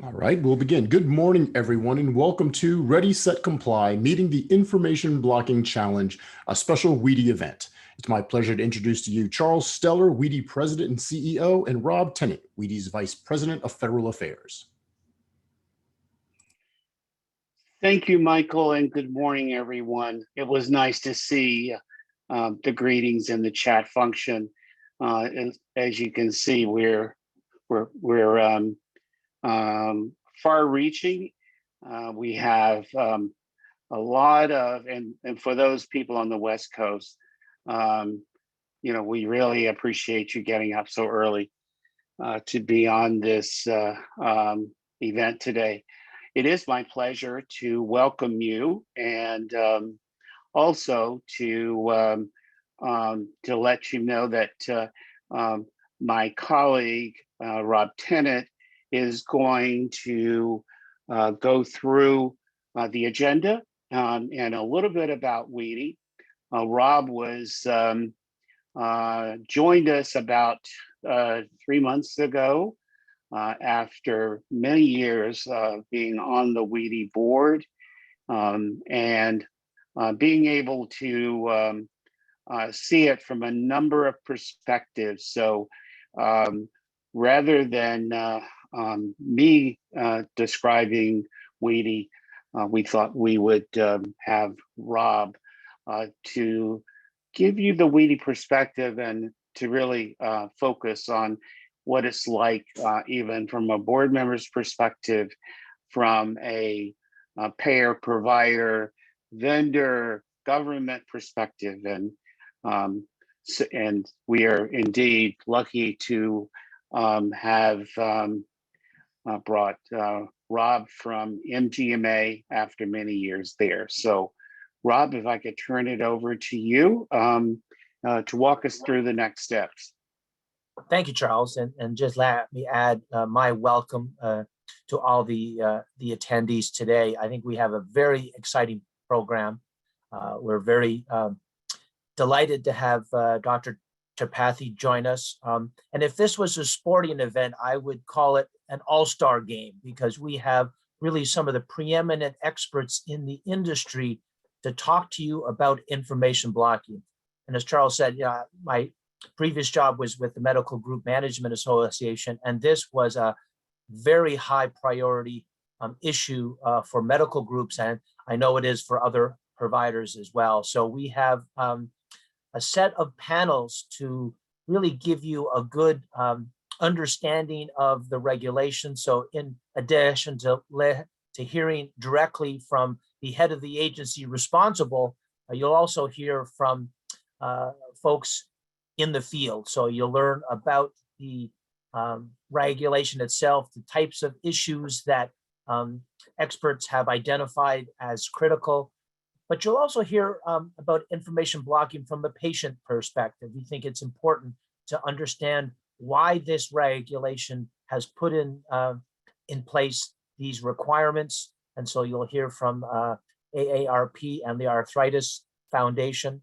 All right, we'll begin. Good morning, everyone, and welcome to Ready, Set, Comply, Meeting the Information Blocking Challenge, a special WEDI event. It's my pleasure to introduce to you Charles Steller, WEDI President and CEO, and Rob Tennant, WEDI's Vice President of Federal Affairs. Thank you, Michael, and good morning, everyone. It was nice to see the greetings in the chat function. As you can see, we're far-reaching. We have a lot of, and for those people on the West Coast, we really appreciate you getting up so early to be on this event today. It is my pleasure to welcome you and also to let you know that my colleague, Rob Tennant, is going to go through the agenda and a little bit about WEDI. Rob was joined us about 3 months ago after many years of being on the WEDI board and being able to see it from a number of perspectives. So rather than me describing WEDI, we thought we would have Rob to give you the WEDI perspective and to really focus on what it's like, even from a board member's perspective, from a payer, provider, vendor, government perspective. And we are indeed lucky to have brought Rob from MGMA after many years there. So Rob, if I could turn it over to you to walk us through the next steps. Thank you, Charles, and just let me add my welcome to all the attendees today. I think we have a very exciting program. We're very delighted to have Dr. Chapathi join us. And if this was a sporting event, I would call it an all-star game, because we have really some of the preeminent experts in the industry to talk to you about information blocking. And as Charles said, my previous job was with the Medical Group Management Association, and this was a very high priority issue for medical groups, and I know it is for other providers as well. So we have a set of panels to really give you a good understanding of the regulation. So in addition to hearing directly from the head of the agency responsible, you'll also hear from folks in the field. So you'll learn about the regulation itself, the types of issues that experts have identified as critical. But you'll also hear about information blocking from the patient perspective. We think it's important to understand why this regulation has put in place these requirements. And so you'll hear from AARP and the Arthritis Foundation.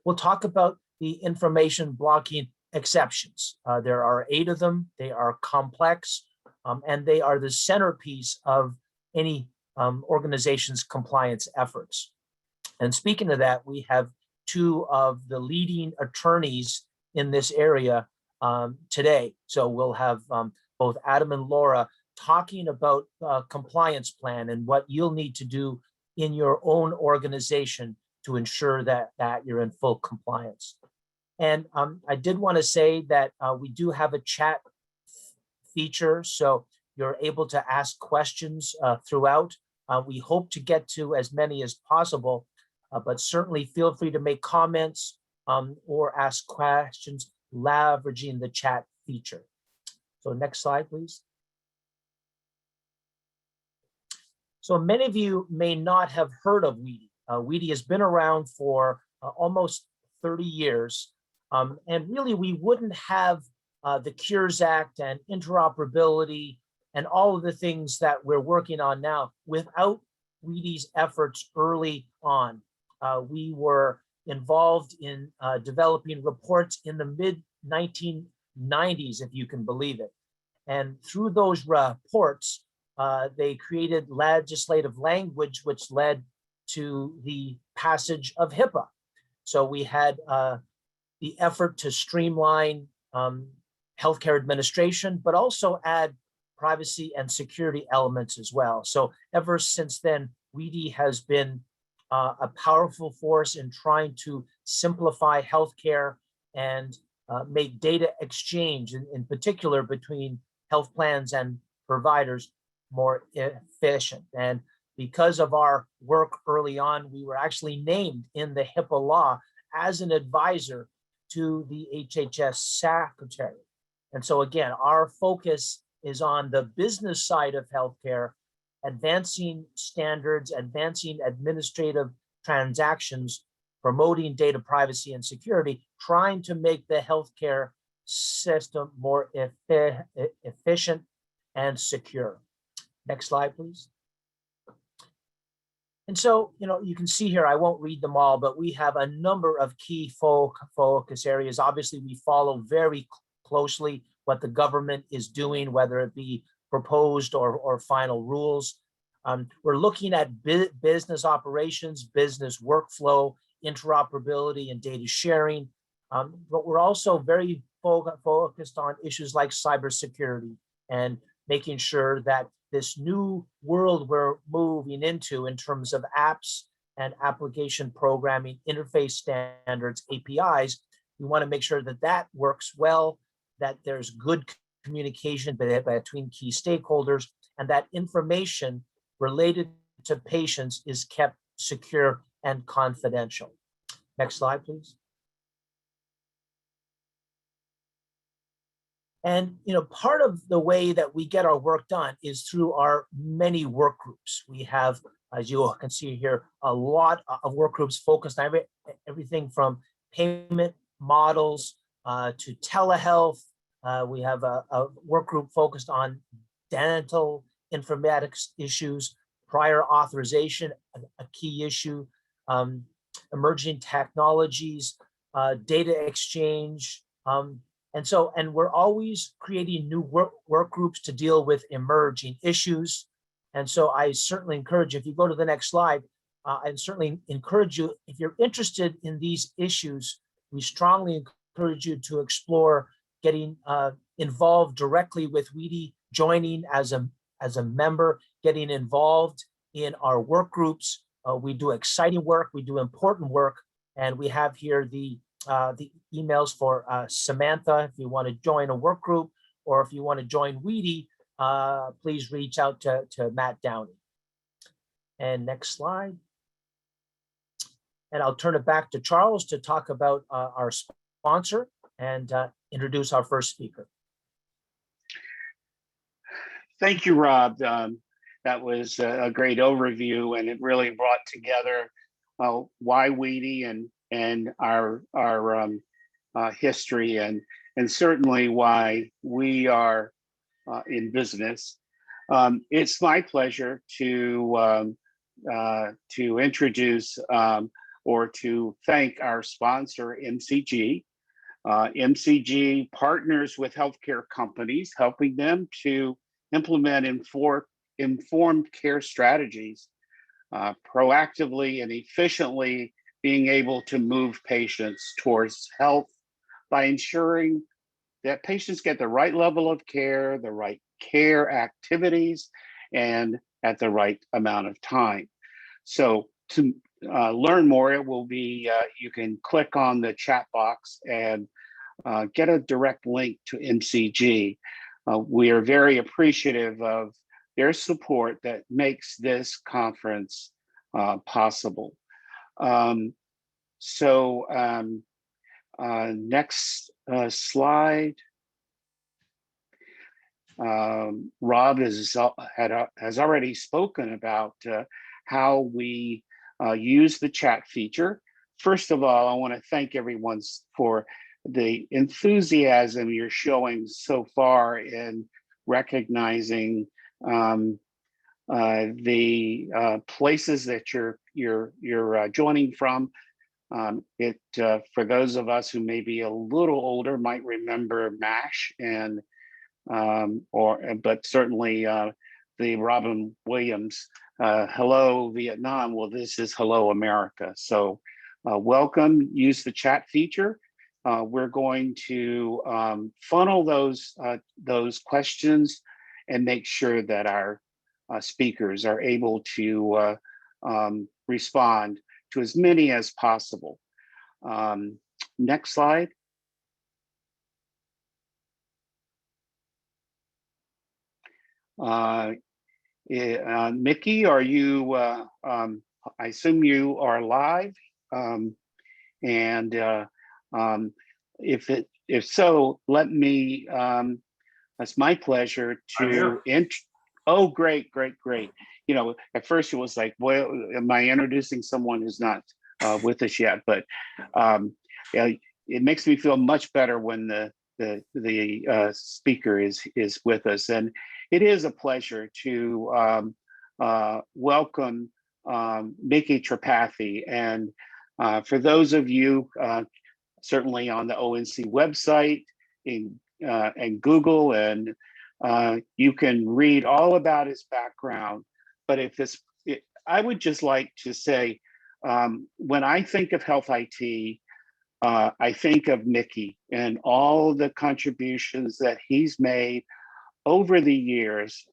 We'll talk about the information blocking exceptions. There are 8 of them. They are complex, and they are the centerpiece of any organization's compliance efforts. And speaking of that, we have 2 of the leading attorneys in this area today. So we'll have both Adam and Laura talking about compliance plan and what you'll need to do in your own organization to ensure that you're in full compliance. And I did want to say that we do have a chat feature, so you're able to ask questions throughout. We hope to get to as many as possible, but certainly feel free to make comments or ask questions leveraging the chat feature. So next slide, please. So many of you may not have heard of WEDI. WEDI has been around for almost 30 years. And really, we wouldn't have the Cures Act and interoperability and all of the things that we're working on now without WEDI's efforts early on. We were involved in developing reports in the mid-1990s, if you can believe it. And through those reports, they created legislative language which led to the passage of HIPAA. So we had the effort to streamline healthcare administration, but also add privacy and security elements as well. So ever since then, WEDI has been a powerful force in trying to simplify healthcare and make data exchange, in particular between health plans and providers, more efficient. And because of our work early on, we were actually named in the HIPAA law as an advisor to the HHS secretary. And so again, our focus is on the business side of healthcare, advancing standards, advancing administrative transactions, promoting data privacy and security, trying to make the healthcare system more efficient and secure. Next slide, please. And so, you can see here, I won't read them all, but we have a number of key focus areas. Obviously, we follow very closely what the government is doing, whether it be proposed or final rules. We're looking at business operations, business workflow, interoperability, and data sharing. But we're also very focused on issues like cybersecurity and making sure that this new world we're moving into in terms of apps and application programming, interface standards, APIs, we want to make sure that that works well, that there's good communication between key stakeholders, and that information related to patients is kept secure and confidential. Next slide, please. And part of the way that we get our work done is through our many work groups. We have, as you can see here, a lot of work groups focused on everything from payment models to telehealth. We have a work group focused on dental informatics issues, prior authorization, a key issue, emerging technologies, data exchange, and we're always creating new work groups to deal with emerging issues. And so I certainly encourage you, if you go to the next slide, I certainly encourage you, if you're interested in these issues, we strongly encourage you to explore getting involved directly with WEDI, joining as a member, getting involved in our work groups. We do exciting work, we do important work, and we have here the emails for Samantha if you want to join a work group, or if you want to join WEDI, please reach out to Matt Downey. And next slide. And I'll turn it back to Charles to talk about our sponsor and introduce our first speaker. Thank you, Rob. That was a great overview, and it really brought together why WEDI and our history, and certainly why we are in business. It's my pleasure to introduce or to thank our sponsor, MCG. MCG partners with healthcare companies, helping them to implement informed care strategies, proactively and efficiently being able to move patients towards health by ensuring that patients get the right level of care, the right care activities, and at the right amount of time. So to learn more, it will be, you can click on the chat box and get a direct link to MCG. We are very appreciative of their support that makes this conference possible. Next slide. Rob has already spoken about how we use the chat feature. First of all, I want to thank everyone for the enthusiasm you're showing so far in recognizing the places that you're joining from. For those of us who may be a little older might remember MASH, but certainly the Robin Williams, hello Vietnam. Well, this is hello America. So welcome, use the chat feature. We're going to funnel those questions and make sure that our speakers are able to respond to as many as possible. Next slide. Mickey, are you, I assume you are live. If so, let me, that's my pleasure to, oh, great, great, great. You know, at first it was like, well, am I introducing someone who's not with us yet? But yeah, it makes me feel much better when the speaker is with us. And it is a pleasure to welcome Mickey Tripathi. And for those of you certainly on the ONC website and Google, and you can read all about his background. But I would just like to say, when I think of health IT, I think of Mickey and all the contributions that he's made over the years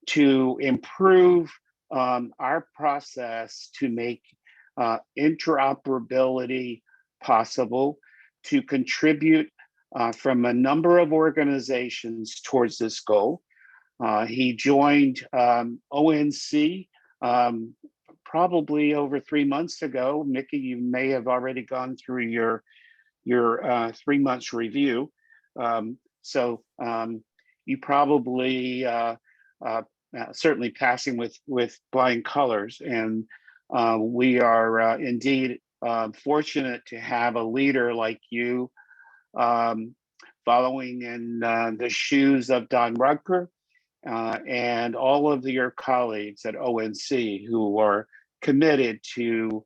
to improve our process to make interoperability possible, to contribute from a number of organizations towards this goal. He joined ONC probably over 3 months ago. Mickey, you may have already gone through your 3 months review. So you probably certainly passing with flying colors. And we are indeed fortunate to have a leader like you following in the shoes of Don Rutger and all of your colleagues at ONC who are committed to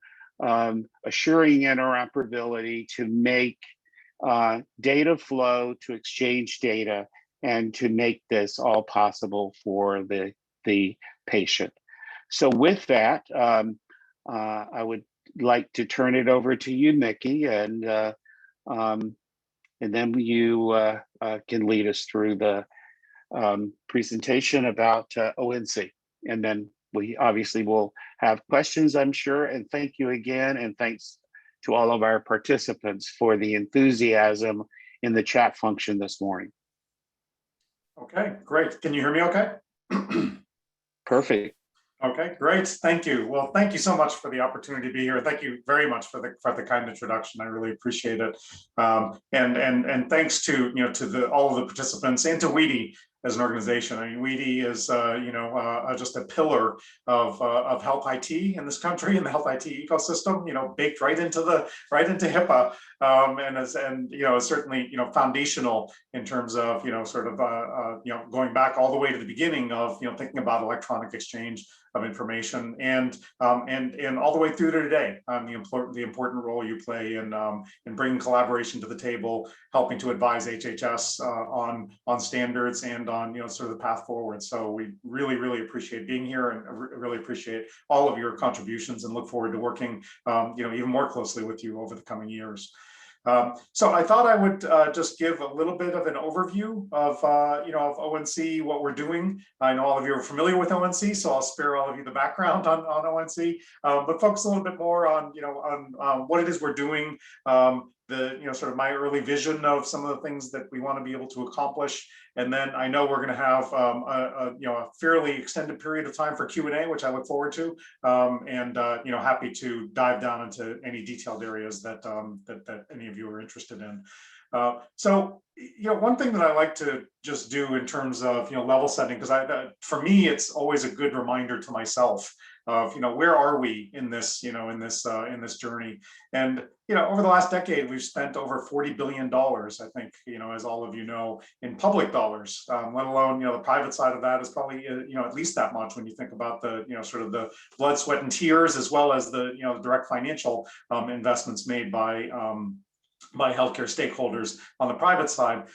assuring interoperability, to make data flow, to exchange data, and to make this all possible for the patient. So with that, I would like to turn it over to you, Mickey, and then you can lead us through the presentation about ONC. And then we obviously will have questions, I'm sure. And thank you again. And thanks to all of our participants for the enthusiasm in the chat function this morning. Okay, great. Can you hear me okay? Perfect. Okay, great. Thank you. Well, thank you so much for the opportunity to be here. Thank you very much for the kind introduction. I really appreciate it. And thanks to all of the participants and to WEDI as an organization. I mean, WEDI is just a pillar of health IT in this country, in the health IT ecosystem. Baked right into HIPAA, and is certainly foundational in terms of going back all the way to the beginning of thinking about electronic exchange of information, and all the way through to today, the important role you play in bringing collaboration to the table, helping to advise HHS on standards and on sort of the path forward. So we really appreciate being here, and really appreciate all of your contributions, and look forward to working even more closely with you over the coming years. So I thought I would just give a little bit of an overview of of ONC, what we're doing. I know all of you are familiar with ONC, so I'll spare all of you the background on ONC, but focus a little bit more on on what it is we're doing. Sort of my early vision of some of the things that we want to be able to accomplish, and then I know we're going to have a fairly extended period of time for Q&A, which I look forward to, and happy to dive down into any detailed areas that any of you are interested in. So one thing that I like to just do in terms of level setting, because for me it's always a good reminder to myself of where are we in this in this journey. And over the last decade we've spent over $40 billion, I think, as all of you know, in public dollars, let alone the private side of that is probably at least that much when you think about the sort of the blood, sweat, and tears, as well as the direct financial investments made by by healthcare stakeholders on the private side.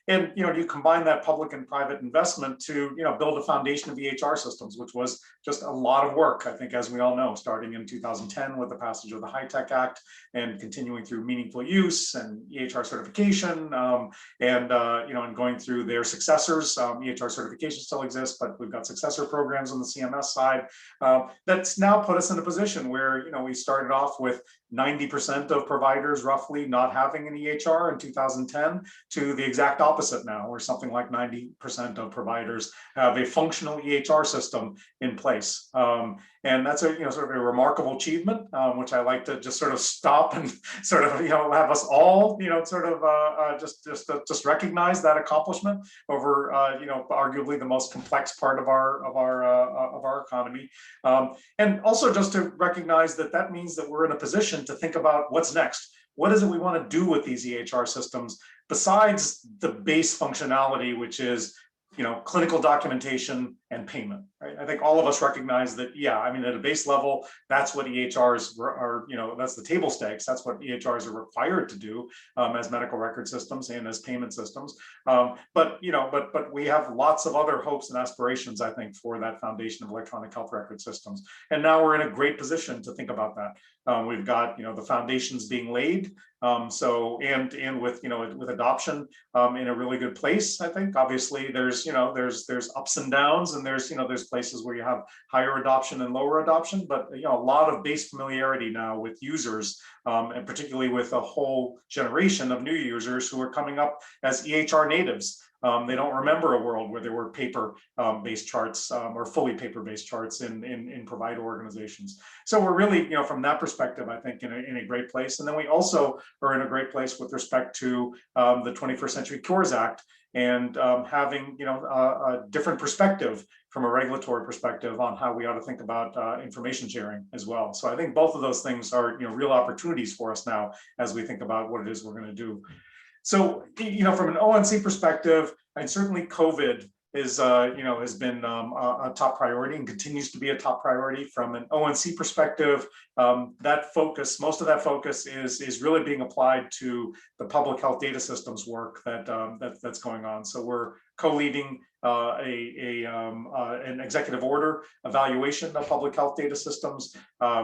And you combine that public and private investment to build a foundation of EHR systems, which was just a lot of work, I think, as we all know, starting in 2010 with the passage of the HITECH Act and continuing through meaningful use and EHR certification, and going through their successors. EHR certification still exists, but we've got successor programs on the CMS side. That's now put us in a position where we started off with 90% of providers roughly not having an EHR in 2010 to the exact opposite now, where something like 90% of providers have a functional EHR system in place. And that's a sort of a remarkable achievement, which I like to just sort of stop and sort of have us all just recognize that accomplishment over arguably the most complex part of our economy, and also just to recognize that means that we're in a position to think about what's next. What is it we want to do with these EHR systems besides the base functionality, which is clinical documentation and payment, right? I think all of us recognize that, at a base level, that's what EHRs are, that's the table stakes. That's what EHRs are required to do as medical record systems and as payment systems. But we have lots of other hopes and aspirations, I think, for that foundation of electronic health record systems. And now we're in a great position to think about that. We've got, the foundations being laid. And with adoption in a really good place, I think. Obviously, there's ups and downs, and there's places where you have higher adoption and lower adoption, but a lot of base familiarity now with users, and particularly with a whole generation of new users who are coming up as EHR natives. They don't remember a world where there were paper-based charts or fully paper-based charts in provider organizations. So we're really, from that perspective, I think, in a great place. And then we also are in a great place with respect to the 21st Century Cures Act and having, a different perspective from a regulatory perspective on how we ought to think about information sharing as well. So I think both of those things are, real opportunities for us now as we think about what it is we're going to do. So, from an ONC perspective, and certainly COVID is, has been a top priority and continues to be a top priority. From an ONC perspective, most of that focus is really being applied to the public health data systems work that's going on. So we're co-leading an executive order evaluation of public health data systems.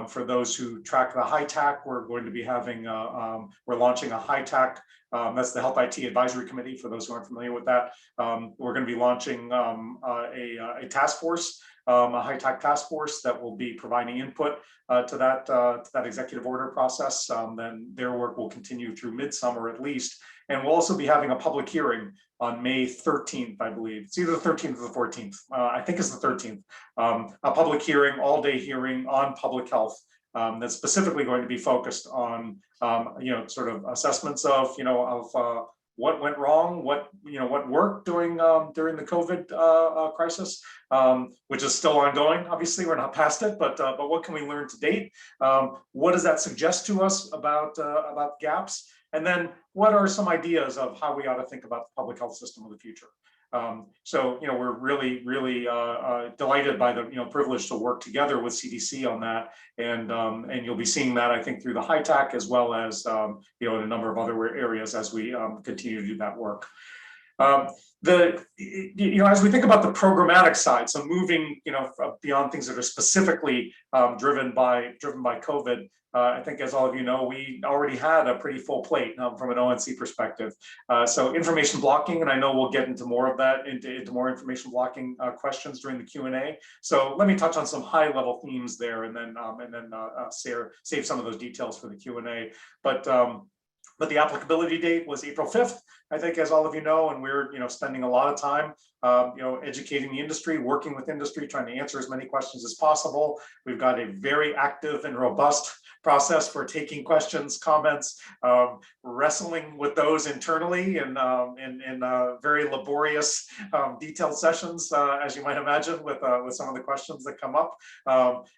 For those who track the HITECH, we're going to be having, we're launching a HITECH. That's the Health IT Advisory Committee, for those who aren't familiar with that. We're going to be launching a task force, a HITECH task force that will be providing input to that executive order process. Then their work will continue through midsummer at least. And we'll also be having a public hearing on May 13th, I believe. It's either the 13th or the 14th. I think it's the 13th. A public hearing, all-day hearing on public health. That's specifically going to be focused on, sort of assessments of, what went wrong, what worked during the COVID crisis, which is still ongoing. Obviously, we're not past it, but what can we learn to date? What does that suggest to us about gaps? And then what are some ideas of how we ought to think about the public health system of the future? So, we're really delighted by the privilege to work together with CDC on that, and you'll be seeing that, I think, through the HITECH as well as in a number of other areas as we continue to do that work. As we think about the programmatic side, so moving beyond things that are specifically driven by COVID. I think, as all of you know, we already had a pretty full plate from an ONC perspective. So information blocking, and I know we'll get into more of that, into more information blocking questions during the Q&A. So let me touch on some high-level themes there, and then save some of those details for the Q&A. But the applicability date was April 5th, I think, as all of you know, and we're spending a lot of time educating the industry, working with industry, trying to answer as many questions as possible. We've got a very active and robust process for taking questions, comments, wrestling with those internally in very laborious, detailed sessions, as you might imagine, with some of the questions that come up,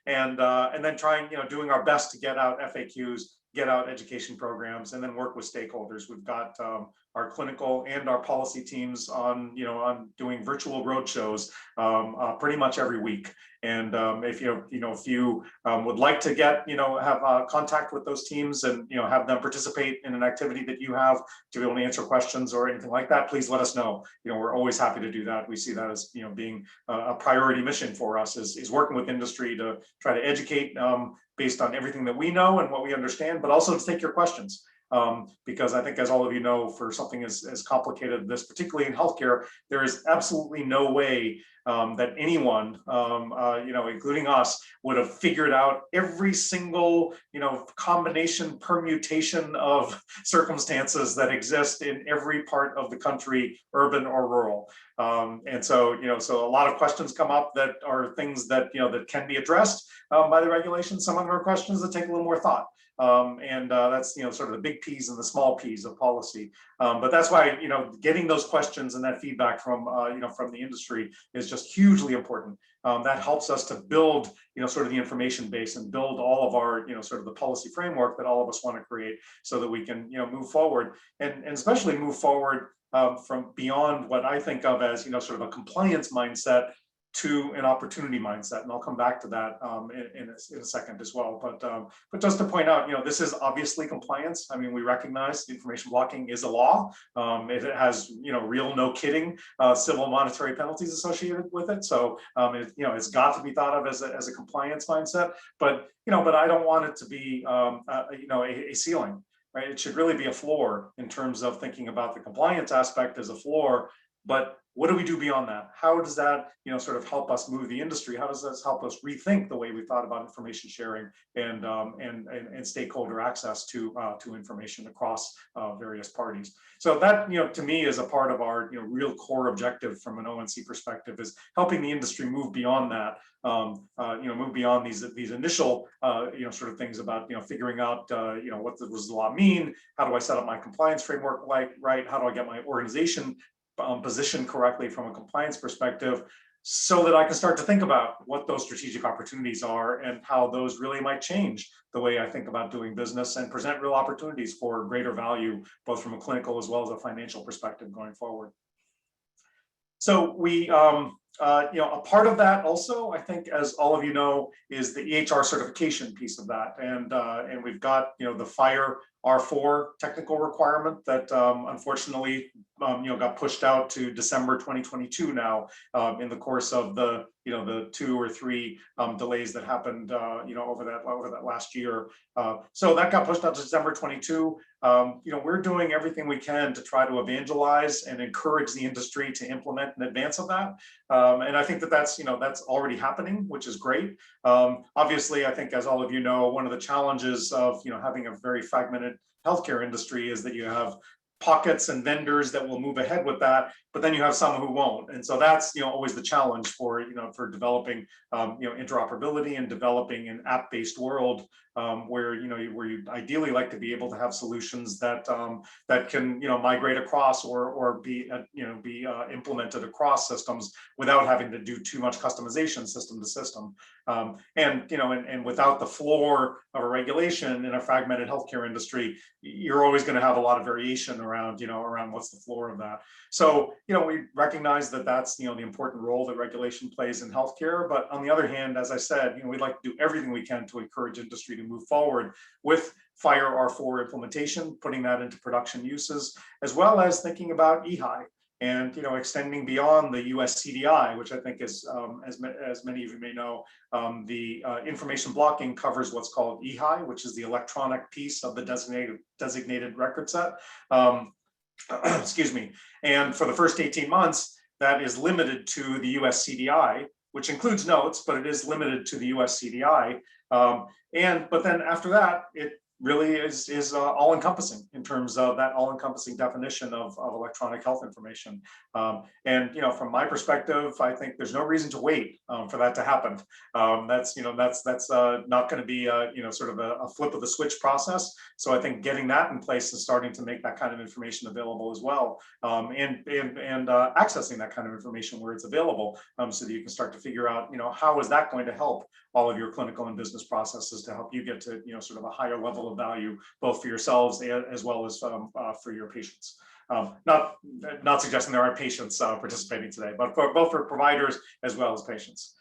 and then trying, doing our best to get out FAQs, get out education programs, and then work with stakeholders. We've got our clinical and our policy teams on, on doing virtual roadshows pretty much every week. And if you would like to get, have contact with those teams and, have them participate in an activity that you have to be able to answer questions or anything like that, please let us know. We're always happy to do that. We see that as, being a priority mission for us is working with industry to try to educate based on everything that we know and what we understand, but also to take your questions. Because I think, as all of you know, for something as complicated as this, particularly in healthcare, there is absolutely no way that anyone, including us, would have figured out every single, combination, permutation of circumstances that exist in every part of the country, urban or rural. And so, so a lot of questions come up that are things that, that can be addressed by the regulations. Some of them are questions that take a little more thought. That's, sort of the big P's and the small P's of policy. But that's why, getting those questions and that feedback from, from the industry is just hugely important. That helps us to build, sort of the information base and build all of our, sort of the policy framework that all of us want to create so that we can, move forward and especially move forward from beyond what I think of as, sort of a compliance mindset to an opportunity mindset, and I'll come back to that in a second as well. But just to point out, this is obviously compliance. I mean, we recognize information blocking is a law. It has, real, no kidding, civil monetary penalties associated with it. So, it's got to be thought of as a compliance mindset. But I don't want it to be, a ceiling. Right? It should really be a floor in terms of thinking about the compliance aspect as a floor. But what do we do beyond that? How does that, sort of help us move the industry? How does this help us rethink the way we thought about information sharing and stakeholder access to information across various parties? So that, to me, is a part of our, real core objective from an ONC perspective, is helping the industry move beyond that. Move beyond these initial, sort of things about, figuring out, what does the law mean? How do I set up my compliance framework right? How do I get my organization positioned correctly from a compliance perspective, so that I can start to think about what those strategic opportunities are and how those really might change the way I think about doing business and present real opportunities for greater value, both from a clinical as well as a financial perspective going forward. So we, a part of that also, I think, as all of you know, is the EHR certification piece of that, and we've got, the FHIR R4 technical requirement that unfortunately, got pushed out to December 2022 now, in the course of the, the 2 or 3 delays that happened, over that last year. So that got pushed out to December 22. We're doing everything we can to try to evangelize and encourage the industry to implement in advance of that. And I think that's already happening, which is great. Obviously, I think, as all of you know, one of the challenges of, having a very fragmented healthcare industry is that you have pockets and vendors that will move ahead with that, but then you have some who won't. And so that's, always the challenge for, for developing, interoperability and developing an app-based world, where you ideally like to be able to have solutions that that can, migrate across or be implemented across systems without having to do too much customization system to system. And without the floor of a regulation in a fragmented healthcare industry, you're always going to have a lot of variation around, around what's the floor of that. So, we recognize that that's, the important role that regulation plays in healthcare. But on the other hand, as I said, we'd like to do everything we can to encourage industry to move forward with FHIR R4 implementation, putting that into production uses, as well as thinking about EHI and, extending beyond the US CDI, which I think is, as many of you may know, the information blocking covers what's called EHI, which is the electronic piece of the designated record set. Excuse me. And for the first 18 months, that is limited to the US CDI, which includes notes, but it is limited to the US CDI. But then after that, it really is all-encompassing in terms of that all-encompassing definition of electronic health information. And from my perspective, I think there's no reason to wait for that to happen. That's not going to be sort of a flip of the switch process. So I think getting that in place and starting to make that kind of information available as well, and accessing that kind of information where it's available, so that you can start to figure out how is that going to help all of your clinical and business processes to help you get to sort of a higher level of value, both for yourselves as well as for your patients. Not suggesting there aren't patients participating today, but both for providers as well as patients.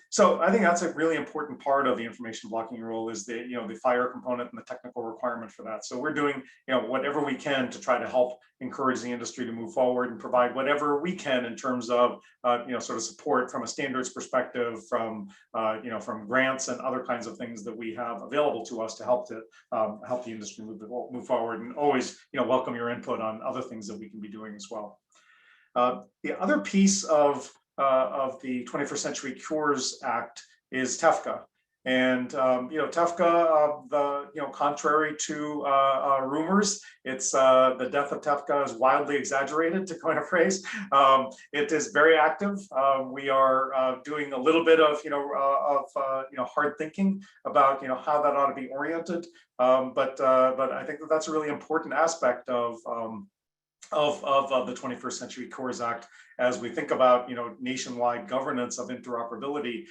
So I think that's a really important part of the information blocking rule is the the FHIR component and the technical requirement for that. So we're doing whatever we can to try to help encourage the industry to move forward and provide whatever we can in terms of sort of support from a standards perspective, from from grants and other kinds of things that we have available to us to help the industry move forward, and always welcome your input on other things that we can be doing as well. The other piece of the 21st Century Cures Act is TEFCA. And TEFCA, contrary to rumors, it's the death of TEFCA is wildly exaggerated, to coin a phrase. It is very active. We are doing a little bit of hard thinking about how that ought to be oriented. But I think that that's a really important aspect of the 21st Century Cures Act as we think about nationwide governance of interoperability.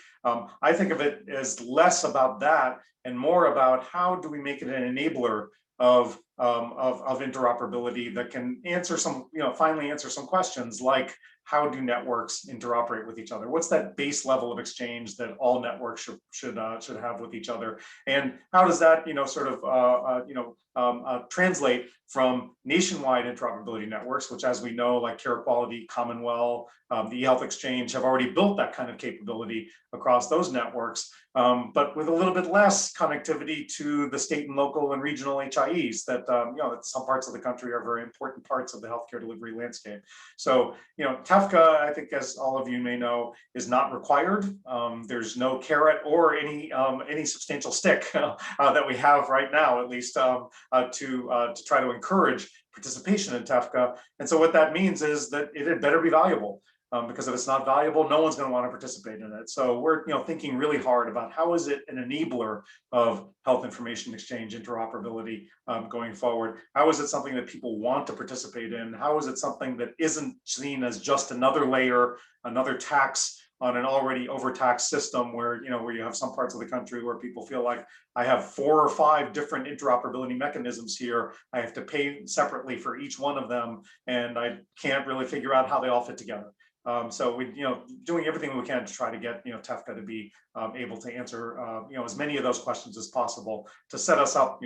I think of it as less about that and more about how do we make it an enabler of interoperability that can answer some finally answer some questions like, how do networks interoperate with each other? What's that base level of exchange that all networks should have with each other? And how does that translate from nationwide interoperability networks, which, as we know, like Care Equality, Commonwealth, the eHealth Exchange, have already built that kind of capability across those networks, but with a little bit less connectivity to the state and local and regional HIEs that some parts of the country are very important parts of the healthcare delivery landscape. So TEFCA, I think, as all of you may know, is not required. There's no carrot or any substantial stick that we have right now, at least, to try to encourage participation in TEFCA. And so what that means is that it had better be valuable. Because if it's not valuable, no one's going to want to participate in it. So we're thinking really hard about how is it an enabler of health information exchange interoperability going forward? How is it something that people want to participate in? How is it something that isn't seen as just another layer, another tax on an already overtaxed system where you have some parts of the country where people feel like, I have 4 or 5 different interoperability mechanisms here. I have to pay separately for each one of them, and I can't really figure out how they all fit together. So we, doing everything we can to try to get, TEFCA to be able to answer, as many of those questions as possible to set us up,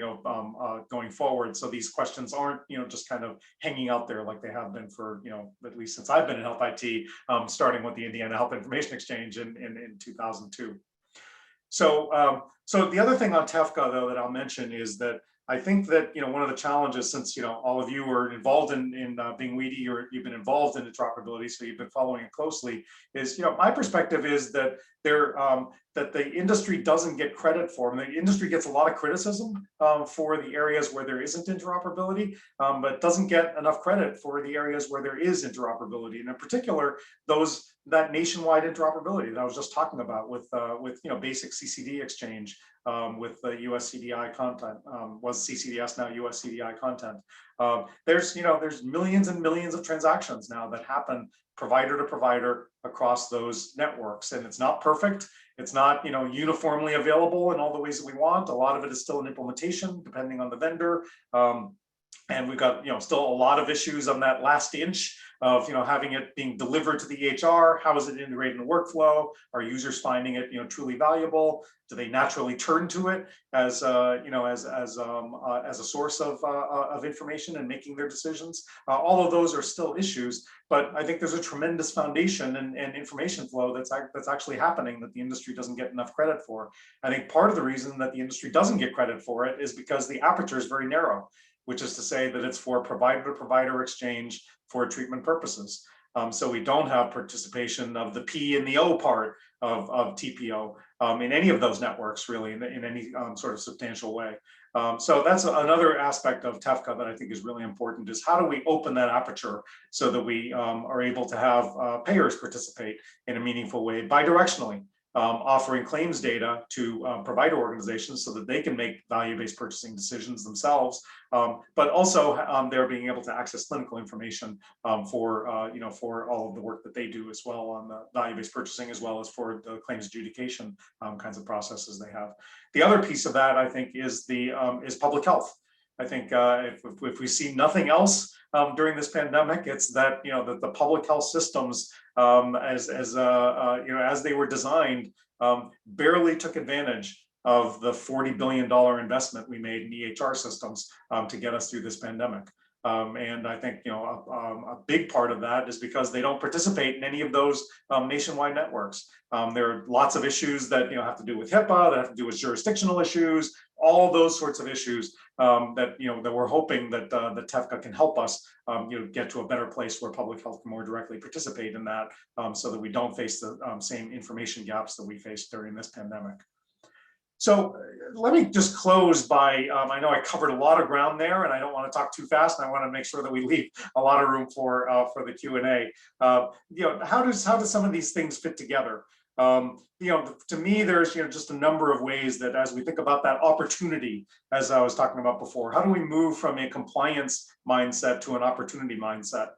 going forward. So these questions aren't, just kind of hanging out there like they have been for, at least since I've been in health IT, starting with the Indiana Health Information Exchange in 2002. So, so the other thing on TEFCA, though, that I'll mention is that I think that one of the challenges, since all of you are involved in being WEDI, or you've been involved in interoperability, so you've been following it closely, is my perspective is that that the industry doesn't get credit for, and the industry gets a lot of criticism for the areas where there isn't interoperability, but doesn't get enough credit for the areas where there is interoperability, and in particular that nationwide interoperability that I was just talking about with basic CCD exchange. With the US CDI content, was CCDS, now US CDI content. There's millions and millions of transactions now that happen provider to provider across those networks, and it's not perfect. It's not uniformly available in all the ways that we want. A lot of it is still in implementation, depending on the vendor. And we've got still a lot of issues on that last inch of having it being delivered to the EHR. How is it integrated in the workflow? Are users finding it truly valuable? Do they naturally turn to it as as a source of information and making their decisions? All of those are still issues, but I think there's a tremendous foundation and information flow that's actually happening that the industry doesn't get enough credit for. I think part of the reason that the industry doesn't get credit for it is because the aperture is very narrow, which is to say that it's for provider-to-provider exchange for treatment purposes. So we don't have participation of the P and the O part of TPO in any of those networks, really, in any sort of substantial way. So that's another aspect of TEFCA that I think is really important, is how do we open that aperture so that we are able to have payers participate in a meaningful way bidirectionally. Offering claims data to provider organizations so that they can make value-based purchasing decisions themselves, but also they're being able to access clinical information for all of the work that they do as well on the value-based purchasing, as well as for the claims adjudication kinds of processes they have. The other piece of that, I think, is public health. I think if we see nothing else during this pandemic, it's that that the public health systems, as they were designed, barely took advantage of the $40 billion investment we made in EHR systems to get us through this pandemic. And I think a big part of that is because they don't participate in any of those nationwide networks. There are lots of issues that have to do with HIPAA, that have to do with jurisdictional issues, all those sorts of issues that we're hoping that that TEFCA can help us get to a better place where public health can more directly participate in that, so that we don't face the same information gaps that we faced during this pandemic. So let me just close by, I know I covered a lot of ground there, and I don't want to talk too fast, and I want to make sure that we leave a lot of room for the Q&A. How does some of these things fit together? To me, there's just a number of ways that, as we think about that opportunity, as I was talking about before, how do we move from a compliance mindset to an opportunity mindset?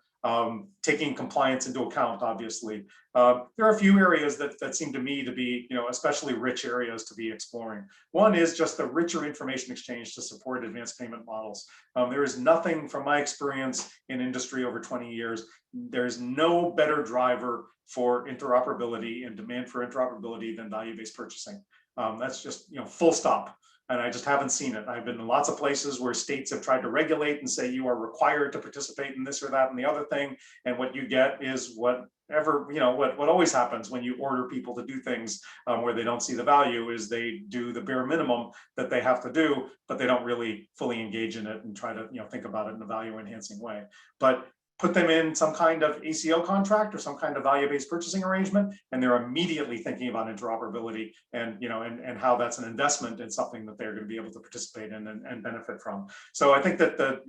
Taking compliance into account, obviously. There are a few areas that seem to me to be, especially rich areas to be exploring. One is just the richer information exchange to support advanced payment models. There is nothing from my experience in industry over 20 years, there's no better driver for interoperability and demand for interoperability than value-based purchasing. That's just, full stop. And I just haven't seen it. I've been in lots of places where states have tried to regulate and say you are required to participate in this or that and the other thing. And what you get is whatever, what always happens when you order people to do things where they don't see the value is they do the bare minimum that they have to do, but they don't really fully engage in it and try to think about it in a value enhancing way. But put them in some kind of ACO contract or some kind of value-based purchasing arrangement, and they're immediately thinking about interoperability and and how that's an investment in something that they're going to be able to participate in and benefit from. So I think that the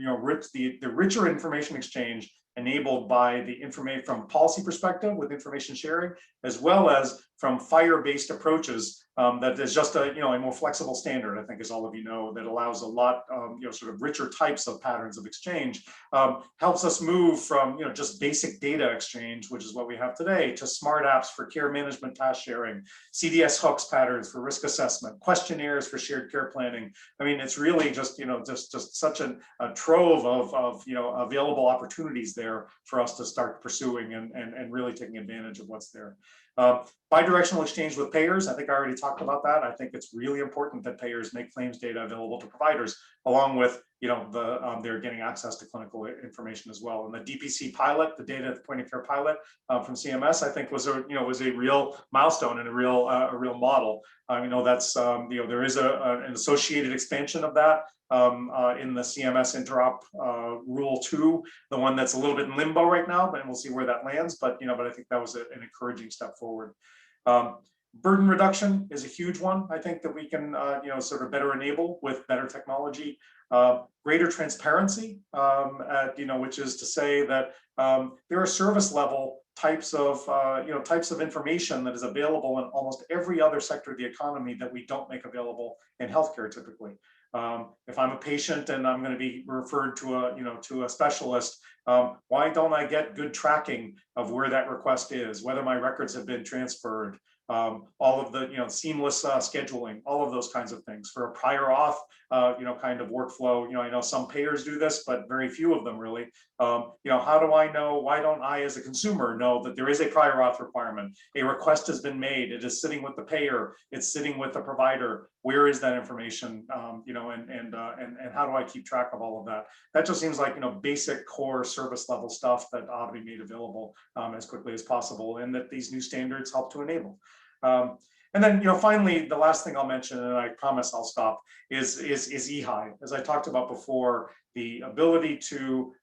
richer information exchange enabled by the information from a policy perspective with information sharing, as well as from FHIR-based approaches, that is just a more flexible standard, I think, as all of you know, that allows a lot sort of richer types of patterns of exchange, helps us move from just basic data exchange, which is what we have today, to smart apps for care management, task sharing, CDS hooks patterns for risk assessment, questionnaires for shared care planning. I mean, it's really just just such a trove of available opportunities there for us to start pursuing and really taking advantage of what's there. Bi-directional exchange with payers, I think I already talked about that. I think it's really important that payers make claims data available to providers, along with they're getting access to clinical information as well. And the DPC pilot, the data at the point of care pilot from CMS, I think was a real milestone and a real model. That's there is an associated expansion of that in the CMS Interop Rule 2, the one that's a little bit in limbo right now, but we'll see where that lands. But but I think that was an encouraging step forward. Burden reduction is a huge one. I think that we can sort of better enable with better technology. Greater transparency, which is to say that there are service level types of information that is available in almost every other sector of the economy that we don't make available in healthcare typically. If I'm a patient and I'm going to be referred to a specialist, why don't I get good tracking of where that request is, whether my records have been transferred, all of the seamless scheduling, all of those kinds of things for a prior auth kind of workflow. I know some payers do this, but very few of them really. How do I know? Why don't I, as a consumer, know that there is a prior auth requirement? A request has been made. It is sitting with the payer. It's sitting with the provider. Where is that information? And how do I keep track of all of that? That just seems like basic core service level stuff that ought to be made available as quickly as possible, and that these new standards help to enable. And then, finally, the last thing I'll mention, and I promise I'll stop, is EHI. As I talked about before, the ability to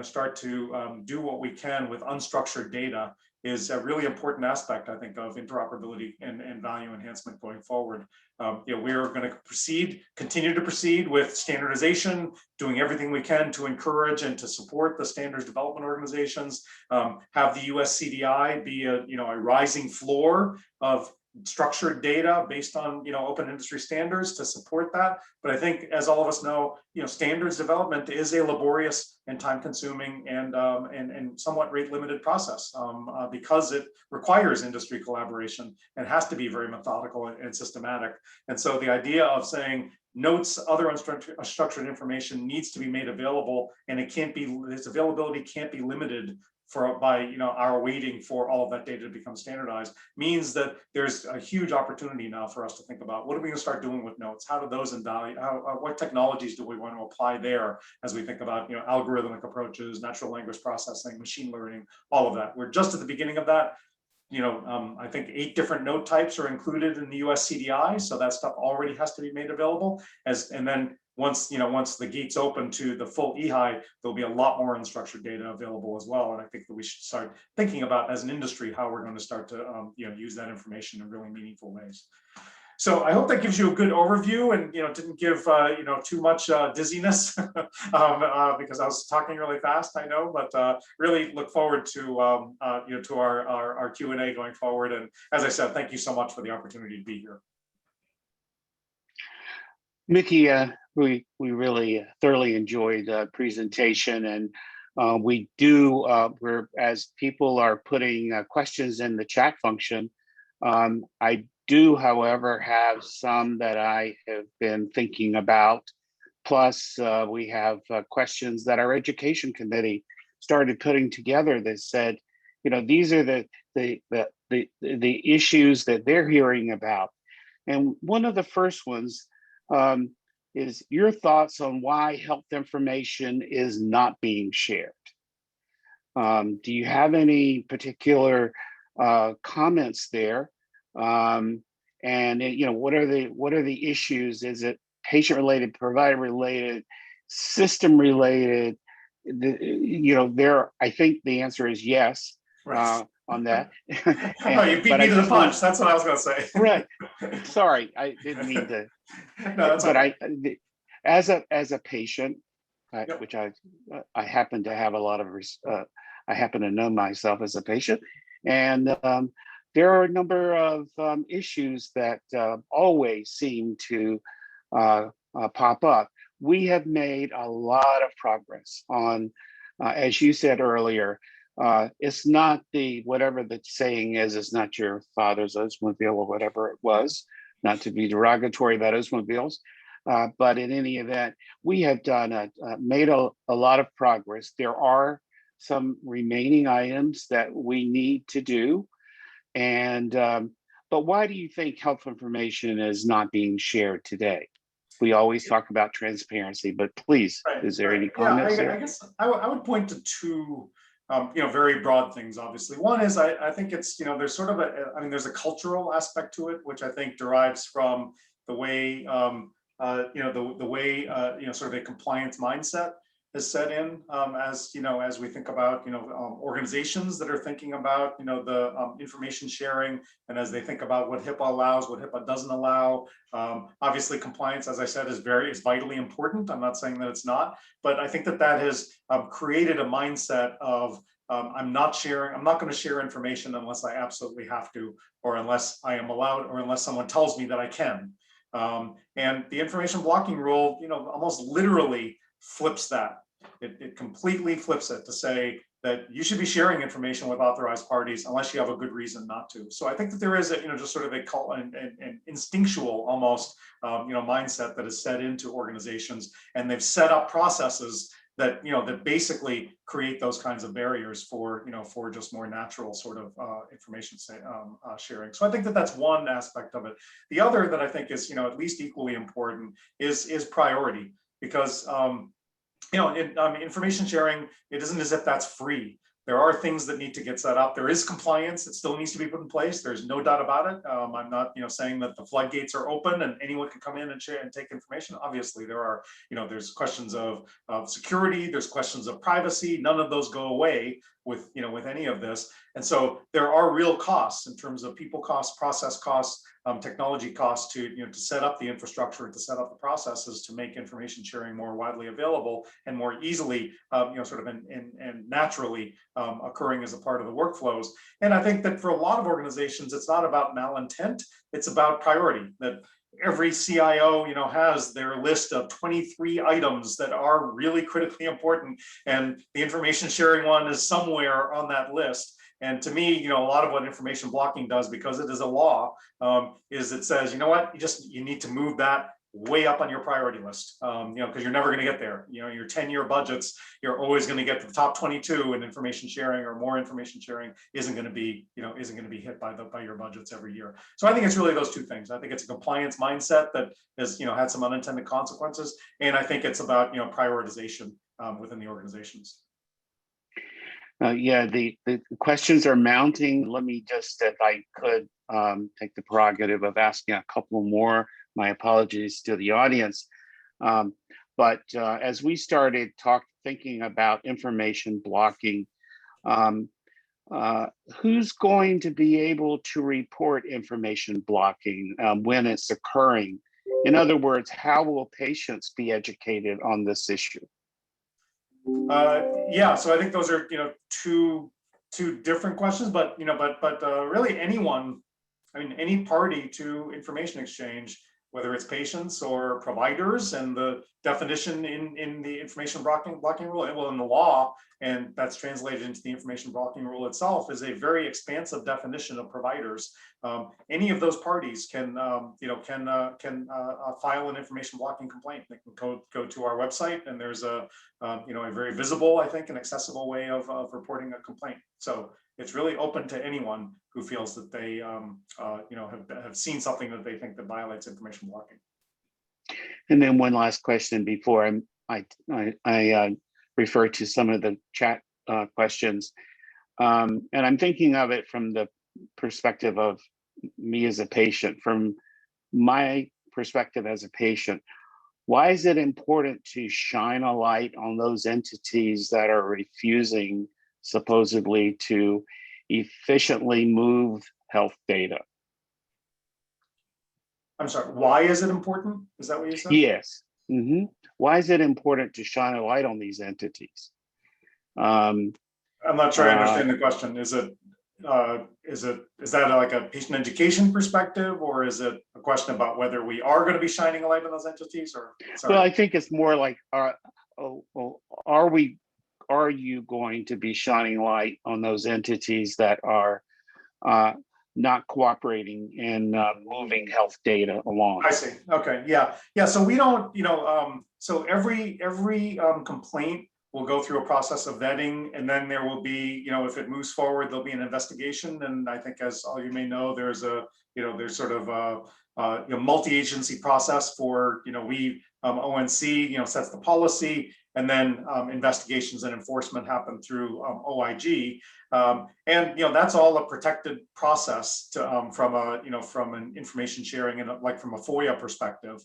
start to do what we can with unstructured data is a really important aspect, I think, of interoperability and value enhancement going forward. We're going to continue to proceed with standardization, doing everything we can to encourage and to support the standards development organizations, have the US CDI be a rising floor of structured data based on open industry standards to support that. But I think, as all of us know, standards development is a laborious and time-consuming and somewhat rate-limited process because it requires industry collaboration and has to be very methodical and systematic. And so the idea of saying notes, other unstructured information needs to be made available, and its availability can't be limited by our waiting for all of that data to become standardized, means that there's a huge opportunity now for us to think about what are we going to start doing with notes? How do those what technologies do we want to apply there as we think about algorithmic approaches, natural language processing, machine learning, all of that. We're just at the beginning of that. I think 8 different note types are included in the US CDI, so that stuff already has to be made available. And then once the gates open to the full EHI, there'll be a lot more unstructured data available as well. And I think that we should start thinking about, as an industry, how we're going to start to use that information in really meaningful ways. So I hope that gives you a good overview and didn't give too much dizziness because I was talking really fast, I know, but really look forward to to our Q&A going forward. And as I said, thank you so much for the opportunity to be here. Mickey, we really thoroughly enjoyed the presentation, and as people are putting questions in the chat function, I do, however, have some that I have been thinking about. Plus, we have questions that our education committee started putting together that said, these are the issues that they're hearing about. And one of the first ones is your thoughts on why health information is not being shared. Do you have any particular comments there? And what are the issues? Is it patient related, provider related, system related? I think the answer is yes. Right. On that. No, you beat me to the punch. That's what I was going to say. Right. Sorry, I didn't mean to. No, that's but okay. As a patient, Yep. which I happen to have a lot of, I happen to know myself as a patient, and there are a number of issues that always seem to pop up. We have made a lot of progress on, as you said earlier, it's not whatever the saying is, it's not your father's Oldsmobile or whatever it was, not to be derogatory about Oldsmobiles. But in any event, we have made a lot of progress. There are some remaining items that we need to do. And but why do you think health information is not being shared today? We always talk about transparency, but please, is there any comments there? I guess I would point to 2 very broad things. Obviously, one is I think it's there's sort of there's a cultural aspect to it, which I think derives from the way the way sort of a compliance mindset is set in as we think about organizations that are thinking about the information sharing, and as they think about what HIPAA allows, what HIPAA doesn't allow. Obviously, compliance, as I said, is vitally important. I'm not saying that it's not, but I think that has created a mindset of I'm not going to share information unless I absolutely have to, or unless I am allowed, or unless someone tells me that I can. And the information blocking rule, almost literally flips that. It completely flips it to say that you should be sharing information with authorized parties unless you have a good reason not to. So I think that there is just sort of an instinctual almost mindset that is set into organizations, and they've set up processes that that basically create those kinds of barriers for for just more natural sort of information sharing. So I think that that's one aspect of it. The other that I think is at least equally important is priority, because information sharing, it isn't as if that's free. There are things that need to get set up. There is compliance that still needs to be put in place. There's no doubt about it. I'm not, saying that the floodgates are open and anyone can come in and share and take information. Obviously, there are, there's questions of security. There's questions of privacy. None of those go away with any of this. And so there are real costs in terms of people costs, process costs, technology costs to set up the infrastructure, to set up the processes to make information sharing more widely available and more easily sort of and naturally occurring as a part of the workflows. And I think that for a lot of organizations, it's not about malintent, it's about priority. That every CIO, has their list of 23 items that are really critically important, and the information sharing one is somewhere on that list. And to me, a lot of what information blocking does, because it is a law, is it says, you need to move that way up on your priority list, because you're never going to get there. Your 10-year budgets, you're always going to get to the top 22, and information sharing or more information sharing isn't going to be hit by your budgets every year. So I think it's really those two things. I think it's a compliance mindset that has had some unintended consequences, and I think it's about prioritization within the organizations. Yeah, the questions are mounting. Let me just, if I could, take the prerogative of asking a couple more. My apologies to the audience. But as we started thinking about information blocking, who's going to be able to report information blocking when it's occurring? In other words, how will patients be educated on this issue? Yeah, so I think those are two different questions, but really anyone, any party to information exchange, whether it's patients or providers, and the definition in the information blocking rule, well, in the law, and that's translated into the information blocking rule itself, is a very expansive definition of providers. Any of those parties can file an information blocking complaint. They can go to our website, and there's a very visible, I think, and accessible way of reporting a complaint. So it's really open to anyone who feels that they have seen something that they think that violates information blocking. And then one last question before I refer to some of the chat questions. And I'm thinking of it from the perspective of me as a patient. From my perspective as a patient, why is it important to shine a light on those entities that are refusing supposedly to efficiently move health data? I'm sorry, why is it important? Is that what you said? Yes. Mm-hmm. Why is it important to shine a light on these entities? I'm not sure I understand the question. Is that like a patient education perspective, or is it a question about whether we are going to be shining a light on those entities? Or sorry. Well, I think it's more like, are you going to be shining light on those entities that are not cooperating in moving health data along? I see. Okay. Yeah. So we don't, so every complaint will go through a process of vetting, and then there will be, if it moves forward, there'll be an investigation. And I think, as all you may know, there's sort of a multi-agency process for, ONC, sets the policy, and then investigations and enforcement happen through OIG. And that's all a protected process from an information sharing and like from a FOIA perspective.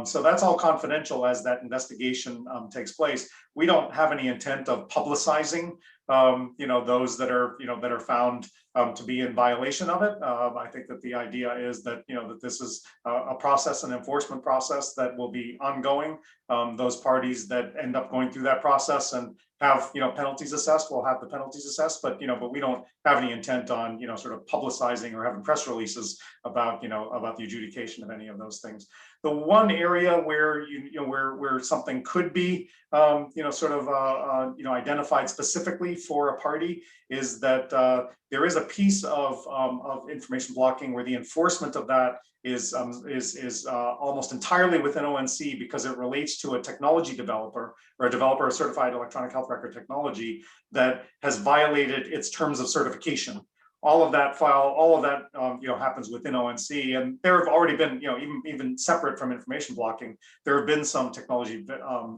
So that's all confidential as that investigation takes place. We don't have any intent of publicizing those that are found to be in violation of it. I think that the idea is that that this is a process, an enforcement process that will be ongoing. Those parties that end up going through that process and have penalties assessed will have the penalties assessed, but we don't have any intent on sort of publicizing or having press releases about about the adjudication of any of those things. The one area where where something could be identified specifically for a party is that there is a piece of information blocking where the enforcement of that is almost entirely within ONC, because it relates to a technology developer or a developer of certified electronic health record technology that has violated its terms of certification. All of that happens within ONC, and there have already been, even separate from information blocking, there have been some technology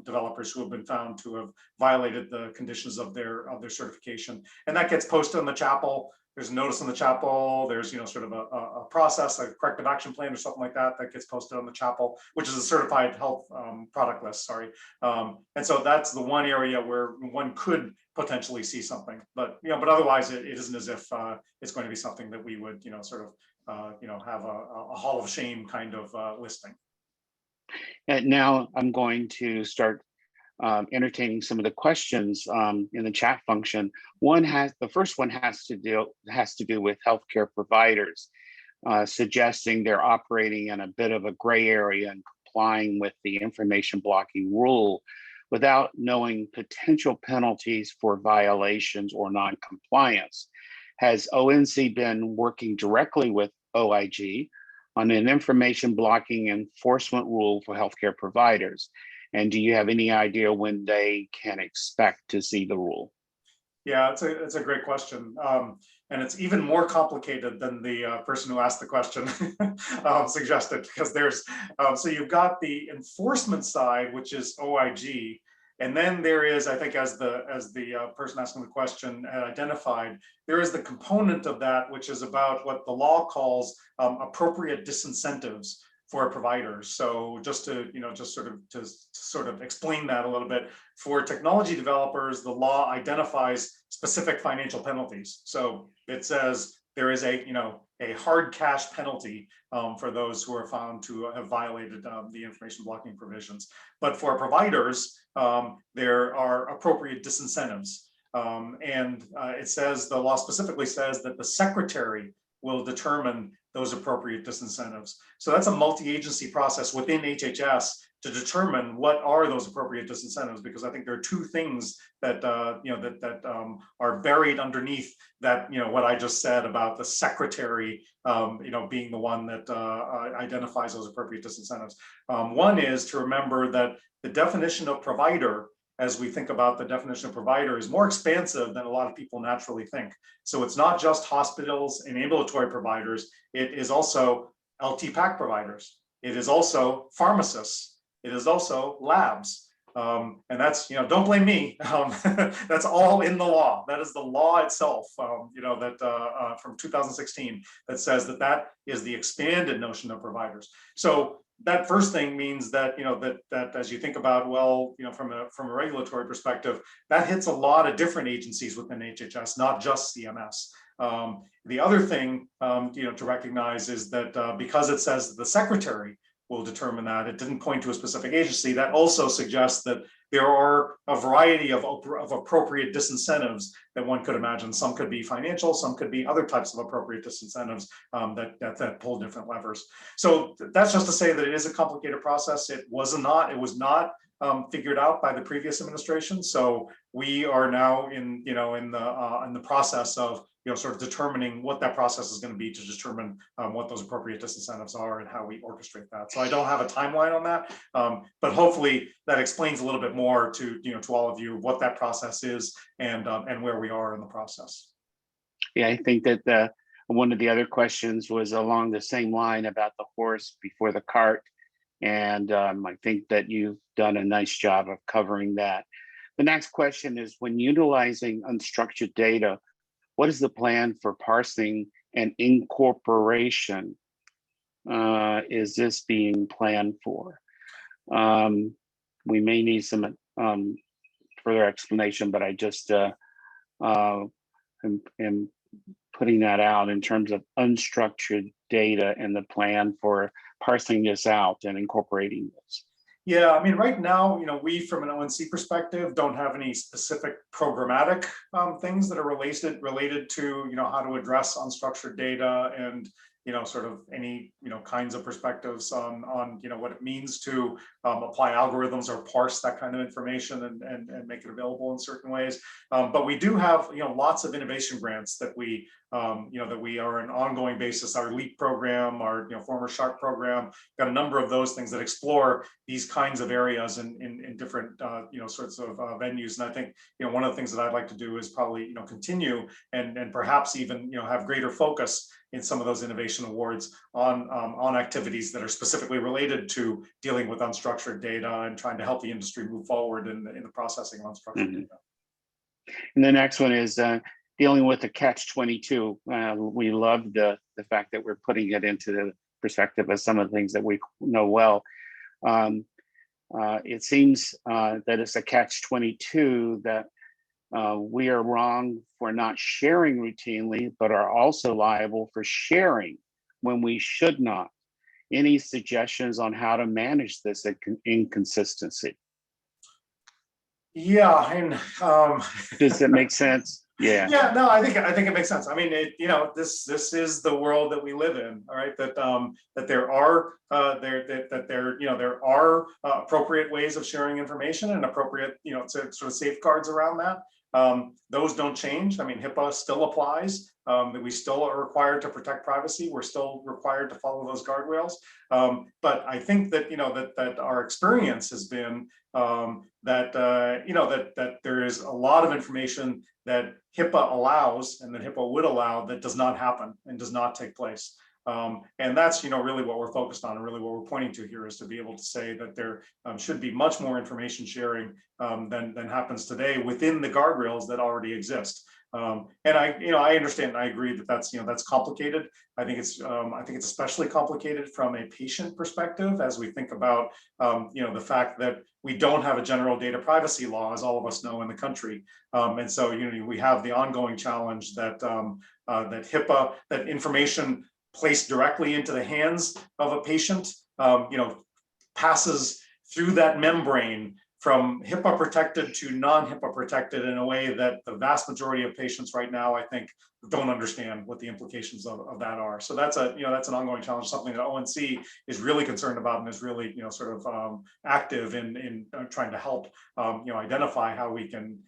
developers who have been found to have violated the conditions of their certification, and that gets posted on the chapel. There's a notice in the chapel. There's sort of a process, a corrective action plan or something like that gets posted on the chapel, which is a certified health product list. Sorry, and so that's the one area where one could potentially see something. But but otherwise, it isn't as if it's going to be something that we would sort of have a hall of shame kind of listing. And now I'm going to start entertaining some of the questions in the chat function. The first one has to do with healthcare providers, suggesting they're operating in a bit of a gray area and complying with the information blocking rule without knowing potential penalties for violations or non-compliance. Has ONC been working directly with OIG on an information blocking enforcement rule for healthcare providers? And do you have any idea when they can expect to see the rule? Yeah, it's a great question. And it's even more complicated than the person who asked the question suggested, because there's, so you've got the enforcement side, which is OIG. And then there is, I think, as the person asking the question identified, there is the component of that, which is about what the law calls appropriate disincentives for providers. So just to sort of explain that a little bit, for technology developers, the law identifies specific financial penalties. So it says there is a hard cash penalty for those who are found to have violated the information blocking provisions. But for providers, there are appropriate disincentives. And it says, the law specifically says that the secretary will determine those appropriate disincentives. So that's a multi-agency process within HHS to determine what are those appropriate disincentives, because I think there are two things that are buried underneath that, what I just said about the secretary, being the one that identifies those appropriate disincentives. One is to remember that the definition of provider, as we think about the definition of provider, is more expansive than a lot of people naturally think. So it's not just hospitals and ambulatory providers, it is also LT-PAC providers. It is also pharmacists. It is also labs. And that's, don't blame me. That's all in the law. That is the law itself, that from 2016 that says that is the expanded notion of providers. So that first thing means that, that as you think about, well, from a regulatory perspective, that hits a lot of different agencies within HHS, not just CMS. The other thing, to recognize is that because it says the secretary will determine that, it didn't point to a specific agency, that also suggests that there are a variety of appropriate disincentives that one could imagine. Some could be financial, some could be other types of appropriate disincentives that pull different levers. So that's just to say that it is a complicated process. It was not figured out by the previous administration. So we are now in the process of sort of determining what that process is going to be to determine what those appropriate disincentives are and how we orchestrate that. So I don't have a timeline on that, but hopefully that explains a little bit more to all of you what that process is and where we are in the process. Yeah, I think that one of the other questions was along the same line about the horse before the cart, and I think that you've done a nice job of covering that. The next question is, when utilizing unstructured data, what is the plan for parsing and incorporation? Is this being planned for? We may need some further explanation, but I just am putting that out in terms of unstructured data and the plan for parsing this out and incorporating this. Yeah, I mean, right now, we from an ONC perspective don't have any specific programmatic things that are related to, how to address unstructured data and, sort of any, kinds of perspectives on what it means to apply algorithms or parse that kind of information and make it available in certain ways. But we do have, lots of innovation grants that we, that we are on an ongoing basis. Our LEAP program, our former SHARP program, got a number of those things that explore these kinds of areas in different, sorts of venues. And I think, one of the things that I'd like to do is probably, continue and perhaps even, have greater focus in some of those innovation awards on activities that are specifically related to dealing with unstructured data and trying to help the industry move forward in the processing of unstructured data. And the next one is dealing with the catch-22. We love the fact that we're putting it into the perspective of some of the things that we know well. It seems that it's a catch-22 that We are wrong for not sharing routinely, but are also liable for sharing when we should not. Any suggestions on how to manage this inconsistency? Yeah, and Does that make sense? Yeah. Yeah, no, I think it makes sense. I mean, this is the world that we live in, all right? That there are there are appropriate ways of sharing information and appropriate sort of safeguards around that. Those don't change. I mean, HIPAA still applies. That we still are required to protect privacy. We're still required to follow those guardrails. But I think that that our experience has been that there is a lot of information that HIPAA allows and that HIPAA would allow that does not happen and does not take place. And that's really what we're focused on, and really what we're pointing to here is to be able to say that there should be much more information sharing than happens today within the guardrails that already exist. And I understand and I agree that that's complicated. I think it's especially complicated from a patient perspective as we think about the fact that we don't have a general data privacy law, as all of us know, in the country. And so we have the ongoing challenge that that HIPAA, that information placed directly into the hands of a patient passes through that membrane from HIPAA protected to non-HIPAA protected in a way that the vast majority of patients right now, I think, don't understand what the implications of that are. So that's that's an ongoing challenge, something that ONC is really concerned about and is really sort of active in trying to help identify how we can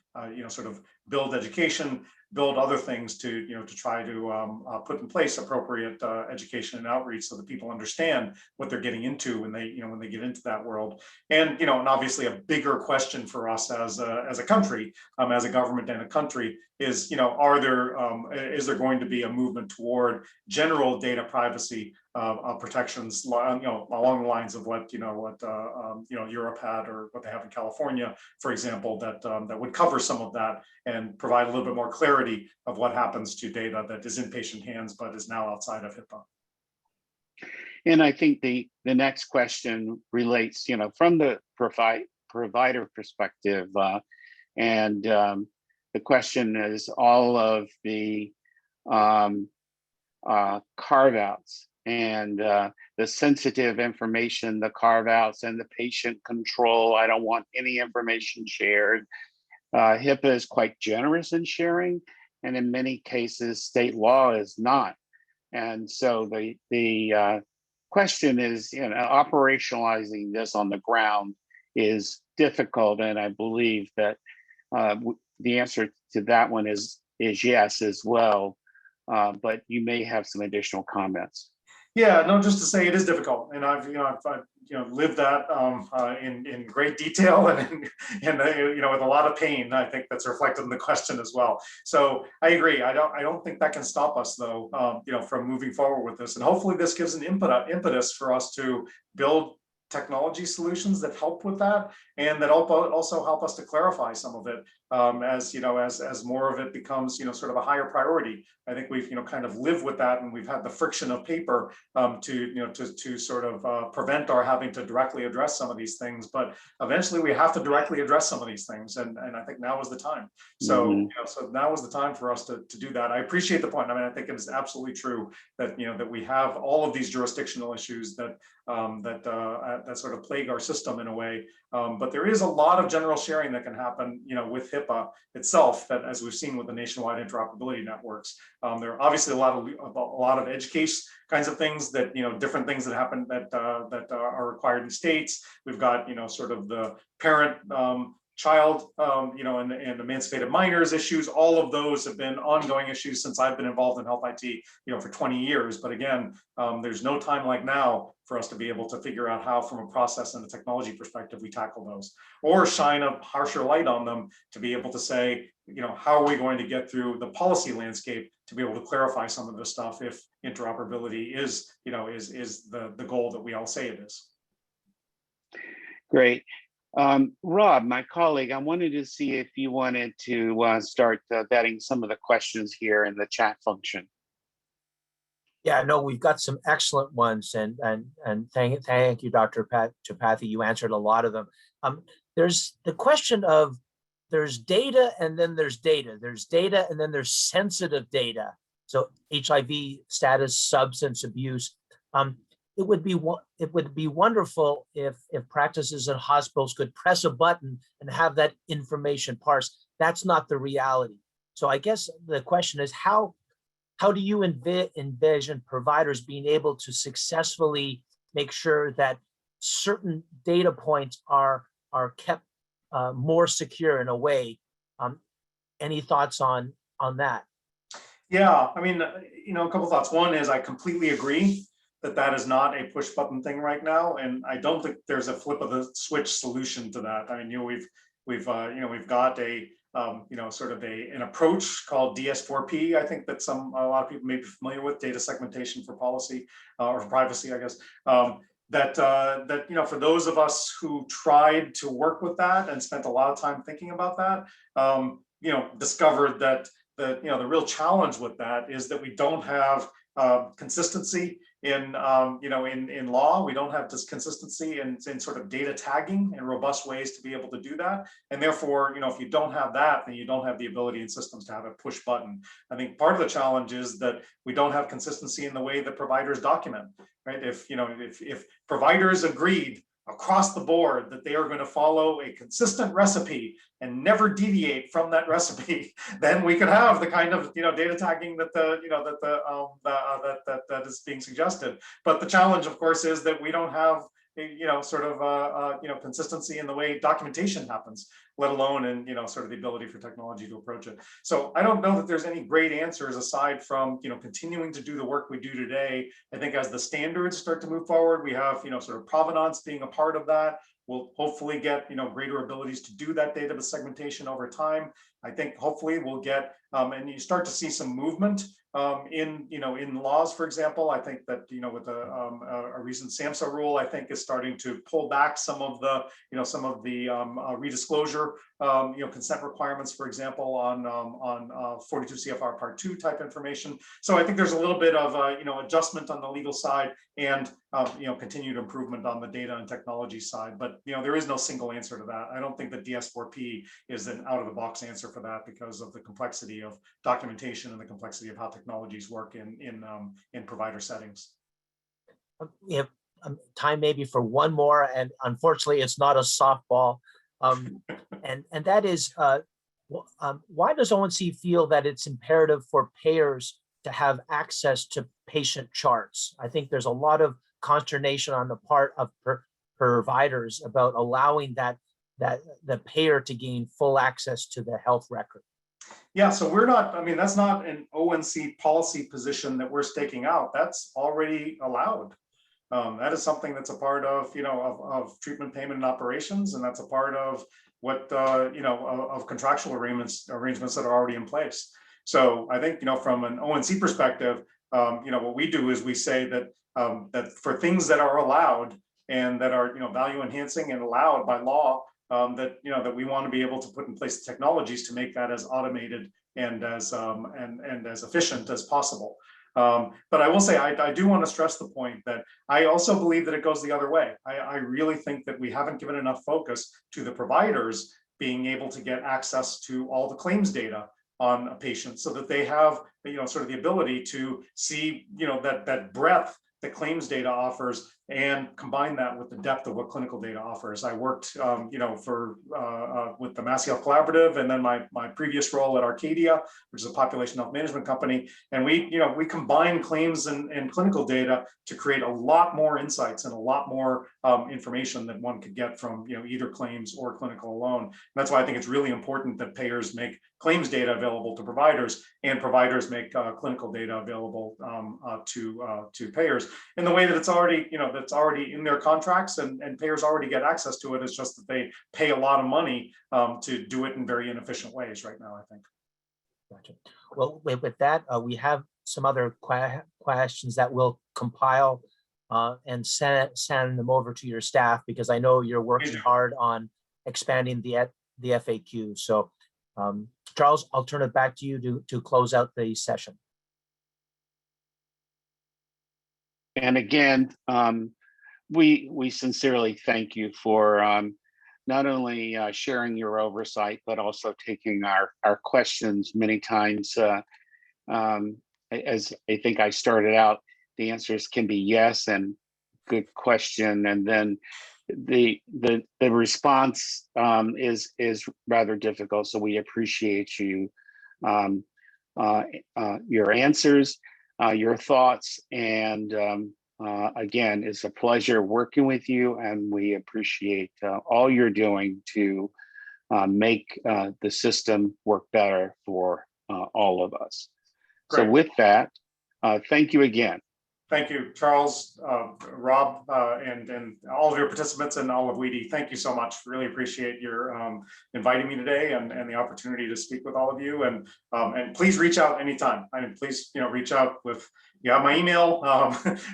sort of build education, build other things to to try to put in place appropriate education and outreach so that people understand what they're getting into when they get into that world. And and obviously a bigger question for us as a country, as a government and a country, is is there going to be a movement toward general data privacy protections along the lines of what Europe had, or what they have in California, for example, that would cover some of that and provide a little bit more clarity of what happens to data that is in patient hands but is now outside of HIPAA. And I think the next question relates, from the provider perspective, and the question is all of the carve-outs and the sensitive information, the carve-outs and the patient control. I don't want any information shared. HIPAA is quite generous in sharing, and in many cases, state law is not. And so the question is, operationalizing this on the ground is difficult, and I believe that the answer to that one is yes as well. But you may have some additional comments. Yeah, no, just to say it is difficult, and I've lived that in great detail and with a lot of pain. I think that's reflected in the question as well. So I agree. I don't think that can stop us though, from moving forward with this, and hopefully this gives an impetus for us to build technology solutions that help with that, and that also help us to clarify some of it as more of it becomes sort of a higher priority. I think we've kind of lived with that, and we've had the friction of paper to sort of prevent our having to directly address some of these things. But eventually we have to directly address some of these things, and I think now is the time. So so now is the time for us to do that. I appreciate the point. I mean, I think it is absolutely true that that we have all of these jurisdictional issues that that sort of plague our system in a way. But there is a lot of general sharing that can happen, with HIPAA itself, that as we've seen with the nationwide interoperability networks. There are obviously a lot of edge case kinds of things that, different things that happen that are required in states. We've got, sort of the parent child, and emancipated minors issues. All of those have been ongoing issues since I've been involved in health IT, for 20 years. But again, there's no time like now for us to be able to figure out how, from a process and a technology perspective, we tackle those, or shine a harsher light on them to be able to say, how are we going to get through the policy landscape to be able to clarify some of this stuff if interoperability is the goal that we all say it is. Great. Rob, my colleague, I wanted to see if you wanted to start vetting some of the questions here in the chat function. Yeah, no, we've got some excellent ones, and thank you, Dr. Chapathy. You answered a lot of them. There's the question of there's data and then there's data. There's data and then there's sensitive data. So HIV status, substance abuse. It would be wonderful if practices and hospitals could press a button and have that information parsed. That's not the reality. So I guess the question is, how do you envision providers being able to successfully make sure that certain data points are kept more secure in a way? Any thoughts on that? Yeah, I mean, a couple thoughts. One is I completely agree that is not a push button thing right now, and I don't think there's a flip of the switch solution to that. I mean, we've got a sort of an approach called DS4P. I think that a lot of people may be familiar with, data segmentation for policy or for privacy, I guess. That for those of us who tried to work with that and spent a lot of time thinking about that, discovered that the real challenge with that is that we don't have consistency in law. We don't have this consistency in sort of data tagging and robust ways to be able to do that. And therefore, if you don't have that, then you don't have the ability in systems to have a push button. I think part of the challenge is that we don't have consistency in the way that providers document, right? If providers agreed across the board that they are going to follow a consistent recipe and never deviate from that recipe, then we could have the kind of data tagging that that is being suggested. But the challenge, of course, is that we don't have consistency in the way documentation happens, let alone in sort of the ability for technology to approach it. So I don't know that there's any great answers aside from continuing to do the work we do today. I think as the standards start to move forward, we have sort of provenance being a part of that. We'll hopefully get greater abilities to do that data segmentation over time. I think hopefully we'll get and you start to see some movement in laws, for example. I think that with a recent SAMHSA rule, I think is starting to pull back some of the redisclosure consent requirements, for example, on 42 CFR Part 2 type information. So I think there's a little bit of adjustment on the legal side and continued improvement on the data and technology side. But there is no single answer to that. I don't think that DS4P is an out of the box answer for that because of the complexity of documentation and the complexity of how technologies work in provider settings. We have time maybe for one more, and unfortunately it's not a softball, and that is why does ONC feel that it's imperative for payers to have access to patient charts? I think there's a lot of consternation on the part of providers about allowing that the payer to gain full access to the health record. Yeah, so we're not, I mean, that's not an ONC policy position that we're staking out. That's already allowed. That is something that's a part of, of treatment, payment, and operations, and that's a part of what, of contractual arrangements that are already in place. So I think, from an ONC perspective, what we do is we say that that for things that are allowed and that are, value enhancing and allowed by law, that we want to be able to put in place technologies to make that as automated and as efficient as possible. But I will say, I do want to stress the point that I also believe that it goes the other way. I really think that we haven't given enough focus to the providers being able to get access to all the claims data on a patient so that they have, sort of the ability to see, that breadth that claims data offers and combine that with the depth of what clinical data offers. I worked, with the Mass Health Collaborative, and then my previous role at Arcadia, which is a population health management company. And we combine claims and clinical data to create a lot more insights and a lot more information that one could get from, either claims or clinical alone. And that's why I think it's really important that payers make claims data available to providers and providers make clinical data available to payers in the way that it's already, that's already in their contracts, and payers already get access to it. It's just that they pay a lot of money to do it in very inefficient ways right now, I think. Gotcha. Well, with that, we have some other questions that we'll compile and send them over to your staff, because I know you're working hard on expanding the FAQ. So Charles, I'll turn it back to you to close out the session. And again, we sincerely thank you for not only sharing your oversight, but also taking our questions many times. As I think I started out, the answers can be yes and good question, and then the response is rather difficult. So we appreciate you, your answers, your thoughts, and again, it's a pleasure working with you, and we appreciate all you're doing to make the system work better for all of us. Great. So with that, thank you again. Thank you, Charles, Rob, and all of your participants and all of WEDI. Thank you so much. Really appreciate your inviting me today and the opportunity to speak with all of you. And please reach out anytime. I mean, please, reach out with, you have my email.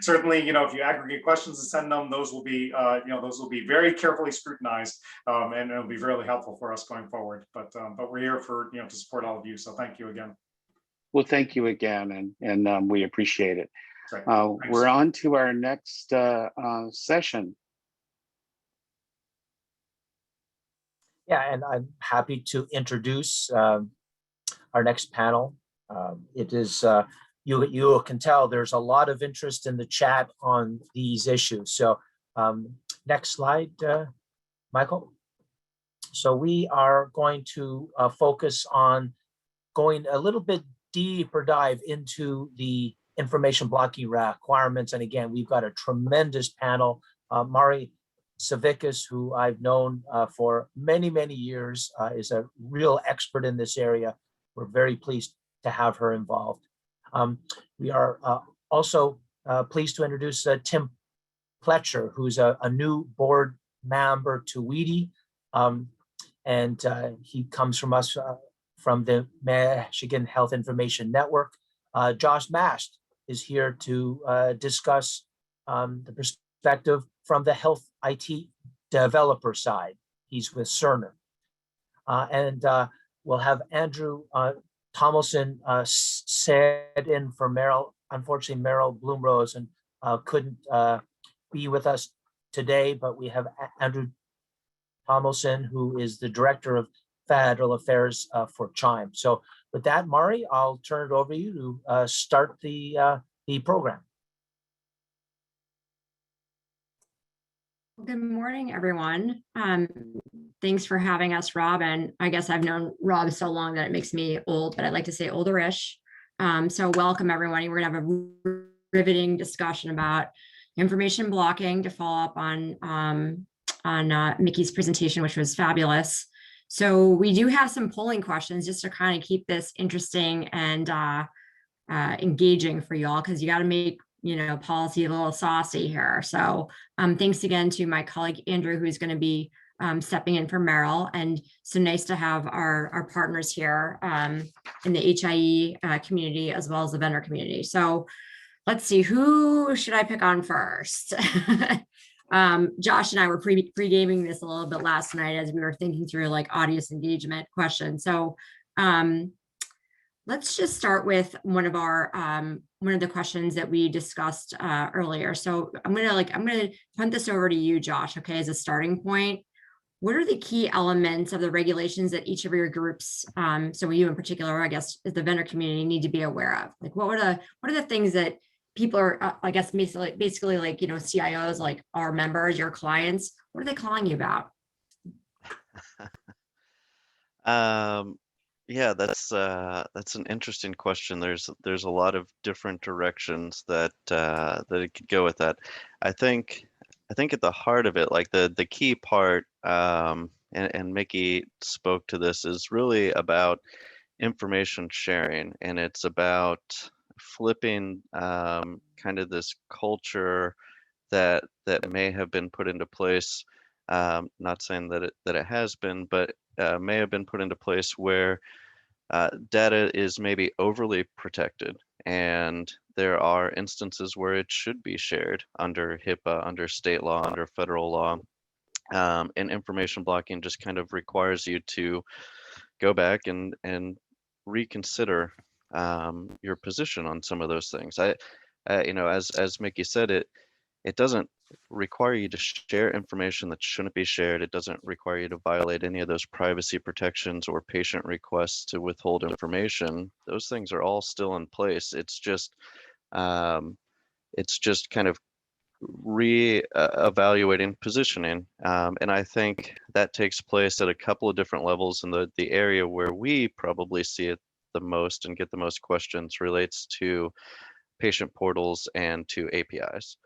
Certainly, if you aggregate questions and send them, those will be, those will be very carefully scrutinized, and it'll be really helpful for us going forward. But we're here for, to support all of you. So thank you again. Well, thank you again, and we appreciate it. Right. We're on to our next session. Yeah, and I'm happy to introduce our next panel. It is, you can tell there's a lot of interest in the chat on these issues. So next slide, Michael. So we are going to focus on going a little bit deeper dive into the information blocking requirements. And again, we've got a tremendous panel. Mari Savickas, who I've known for many, many years, is a real expert in this area. We're very pleased to have her involved. We are also pleased to introduce Tim Pletcher, who's a new board member to WEDI. And he comes from us from the Michigan Health Information Network. Josh Mast is here to discuss the perspective from the health IT developer side. He's with Cerner. And we'll have Andrew Tomlinson said in for Merrill. Unfortunately, Merrill Bloomrose and couldn't be with us today, but we have Andrew Tomlinson, who is the Director of Federal Affairs for Chime. So with that, Mari, I'll turn it over to you to start the program. Good morning, everyone. Thanks for having us, Rob. And I guess I've known Rob so long that it makes me old, but I'd like to say olderish. So welcome, everyone. We're gonna have a riveting discussion about information blocking to follow up on Mickey's presentation, which was fabulous. So we do have some polling questions just to kind of keep this interesting and engaging for y'all, because you got to make policy a little saucy here. So thanks again to my colleague Andrew, who's going to be stepping in for Merrill. And so nice to have our partners here in the HIE community as well as the vendor community. So let's see, who should I pick on first? Josh and I were pre-gaming this a little bit last night as we were thinking through like audience engagement questions. So let's just start with one of the questions that we discussed earlier. So I'm gonna punt this over to you, Josh, okay, as a starting point. What are the key elements of the regulations that each of your groups, so you in particular, I guess, as the vendor community, need to be aware of? Like what are the things that people are, I guess, basically like, CIOs, like our members, your clients, what are they calling you about? Yeah, that's an interesting question. There's a lot of different directions that it could go with that. I think at the heart of it, like the key part, and Mickey spoke to this, is really about information sharing, and it's about flipping kind of this culture that may have been put into place. Not saying that it has been, but may have been put into place where data is maybe overly protected, and there are instances where it should be shared under HIPAA, under state law, under federal law. And information blocking just kind of requires you to go back and reconsider your position on some of those things. As Mickey said, it doesn't require you to share information that shouldn't be shared. It doesn't require you to violate any of those privacy protections or patient requests to withhold information. Those things are all still in place. It's just kind of re-evaluating positioning. And I think that takes place at a couple of different levels. And the area where we probably see it the most and get the most questions relates to patient portals and to APIs.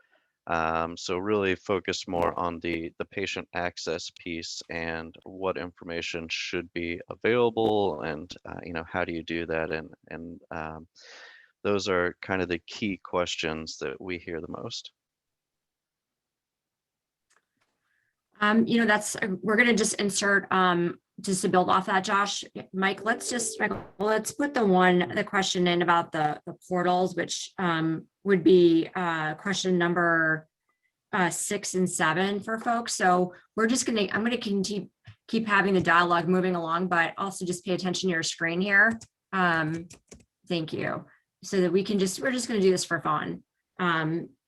So really focus more on the patient access piece and what information should be available, and how do you do that, and those are kind of the key questions that we hear the most. We're going to just insert, just to build off that, Josh, Michael, let's put the question in about the portals, which would be question number 6 and 7 for folks. So I'm going to keep having the dialogue moving along, but also just pay attention to your screen here. Thank you. So that we're just going to do this for fun.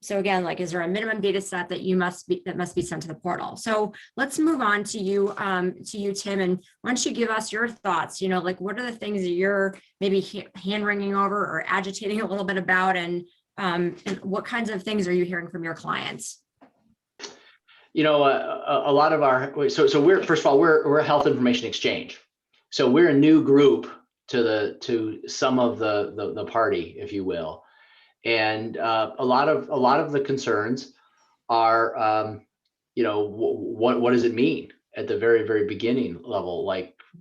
So again, is there a minimum data set that must be sent to the portal? So let's move on to you, Tim, and why don't you give us your thoughts? What are the things that you're maybe hand-wringing over or agitating a little bit about, and what kinds of things are you hearing from your clients? A lot of we're, first of all, we're a health information exchange, so we're a new group to some of the party, if you will. And a lot of the concerns are, what does it mean at the very, very beginning level?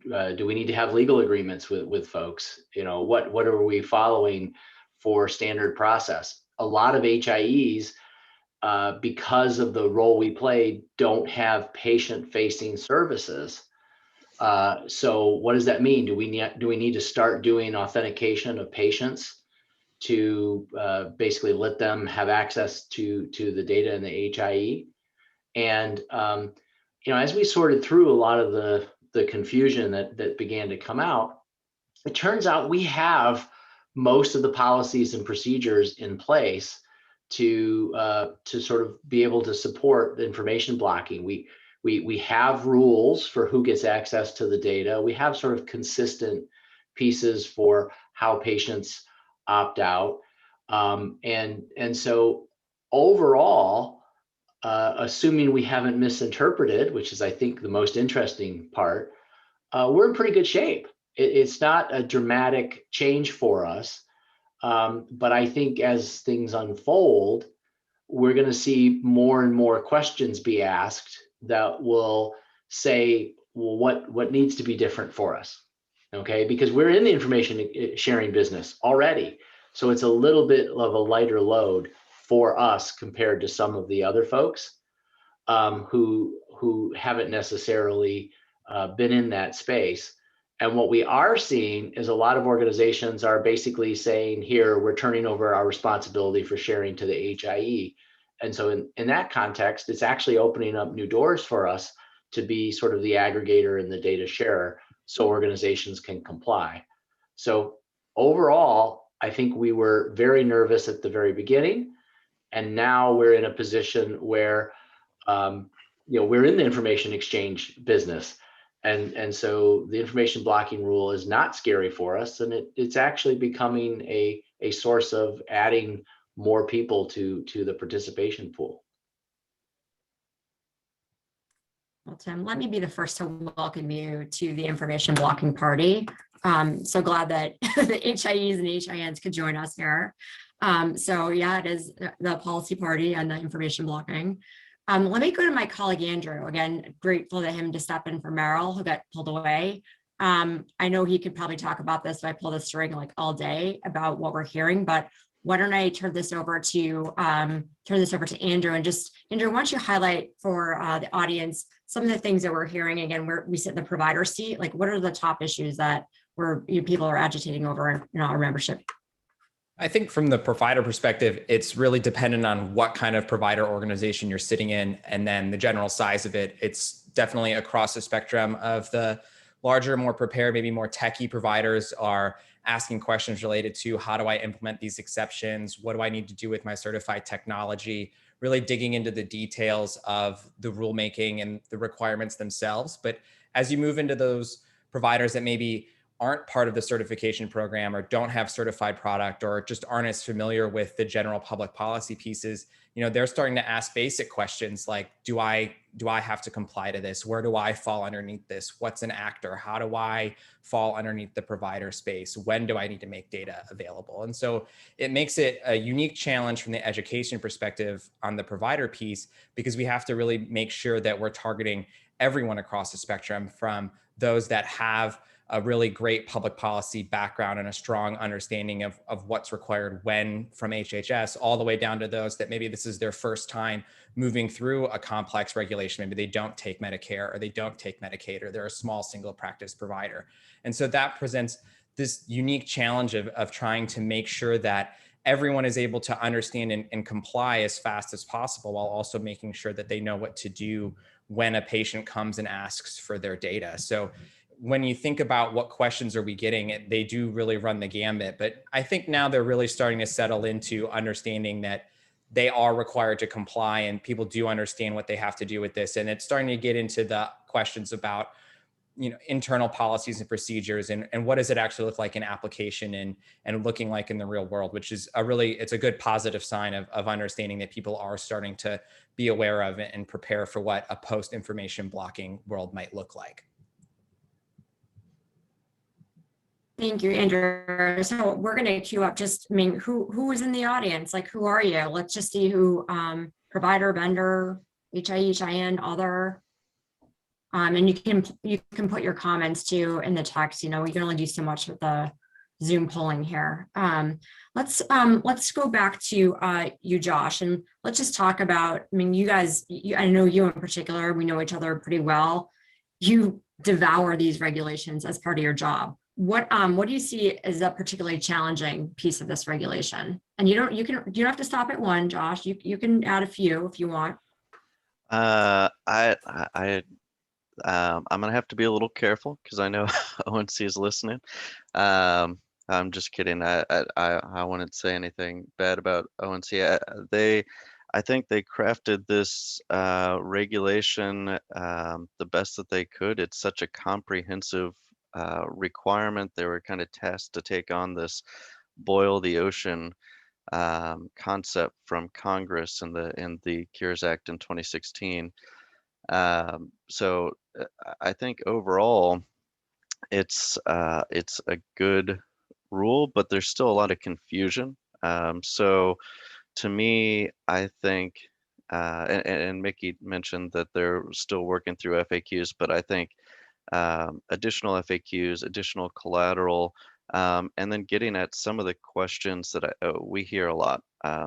Do we need to have legal agreements with folks? What are we following for standard process? A lot of HIEs, because of the role we play, don't have patient-facing services. So what does that mean? Do we need to start doing authentication of patients to basically let them have access to the data in the HIE? And as we sorted through a lot of the confusion that began to come out, it turns out we have most of the policies and procedures in place to sort of be able to support the information blocking. We have rules for who gets access to the data. We have sort of consistent pieces for how patients opt out. And so overall, assuming we haven't misinterpreted, which is, I think, the most interesting part, we're in pretty good shape. It's not a dramatic change for us. But I think as things unfold, we're going to see more and more questions be asked that will say, well, what needs to be different for us? Okay, because we're in the information sharing business already. So it's a little bit of a lighter load for us compared to some of the other folks who haven't necessarily been in that space. And what we are seeing is a lot of organizations are basically saying, here, we're turning over our responsibility for sharing to the HIE. And so in that context, it's actually opening up new doors for us to be sort of the aggregator and the data sharer so organizations can comply. So overall, I think we were very nervous at the very beginning. And now we're in a position where we're in the information exchange business. And so the information blocking rule is not scary for us, and it's actually becoming a source of adding more people to the participation pool. Well, Tim, let me be the first to welcome you to the information blocking party. So glad that the HIEs and HINs could join us here. So yeah, it is the policy party and the information blocking. Let me go to my colleague, Andrew. Again, grateful to him to step in for Meryl, who got pulled away. I know he could probably talk about this, so I pull the string all day about what we're hearing, but why don't I turn this over to Andrew, and just, Andrew, why don't you highlight for the audience some of the things that we're hearing. Again, we sit in the provider seat. What are the top issues that people are agitating over in our membership? I think from the provider perspective, it's really dependent on what kind of provider organization you're sitting in, and then the general size of it. It's definitely across the spectrum of the larger, more prepared, maybe more techie providers are asking questions related to how do I implement these exceptions? What do I need to do with my certified technology? Really digging into the details of the rulemaking and the requirements themselves. But as you move into those providers that maybe aren't part of the certification program or don't have certified product or just aren't as familiar with the general public policy pieces, they're starting to ask basic questions like, do I have to comply to this? Where do I fall underneath this? What's an actor? How do I fall underneath the provider space? When do I need to make data available? And so it makes it a unique challenge from the education perspective on the provider piece, because we have to really make sure that we're targeting everyone across the spectrum, from those that have a really great public policy background and a strong understanding of what's required when from HHS, all the way down to those that maybe this is their first time moving through a complex regulation. Maybe they don't take Medicare or they don't take Medicaid, or they're a small single practice provider. And so that presents this unique challenge of trying to make sure that everyone is able to understand and comply as fast as possible, while also making sure that they know what to do when a patient comes and asks for their data. So when you think about what questions are we getting, they do really run the gambit. But I think now they're really starting to settle into understanding that they are required to comply, and people do understand what they have to do with this. And it's starting to get into the questions about, internal policies and procedures, and what does it actually look like in application and looking like in the real world, which is it's a good positive sign of understanding that people are starting to be aware of it and prepare for what a post-information blocking world might look like. Thank you, Andrew. So we're going to queue up who is in the audience? Like, who are you? Let's just see who, provider, vendor, HIN, other. And you can put your comments too in the text. We can only do so much with the Zoom polling here. Let's go back to you, Josh, and let's just talk about, you guys, I know you in particular, we know each other pretty well. You devour these regulations as part of your job. What do you see as a particularly challenging piece of this regulation? And you don't have to stop at one, Josh. You can add a few if you want. I'm gonna have to be a little careful because I know ONC is listening. I'm just kidding. I wouldn't say anything bad about ONC. I think they crafted this regulation the best that they could. It's such a comprehensive requirement. They were kind of tasked to take on this boil the ocean concept from Congress in the Cures Act in 2016. So I think overall it's a good rule, but there's still a lot of confusion. So to me, I think, and Mickey mentioned that they're still working through FAQs, but I think additional FAQs, additional collateral, and then getting at some of the questions that we hear a lot.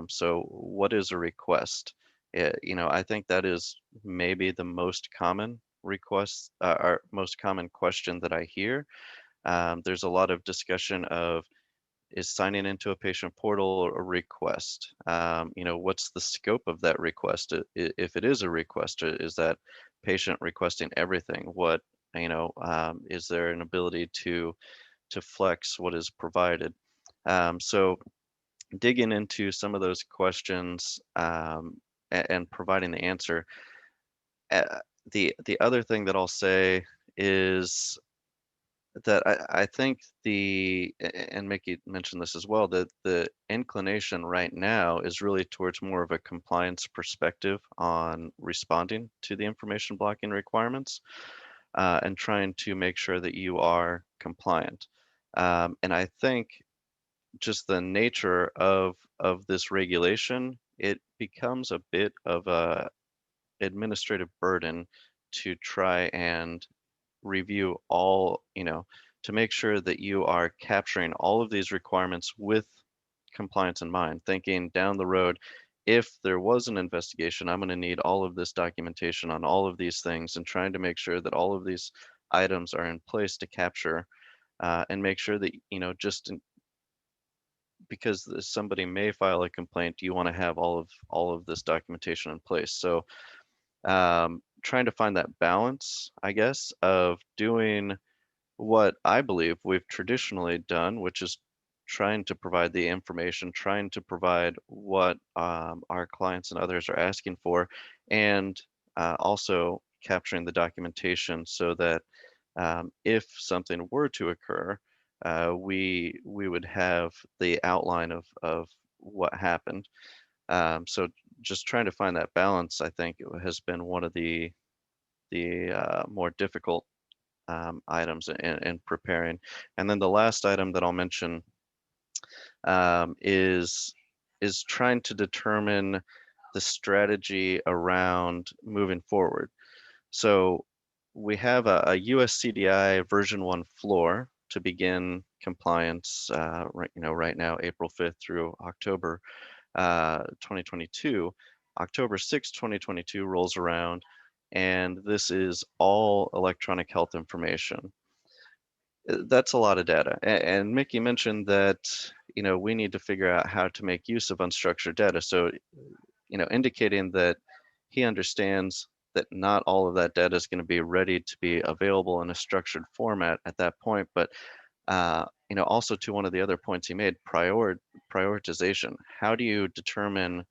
So what is a request? I think that is maybe the most common request, or most common question that I hear. There's a lot of discussion of, is signing into a patient portal a request? What's the scope of that request? If it is a request, is that patient requesting everything? What, is there an ability to flex what is provided? So digging into some of those questions and providing the answer. The other thing that I'll say is that I think and Mickey mentioned this as well, that the inclination right now is really towards more of a compliance perspective on responding to the information blocking requirements and trying to make sure that you are compliant. And I think just the nature of this regulation, it becomes a bit of a administrative burden to try and review all, to make sure that you are capturing all of these requirements with compliance in mind, thinking down the road, if there was an investigation, I'm going to need all of this documentation on all of these things, and trying to make sure that all of these items are in place to capture and make sure that, because somebody may file a complaint, you want to have all of this documentation in place. So trying to find that balance, I guess, of doing what I believe we've traditionally done, which is trying to provide the information, trying to provide what our clients and others are asking for, and also capturing the documentation so that if something were to occur, we would have the outline of what happened. So just trying to find that balance, I think, has been one of the more difficult items in preparing. And then the last item that I'll mention is trying to determine the strategy around moving forward. So we have a US CDI version 1 floor to begin compliance right now, April 5th through October 2022. October 6th, 2022 rolls around, and this is all electronic health information. That's a lot of data. And Mickey mentioned that, we need to figure out how to make use of unstructured data. So, indicating that he understands that not all of that data is going to be ready to be available in a structured format at that point. But, also to one of the other points he made, prioritization. How do you determine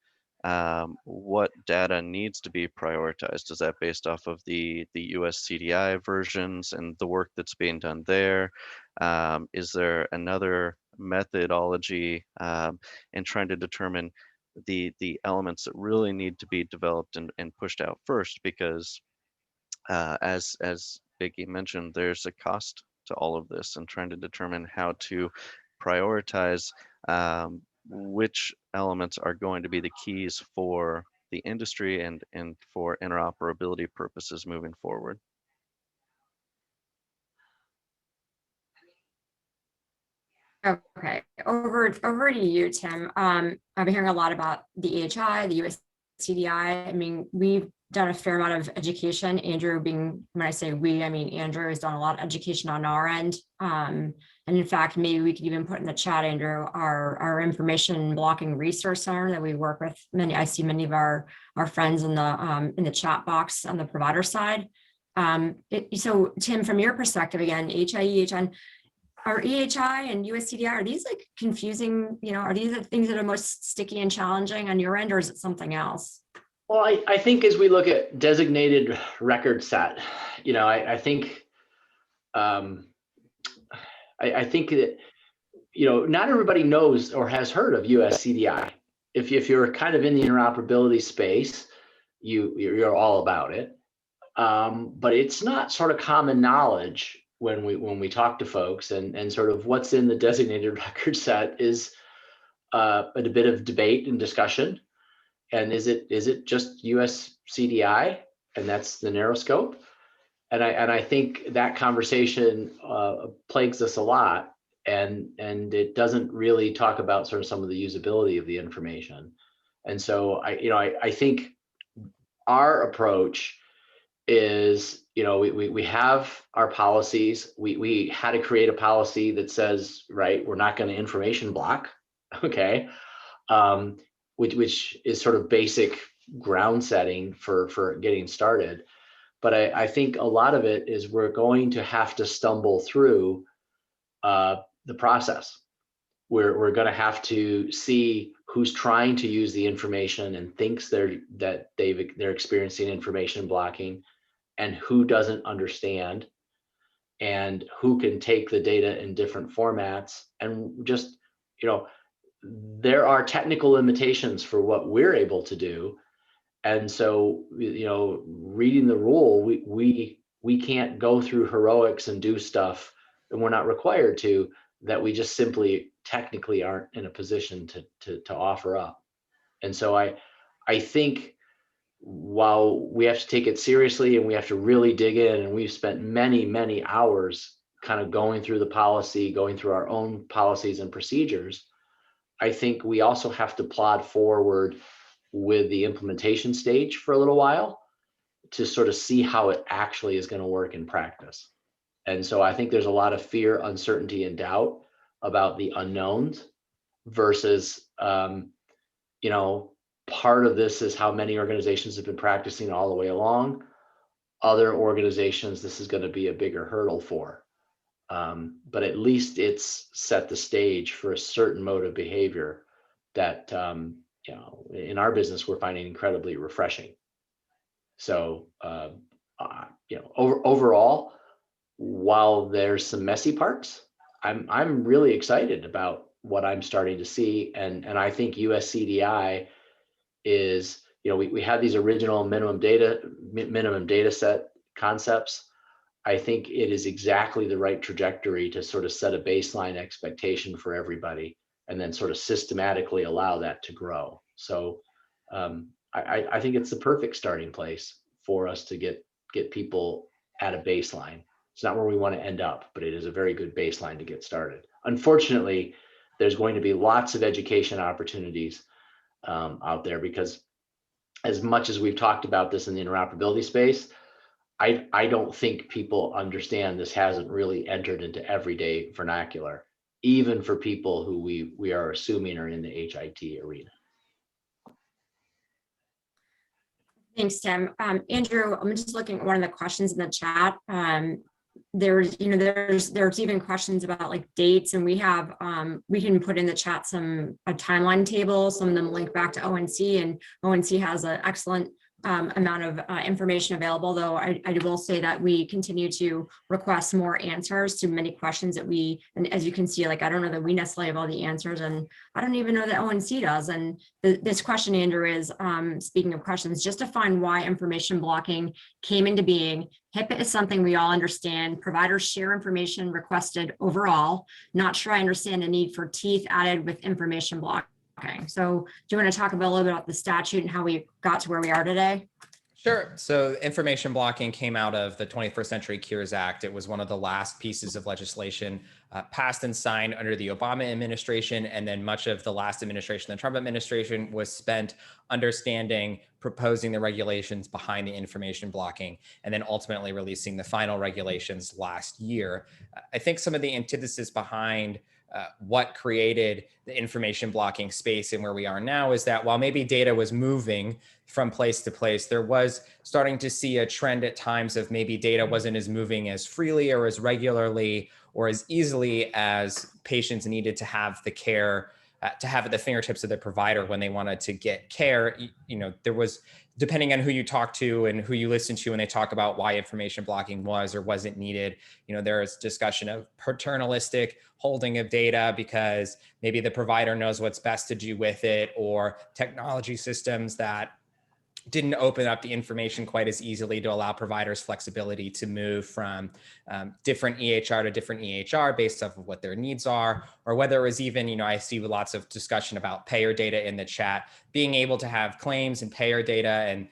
what data needs to be prioritized? Is that based off of the US CDI versions and the work that's being done there? Is there another methodology in trying to determine the elements that really need to be developed and pushed out first? Because as Biggie mentioned, there's a cost to all of this, and trying to determine how to prioritize which elements are going to be the keys for the industry and for interoperability purposes moving forward. Okay, over to you, Tim. I've been hearing a lot about the AHI, the US CDI. I mean, we've done a fair amount of education. Andrew being, when I say we, I mean Andrew has done a lot of education on our end. And in fact, maybe we could even put in the chat, Andrew, our information blocking resource center that we work with. I see many of our friends in the chat box on the provider side. So Tim, from your perspective, again, HI, are EHI and USCDI, are these like confusing, are these the things that are most sticky and challenging on your end, or is it something else? Well, I think as we look at designated record set, I think I think that, not everybody knows or has heard of USCDI. If you're kind of in the interoperability space, you're all about it. But it's not sort of common knowledge when we talk to folks, and sort of what's in the designated record set is a bit of debate and discussion. And is it just US CDI, and that's the narrow scope? And I think that conversation plagues us a lot, and it doesn't really talk about sort of some of the usability of the information. And so I think our approach is, we have our policies. We had to create a policy that says, right, we're not going to information block, okay, which is sort of basic ground setting for getting started. But I think a lot of it is we're going to have to stumble through the process. We're going to have to see who's trying to use the information and thinks they're experiencing information blocking, and who doesn't understand, and who can take the data in different formats. And just, there are technical limitations for what we're able to do. And so, reading the rule, we can't go through heroics and do stuff, and we're not required to, that we just simply technically aren't in a position to offer up. And so I think, while we have to take it seriously and we have to really dig in, and we've spent many hours kind of going through the policy, going through our own policies and procedures, I think we also have to plod forward with the implementation stage for a little while to sort of see how it actually is going to work in practice. And so I think there's a lot of fear, uncertainty, and doubt about the unknowns versus, part of this is how many organizations have been practicing all the way along. Other organizations, this is going to be a bigger hurdle for. But at least it's set the stage for a certain mode of behavior that, in our business, we're finding incredibly refreshing. So, overall, while there's some messy parts, I'm really excited about what I'm starting to see, and I think USCDI is, we had these original minimum data set concepts. I think it is exactly the right trajectory to sort of set a baseline expectation for everybody, and then sort of systematically allow that to grow. So I think it's the perfect starting place for us to get people at a baseline. It's not where we want to end up, but it is a very good baseline to get started. Unfortunately, there's going to be lots of education opportunities out there, because as much as we've talked about this in the interoperability space, I don't think people understand this hasn't really entered into everyday vernacular, even for people who we are assuming are in the HIT arena. Thanks, Tim. Andrew, I'm just looking at one of the questions in the chat. There's even questions about like dates, and we can put in the chat a timeline table. Some of them link back to ONC, and ONC has an excellent amount of information available, though I will say that we continue to request more answers to many questions that and as you can see, like, I don't know that we necessarily have all the answers, and I don't even know that ONC does. And this question, Andrew, is, speaking of questions, just define why information blocking came into being. HIPAA is something we all understand. Providers share information requested overall. Not sure I understand the need for teeth added with information blocking. So do you want to talk a little bit about the statute and how we got to where we are today? Sure. So information blocking came out of the 21st Century Cures Act. It was one of the last pieces of legislation passed and signed under the Obama administration. And then much of the last administration, the Trump administration, was spent understanding, proposing the regulations behind the information blocking, and then ultimately releasing the final regulations last year. I think some of the antithesis behind what created the information blocking space and where we are now is that while maybe data was moving from place to place, there was starting to see a trend at times of maybe data wasn't as moving as freely or as regularly or as easily as patients needed to have the care, to have at the fingertips of the provider when they wanted to get care. There was, depending on who you talk to and who you listen to when they talk about why information blocking was or wasn't needed, there is discussion of paternalistic holding of data because maybe the provider knows what's best to do with it, or technology systems that didn't open up the information quite as easily to allow providers flexibility to move from different EHR to different EHR based off of what their needs are, or whether it was even, I see lots of discussion about payer data in the chat, being able to have claims and payer data and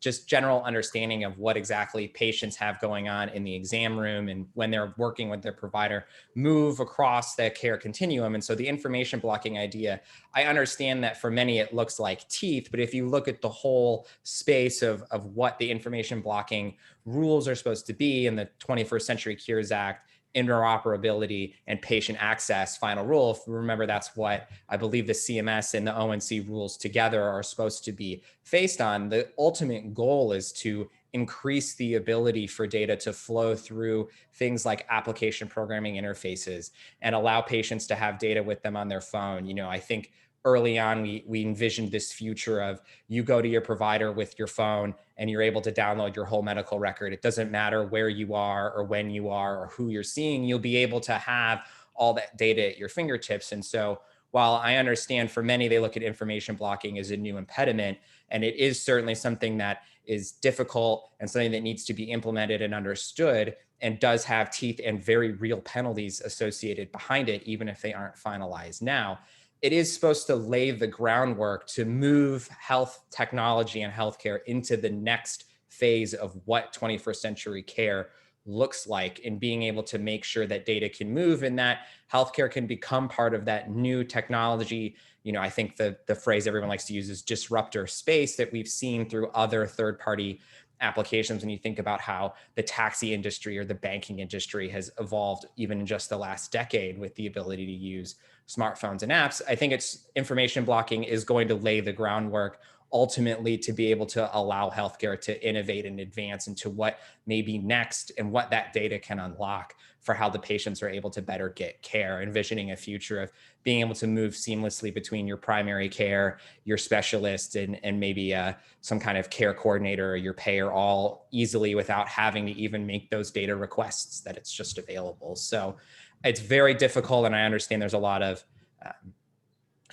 just general understanding of what exactly patients have going on in the exam room and when they're working with their provider move across the care continuum. And so the information blocking idea, I understand that for many it looks like teeth, but if you look at the whole space of what the information blocking rules are supposed to be in the 21st Century Cures Act, interoperability and patient access final rule, if you remember, that's what I believe the CMS and the ONC rules together are supposed to be faced on. The ultimate goal is to increase the ability for data to flow through things like application programming interfaces and allow patients to have data with them on their phone. I think early on, we envisioned this future of you go to your provider with your phone and you're able to download your whole medical record. It doesn't matter where you are or when you are or who you're seeing, you'll be able to have all that data at your fingertips. And so while I understand for many, they look at information blocking as a new impediment, and it is certainly something that is difficult and something that needs to be implemented and understood and does have teeth and very real penalties associated behind it, even if they aren't finalized now. It is supposed to lay the groundwork to move health technology and healthcare into the next phase of what 21st century care looks like, and being able to make sure that data can move and that healthcare can become part of that new technology. I think the phrase everyone likes to use is disruptor space that we've seen through other third-party applications when you think about how the taxi industry or the banking industry has evolved even in just the last decade with the ability to use smartphones and apps. I think information blocking is going to lay the groundwork ultimately to be able to allow healthcare to innovate and advance into what may be next and what that data can unlock for how the patients are able to better get care, envisioning a future of being able to move seamlessly between your primary care, your specialist, and maybe some kind of care coordinator or your payer all easily without having to even make those data requests, that it's just available. So it's very difficult, and I understand there's a lot of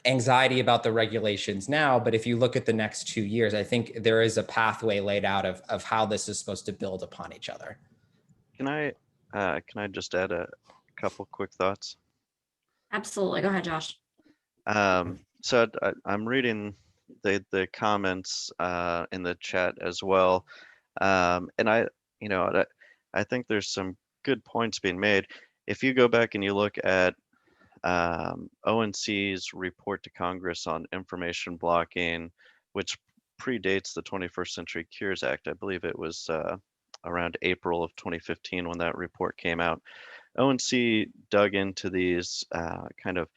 anxiety about the regulations now, but if you look at the next 2 years, I think there is a pathway laid out of how this is supposed to build upon each other. Can I just add a couple quick thoughts? Absolutely. Go ahead, Josh. So I'm reading the comments in the chat as well, and I think there's some good points being made. If you go back and you look at ONC's report to Congress on information blocking, which predates the 21st Century Cures Act. I believe it was around April of 2015 when that report came out. ONC dug into these kind of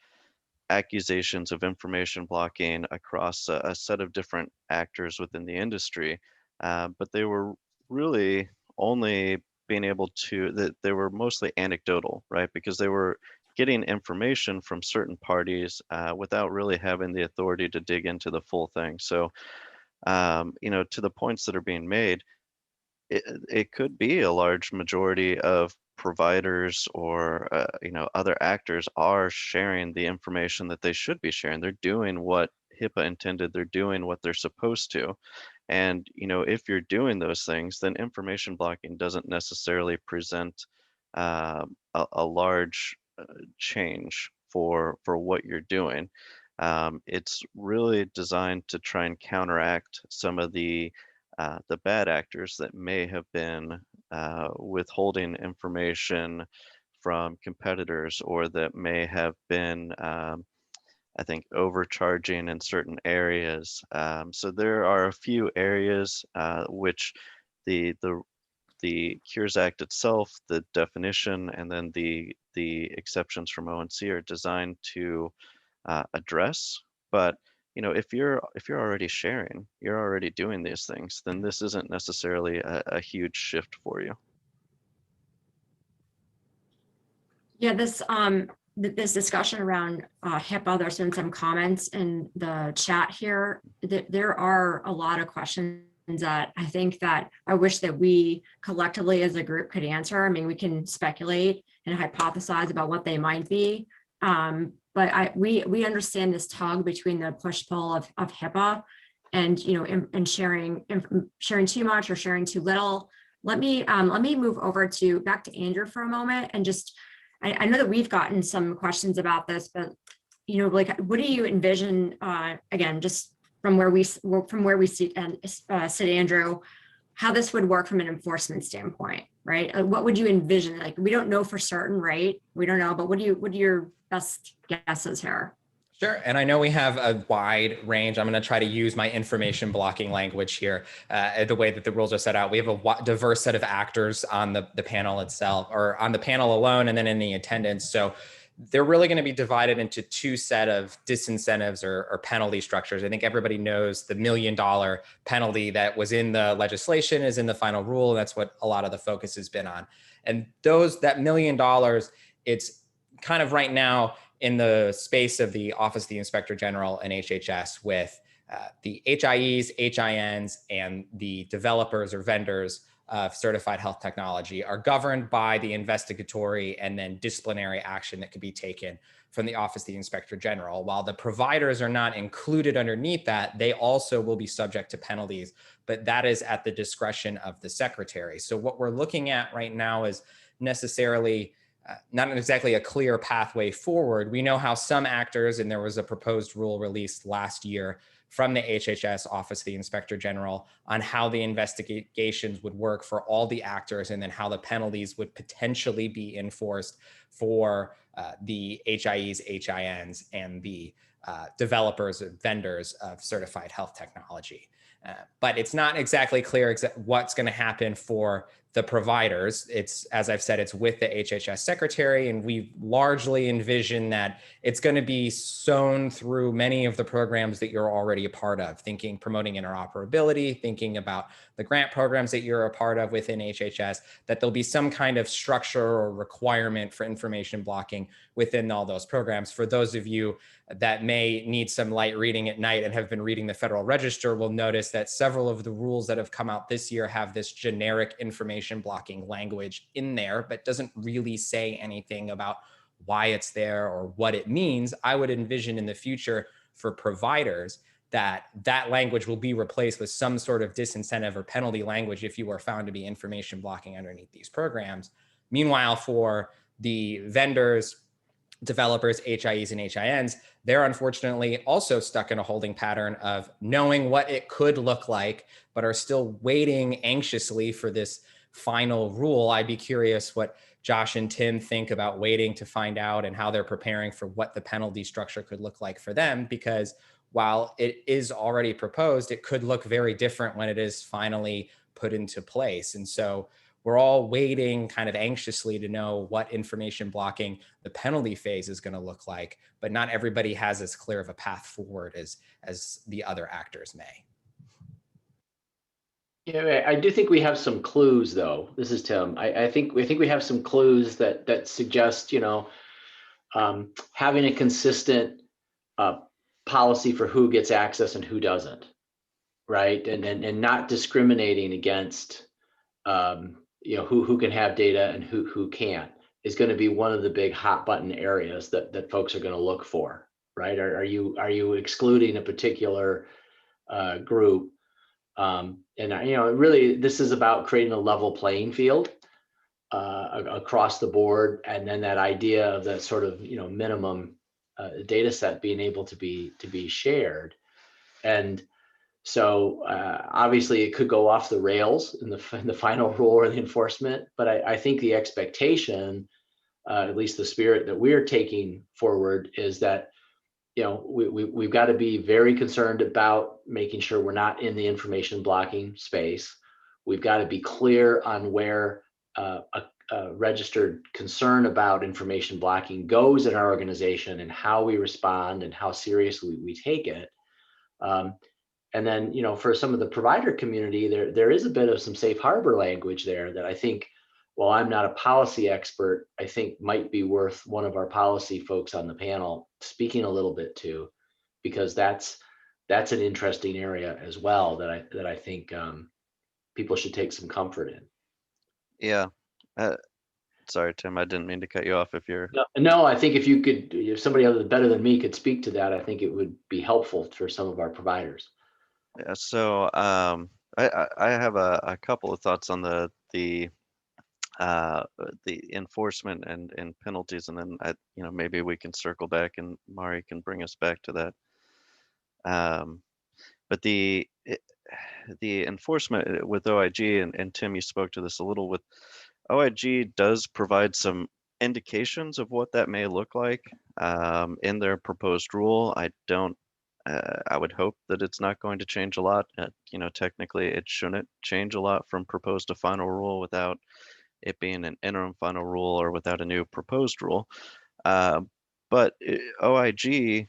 accusations of information blocking across a set of different actors within the industry, but they were really only being able to, they were mostly anecdotal, right? Because they were getting information from certain parties without really having the authority to dig into the full thing. So, to the points that are being made, it could be a large majority of providers or other actors are sharing the information that they should be sharing. They're doing what HIPAA intended. They're doing what they're supposed to. And if you're doing those things, then information blocking doesn't necessarily present a large change for what you're doing. It's really designed to try and counteract some of the bad actors that may have been withholding information from competitors, or that may have been, I think, overcharging in certain areas. So there are a few areas which the Cures Act itself, the definition, and then the exceptions from ONC are designed to address. But if you're already sharing, you're already doing these things, then this isn't necessarily a huge shift for you. Yeah, this discussion around HIPAA, there's been some comments in the chat here. There are a lot of questions that I think that I wish that we collectively as a group could answer. I mean, we can speculate and hypothesize about what they might be. But we understand this tug between the push-pull of HIPAA and and sharing too much or sharing too little. Let me move over back to Andrew for a moment, and just I know that we've gotten some questions about this, but like, what do you envision? Again, just from where we sit, Andrew, how this would work from an enforcement standpoint, right? What would you envision? Like, we don't know for certain, right? We don't know, but what are your best guesses here? Sure. And I know we have a wide range. I'm going to try to use my information blocking language here, the way that the rules are set out. We have a diverse set of actors on the panel itself, or on the panel alone, and then in the attendance. So they're really going to be divided into two set of disincentives or penalty structures. I think everybody knows the $1 million penalty that was in the legislation is in the final rule. And that's what a lot of the focus has been on. And that $1 million, it's kind of right now in the space of the Office of the Inspector General and HHS, with the HIEs, HINs, and the developers or vendors of certified health technology are governed by the investigatory and then disciplinary action that could be taken from the Office of the Inspector General. While the providers are not included underneath that, they also will be subject to penalties, but that is at the discretion of the secretary. So what we're looking at right now is necessarily not exactly a clear pathway forward. We know how some actors, and there was a proposed rule released last year from the HHS Office of the Inspector General on how the investigations would work for all the actors, and then how the penalties would potentially be enforced for the HIEs, HINs, and the developers or vendors of certified health technology. But it's not exactly clear what's going to happen for the providers. It's, as I've said, it's with the HHS secretary, and we largely envision that it's going to be sown through many of the programs that you're already a part of, promoting interoperability, thinking about the grant programs that you're a part of within HHS, that there'll be some kind of structure or requirement for information blocking within all those programs. For those of you that may need some light reading at night and have been reading the Federal Register will notice that several of the rules that have come out this year have this generic information blocking language in there, but doesn't really say anything about why it's there or what it means. I would envision in the future for providers that that language will be replaced with some sort of disincentive or penalty language if you are found to be information blocking underneath these programs. Meanwhile, for the vendors, developers, HIEs, and HINs, they're unfortunately also stuck in a holding pattern of knowing what it could look like, but are still waiting anxiously for this final rule. I'd be curious what Josh and Tim think about waiting to find out and how they're preparing for what the penalty structure could look like for them, because while it is already proposed, it could look very different when it is finally put into place. And so we're all waiting kind of anxiously to know what information blocking the penalty phase is going to look like, but not everybody has as clear of a path forward as the other actors may. Yeah, I do think we have some clues, though. This is Tim. I think we have some clues that suggest, having a consistent policy for who gets access and who doesn't, right? And not discriminating against who can have data and who can't is going to be one of the big hot button areas that folks are going to look for, right? Are you excluding a particular group? Really, this is about creating a level playing field across the board, and then that idea of that sort of minimum data set being able to be shared. And so obviously it could go off the rails in the final rule or the enforcement, but I think the expectation, at least the spirit that we're taking forward, is that we've got to be very concerned about making sure we're not in the information blocking space. We've got to be clear on where a registered concern about information blocking goes in our organization and how we respond and how seriously we take it. And then, for some of the provider community, there is a bit of some safe harbor language there that I think, while I'm not a policy expert, I think might be worth one of our policy folks on the panel speaking a little bit to, because that's an interesting area as well that I think people should take some comfort in. Yeah. Sorry, Tim, I didn't mean to cut you off if you're... No, I think if somebody better than me could speak to that, I think it would be helpful for some of our providers. Yeah, so I have a couple of thoughts on the enforcement and penalties, and then maybe we can circle back and Mari can bring us back to that. But the enforcement with OIG, and Tim, you spoke to this a little with OIG, does provide some indications of what that may look like in their proposed rule. I would hope that it's not going to change a lot. Technically it shouldn't change a lot from proposed to final rule without it being an interim final rule or without a new proposed rule. But OIG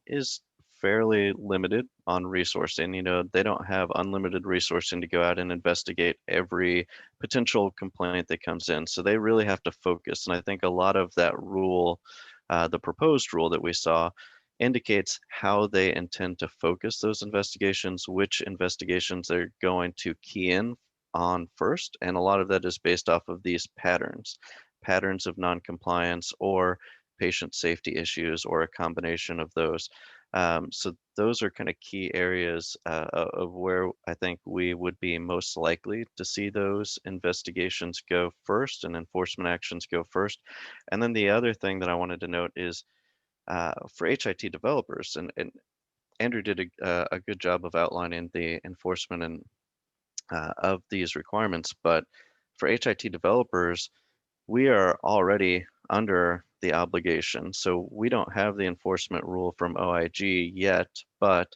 is fairly limited on resourcing. They don't have unlimited resourcing to go out and investigate every potential complaint that comes in. So they really have to focus. And I think a lot of that rule, the proposed rule that we saw, indicates how they intend to focus those investigations, which investigations they're going to key in on first. And a lot of that is based off of these patterns of non-compliance or patient safety issues or a combination of those. So those are kind of key areas of where I think we would be most likely to see those investigations go first and enforcement actions go first. And then the other thing that I wanted to note is for HIT developers, and Andrew did a good job of outlining the enforcement and of these requirements, but for HIT developers, we are already under the obligation. So we don't have the enforcement rule from OIG yet, but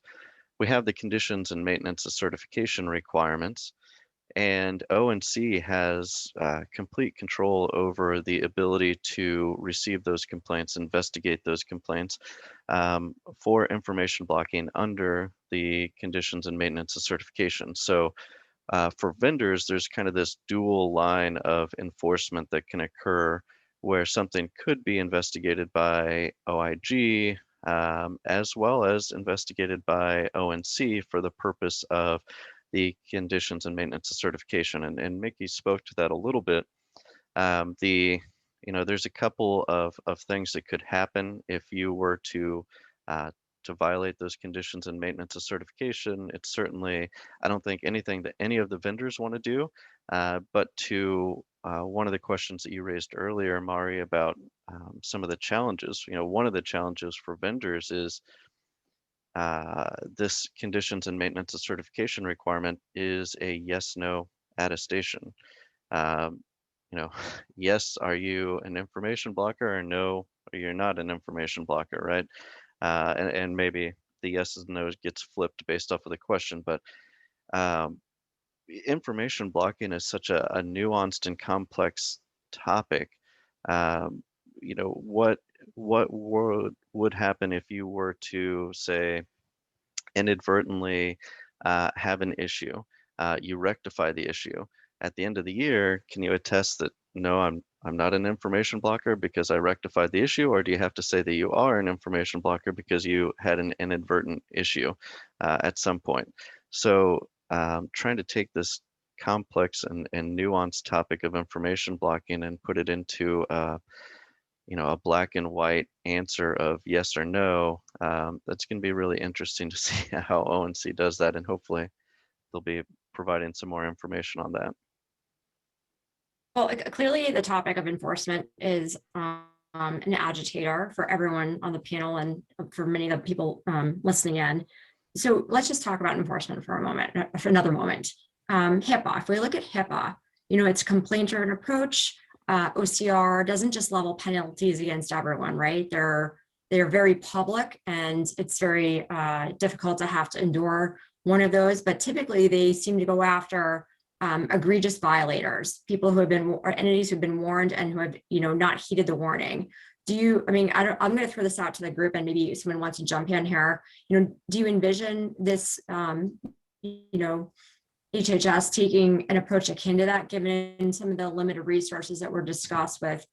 we have the conditions and maintenance of certification requirements. And ONC has complete control over the ability to receive those complaints, investigate those complaints for information blocking under the conditions and maintenance of certification. So for vendors, there's kind of this dual line of enforcement that can occur where something could be investigated by OIG as well as investigated by ONC for the purpose of the conditions and maintenance of certification. And Mickey spoke to that a little bit. There's a couple of things that could happen if you were to violate those conditions and maintenance of certification. It's certainly, I don't think anything that any of the vendors want to do, but to one of the questions that you raised earlier, Mari, about some of the challenges, one of the challenges for vendors is this conditions and maintenance of certification requirement is a yes/no attestation. Yes, are you an information blocker, or no, you're not an information blocker, right? And maybe the yeses and nos gets flipped based off of the question, but information blocking is such a nuanced and complex topic. What would happen if you were to, say, inadvertently have an issue, you rectify the issue. At the end of the year, can you attest that, no, I'm not an information blocker because I rectified the issue, or do you have to say that you are an information blocker because you had an inadvertent issue at some point? So trying to take this complex and nuanced topic of information blocking and put it into a black and white answer of yes or no, that's going to be really interesting to see how ONC does that, and hopefully they'll be providing some more information on that. Well, clearly the topic of enforcement is an agitator for everyone on the panel and for many of the people listening in. So let's just talk about enforcement for another moment. HIPAA, if we look at HIPAA, it's a complaint-driven approach. OCR doesn't just level penalties against everyone, right? They're very public, and it's very difficult to have to endure one of those, but typically they seem to go after egregious violators, people who have been, or entities who've been warned and who have, not heeded the warning. I'm going to throw this out to the group, and maybe someone wants to jump in here. Do you envision this, HHS taking an approach akin to that, given some of the limited resources that were discussed with,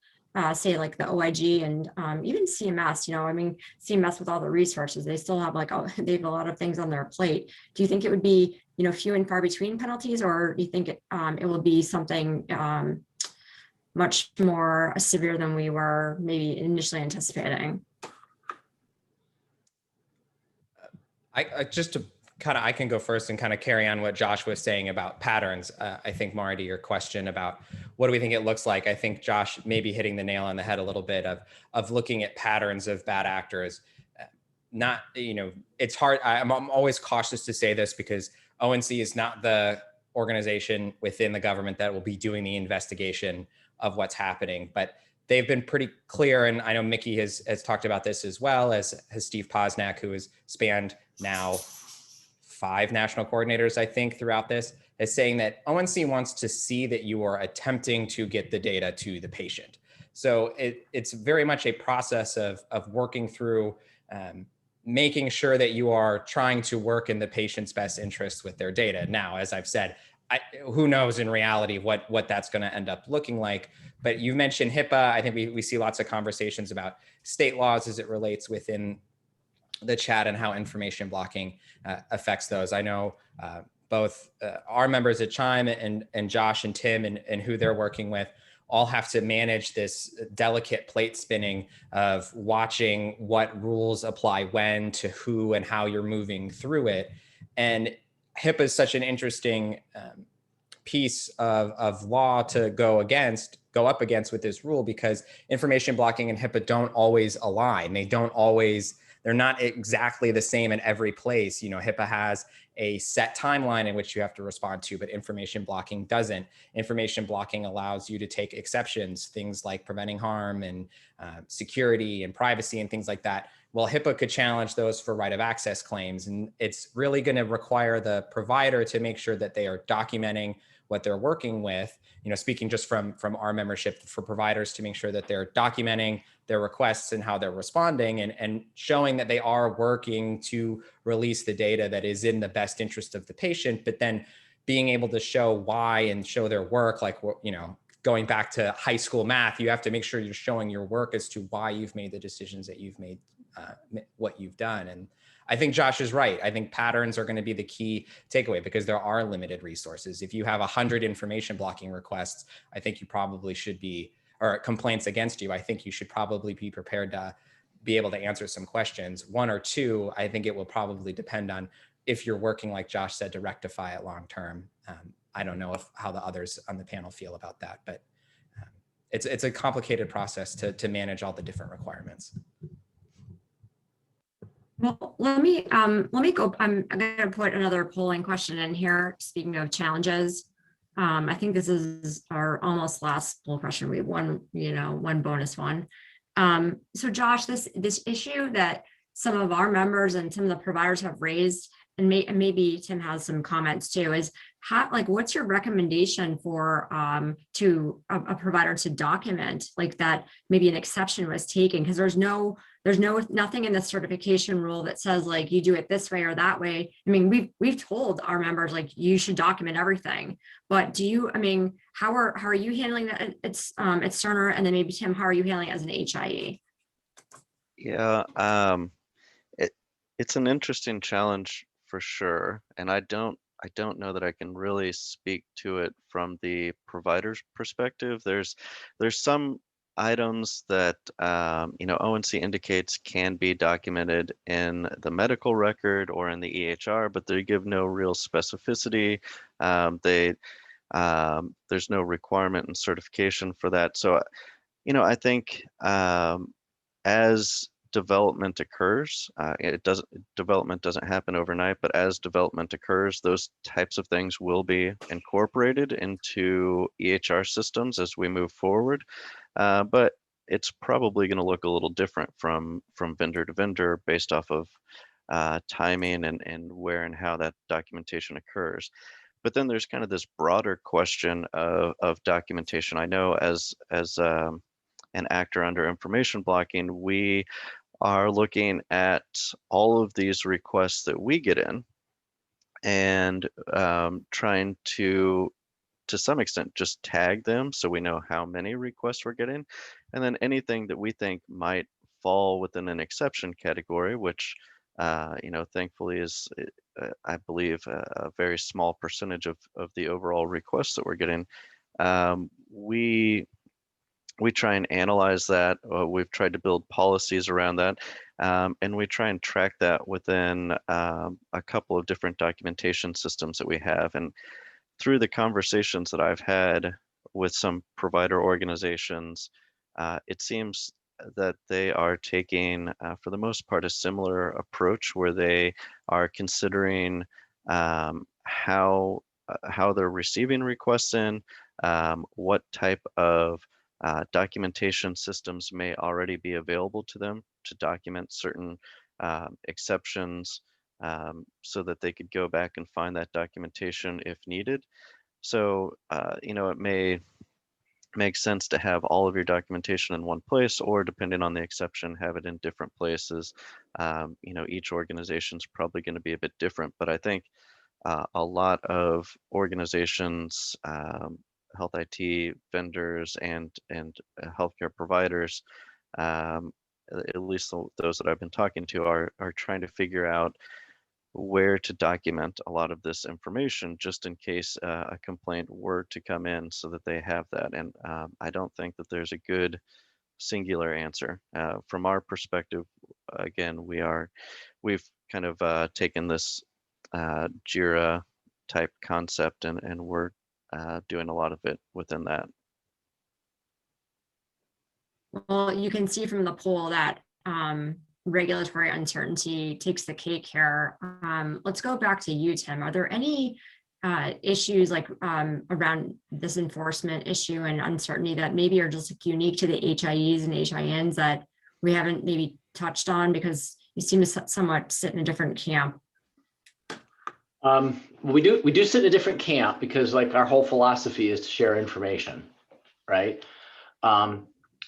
say, like the OIG and even CMS? CMS with all the resources, they still have they have a lot of things on their plate. Do you think it would be, few and far between penalties, or do you think it will be something much more severe than we were maybe initially anticipating? I can go first and kind of carry on what Josh was saying about patterns. I think, Mari, to your question about what do we think it looks like, I think Josh may be hitting the nail on the head a little bit of looking at patterns of bad actors. It's hard. I'm always cautious to say this because ONC is not the organization within the government that will be doing the investigation of what's happening, but they've been pretty clear. And I know Mickey has talked about this as well, as has Steve Posnack, who has spanned now 5 national coordinators, I think, throughout this, is saying that ONC wants to see that you are attempting to get the data to the patient. So it's very much a process of working through making sure that you are trying to work in the patient's best interest with their data. Now, as I've said, who knows in reality what that's going to end up looking like. But you mentioned HIPAA. I think we see lots of conversations about state laws as it relates within the chat and how information blocking affects those. I know both our members at Chime and Josh and Tim and who they're working with all have to manage this delicate plate spinning of watching what rules apply when to who and how you're moving through it. And HIPAA is such an interesting piece of law to go up against with this rule, because information blocking and HIPAA don't always align. they're not exactly the same in every place. You know, HIPAA has a set timeline in which you have to respond to, but information blocking doesn't. Information blocking allows you to take exceptions, things like preventing harm and security and privacy and things like that. Well, HIPAA could challenge those for right of access claims. And it's really going to require the provider to make sure that they are documenting what they're working with. You know, speaking just from our membership, for providers to make sure that they're documenting their requests and how they're responding, and showing that they are working to release the data that is in the best interest of the patient, but then being able to show why and show their work, like, you know, going back to high school math, you have to make sure you're showing your work as to why you've made the decisions that you've made, what you've done. And I think Josh is right. I think patterns are going to be the key takeaway, because there are limited resources. If you have 100 information blocking requests, I think you probably should be, or complaints against you, I think you should probably be prepared to be able to answer some questions. One or two, I think it will probably depend on if you're working, like Josh said, to rectify it long term. I don't know how the others on the panel feel about that, but it's a complicated process to manage all the different requirements. Well, let me go. I'm going to put another polling question in here. Speaking of challenges, I think this is our almost last poll question. We have one bonus one. So Josh, this issue that some of our members and some of the providers have raised, and maybe Tim has some comments too, is how, like, what's your recommendation for to a provider to document like that maybe an exception was taken? Because there's nothing in the certification rule that says like you do it this way or that way. I mean, we've told our members like you should document everything, but how are you handling that? It's Cerner, and then maybe Tim, how are you handling it as an HIE? Yeah, it's an interesting challenge for sure, and I don't know that I can really speak to it from the provider's perspective. There's some items that ONC indicates can be documented in the medical record or in the EHR, but they give no real specificity. There's no requirement and certification for that. So, I think as development occurs, development doesn't happen overnight, but as development occurs, those types of things will be incorporated into EHR systems as we move forward. But it's probably going to look a little different from vendor to vendor based off of timing and where and how that documentation occurs. But then there's kind of this broader question of documentation. I know as an actor under information blocking, we are looking at all of these requests that we get in and trying to some extent just tag them so we know how many requests we're getting, and then anything that we think might fall within an exception category, which thankfully is I believe a very small percentage of the overall requests that we're getting. We try and analyze that. We've tried to build policies around that, and we try and track that within a couple of different documentation systems that we have. And through the conversations that I've had with some provider organizations, it seems that they are taking, for the most part, a similar approach where they are considering how they're receiving requests in, what type of documentation systems may already be available to them to document certain exceptions, so that they could go back and find that documentation if needed. So, it may make sense to have all of your documentation in one place, or depending on the exception, have it in different places. Each organization is probably going to be a bit different, but I think a lot of organizations, health IT vendors and healthcare providers, at least those that I've been talking to, are trying to figure out where to document a lot of this information, just in case a complaint were to come in, so that they have that. And I don't think that there's a good singular answer. From our perspective, again, we've kind of taken this JIRA type concept, and we're doing a lot of it within that. Well, you can see from the poll that regulatory uncertainty takes the cake here. Let's go back to you, Tim. Are there any issues like around this enforcement issue and uncertainty that maybe are just like, unique to the HIEs and HINs that we haven't maybe touched on because you seem to somewhat sit in a different camp? We do sit in a different camp because like our whole philosophy is to share information, right?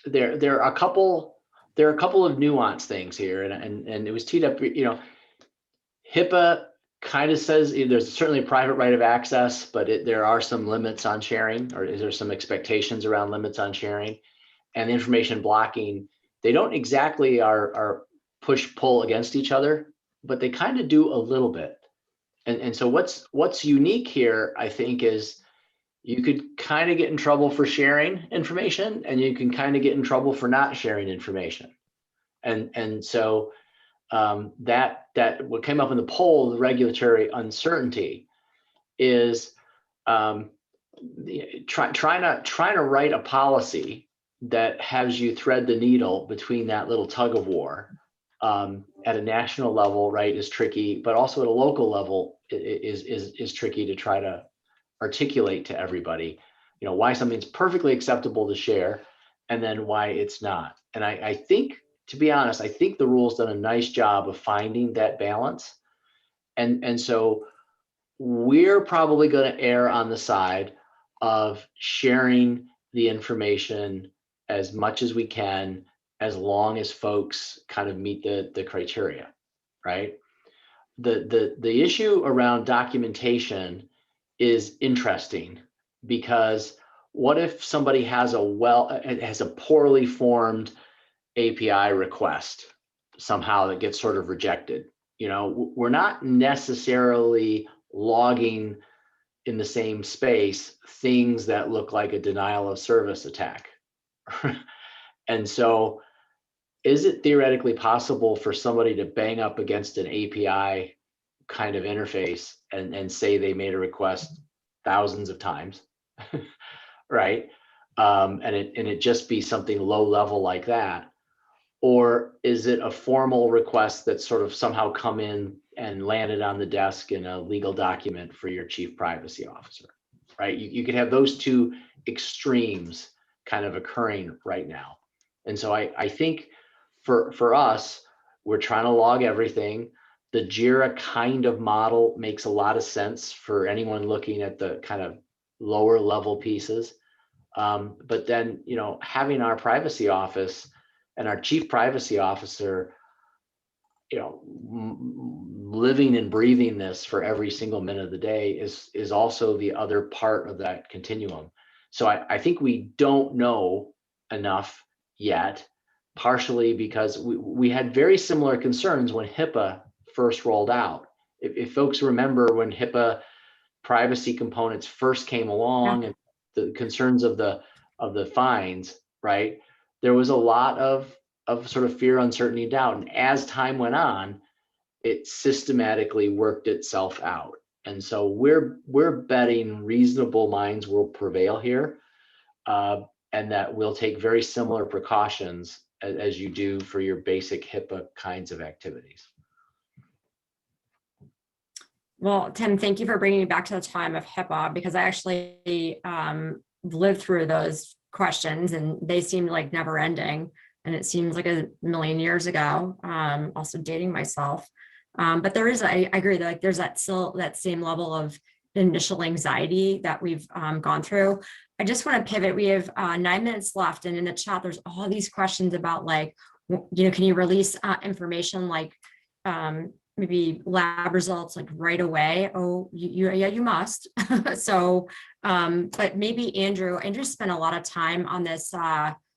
There are a couple of nuanced things here, and it was teed up. You know, HIPAA kind of says there's certainly a private right of access, but there are some limits on sharing, or is there some expectations around limits on sharing, and information blocking. They don't exactly are push pull against each other, but they kind of do a little bit. And so what's unique here, I think, is you could kind of get in trouble for sharing information, and you can kind of get in trouble for not sharing information. And so that what came up in the poll, the regulatory uncertainty, is trying to write a policy that has you thread the needle between that little tug of war at a national level, right, is tricky, but also at a local level is tricky to try to articulate to everybody, you know, why something's perfectly acceptable to share and then why it's not. And I think, to be honest, I think the rule's done a nice job of finding that balance. And so we're probably going to err on the side of sharing the information as much as we can, as long as folks kind of meet the criteria, right? The issue around documentation is interesting, because what if somebody has a poorly formed API request somehow that gets sort of rejected? You know, we're not necessarily logging in the same space things that look like a denial of service attack. And so is it theoretically possible for somebody to bang up against an API kind of interface and say they made a request thousands of times, right? And it just be something low level like that? Or is it a formal request that sort of somehow come in and landed on the desk in a legal document for your chief privacy officer, right? You could have those two extremes kind of occurring right now. And so I think for us, we're trying to log everything. The JIRA kind of model makes a lot of sense for anyone looking at the kind of lower level pieces. But then, you know, having our privacy office and our chief privacy officer, you know, living and breathing this for every single minute of the day is also the other part of that continuum. So I think we don't know enough yet, partially because we had very similar concerns when HIPAA first rolled out. If folks remember when HIPAA privacy components first came along, and the concerns of the fines, right? There was a lot of sort of fear, uncertainty, and doubt. And as time went on, it systematically worked itself out. And so we're betting reasonable minds will prevail here, and that we'll take very similar precautions as you do for your basic HIPAA kinds of activities. Well, Tim, thank you for bringing me back to the time of HIPAA, because I actually lived through those questions and they seemed like never ending. And it seems like a million years ago, also dating myself. But there is, I agree that like there's that same level of initial anxiety that we've gone through. I just want to pivot. We have 9 minutes left, and in the chat, there's all these questions about like, you know, can you release information like maybe lab results like right away? Oh, yeah, you must. So, but maybe Andrew spent a lot of time on this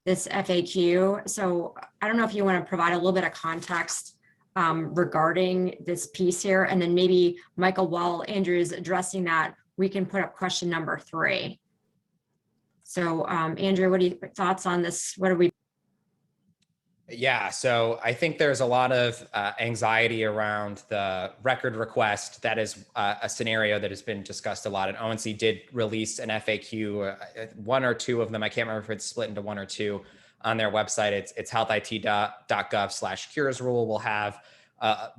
this FAQ. So I don't know if you want to provide a little bit of context regarding this piece here, and then maybe Michael, while Andrew is addressing that, we can put up question number 3. So Andrew, what are your thoughts on this? What are we? Yeah, so I think there's a lot of anxiety around the record request. That is a scenario that has been discussed a lot. And ONC did release an FAQ, 1 or 2 of them. I can't remember if it's split into 1 or 2, on their website. It's healthit.gov/cures rule. We'll have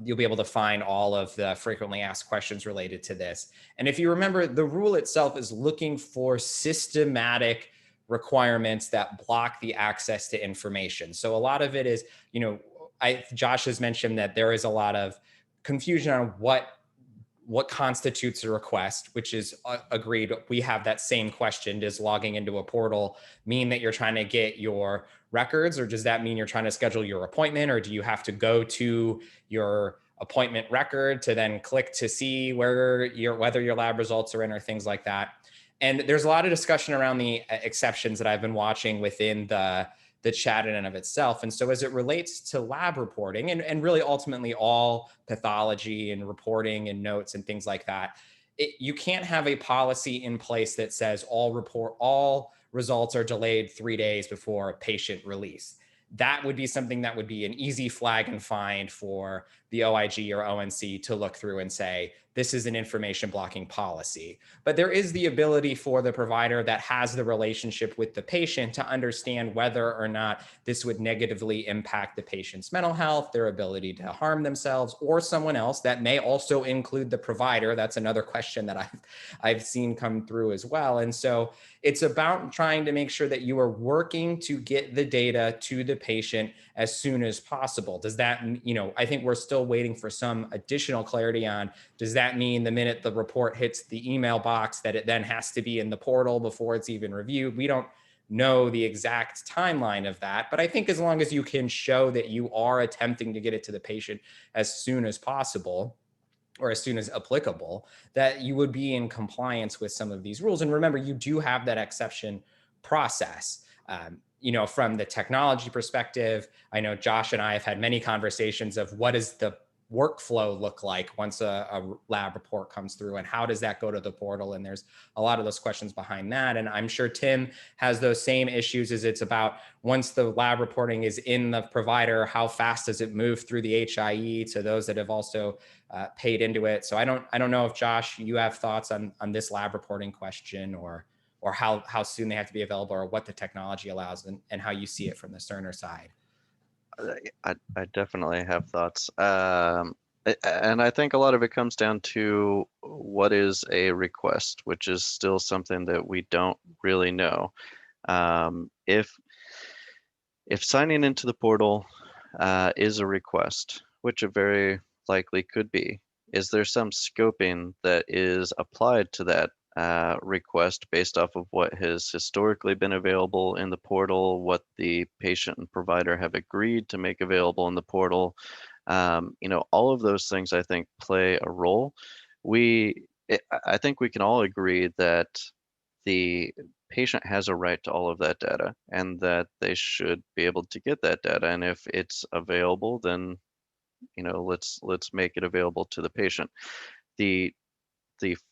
you'll be able to find all of the frequently asked questions related to this. And if you remember, the rule itself is looking for systematic requirements that block the access to information. So a lot of it is, Josh has mentioned that there is a lot of confusion on what constitutes a request, which is agreed. We have that same question. Does logging into a portal mean that you're trying to get your records, or does that mean you're trying to schedule your appointment, or do you have to go to your appointment record to then click to see whether your lab results are in, or things like that? And there's a lot of discussion around the exceptions that I've been watching within the chat in and of itself. And so as it relates to lab reporting and really ultimately all pathology and reporting and notes and things like that, you can't have a policy in place that says all results are delayed 3 days before patient release. That would be something that would be an easy flag and find for the OIG or ONC to look through and say, this is an information blocking policy. But there is the ability for the provider that has the relationship with the patient to understand whether or not this would negatively impact the patient's mental health, their ability to harm themselves, or someone else. That may also include the provider. That's another question that I've seen come through as well. And so it's about trying to make sure that you are working to get the data to the patient as soon as possible. Does that, I think we're still waiting for some additional clarity on, does that mean the minute the report hits the email box that it then has to be in the portal before it's even reviewed? We don't know the exact timeline of that, but I think as long as you can show that you are attempting to get it to the patient as soon as possible, or as soon as applicable, that you would be in compliance with some of these rules. And remember, you do have that exception process. From the technology perspective, I know Josh and I have had many conversations of what does the workflow look like once a lab report comes through, and how does that go to the portal? And there's a lot of those questions behind that. And I'm sure Tim has those same issues, as it's about once the lab reporting is in the provider, how fast does it move through the HIE to those that have also paid into it? So I don't know if, Josh, you have thoughts on this lab reporting question, or how soon they have to be available, or what the technology allows, and how you see it from the Cerner side. I definitely have thoughts. And I think a lot of it comes down to what is a request, which is still something that we don't really know. If signing into the portal is a request, which it very likely could be, is there some scoping that is applied to that request based off of what has historically been available in the portal, what the patient and provider have agreed to make available in the portal? All of those things I think play a role. I think we can all agree that the patient has a right to all of that data, and that they should be able to get that data. And if it's available, then let's make it available to the patient. The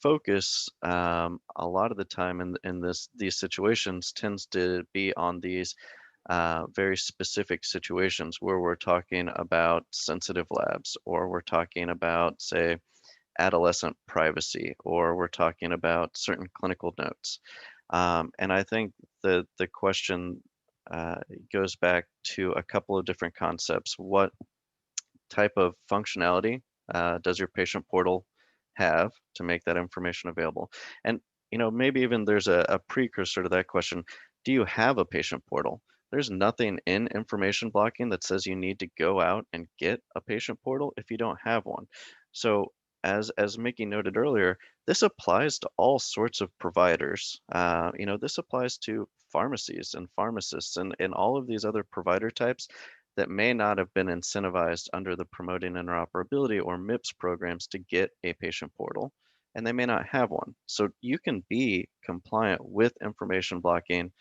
focus a lot of the time in these situations tends to be on these very specific situations where we're talking about sensitive labs, or we're talking about, say, adolescent privacy, or we're talking about certain clinical notes. And I think the question goes back to a couple of different concepts. What type of functionality does your patient portal have to make that information available? And maybe even there's a precursor to that question. Do you have a patient portal? There's nothing in information blocking that says you need to go out and get a patient portal if you don't have one. So as Mickey noted earlier, this applies to all sorts of providers. This applies to pharmacies and pharmacists and all of these other provider types that may not have been incentivized under the Promoting Interoperability or MIPS programs to get a patient portal, and they may not have one. So you can be compliant with information blocking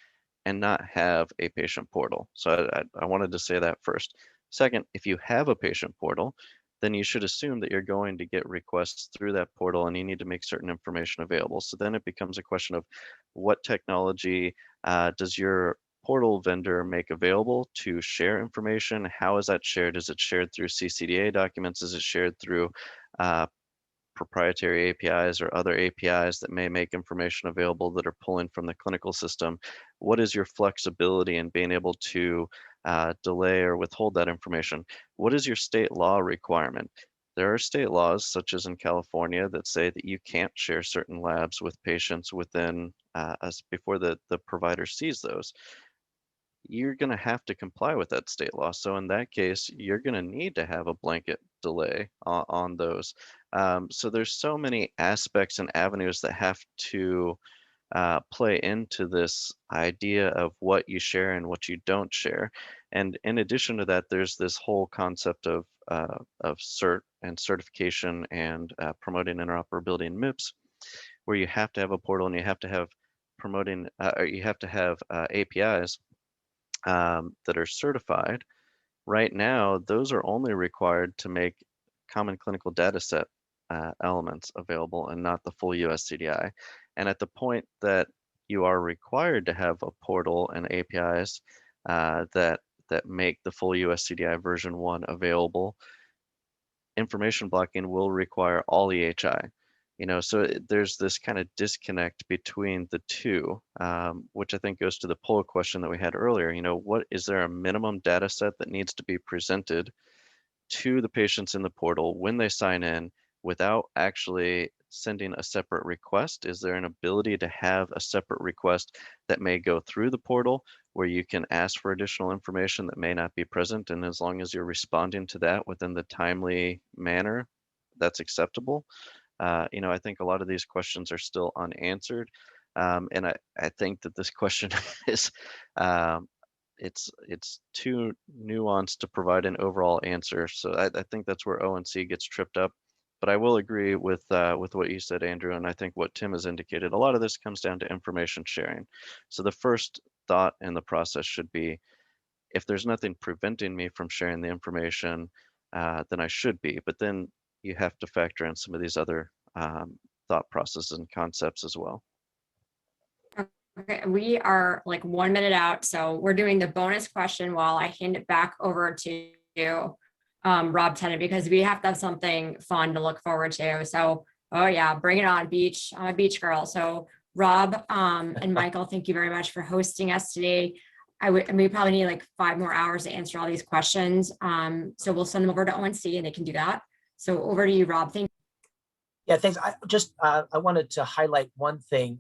and not have a patient portal. So I wanted to say that first. Second, if you have a patient portal, then you should assume that you're going to get requests through that portal, and you need to make certain information available. So then it becomes a question of what technology does your portal vendor make available to share information? How is that shared? Is it shared through CCDA documents? Is it shared through proprietary APIs or other APIs that may make information available that are pulling from the clinical system, what is your flexibility in being able to delay or withhold that information? What is your state law requirement? There are state laws, such as in California, that say that you can't share certain labs with patients within us before the provider sees those. You're going to have to comply with that state law. So in that case, you're going to need to have a blanket delay on those. So there's so many aspects and avenues that have to play into this idea of what you share and what you don't share. And in addition to that, there's this whole concept of cert and certification and promoting interoperability in MIPS, where you have to have a portal and you have to have promoting, or you have to have APIs that are certified. Right now, those are only required to make common clinical data set elements available and not the full US CDI. And at the point that you are required to have a portal and APIs that make the full US CDI version 1 available, information blocking will require all EHI. So there's this kind of disconnect between the two, which I think goes to the poll question that we had earlier. What is there a minimum data set that needs to be presented to the patients in the portal when they sign in without actually sending a separate request? Is there an ability to have a separate request that may go through the portal where you can ask for additional information that may not be present? And as long as you're responding to that within the timely manner, that's acceptable. I think a lot of these questions are still unanswered. And I think that this question is, it's too nuanced to provide an overall answer. So I think that's where ONC gets tripped up. But I will agree with what you said, Andrew, and I think what Tim has indicated. A lot of this comes down to information sharing. So the first thought in the process should be, if there's nothing preventing me from sharing the information, then I should be. But then you have to factor in some of these other thought processes and concepts as well. Okay, we are like 1 minute out, so we're doing the bonus question while I hand it back over to you, Rob Tennant, because we have to have something fun to look forward to. So, oh yeah, bring it on, beach. I'm a beach girl. So Rob and Michael, thank you very much for hosting us today. We probably need like 5 more hours to answer all these questions. So we'll send them over to ONC and they can do that. So over to you, Rob. Thank you. Yeah, thanks. I wanted to highlight one thing.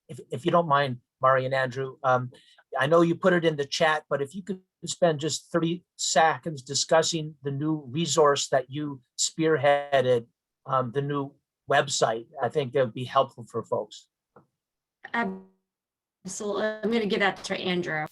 If you don't mind, Mari and Andrew, I know you put it in the chat, but if you could spend just 30 seconds discussing the new resource that you spearheaded, the new website, I think that would be helpful for folks. Absolutely. I'm going to give that to Andrew.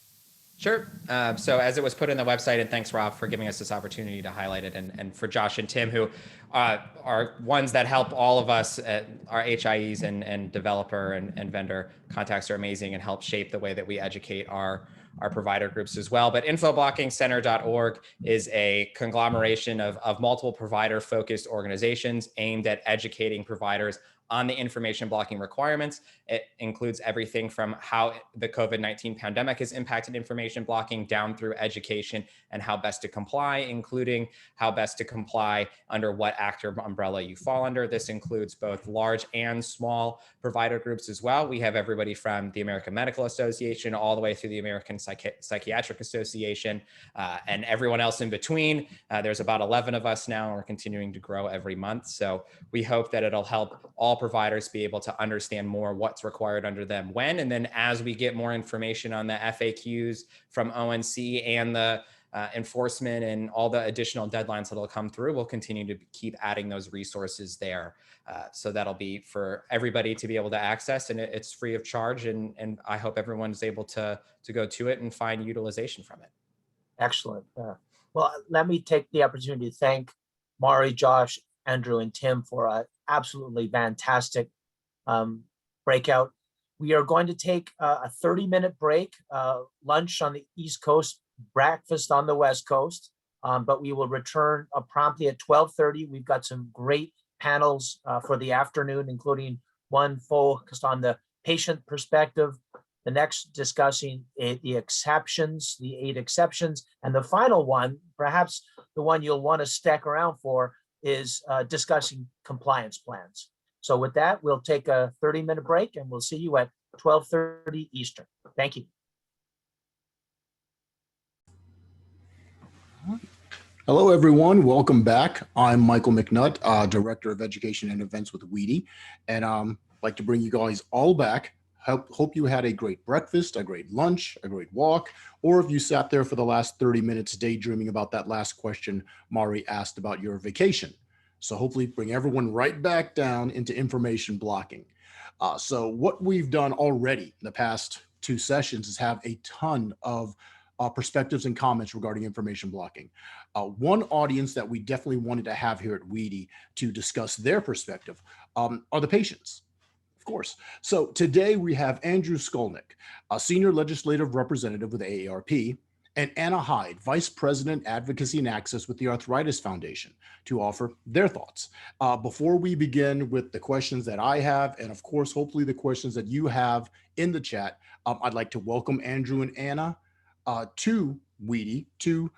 Sure. So as it was put in the website, and thanks, Rob, for giving us this opportunity to highlight it, and for Josh and Tim, who are ones that help all of us, our HIEs and developer and vendor contacts are amazing and help shape the way that we educate our provider groups as well. But infoblockingcenter.org is a conglomeration of multiple provider-focused organizations aimed at educating providers on the information blocking requirements. It includes everything from how the COVID-19 pandemic has impacted information blocking down through education and how best to comply, including how best to comply under what act or umbrella you fall under. This includes both large and small provider groups as well. We have everybody from the American Medical Association all the way through the American Psychiatric Association and everyone else in between. There's about 11 of us now, and we're continuing to grow every month. So we hope that it'll help all providers be able to understand more what's required under them when, and then as we get more information on the FAQs from ONC and the enforcement and all the additional deadlines that'll come through, we'll continue to keep adding those resources there. So that'll be for everybody to be able to access, and it's free of charge. And I hope everyone's able to go to it and find utilization from it. Excellent. Well, let me take the opportunity to thank Mari, Josh, Andrew, and Tim for an absolutely fantastic breakout. We are going to take a 30-minute break, lunch on the East Coast, breakfast on the West Coast, but we will return promptly at 12:30. We've got some great panels for the afternoon, including one focused on the patient perspective, the next discussing the exceptions, the 8 exceptions, and the final one, perhaps the one you'll want to stick around for, is discussing compliance plans. So with that, we'll take a 30-minute break and we'll see you at 12:30 Eastern. Thank you. Hello, everyone. Welcome back. I'm Michael McNutt, Director of Education and Events with WEDI, and I'd like to bring you guys all back. Hope you had a great breakfast, a great lunch, a great walk, or if you sat there for the last 30 minutes daydreaming about that last question Mari asked about your vacation. So hopefully bring everyone right back down into information blocking. So what we've done already in the past 2 sessions is have a ton of perspectives and comments regarding information blocking. One audience that we definitely wanted to have here at WEDI to discuss their perspective are the patients, of course. So today we have Andrew Skolnick, a senior legislative representative with AARP, and Anna Hyde, Vice President, Advocacy and Access with the Arthritis Foundation, to offer their thoughts. Before we begin with the questions that I have, and of course, hopefully the questions that you have in the chat, I'd like to welcome Andrew and Anna to WEDI, to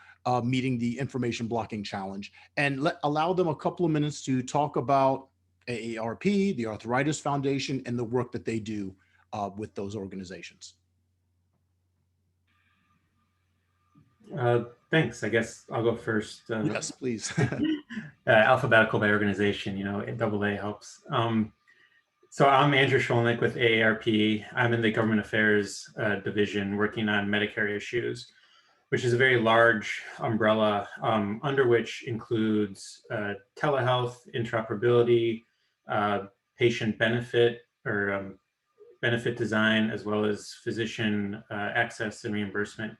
meeting the Information Blocking Challenge, and allow them a couple of minutes to talk about AARP, the Arthritis Foundation, and the work that they do with those organizations. Thanks. I guess I'll go first. Yes, please. Alphabetical by organization, AA helps. So I'm Andrew Skolnick with AARP. I'm in the Government Affairs Division working on Medicare issues, which is a very large umbrella under which includes telehealth, interoperability, patient benefit or benefit design, as well as physician access and reimbursement.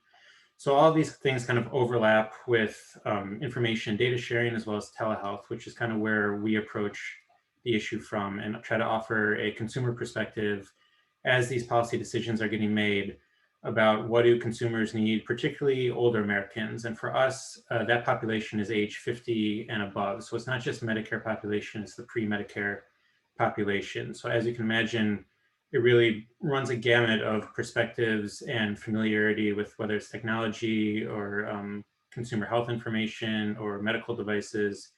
So all these things kind of overlap with information data sharing, as well as telehealth, which is kind of where we approach the issue from and try to offer a consumer perspective as these policy decisions are getting made about what do consumers need, particularly older Americans. And for us, that population is age 50 and above. So it's not just Medicare population, it's the pre-Medicare population. So as you can imagine, it really runs a gamut of perspectives and familiarity with whether it's technology or consumer health information or medical devices.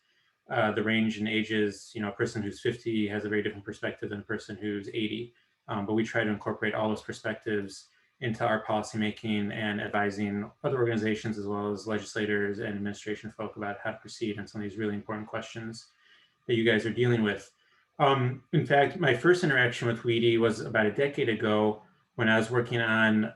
The range in ages, a person who's 50 has a very different perspective than a person who's 80. But we try to incorporate all those perspectives into our policymaking and advising other organizations as well as legislators and administration folk about how to proceed on some of these really important questions that you guys are dealing with. In fact, my first interaction with WEDI was about a decade ago when I was working on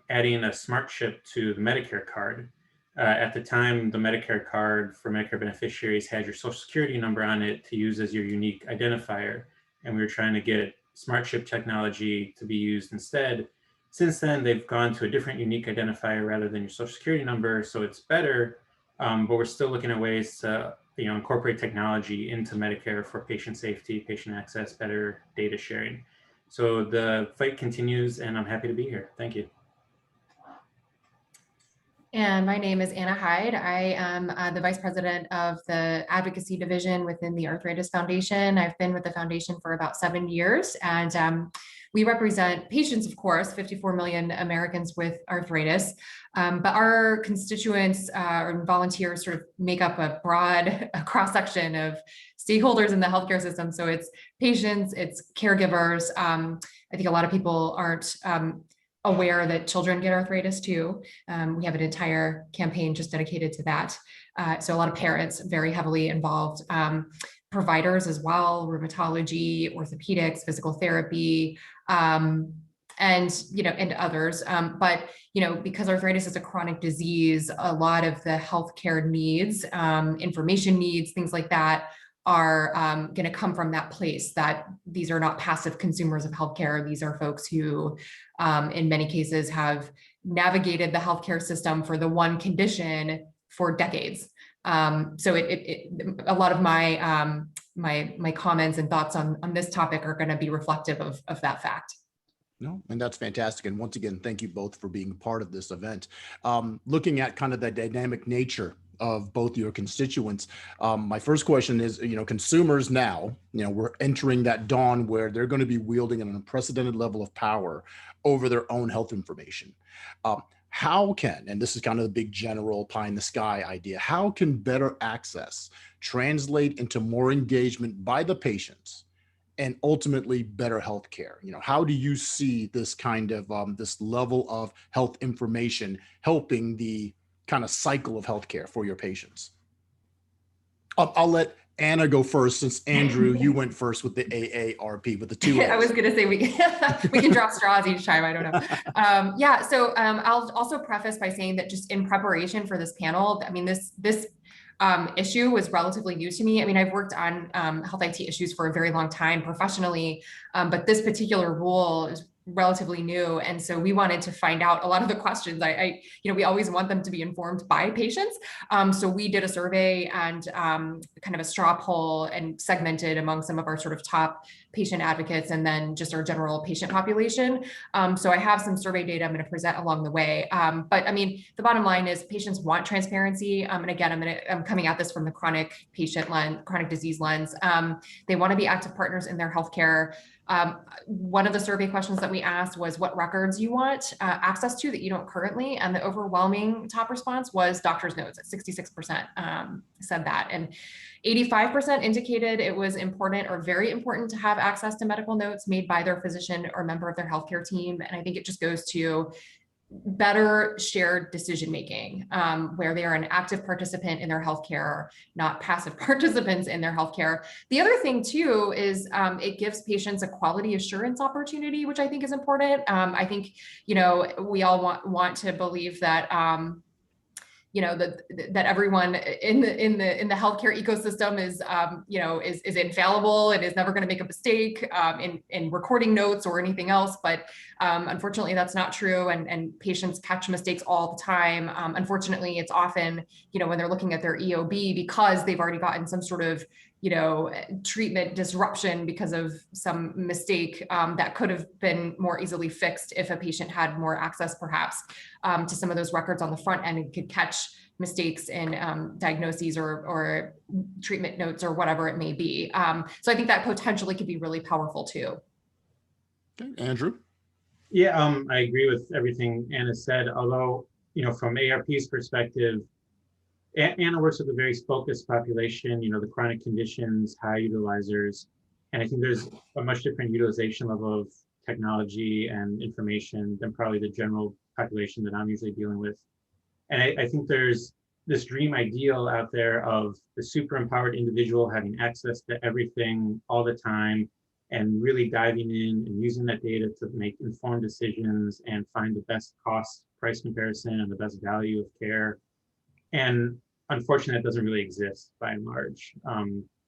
adding a smart chip to the Medicare card. At the time, the Medicare card for Medicare beneficiaries had your social security number on it to use as your unique identifier. And we were trying to get smart chip technology to be used instead. Since then, they've gone to a different unique identifier rather than your social security number. So it's better, but we're still looking at ways to incorporate technology into Medicare for patient safety, patient access, better data sharing. So the fight continues and I'm happy to be here. Thank you. And my name is Anna Hyde. I am the Vice President of the Advocacy Division within the Arthritis Foundation. I've been with the foundation for about 7 years, and we represent patients, of course, 54 million Americans with arthritis, but our constituents and volunteers sort of make up a broad cross-section of stakeholders in the healthcare system. So it's patients, it's caregivers. I think a lot of people aren't aware that children get arthritis too. We have an entire campaign just dedicated to that. So a lot of parents very heavily involved, providers as well, rheumatology, orthopedics, physical therapy, and others. But because arthritis is a chronic disease, a lot of the healthcare needs, information needs, things like that are going to come from that place, that these are not passive consumers of healthcare. These are folks who, in many cases, have navigated the healthcare system for the one condition for decades. So a lot of my my comments and thoughts on this topic are going to be reflective of that fact. No, and that's fantastic. And once again, thank you both for being part of this event. Looking at kind of the dynamic nature of both your constituents, my first question is, consumers now, we're entering that dawn where they're going to be wielding an unprecedented level of power over their own health information. how can, and this is kind of the big general pie in the sky idea, how can better access translate into more engagement by the patients and ultimately better healthcare? How do you see this kind of this level of health information helping the kind of cycle of healthcare for your patients? I'll let Anna go first, since Andrew, you went first with the AARP, with the two A's. I was going to say we can draw straws each time. I don't know. Yeah. So I'll also preface by saying that just in preparation for this panel, I mean, this issue was relatively new to me. I mean, I've worked on health IT issues for a very long time professionally, but this particular rule is relatively new. And so we wanted to find out a lot of the questions. We always want them to be informed by patients. So we did a survey and kind of a straw poll and segmented among some of our sort of top patient advocates and then just our general patient population. So I have some survey data I'm going to present along the way. But I mean, the bottom line is patients want transparency. And again, I'm coming at this from the chronic patient lens, chronic disease lens. They want to be active partners in their healthcare. One of the survey questions that we asked was what records you want access to that you don't currently, and the overwhelming top response was doctor's notes at 66% said that, and 85% indicated it was important or very important to have access to medical notes made by their physician or member of their healthcare team. And I think it just goes to better shared decision-making, where they are an active participant in their healthcare, not passive participants in their healthcare. The other thing too is it gives patients a quality assurance opportunity, which I think is important. I think, we all want to believe that that everyone in the healthcare ecosystem is infallible and is never going to make a mistake in recording notes or anything else. But unfortunately, that's not true. And patients catch mistakes all the time. Unfortunately, it's often, when they're looking at their EOB, because they've already gotten some sort of treatment disruption because of some mistake that could have been more easily fixed if a patient had more access perhaps to some of those records on the front end and could catch mistakes in diagnoses or treatment notes or whatever it may be. So I think that potentially could be really powerful too. Okay, Andrew? Yeah, I agree with everything Anna said, although, from ARP's perspective, Anna works with a very focused population, the chronic conditions, high utilizers, and I think there's a much different utilization level of technology and information than probably the general population that I'm usually dealing with. And I think there's this dream ideal out there of the super empowered individual having access to everything all the time and really diving in and using that data to make informed decisions and find the best cost price comparison and the best value of care. And unfortunately, that doesn't really exist by and large.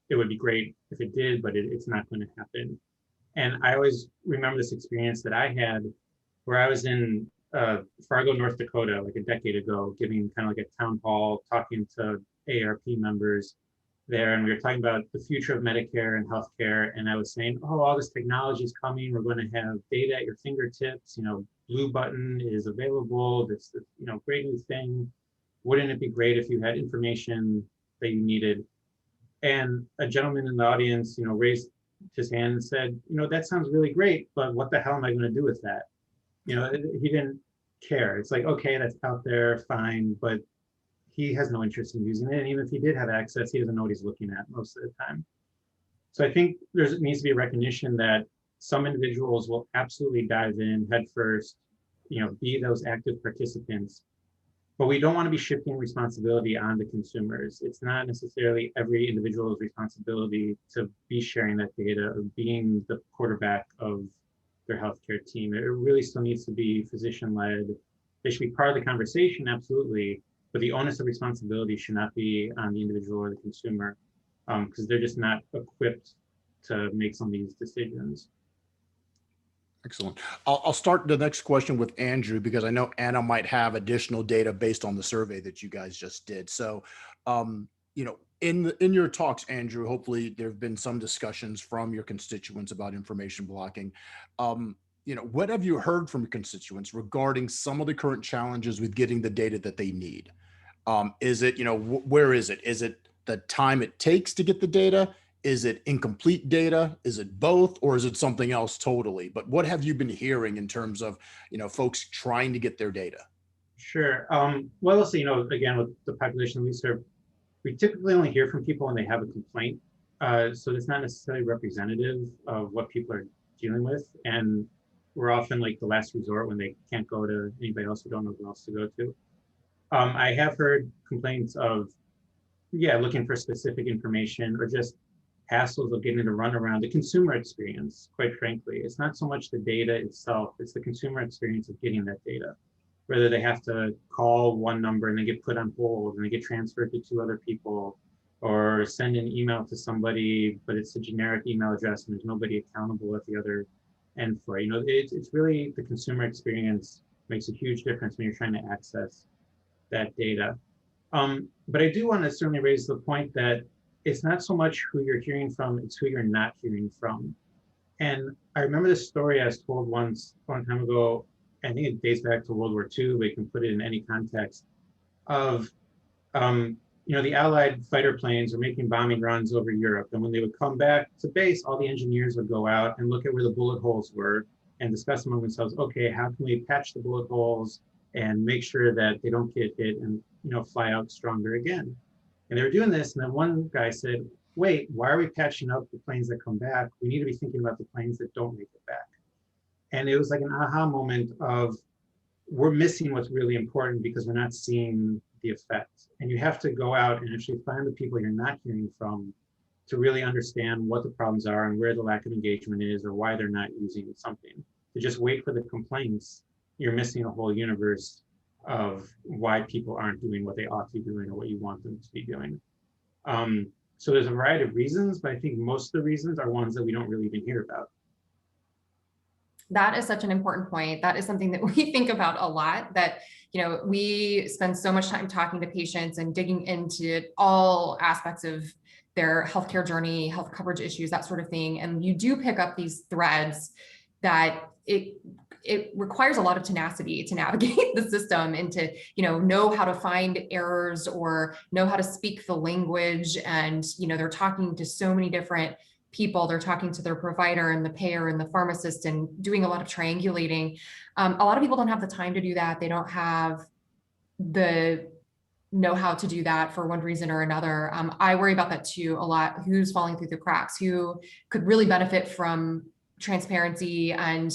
It would be great if it did, but it's not going to happen. And I always remember this experience that I had where I was in Fargo, North Dakota, like a decade ago, giving kind of like a town hall, talking to ARP members there. And we were talking about the future of Medicare and healthcare. And I was saying, oh, all this technology is coming. We're going to have data at your fingertips. Blue button is available. This great new thing. Wouldn't it be great if you had information that you needed? And a gentleman in the audience, raised his hand and said, that sounds really great, but what the hell am I going to do with that? He didn't care. It's like, okay, that's out there, fine, but he has no interest in using it. And even if he did have access, he doesn't know what he's looking at most of the time. So I think there needs to be a recognition that some individuals will absolutely dive in head first, be those active participants. But we don't want to be shifting responsibility on the consumers. It's not necessarily every individual's responsibility to be sharing that data or being the quarterback of their healthcare team. It really still needs to be physician-led. They should be part of the conversation, absolutely, but the onus of responsibility should not be on the individual or the consumer because they're just not equipped to make some of these decisions. Excellent. I'll start the next question with Andrew because I know Anna might have additional data based on the survey that you guys just did. So, in your talks, Andrew, hopefully there have been some discussions from your constituents about information blocking. What have you heard from your constituents regarding some of the current challenges with getting the data that they need? Is it, where is it? Is it the time it takes to get the data? Is it incomplete data? Is it both, or is it something else totally? But what have you been hearing in terms of, folks trying to get their data? Sure. Well, also, again, with the population we serve, we typically only hear from people when they have a complaint. So it's not necessarily representative of what people are dealing with. And we're often like the last resort when they can't go to anybody else who don't know who else to go to. I have heard complaints of, looking for specific information or just hassles of getting to run around the consumer experience, quite frankly. It's not so much the data itself, it's the consumer experience of getting that data. Whether they have to call one number and they get put on hold and they get transferred to 2 other people, or send an email to somebody, but it's a generic email address and there's nobody accountable at the other end for it. It's really the consumer experience makes a huge difference when you're trying to access that data. But I do want to certainly raise the point that it's not so much who you're hearing from, it's who you're not hearing from. And I remember this story I was told once, a long time ago. I think it dates back to World War II, but you can put it in any context of, the Allied fighter planes were making bombing runs over Europe. And when they would come back to base, all the engineers would go out and look at where the bullet holes were and discuss among themselves, okay, how can we patch the bullet holes and make sure that they don't get hit and, fly out stronger again. And they were doing this. And then one guy said, wait, why are we patching up the planes that come back? We need to be thinking about the planes that don't make it back. And it was like an aha moment of, we're missing what's really important because we're not seeing the effect. And you have to go out and actually find the people you're not hearing from to really understand what the problems are and where the lack of engagement is or why they're not using something. To just wait for the complaints, you're missing a whole universe of why people aren't doing what they ought to be doing or what you want them to be doing. So there's a variety of reasons, but I think most of the reasons are ones that we don't really even hear about. That is such an important point. That is something that we think about a lot, that, we spend so much time talking to patients and digging into all aspects of their healthcare journey, health coverage issues, that sort of thing. And you do pick up these threads that it requires a lot of tenacity to navigate the system and to, know how to find errors or know how to speak the language. And, they're talking to so many different people. They're talking to their provider and the payer and the pharmacist and doing a lot of triangulating. A lot of people don't have the time to do that. They don't have the know-how to do that for one reason or another. I worry about that too a lot. Who's falling through the cracks? Who could really benefit from transparency and,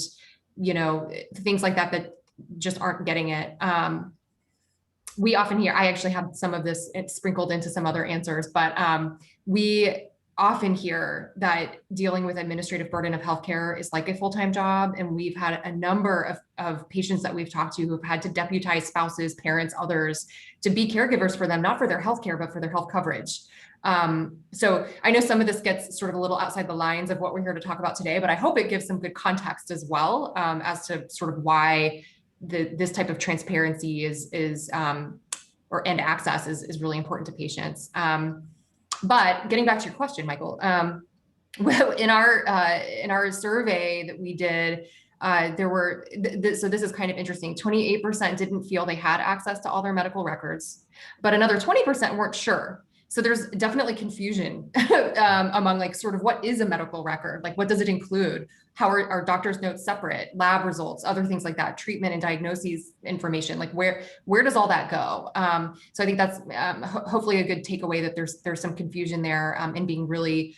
things like that just aren't getting it. We often hear, I actually have some of this sprinkled into some other answers, but we often hear that dealing with administrative burden of healthcare is like a full-time job. And we've had a number of patients that we've talked to who've had to deputize spouses, parents, others to be caregivers for them, not for their healthcare, but for their health coverage. So I know some of this gets sort of a little outside the lines of what we're here to talk about today, but I hope it gives some good context as well, as to sort of why this type of transparency and access is really important to patients. But getting back to your question, Michael, well, in our survey that we did, there were, so this is kind of interesting, 28% didn't feel they had access to all their medical records, but another 20% weren't sure. So there's definitely confusion among like sort of what is a medical record? Like what does it include? How are doctor's notes separate? Lab results, other things like that, treatment and diagnoses information, like where does all that go? So I think that's hopefully a good takeaway, that there's some confusion there, and being really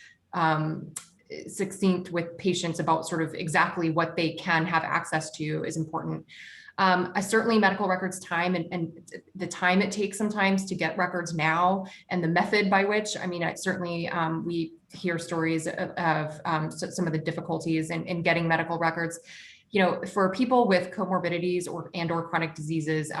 succinct with patients about sort of exactly what they can have access to is important. Certainly medical records time and the time it takes sometimes to get records now, and the method by which, certainly we hear stories of some of the difficulties in getting medical records. For people with comorbidities or chronic diseases,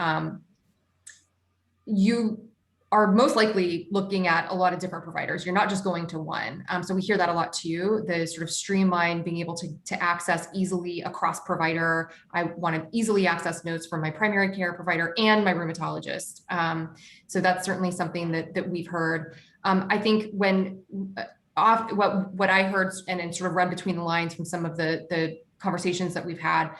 you are most likely looking at a lot of different providers. You're not just going to one. So we hear that a lot too, the sort of streamline, being able to access easily across provider. I want to easily access notes from my primary care provider and my rheumatologist. So that's certainly something that we've heard. I think what I heard and sort of read between the lines from some of the conversations that we've had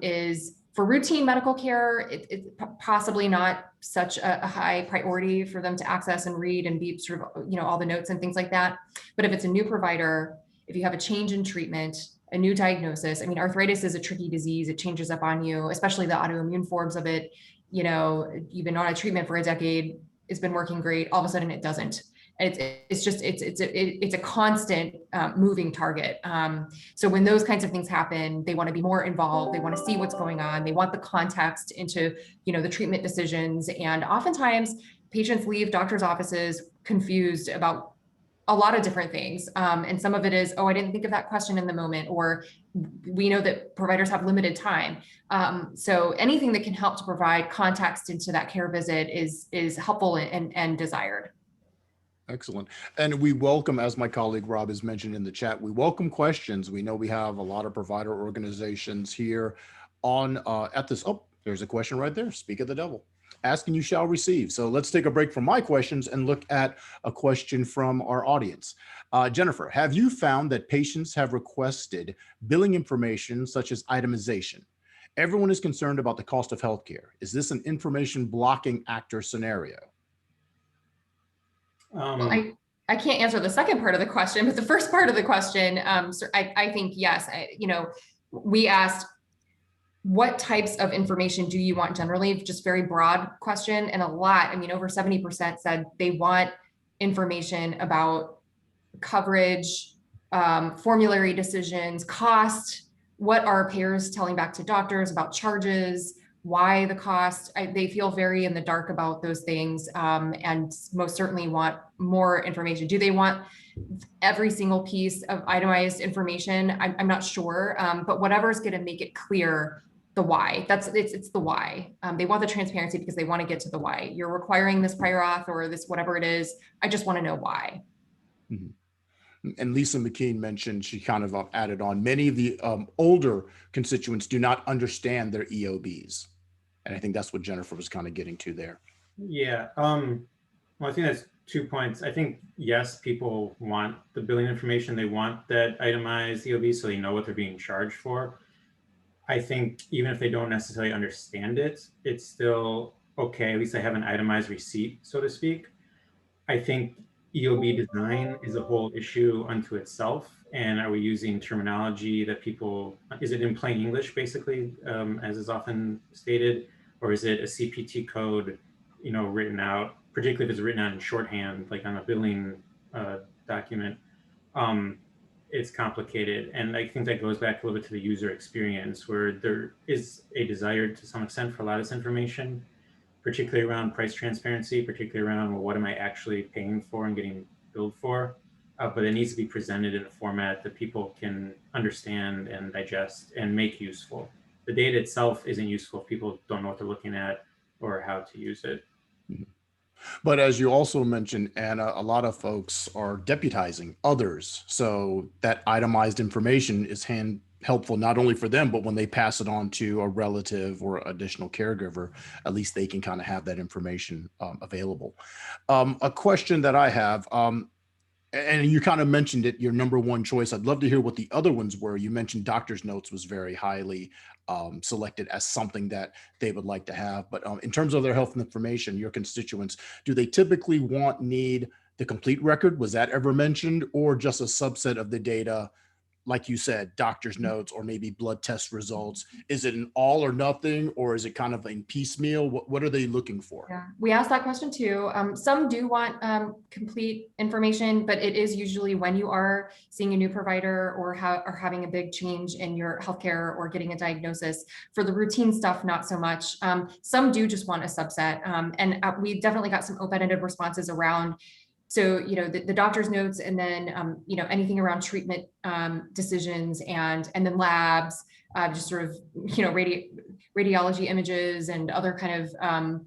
is, for routine medical care, it's possibly not such a high priority for them to access and read and be sort of, all the notes and things like that. But if it's a new provider, if you have a change in treatment, a new diagnosis, arthritis is a tricky disease. It changes up on you, especially the autoimmune forms of it. you know, you've been on a treatment for a decade, it's been working great, all of a sudden it doesn't. It's a constant moving target. So when those kinds of things happen, they want to be more involved. They want to see what's going on. They want the context into, you know, the treatment decisions. And oftentimes patients leave doctors' offices confused about a lot of different things. And some of it is, oh, I didn't think of that question in the moment, or we know that providers have limited time. So anything that can help to provide context into that care visit is helpful and desired. Excellent. And we welcome, as my colleague Rob has mentioned in the chat, we welcome questions. We know we have a lot of provider organizations here on at this. Oh, there's a question right there. Speak of the devil. Ask and you shall receive. So let's take a break from my questions and look at a question from our audience. Jennifer, have you found that patients have requested billing information such as itemization? Everyone is concerned about the cost of healthcare. Is this an information blocking actor scenario? Well, I can't answer the second part of the question, but the first part of the question, so I think yes. You know, we asked, what types of information do you want generally? Just very broad question, and a lot. I mean, over 70% said they want information about coverage, formulary decisions, cost. What are payers telling back to doctors about charges? Why the cost? They feel very in the dark about those things, and most certainly want more information. Do they want every single piece of itemized information? I'm not sure, but whatever's going to make it clear the why. It's the why. They want the transparency because they want to get to the why. You're requiring this prior auth or this whatever it is. I just want to know why. Mm-hmm. And Lisa McKean mentioned, she kind of added on, many of the older constituents do not understand their EOBs. And I think that's what Jennifer was kind of getting to there. Yeah. Well, I think that's 2 points. I think, yes, people want the billing information. They want that itemized EOB so they know what they're being charged for. I think even if they don't necessarily understand it, it's still okay. At least they have an itemized receipt, so to speak. I think EOB design is a whole issue unto itself. And are we using terminology that people, is it in plain English, basically, as is often stated, or is it a CPT code, you know, written out, particularly if it's written out in shorthand, like on a billing document? It's complicated. And I think that goes back a little bit to the user experience, where there is a desire to some extent for a lot of this information, particularly around price transparency, particularly around, well, what am I actually paying for and getting billed for? But it needs to be presented in a format that people can understand and digest and make useful. The data itself isn't useful if people don't know what they're looking at or how to use it. Mm-hmm. But as you also mentioned, Anna, a lot of folks are deputizing others. So that itemized information is helpful not only for them, but when they pass it on to a relative or additional caregiver, at least they can kind of have that information available. A question that I have, and you kind of mentioned it, your number one choice. I'd love to hear what the other ones were. You mentioned doctor's notes was very highly selected as something that they would like to have. But in terms of their health information, your constituents, do they typically need the complete record? Was that ever mentioned, or just a subset of the data? Like you said, doctor's notes or maybe blood test results. Is it an all or nothing, or is it kind of in piecemeal? What are they looking for? Yeah, we asked that question too. Some do want complete information, but it is usually when you are seeing a new provider or having a big change in your healthcare or getting a diagnosis. For the routine stuff, not so much. Some do just want a subset. And we definitely got some open-ended responses around. So, you know, the doctor's notes, and then, you know, anything around treatment decisions, and then labs, just sort of, you know, radiology images and other kind of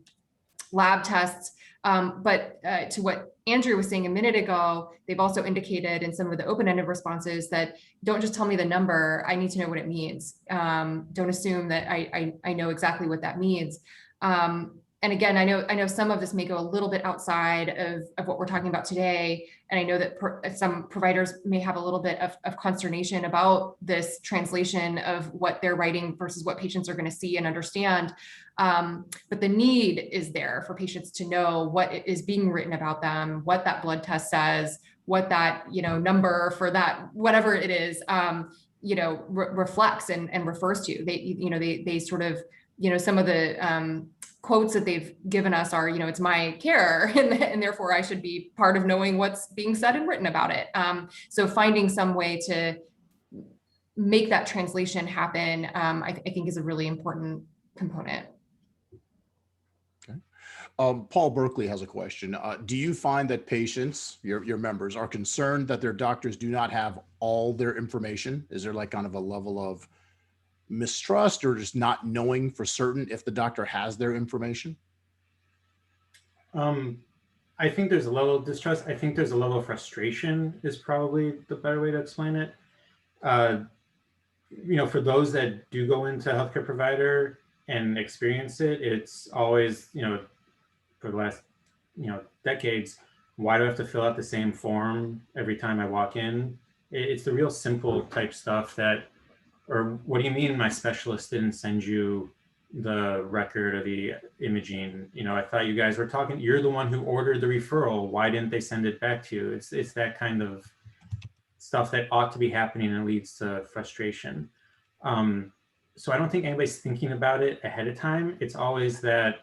lab tests. But to what Andrew was saying a minute ago, they've also indicated in some of the open-ended responses that don't just tell me the number, I need to know what it means. Don't assume that I know exactly what that means. And again, I know some of this may go a little bit outside of what we're talking about today. And I know that some providers may have a little bit of consternation about this translation of what they're writing versus what patients are going to see and understand. But the need is there for patients to know what is being written about them, what that blood test says, what that, you know, number for that, whatever it is, you know, reflects and refers to. They sort of some of the quotes that they've given us are, it's my care, and therefore I should be part of knowing what's being said and written about it. So finding some way to make that translation happen, I think is a really important component. Okay. Paul Berkeley has a question. Do you find that patients, your members, are concerned that their doctors do not have all their information? Is there like kind of a level of mistrust or just not knowing for certain if the doctor has their information? I think there's a level of distrust. I think there's a level of frustration is probably the better way to explain it. For those that do go into a healthcare provider and experience it, it's always, for the last, decades, why do I have to fill out the same form every time I walk in? It's the real simple type stuff that, or what do you mean my specialist didn't send you the record or the imaging? I thought you guys were talking, you're the one who ordered the referral. Why didn't they send it back to you? It's that kind of stuff that ought to be happening and leads to frustration. So I don't think anybody's thinking about it ahead of time. It's always that,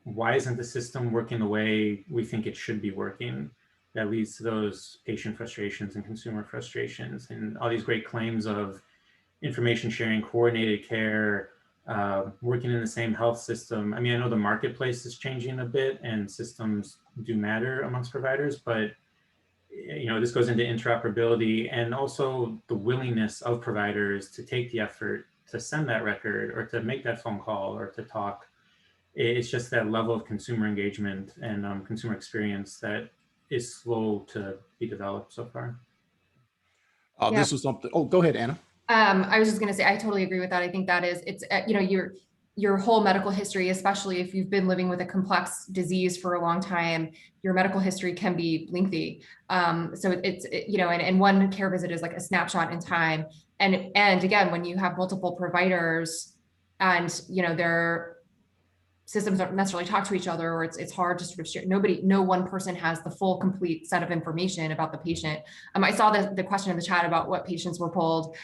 why isn't the system working the way we think it should be working? That leads to those patient frustrations and consumer frustrations and all these great claims of information sharing, coordinated care, working in the same health system. I mean, I know the marketplace is changing a bit and systems do matter amongst providers, but this goes into interoperability and also the willingness of providers to take the effort to send that record or to make that phone call or to talk. It's just that level of consumer engagement and consumer experience that is slow to be developed so far. This was something, oh, go ahead, Anna. I was just going to say, I totally agree with that. I think that it's, your whole medical history, especially if you've been living with a complex disease for a long time, your medical history can be lengthy. So and one care visit is like a snapshot in time. And again, when you have multiple providers and, their systems don't necessarily talk to each other, or it's hard to sort of share. No one person has the full complete set of information about the patient. I saw the question in the chat about what patients were polled.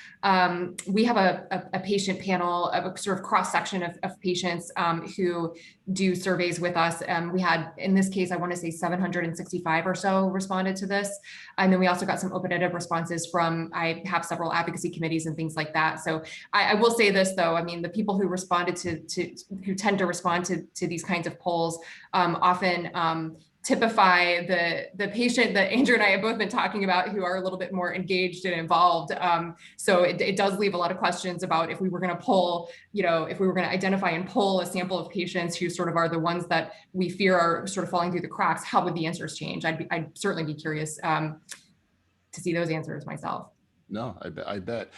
We have a patient panel, a sort of cross section of patients who do surveys with us. We had, in this case, I want to say 765 or so responded to this. And then we also got some open-ended responses from, I have several advocacy committees and things like that. So I will say this though, I mean, the people who responded who tend to respond to these kinds of polls often typify the patient that Andrew and I have both been talking about, who are a little bit more engaged and involved. So it does leave a lot of questions about if we were going to poll, if we were going to identify and poll a sample of patients who sort of are the ones that we fear are sort of falling through the cracks, how would the answers change? I'd certainly be curious to see those answers myself. No, I bet.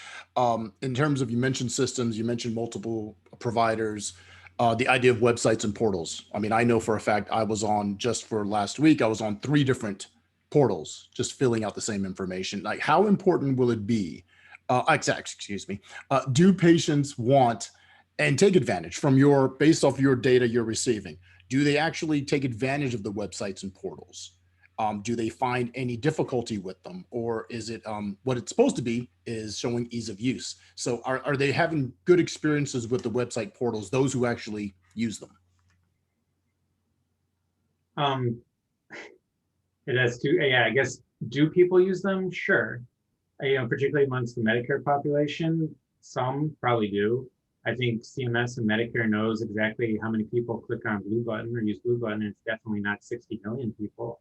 In terms of, you mentioned systems, you mentioned multiple providers, the idea of websites and portals. I mean, I know for a fact just for last week, I was on 3 different portals, just filling out the same information. Like, how important will it be? Excuse me. Do patients want and take advantage based off your data you're receiving? Do they actually take advantage of the websites and portals? Do they find any difficulty with them, or is it what it's supposed to be is showing ease of use? So are they having good experiences with the website portals, those who actually use them? It has to, I guess, do people use them? Sure. Particularly amongst the Medicare population, some probably do. I think CMS and Medicare knows exactly how many people click on blue button or use blue button. And it's definitely not 60 million people.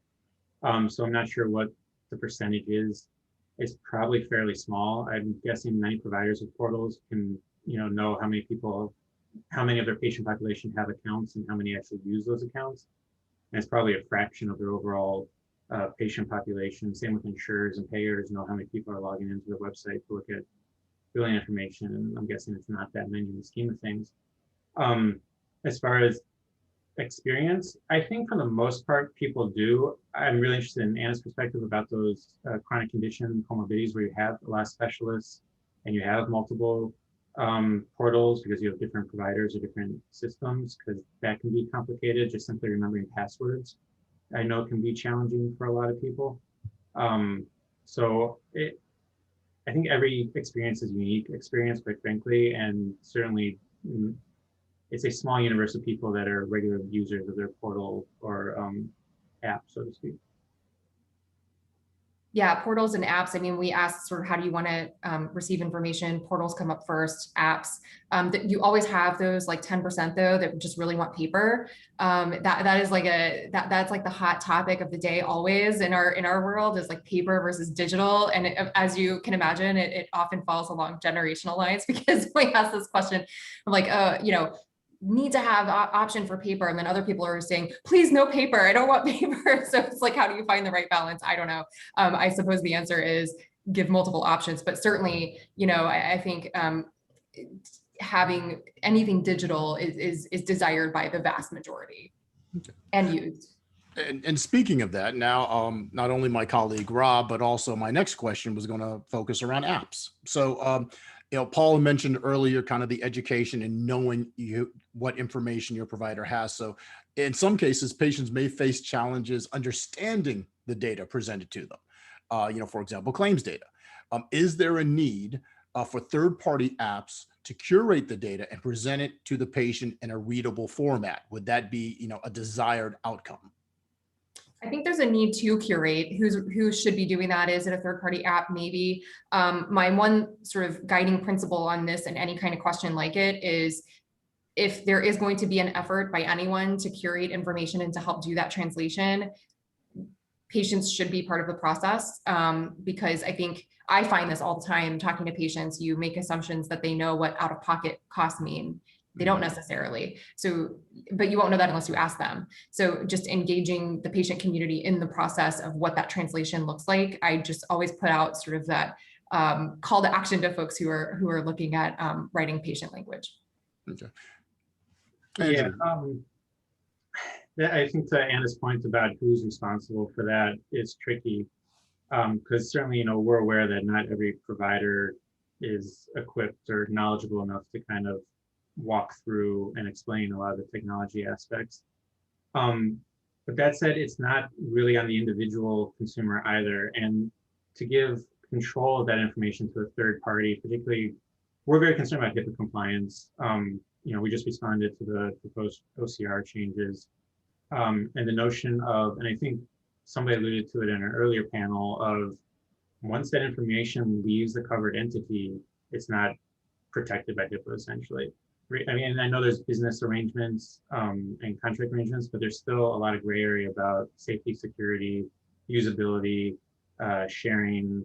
So I'm not sure what the percentage is. It's probably fairly small. I'm guessing many providers with portals can, know how many of their patient population have accounts and how many actually use those accounts. And it's probably a fraction of their overall patient population. Same with insurers and payers, know how many people are logging into their website to look at billing information. And I'm guessing it's not that many in the scheme of things. As far as experience, I think for the most part, people do. I'm really interested in Anna's perspective about those chronic condition comorbidities where you have a lot of specialists and you have multiple portals because you have different providers or different systems, because that can be complicated. Just simply remembering passwords, I know, can be challenging for a lot of people. I think every experience is a unique experience, quite frankly, and certainly it's a small universe of people that are regular users of their portal or app, so to speak. Yeah, portals and apps. I mean, we asked sort of how do you want to receive information? Portals come up first, apps. That you always have those like 10% though that just really want paper. That is like that's like the hot topic of the day always in our world is like paper versus digital. And as you can imagine, it often falls along generational lines because we ask this question of like, need to have option for paper, and then other people are saying, please no paper, I don't want paper. So it's like, how do you find the right balance? I don't know. I suppose the answer is give multiple options, but certainly, I think having anything digital is desired by the vast majority and used. And speaking of that, now not only my colleague Rob, but also my next question was going to focus around apps. So Paul mentioned earlier kind of the education and knowing what information your provider has. So in some cases, patients may face challenges understanding the data presented to them. For example, claims data. Is there a need for third-party apps to curate the data and present it to the patient in a readable format? Would that be, a desired outcome? I think there's a need to curate. Who should be doing that? Is it a third-party app? Maybe. My one sort of guiding principle on this and any kind of question like it is, if there is going to be an effort by anyone to curate information and to help do that translation, patients should be part of the process, because I find this all the time talking to patients. You make assumptions that they know what out-of-pocket costs mean. They don't necessarily. So, but you won't know that unless you ask them. So just engaging the patient community in the process of what that translation looks like. I just always put out sort of that call to action to folks who are looking at writing patient language. Okay. Yeah. I think to Anna's point about who's responsible for that is tricky, because certainly, we're aware that not every provider is equipped or knowledgeable enough to kind of walk through and explain a lot of the technology aspects. But that said, it's not really on the individual consumer either. And to give control of that information to a third party, particularly, we're very concerned about HIPAA compliance. We just responded to the proposed OCR changes. And the notion of, and I think somebody alluded to it in an earlier panel, of once that information leaves the covered entity, it's not protected by HIPAA essentially. I mean, I know there's business arrangements and contract arrangements, but there's still a lot of gray area about safety, security, usability, sharing,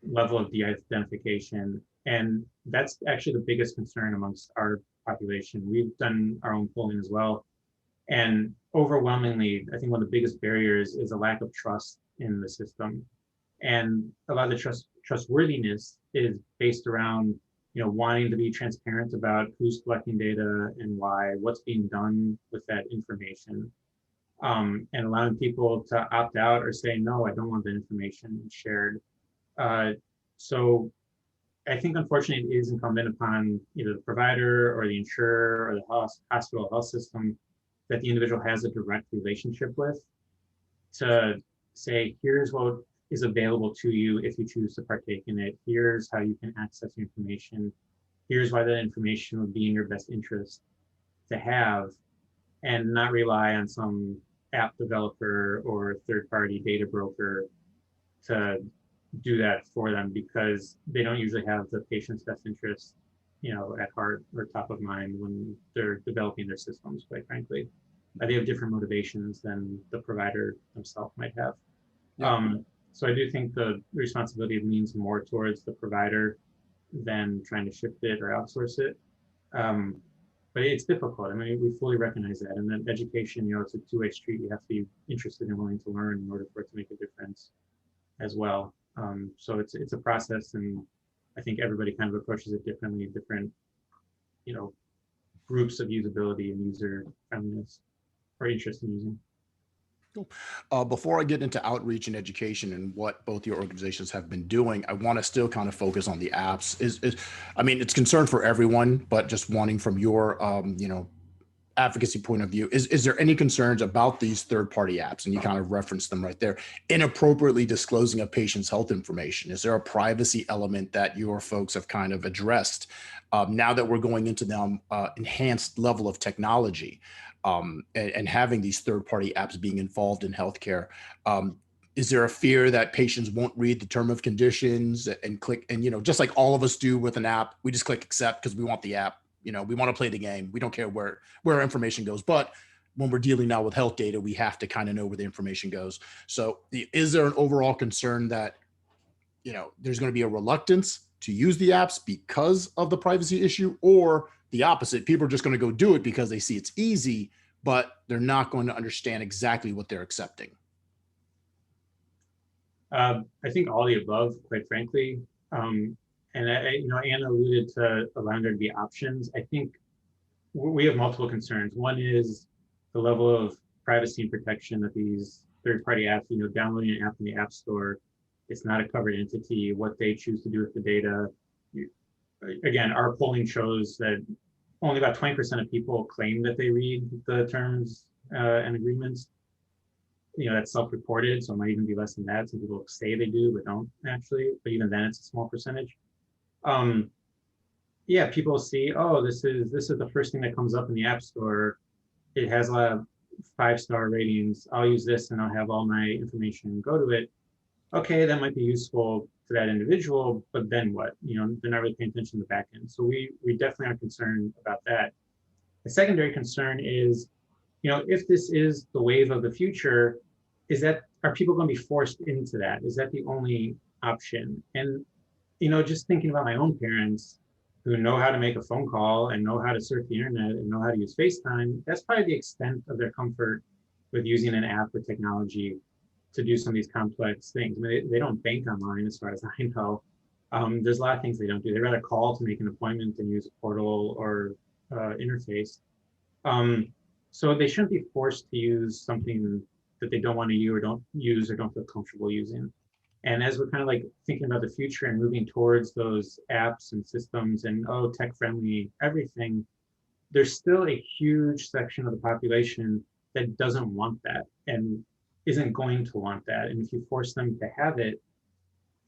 level of de-identification. And that's actually the biggest concern amongst our population. We've done our own polling as well. And overwhelmingly, I think one of the biggest barriers is a lack of trust in the system. And a lot of the trustworthiness is based around wanting to be transparent about who's collecting data and why, what's being done with that information, and allowing people to opt out or say, no, I don't want the information shared. So I think, unfortunately, it is incumbent upon either the provider or the insurer or the hospital health system that the individual has a direct relationship with to say, here's what is available to you if you choose to partake in it. Here's how you can access the information. Here's why that information would be in your best interest to have, and not rely on some app developer or third-party data broker to do that for them, because they don't usually have the patient's best interest, at heart or top of mind when they're developing their systems, quite frankly. They have different motivations than the provider themselves might have. Yeah. So I do think the responsibility leans more towards the provider than trying to shift it or outsource it. But it's difficult. I mean, we fully recognize that. And then education, it's a two-way street. You have to be interested and willing to learn in order for it to make a difference as well. So it's a process, and I think everybody kind of approaches it differently, different, groups of usability and user friendliness or interest in using. Cool. Before I get into outreach and education and what both your organizations have been doing, I want to still kind of focus on the apps. I mean, it's concern for everyone, but just wanting from your, advocacy point of view, is there any concerns about these third-party apps, and you kind of referenced them right there, inappropriately disclosing a patient's health information? Is there a privacy element that your folks have kind of addressed now that we're going into the enhanced level of technology and having these third-party apps being involved in healthcare? Is there a fear that patients won't read the term of conditions and click, and, you know, just like all of us do with an app, we just click accept because we want the app, you know, we want to play the game. We don't care where our information goes. But when we're dealing now with health data, we have to kind of know where the information goes. So is there an overall concern that, you know, there's going to be a reluctance to use the apps because of the privacy issue, or the opposite? People are just going to go do it because they see it's easy, but they're not going to understand exactly what they're accepting. I think all the above, quite frankly. And you know, Anna alluded to allowing there to be options. I think we have multiple concerns. One is the level of privacy and protection that these third-party apps, you know, downloading an app in the App Store, it's not a covered entity, what they choose to do with the data. Again, our polling shows that only about 20% of people claim that they read the terms and agreements. You know, that's self-reported, so it might even be less than that. Some people say they do, but don't actually. But even then, it's a small percentage. Yeah, people see, oh, this is the first thing that comes up in the App Store. It has a lot of 5-star ratings. I'll use this, and I'll have all my information go to it. Okay, that might be useful to that individual, but then what? You know, they're not really paying attention to the back end. So we definitely are concerned about that. The secondary concern is, you know, if this is the wave of the future, are people going to be forced into that? Is that the only option? And, you know, just thinking about my own parents who know how to make a phone call and know how to surf the internet and know how to use FaceTime, that's probably the extent of their comfort with using an app or technology to do some of these complex things. I mean, they don't bank online as far as I know. There's a lot of things they don't do. They'd rather call to make an appointment than use a portal or interface. So they shouldn't be forced to use something that they don't want to use or don't feel comfortable using. And as we're kind of like thinking about the future and moving towards those apps and systems and, oh, tech-friendly everything, there's still a huge section of the population that doesn't want that and isn't going to want that. And if you force them to have it,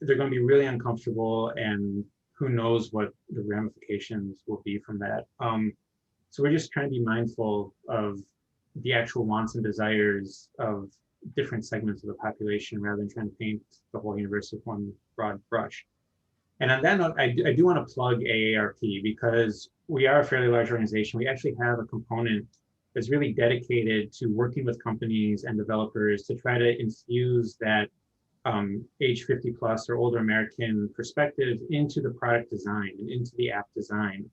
they're going to be really uncomfortable, and who knows what the ramifications will be from that. So we're just trying to be mindful of the actual wants and desires of different segments of the population rather than trying to paint the whole universe with one broad brush. And on that note, I do want to plug AARP because we are a fairly large organization. We actually have a component that's really dedicated to working with companies and developers to try to infuse that age 50 plus or older American perspective into the product design and into the app design,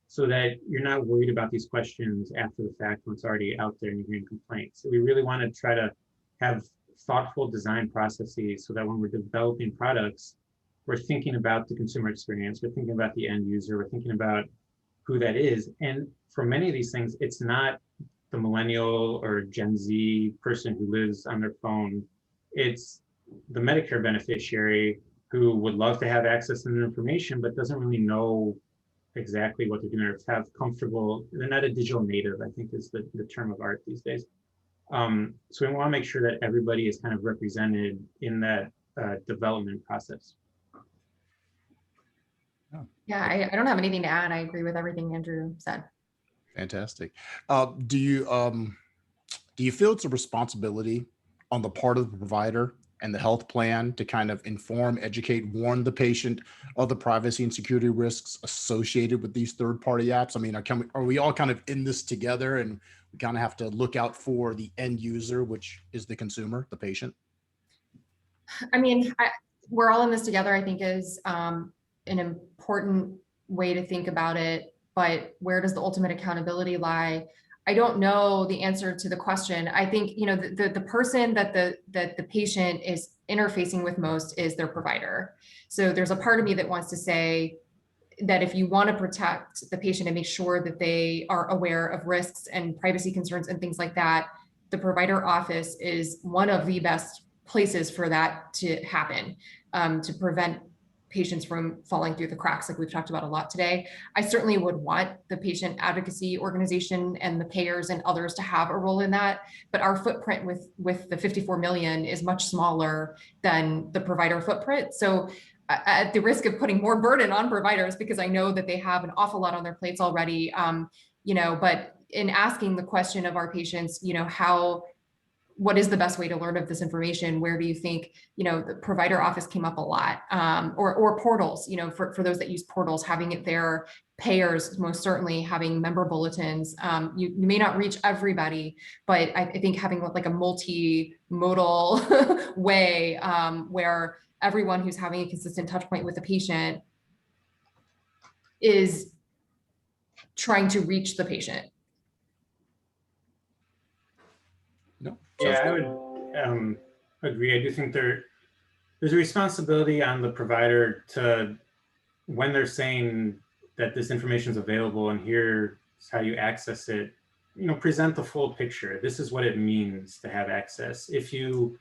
so that you're not worried about these questions after the fact when it's already out there and you're hearing complaints. So we really want to try to have thoughtful design processes so that when we're developing products, we're thinking about the consumer experience, we're thinking about the end user, we're thinking about who that is. And for many of these things, it's not the millennial or Gen Z person who lives on their phone. It's the Medicare beneficiary who would love to have access to the information, but doesn't really know exactly what they're doing or have comfortable. They're not a digital native, I think is the term of art these days. So we want to make sure that everybody is kind of represented in that development process. Yeah, I don't have anything to add. I agree with everything Andrew said. Fantastic. Do you feel it's a responsibility on the part of the provider and the health plan to kind of inform, educate, warn the patient of the privacy and security risks associated with these third-party apps? I mean, are we all kind of in this together, and we kind of have to look out for the end user, which is the consumer, the patient? I mean, we're all in this together, I think is an important way to think about it, but where does the ultimate accountability lie? I don't know the answer to the question. I think, you know, the person that the patient is interfacing with most is their provider. So there's a part of me that wants to say that if you want to protect the patient and make sure that they are aware of risks and privacy concerns and things like that, the provider office is one of the best places for that to happen, to prevent patients from falling through the cracks like we've talked about a lot today. I certainly would want the patient advocacy organization and the payers and others to have a role in that, but our footprint with the 54 million is much smaller than the provider footprint. So at the risk of putting more burden on providers, because I know that they have an awful lot on their plates already, but in asking the question of our patients, what is the best way to learn of this information? Where do you think, the provider office came up a lot, or portals, for those that use portals, having it there, payers, most certainly having member bulletins. You may not reach everybody, but I think having like a multimodal way where everyone who's having a consistent touch point with the patient is trying to reach the patient. No. Yeah, I would agree. I do think there's a responsibility on the provider to, when they're saying that this information is available and here's how you access it, present the full picture. This is what it means to have access. If you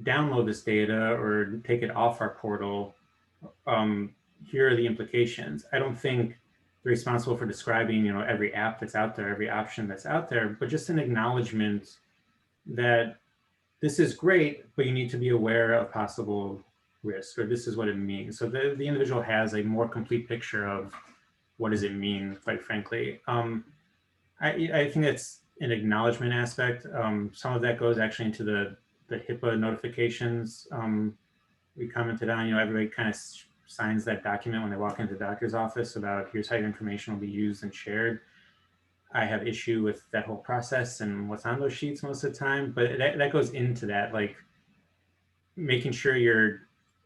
download this data or take it off our portal, here are the implications. I don't think they're responsible for describing, every app that's out there, every option that's out there, but just an acknowledgement that this is great, but you need to be aware of possible risk, or this is what it means. So the individual has a more complete picture of what does it mean, quite frankly. I think it's an acknowledgement aspect. Some of that goes actually into the HIPAA notifications we commented on. Everybody kind of signs that document when they walk into the doctor's office about here's how your information will be used and shared. I have issue with that whole process and what's on those sheets most of the time, but that goes into that, like making sure your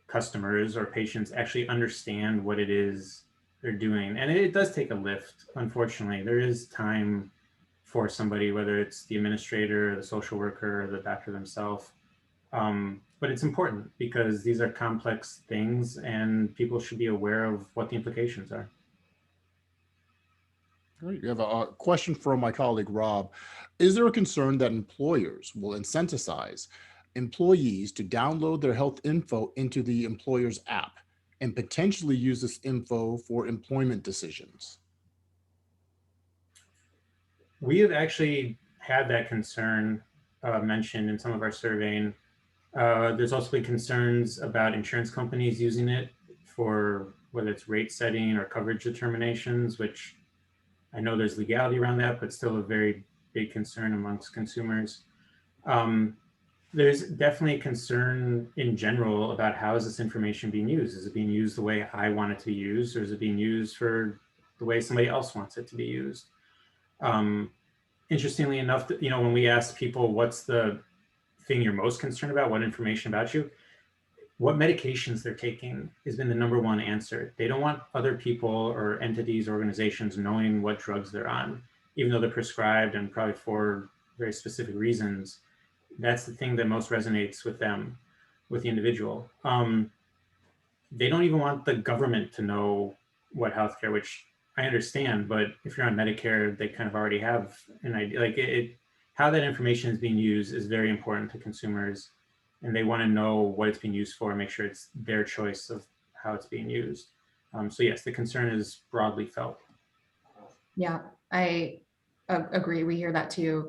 customers or patients actually understand what it is they're doing. And it does take a lift, unfortunately. There is time for somebody, whether it's the administrator, or the social worker, or the doctor themselves. But it's important because these are complex things and people should be aware of what the implications are. Great. You have a question from my colleague, Rob. Is there a concern that employers will incentivize employees to download their health info into the employer's app and potentially use this info for employment decisions? We have actually had that concern mentioned in some of our surveying. There's also been concerns about insurance companies using it for whether it's rate setting or coverage determinations, which I know there's legality around that, but still a very big concern amongst consumers. There's definitely concern in general about how is this information being used? Is it being used the way I want it to be used, or is it being used for the way somebody else wants it to be used? Interestingly enough, when we ask people what's the thing you're most concerned about, what information about you, what medications they're taking has been the #1 answer. They don't want other people or entities, organizations knowing what drugs they're on, even though they're prescribed and probably for very specific reasons. That's the thing that most resonates with them, with the individual. They don't even want the government to know what healthcare, which I understand, but if you're on Medicare, they kind of already have an idea. How that information is being used is very important to consumers, and they want to know what it's being used for and make sure it's their choice of how it's being used. So yes, the concern is broadly felt. Yeah, I agree. We hear that too.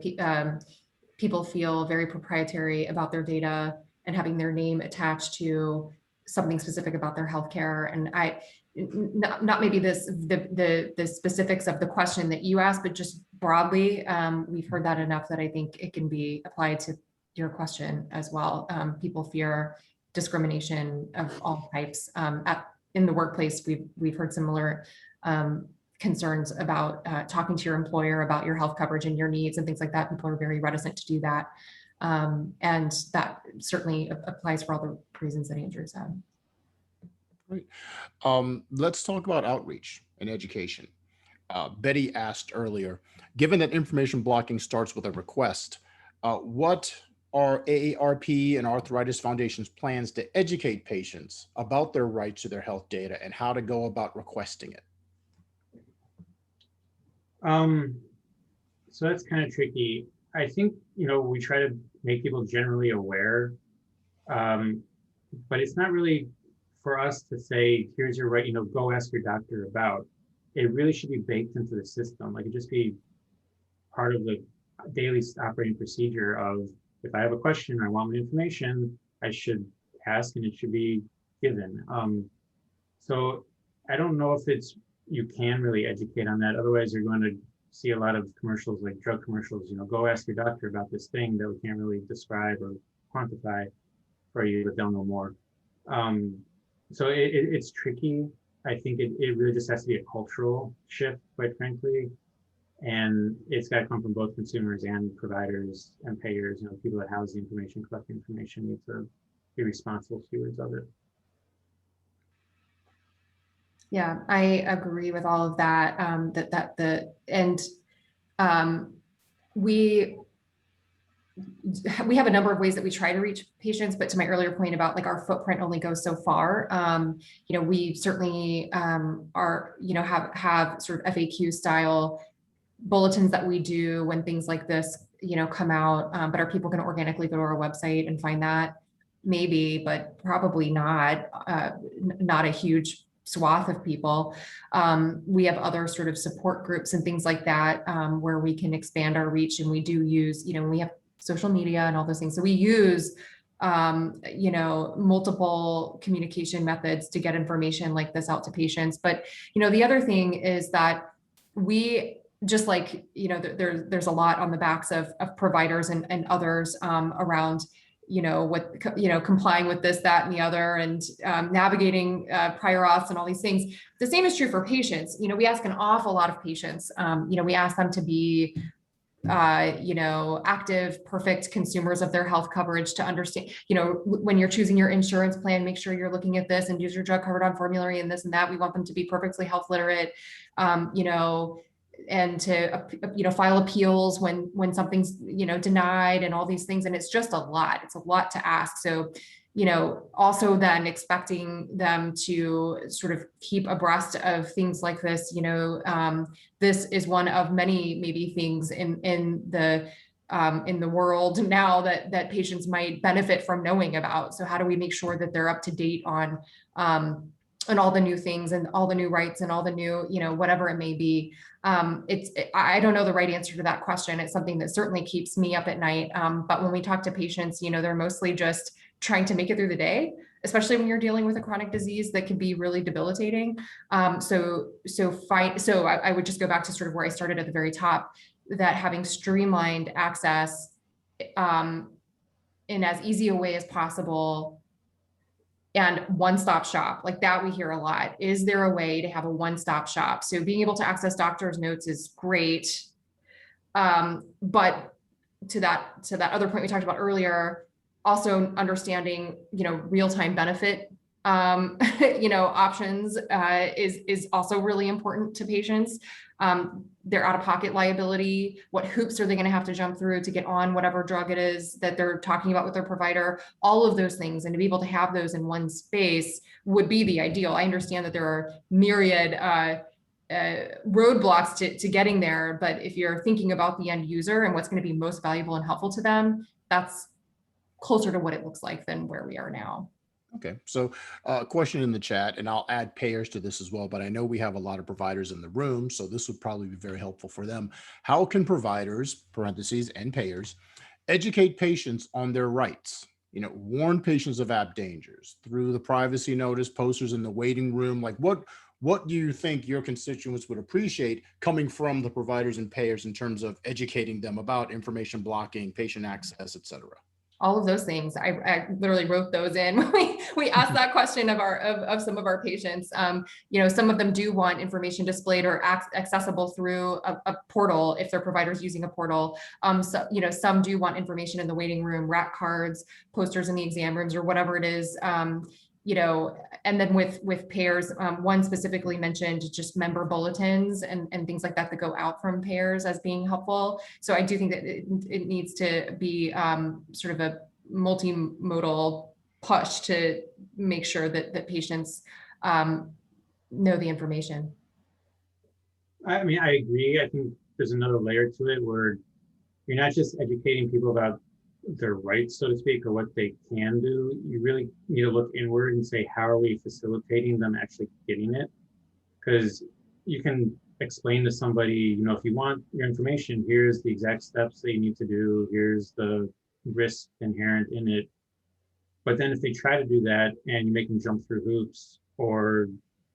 People feel very proprietary about their data and having their name attached to something specific about their healthcare. And not maybe the specifics of the question that you asked, but just broadly, we've heard that enough that I think it can be applied to your question as well. People fear discrimination of all types. In the workplace, we've heard similar concerns about talking to your employer about your health coverage and your needs and things like that. People are very reticent to do that. And that certainly applies for all the reasons that Andrew said. Great. Let's talk about outreach and education. Betty asked earlier, given that information blocking starts with a request, what are AARP and Arthritis Foundation's plans to educate patients about their rights to their health data and how to go about requesting it? So that's kind of tricky. I think, we try to make people generally aware, but it's not really for us to say, here's your right, go ask your doctor about, it really should be baked into the system. Like it just be part of the daily operating procedure of, if I have a question, I want my information, I should ask and it should be given. So I don't know if you can really educate on that. Otherwise, you're going to see a lot of commercials, like drug commercials, go ask your doctor about this thing that we can't really describe or quantify for you, but they'll know more. So it's tricky. I think it really just has to be a cultural shift, quite frankly. And it's got to come from both consumers and providers and payers. People that house the information, collect the information, need to be responsible stewards of it. Yeah, I agree with all of that. We have a number of ways that we try to reach patients, but to my earlier point about like our footprint only goes so far. We certainly have sort of FAQ style bulletins that we do when things like this, come out. But are people going to organically go to our website and find that? Maybe, but probably not. Not a huge swath of people. We have other sort of support groups and things like that where we can expand our reach, and we do use, we have social media and all those things. So we use, multiple communication methods to get information like this out to patients. But, the other thing is that we just like, there's a lot on the backs of providers and others around, complying with this, that, and the other, and navigating prior auths and all these things. The same is true for patients. We ask an awful lot of patients. We ask them to be active, perfect consumers of their health coverage, to understand, when you're choosing your insurance plan, make sure you're looking at this and use your drug covered on formulary and this and that. We want them to be perfectly health literate, and to, file appeals when something's, denied, and all these things. And it's just a lot. It's a lot to ask. So, also then expecting them to sort of keep abreast of things like this, this is one of many maybe things in the world now that patients might benefit from knowing about. So how do we make sure that they're up to date on all the new things and all the new rights and all the new, whatever it may be. I don't know the right answer to that question. It's something that certainly keeps me up at night. But when we talk to patients, they're mostly just trying to make it through the day, especially when you're dealing with a chronic disease that can be really debilitating. So I would just go back to sort of where I started at the very top, that having streamlined access in as easy a way as possible, and one-stop shop, like that we hear a lot. Is there a way to have a one-stop shop? So being able to access doctor's notes is great. But to that other point we talked about earlier, also understanding, real-time benefit, options is also really important to patients. Their out-of-pocket liability, what hoops are they going to have to jump through to get on whatever drug it is that they're talking about with their provider, all of those things. And to be able to have those in one space would be the ideal. I understand that there are myriad roadblocks to getting there, but if you're thinking about the end user and what's going to be most valuable and helpful to them, that's closer to what it looks like than where we are now. Okay, so question in the chat, and I'll add payers to this as well, but I know we have a lot of providers in the room, so this would probably be very helpful for them. How can providers, parentheses, and payers, educate patients on their rights? Warn patients of app dangers through the privacy notice, posters in the waiting room. Like what do you think your constituents would appreciate coming from the providers and payers in terms of educating them about information blocking, patient access, et cetera? All of those things. I literally wrote those in when we asked that question of some of our patients. Some of them do want information displayed or accessible through a portal if their provider's using a portal. Some do want information in the waiting room, rack cards, posters in the exam rooms, or whatever it is. And then with payers, one specifically mentioned just member bulletins and things like that go out from payers as being helpful. So I do think that it needs to be sort of a multimodal push to make sure that patients know the information. I mean, I agree. I think there's another layer to it where you're not just educating people about their rights, so to speak, or what they can do, you really need to look inward and say, how are we facilitating them actually getting it? Because you can explain to somebody, you know, if you want your information, here's the exact steps that you need to do, here's the risk inherent in it. But then if they try to do that and you make them jump through hoops, or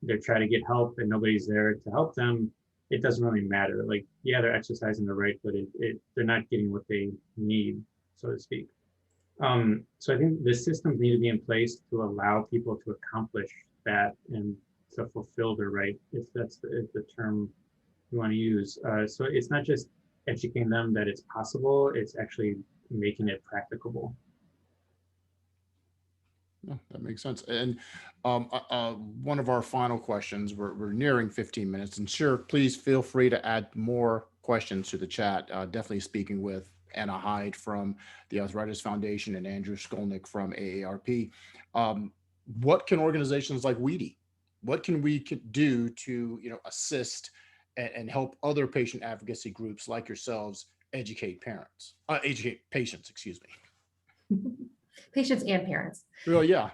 they try to get help and nobody's there to help them, it doesn't really matter. Like, yeah, they're exercising the right, but they're not getting what they need, so to speak. So I think the systems need to be in place to allow people to accomplish that and to fulfill their right, if that's the term you want to use. So it's not just educating them that it's possible, it's actually making it practicable. Yeah, that makes sense. And one of our final questions, we're nearing 15 minutes, and sure, please feel free to add more questions to the chat. Definitely speaking with Anna Hyde from the Arthritis Foundation and Andrew Skolnick from AARP. What can organizations like WEDI, what can we do to, you know, assist and help other patient advocacy groups like yourselves educate patients, excuse me. Patients and parents. Well, yeah.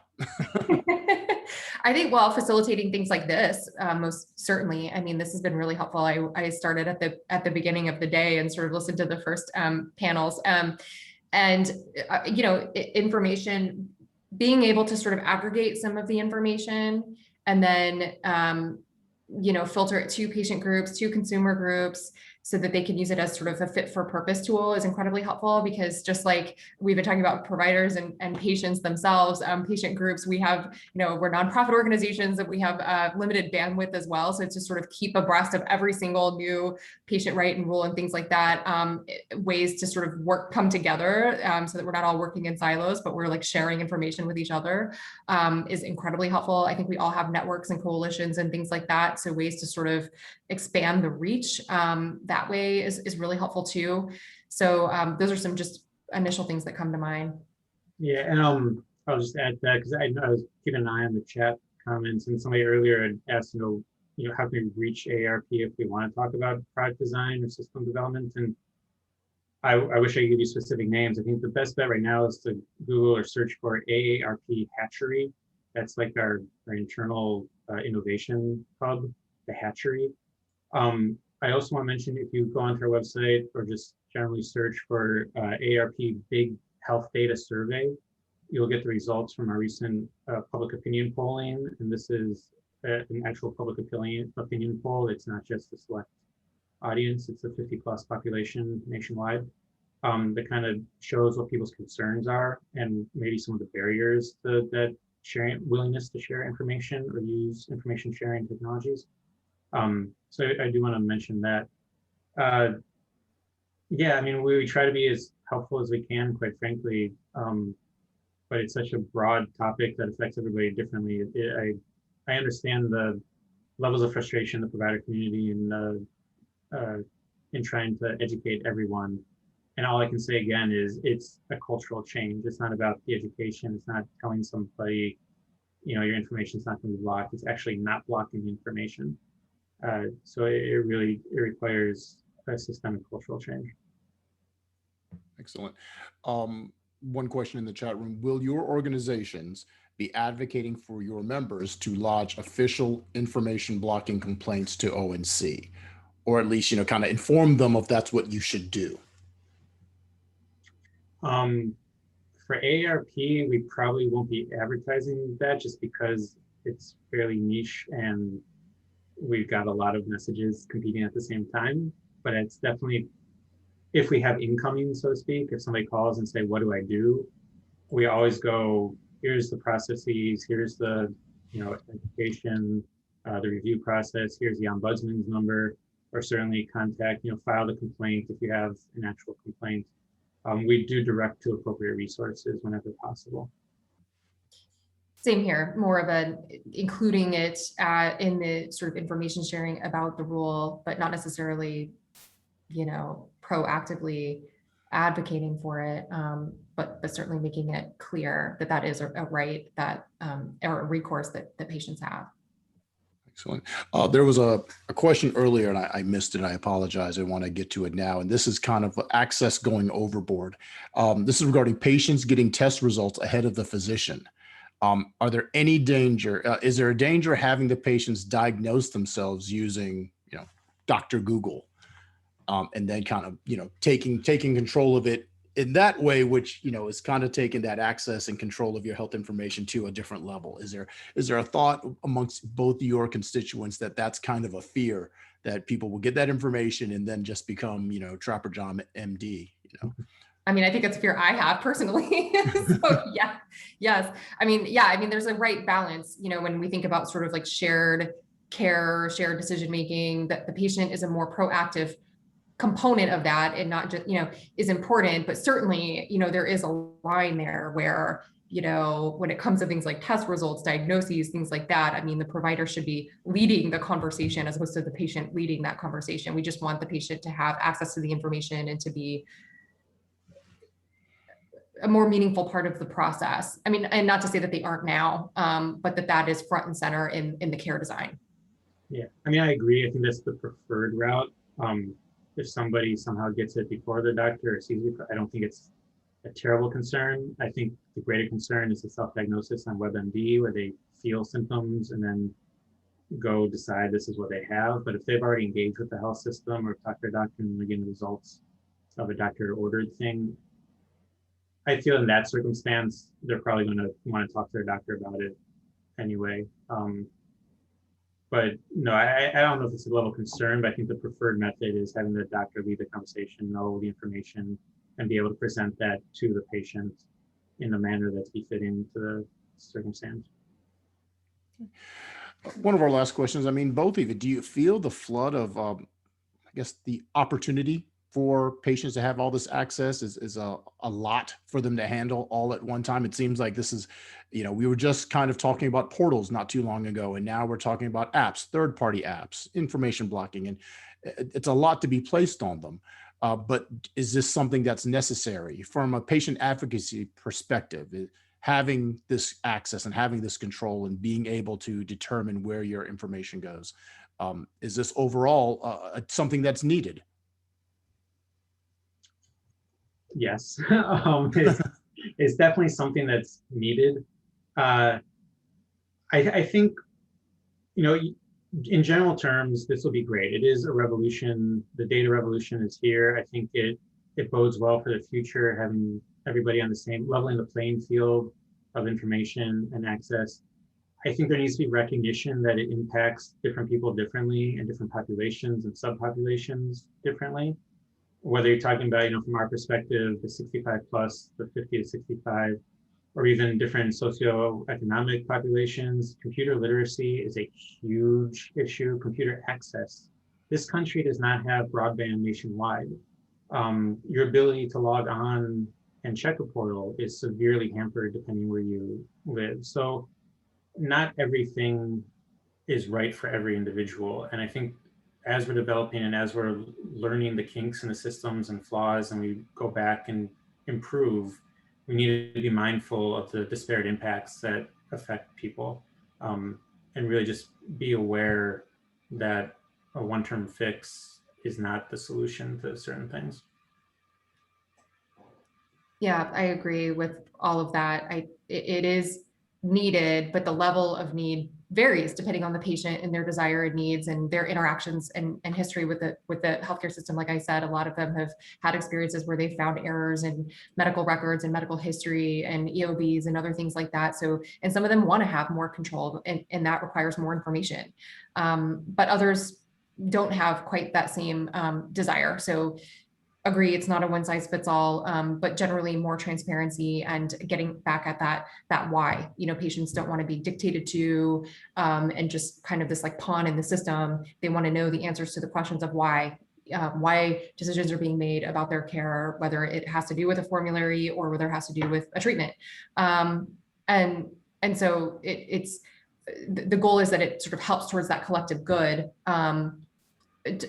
I think while facilitating things like this, most certainly, I mean, this has been really helpful. I started at the beginning of the day and sort of listened to the first panels, and you know, information, being able to sort of aggregate some of the information and then you know, filter it to patient groups, to consumer groups, so that they can use it as sort of a fit for purpose tool is incredibly helpful. Because just like we've been talking about providers and patients themselves, patient groups, we have, you know, we're nonprofit organizations that we have limited bandwidth as well. So it's to sort of keep abreast of every single new patient right and rule and things like that, ways to sort of come together so that we're not all working in silos, but we're like sharing information with each other is incredibly helpful. I think we all have networks and coalitions and things like that. So ways to sort of expand the reach that way is really helpful too. So those are some just initial things that come to mind. Yeah, and I'll just add that because I was keeping an eye on the chat comments, and somebody earlier had asked, you know, how can we reach AARP if we want to talk about product design or system development? And I wish I could give you specific names. I think the best bet right now is to Google or search for AARP Hatchery. That's like our internal innovation hub, the Hatchery. I also want to mention, if you go onto our website or just generally search for AARP Big Health Data Survey, you'll get the results from our recent public opinion polling. And this is an actual public opinion poll. It's not just a select audience, it's a 50+ population nationwide. That kind of shows what people's concerns are and maybe some of the barriers to that willingness to share information or use information sharing technologies. So I do want to mention that. Yeah, I mean, we try to be as helpful as we can, quite frankly, but it's such a broad topic that affects everybody differently. I understand the levels of frustration in the provider community and in trying to educate everyone. And all I can say again is it's a cultural change. It's not about the education. It's not telling somebody, you know, your information is not going to be blocked. It's actually not blocking the information. So it requires a systemic cultural change. Excellent. One question in the chat room: will your organizations be advocating for your members to lodge official information blocking complaints to ONC, or at least, you know, kind of inform them of that's what you should do? For AARP, we probably won't be advertising that just because it's fairly niche and we've got a lot of messages competing at the same time. But it's definitely, if we have incoming, so to speak, if somebody calls and say, what do I do? We always go, here's the processes, here's the, you know, education, the review process, here's the ombudsman's number, or certainly contact, you know, file the complaint if you have an actual complaint. We do direct to appropriate resources whenever possible. Same here, more of including it in the sort of information sharing about the rule, but not necessarily, you know, proactively advocating for it, but certainly making it clear that that is a right that or a recourse that patients have. Excellent. There was a question earlier and I missed it. I apologize. I want to get to it now. And this is kind of access going overboard. This is regarding patients getting test results ahead of the physician. Are there any danger? Is there a danger having the patients diagnose themselves using, Dr. Google, and then kind of, taking control of it in that way, which, is kind of taking that access and control of your health information to a different level? Is there a thought amongst both your constituents that that's kind of a fear that people will get that information and then just become, Trapper John MD, I mean, I think it's a fear I have personally. So yeah, yes. I mean, there's a right balance, when we think about sort of like shared care, shared decision making, that the patient is a more proactive component of that and not just, is important. But certainly, there is a line there where, when it comes to things like test results, diagnoses, things like that, I mean, the provider should be leading the conversation as opposed to the patient leading that conversation. We just want the patient to have access to the information and to be a more meaningful part of the process. I mean, and not to say that they aren't now, but that is front and center in the care design. Yeah, I mean, I agree. I think that's the preferred route. If somebody somehow gets it before the doctor or sees it, I don't think it's a terrible concern. I think the greater concern is the self-diagnosis on WebMD, where they feel symptoms and then go decide this is what they have. But if they've already engaged with the health system or talked to their doctor and they're getting the results of a doctor-ordered thing, I feel in that circumstance, they're probably going to want to talk to their doctor about it anyway. But no, I don't know if it's a level of concern, but I think the preferred method is having the doctor lead the conversation, know the information, and be able to present that to the patient in a manner that's befitting to the circumstance. One of our last questions, I mean, both of you, do you feel the flood of, I guess, the opportunity for patients to have all this access is a lot for them to handle all at one time? It seems like this is, we were just kind of talking about portals not too long ago, and now we're talking about apps, third-party apps, information blocking, and it's a lot to be placed on them. But is this something that's necessary from a patient advocacy perspective, having this access and having this control and being able to determine where your information goes? Is this overall something that's needed? Yes, it's definitely something that's needed. I think, in general terms, this will be great. It is a revolution. The data revolution is here. I think it bodes well for the future, having everybody on the same, leveling the playing field of information and access. I think there needs to be recognition that it impacts different people differently and different populations and subpopulations differently. Whether you're talking about, from our perspective, the 65 plus, the 50 to 65, or even different socioeconomic populations, computer literacy is a huge issue. Computer access. This country does not have broadband nationwide. Your ability to log on and check a portal is severely hampered depending where you live. So not everything is right for every individual. And I think as we're developing and as we're learning the kinks in the systems and flaws, and we go back and improve, we need to be mindful of the disparate impacts that affect people, and really just be aware that a one-term fix is not the solution to certain things. Yeah, I agree with all of that. It is needed, but the level of need varies depending on the patient and their desired needs and their interactions and history with the healthcare system. Like I said, a lot of them have had experiences where they found errors in medical records and medical history and EOBs and other things like that. So, and some of them want to have more control, and that requires more information. But others don't have quite that same desire. So agree, it's not a one size fits all, but generally more transparency and getting back at that why. Patients don't want to be dictated to and just kind of this like pawn in the system. They want to know the answers to the questions of why decisions are being made about their care, whether it has to do with a formulary or whether it has to do with a treatment. And so it's the goal is that it sort of helps towards that collective good.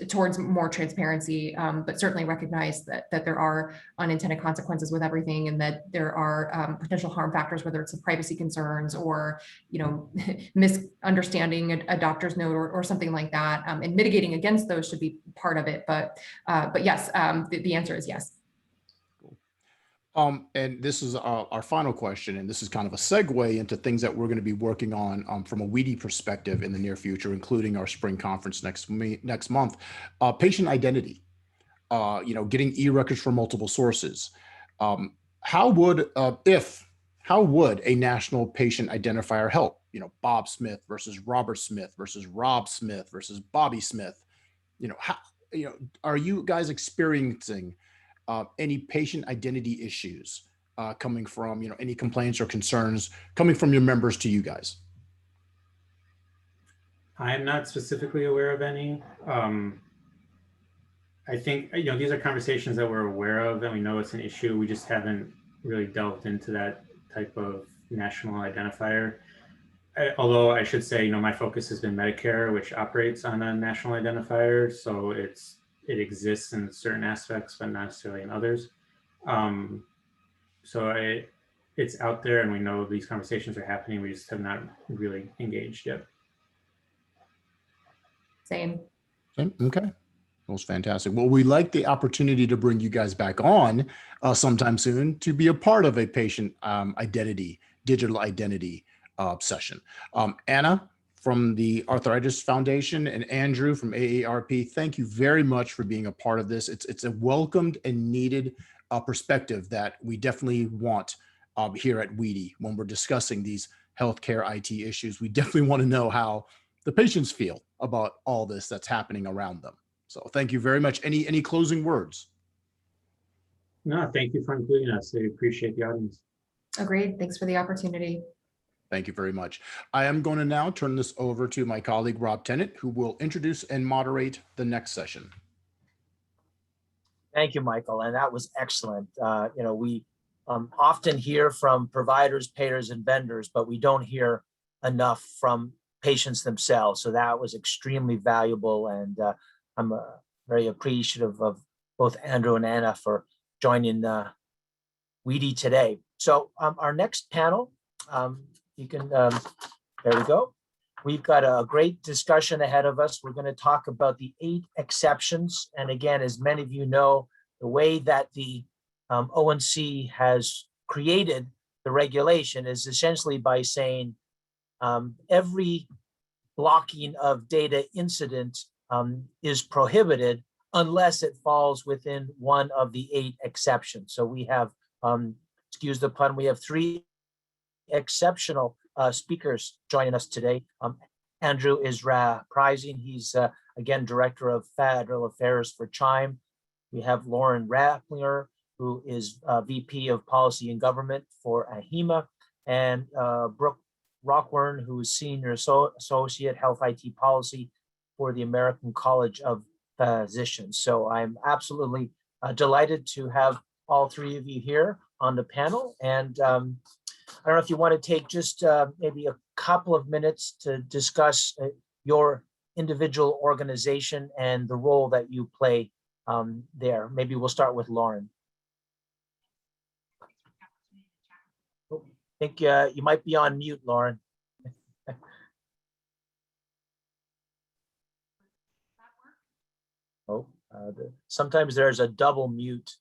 towards more transparency, but certainly recognize that there are unintended consequences with everything, and that there are potential harm factors, whether it's the privacy concerns or misunderstanding a doctor's note or something like that. And mitigating against those should be part of it. But yes, the answer is yes. And this is our final question, and this is kind of a segue into things that we're going to be working on from a WEDI perspective in the near future, including our spring conference next month. Patient identity, getting e-records from multiple sources. How would a national patient identifier help? Bob Smith versus Robert Smith versus Rob Smith versus Bobby Smith. Are you guys experiencing any patient identity issues coming from, any complaints or concerns coming from your members to you guys? I'm not specifically aware of any. I think, these are conversations that we're aware of and we know it's an issue. We just haven't really delved into that type of national identifier. Although I should say, my focus has been Medicare, which operates on a national identifier. So it exists in certain aspects, but not necessarily in others. It's out there and we know these conversations are happening. We just have not really engaged yet. Same. Okay. Most fantastic. Well, we like the opportunity to bring you guys back on sometime soon to be a part of a patient digital identity session. Anna from the Arthritis Foundation and Andrew from AARP, thank you very much for being a part of this. It's a welcomed and needed perspective that we definitely want here at WEDI when we're discussing these healthcare IT issues. We definitely want to know how the patients feel about all this that's happening around them. So thank you very much. Any closing words? No, thank you for including us. I appreciate the audience. Agreed. Thanks for the opportunity. Thank you very much. I am going to now turn this over to my colleague, Rob Tennant, who will introduce and moderate the next session. Thank you, Michael. And that was excellent. We often hear from providers, payers, and vendors, but we don't hear enough from patients themselves. So that was extremely valuable. And I'm very appreciative of both Andrew and Anna for joining WEDI today. So our next panel, there we go. We've got a great discussion ahead of us. We're going to talk about the 8 exceptions. And again, as many of you know, the way that the ONC has created the regulation is essentially by saying every blocking of data incident is prohibited unless it falls within one of the 8 exceptions. So we have, excuse the pun, we have 3 exceptional speakers joining us today. Andrew is Prizing. He's again Director of Federal Affairs for Chime. We have Lauren Rapplinger, who is VP of Policy and Government for AHIMA, and Brooke Rockburn, who is Senior Associate Health IT Policy for the American College of Physicians. So I'm absolutely delighted to have all 3 of you here on the panel. And I don't know if you want to take just maybe a couple of minutes to discuss your individual organization and the role that you play there. Maybe we'll start with Lauren. I think you might be on mute, Lauren. Sometimes there's a double mute.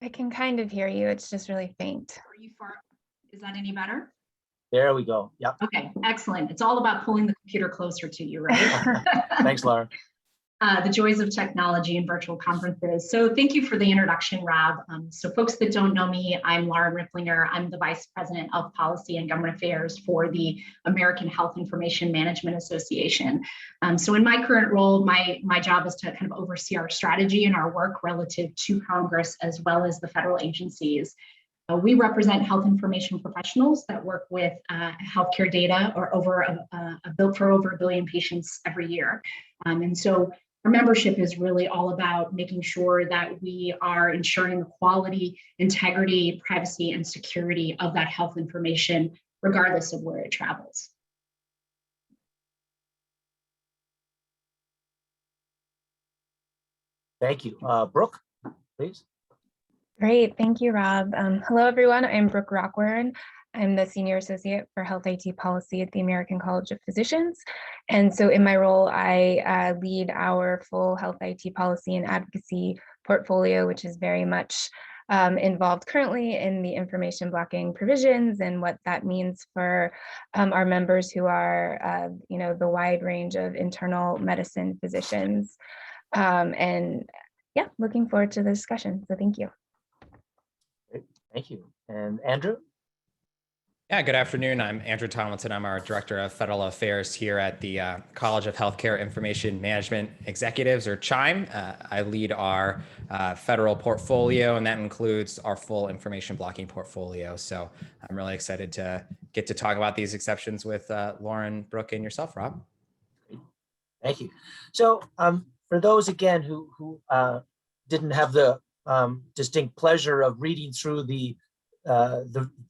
I can kind of hear you. It's just really faint. Are you far? Is that any better? There we go. Yep. Okay, excellent. It's all about pulling the computer closer to you, right? Thanks, Lauren. The joys of technology and virtual conferences. So thank you for the introduction, Rob. So folks that don't know me, I'm Lauren Rapplinger. I'm the Vice President of Policy and Government Affairs for the American Health Information Management Association. So in my current role, my job is to kind of oversee our strategy and our work relative to Congress as well as the federal agencies. We represent health information professionals that work with healthcare data or for over 1 billion patients every year. And so our membership is really all about making sure that we are ensuring the quality, integrity, privacy, and security of that health information, regardless of where it travels. Thank you. Brooke, please. Great, thank you, Rob. Hello, everyone. I'm Brooke Rockwarn. I'm the Senior Associate for Health IT Policy at the American College of Physicians. And so in my role, I lead our full health IT policy and advocacy portfolio, which is very much involved currently in the information blocking provisions and what that means for our members who are, the wide range of internal medicine physicians. And yeah, looking forward to the discussion. So thank you. Great. Thank you. And Andrew? Yeah, good afternoon. I'm Andrew Tomlinson. I'm our Director of Federal Affairs here at the College of Healthcare Information Management Executives, or CHIME. I lead our federal portfolio, and that includes our full information blocking portfolio. So I'm really excited to get to talk about these exceptions with Lauren, Brooke, and yourself, Rob. Thank you. So for those, again, who didn't have the distinct pleasure of reading through the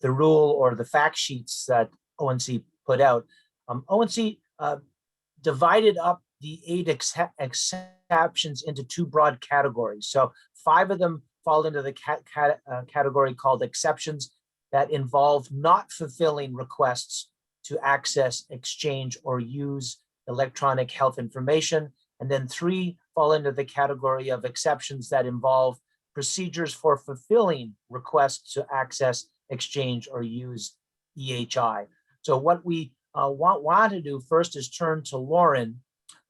rule or the fact sheets that ONC put out, ONC divided up the 8 exceptions into 2 broad categories. So 5 of them fall into the category called exceptions that involve not fulfilling requests to access, exchange, or use electronic health information. And then 3 fall into the category of exceptions that involve procedures for fulfilling requests to access, exchange, or use EHI. So what we want to do first is turn to Lauren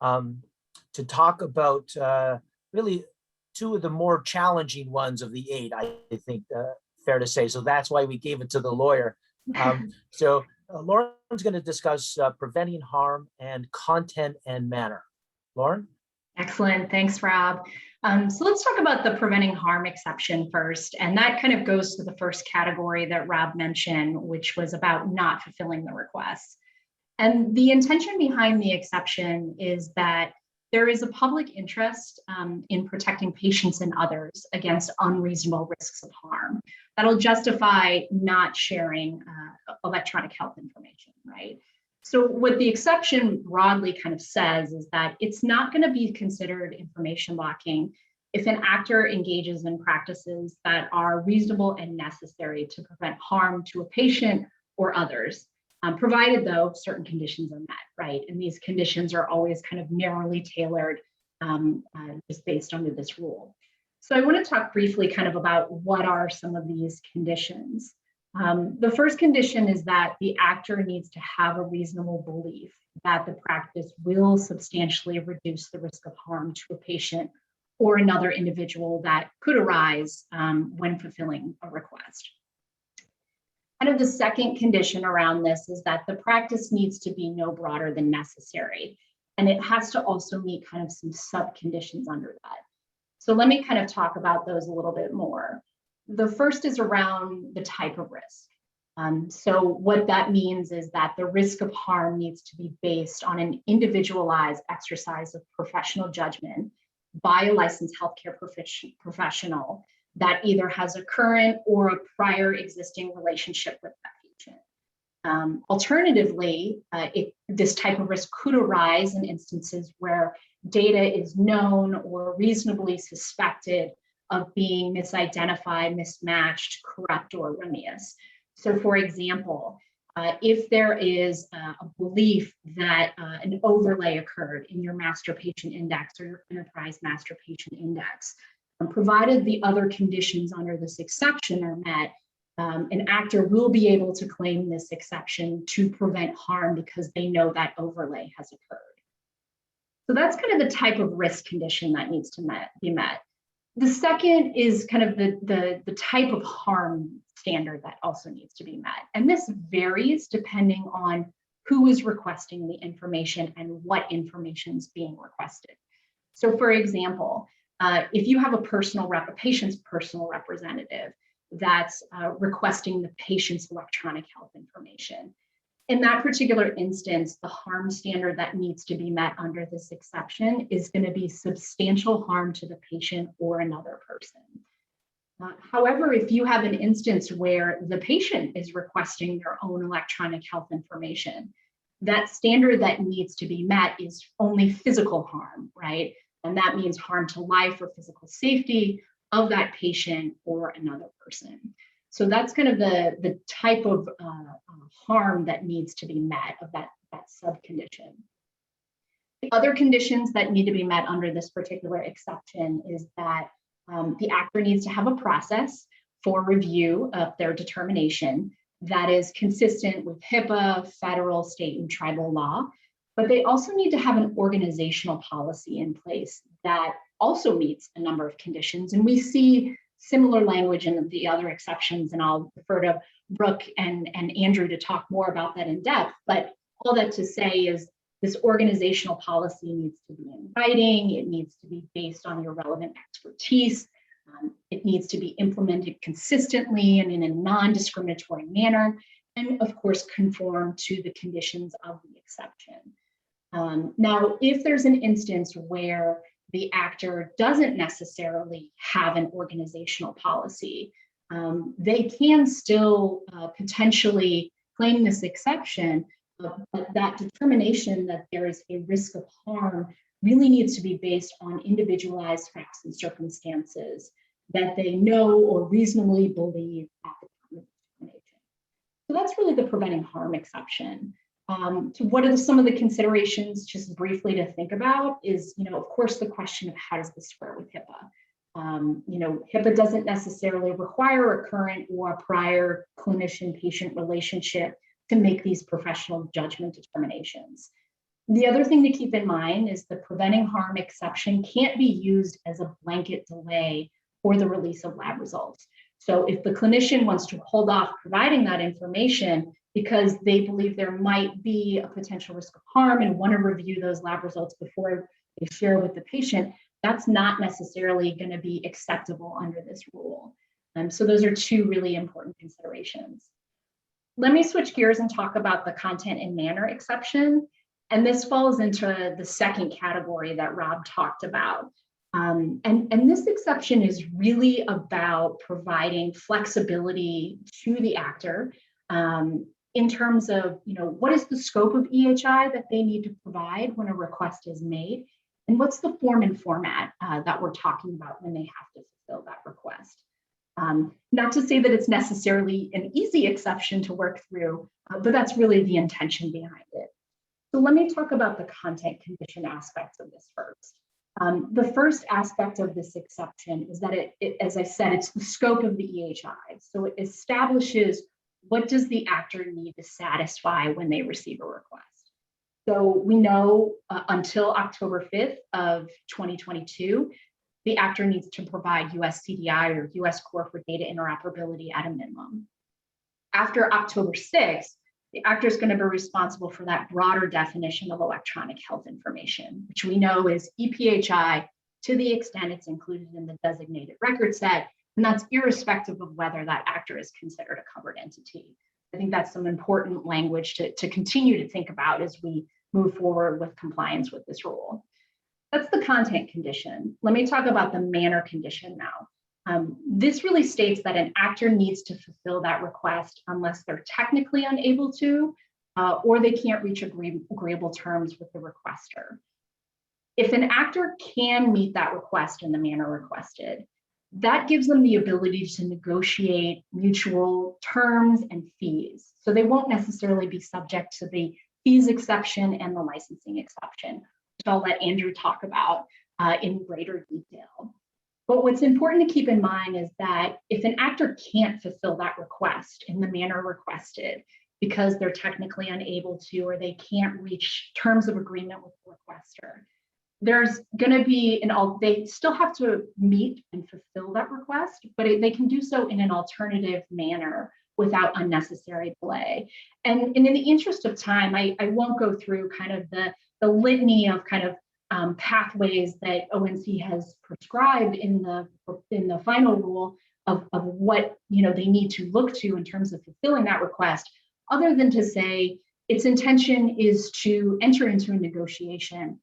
to talk about really 2 of the more challenging ones of the 8, I think, fair to say. So that's why we gave it to the lawyer. So Lauren's going to discuss preventing harm and content and manner. Lauren? Excellent. Thanks, Rob. So let's talk about the preventing harm exception first. And that kind of goes to the first category that Rob mentioned, which was about not fulfilling the request. And the intention behind the exception is that there is a public interest in protecting patients and others against unreasonable risks of harm that'll justify not sharing electronic health information, right? So what the exception broadly kind of says is that it's not going to be considered information blocking if an actor engages in practices that are reasonable and necessary to prevent harm to a patient or others, provided though certain conditions are met, right? And these conditions are always kind of narrowly tailored just based under this rule. So I want to talk briefly kind of about what are some of these conditions. The first condition is that the actor needs to have a reasonable belief that the practice will substantially reduce the risk of harm to a patient or another individual that could arise when fulfilling a request. Kind of the second condition around this is that the practice needs to be no broader than necessary, and it has to also meet kind of some sub-conditions under that. So let me kind of talk about those a little bit more. The first is around the type of risk. So what that means is that the risk of harm needs to be based on an individualized exercise of professional judgment by a licensed healthcare professional that either has a current or a prior existing relationship with that patient. Alternatively, this type of risk could arise in instances where data is known or reasonably suspected of being misidentified, mismatched, corrupt, or erroneous. So for example, if there is a belief that an overlay occurred in your master patient index or your enterprise master patient index, provided the other conditions under this exception are met, an actor will be able to claim this exception to prevent harm because they know that overlay has occurred. So that's kind of the type of risk condition that needs to be met. The second is kind of the type of harm standard that also needs to be met. And this varies depending on who is requesting the information and what information is being requested. So for example, if you have a patient's personal representative that's requesting the patient's electronic health information, in that particular instance, the harm standard that needs to be met under this exception is going to be substantial harm to the patient or another person. However, if you have an instance where the patient is requesting their own electronic health information, that standard that needs to be met is only physical harm, right? And that means harm to life or physical safety of that patient or another person. So that's kind of the type of harm that needs to be met of that subcondition. The other conditions that need to be met under this particular exception is that the actor needs to have a process for review of their determination that is consistent with HIPAA, federal, state, and tribal law. But they also need to have an organizational policy in place that also meets a number of conditions. And we see similar language in the other exceptions, and I'll refer to Brooke and Andrew to talk more about that in depth. But all that to say is this organizational policy needs to be in writing, it needs to be based on your relevant expertise, it needs to be implemented consistently and in a non-discriminatory manner, and of course conform to the conditions of the exception. Now, if there's an instance where the actor doesn't necessarily have an organizational policy, they can still potentially claim this exception, but that determination that there is a risk of harm really needs to be based on individualized facts and circumstances that they know or reasonably believe at the time of determination. So that's really the preventing harm exception. So what are some of the considerations, just briefly to think about, is, of course, the question of how does this square with HIPAA? HIPAA doesn't necessarily require a current or a prior clinician-patient relationship to make these professional judgment determinations. The other thing to keep in mind is the preventing harm exception can't be used as a blanket delay for the release of lab results. So if the clinician wants to hold off providing that information because they believe there might be a potential risk of harm and want to review those lab results before they share with the patient, that's not necessarily going to be acceptable under this rule. So those are two really important considerations. Let me switch gears and talk about the content and manner exception. And this falls into the second category that Rob talked about. And this exception is really about providing flexibility to the actor in terms of, what is the scope of EHI that they need to provide when a request is made, and what's the form and format that we're talking about when they have to fulfill that request. Not to say that it's necessarily an easy exception to work through, but that's really the intention behind it. So let me talk about the content condition aspects of this first. The first aspect of this exception is that it, as I said, it's the scope of the EHI. So it establishes what does the actor need to satisfy when they receive a request. So we know until October 5th of 2022, the actor needs to provide US CDI or US Core for Data Interoperability at a minimum. After October 6th, the actor is going to be responsible for that broader definition of electronic health information, which we know is EPHI to the extent it's included in the designated record set, and that's irrespective of whether that actor is considered a covered entity. I think that's some important language to continue to think about as we move forward with compliance with this rule. That's the content condition. Let me talk about the manner condition now. This really states that an actor needs to fulfill that request unless they're technically unable to, or they can't reach agreeable terms with the requester. If an actor can meet that request in the manner requested, that gives them the ability to negotiate mutual terms and fees. So they won't necessarily be subject to the fees exception and the licensing exception, which I'll let Andrew talk about in greater detail. But what's important to keep in mind is that if an actor can't fulfill that request in the manner requested because they're technically unable to, or they can't reach terms of agreement with the requester, there's going to be they still have to meet and fulfill that request, but they can do so in an alternative manner without unnecessary delay. And in the interest of time, I won't go through kind of the litany of kind of pathways that ONC has prescribed in the final rule of what they need to look to in terms of fulfilling that request, other than to say its intention is to enter into a negotiation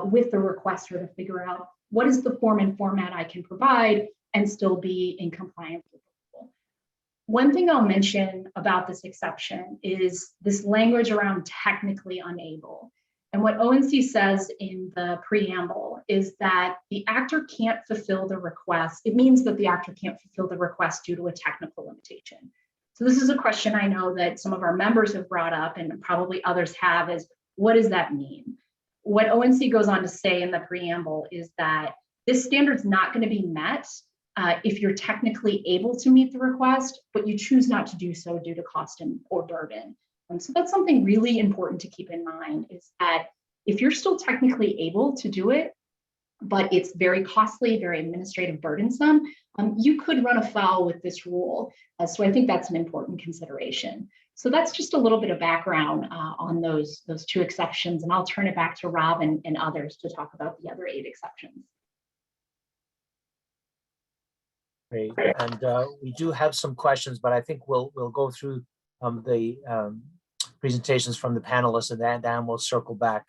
with the requester to figure out what is the form and format I can provide and still be in compliance with the rule. One thing I'll mention about this exception is this language around technically unable. And what ONC says in the preamble is that the actor can't fulfill the request. It means that the actor can't fulfill the request due to a technical limitation. So this is a question I know that some of our members have brought up and probably others have, is what does that mean? What ONC goes on to say in the preamble is that this standard's not going to be met if you're technically able to meet the request, but you choose not to do so due to cost or burden. So that's something really important to keep in mind, is that if you're still technically able to do it, but it's very costly, very administrative burdensome, you could run afoul with this rule. So I think that's an important consideration. So that's just a little bit of background on those two exceptions, and I'll turn it back to Rob and others to talk about the other 8 exceptions. Great, and we do have some questions, but I think we'll go through the presentations from the panelists, and then we'll circle back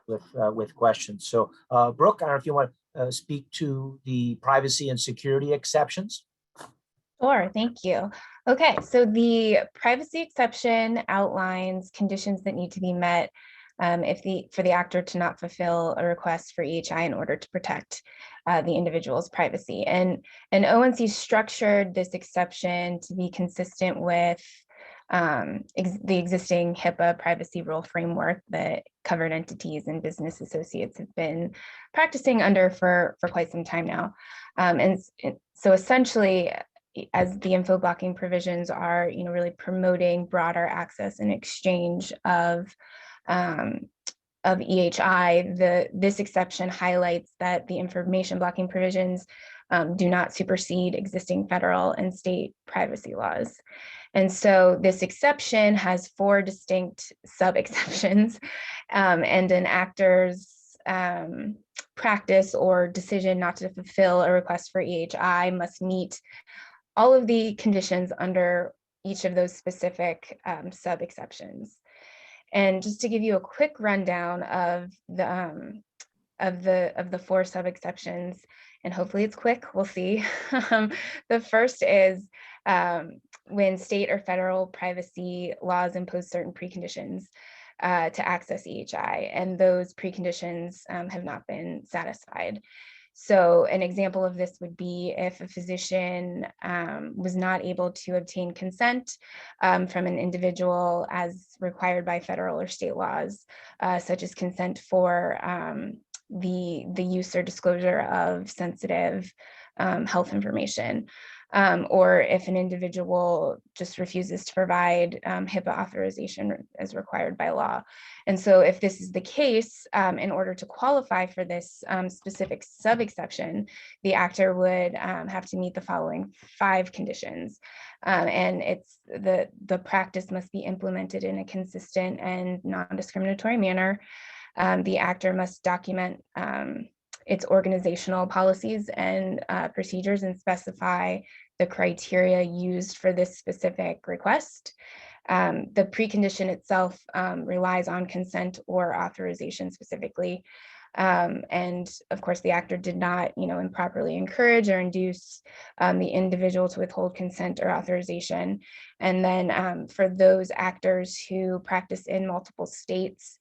with questions. So Brooke, I don't know if you want to speak to the privacy and security exceptions. Sure, thank you. Okay, so the privacy exception outlines conditions that need to be met for the actor to not fulfill a request for EHI in order to protect the individual's privacy. And ONC structured this exception to be consistent with the existing HIPAA privacy rule framework that covered entities and business associates have been practicing under for quite some time now. And so essentially, as the info blocking provisions are, really promoting broader access and exchange of EHI, this exception highlights that the information blocking provisions do not supersede existing federal and state privacy laws. And so this exception has 4 distinct sub-exceptions, and an actor's practice or decision not to fulfill a request for EHI must meet all of the conditions under each of those specific sub-exceptions. And just to give you a quick rundown of the 4 sub-exceptions, and hopefully it's quick, we'll see. The first is when state or federal privacy laws impose certain preconditions to access EHI, and those preconditions have not been satisfied. So an example of this would be if a physician was not able to obtain consent from an individual as required by federal or state laws, such as consent for the use or disclosure of sensitive health information, or if an individual just refuses to provide HIPAA authorization as required by law. And so if this is the case, in order to qualify for this specific sub-exception, the actor would have to meet the following 5 conditions. And it's the practice must be implemented in a consistent and non-discriminatory manner. The actor must document its organizational policies and procedures and specify the criteria used for this specific request. The precondition itself relies on consent or authorization specifically. And of course, the actor did not, improperly encourage or induce the individual to withhold consent or authorization. And then for those actors who practice in multiple states,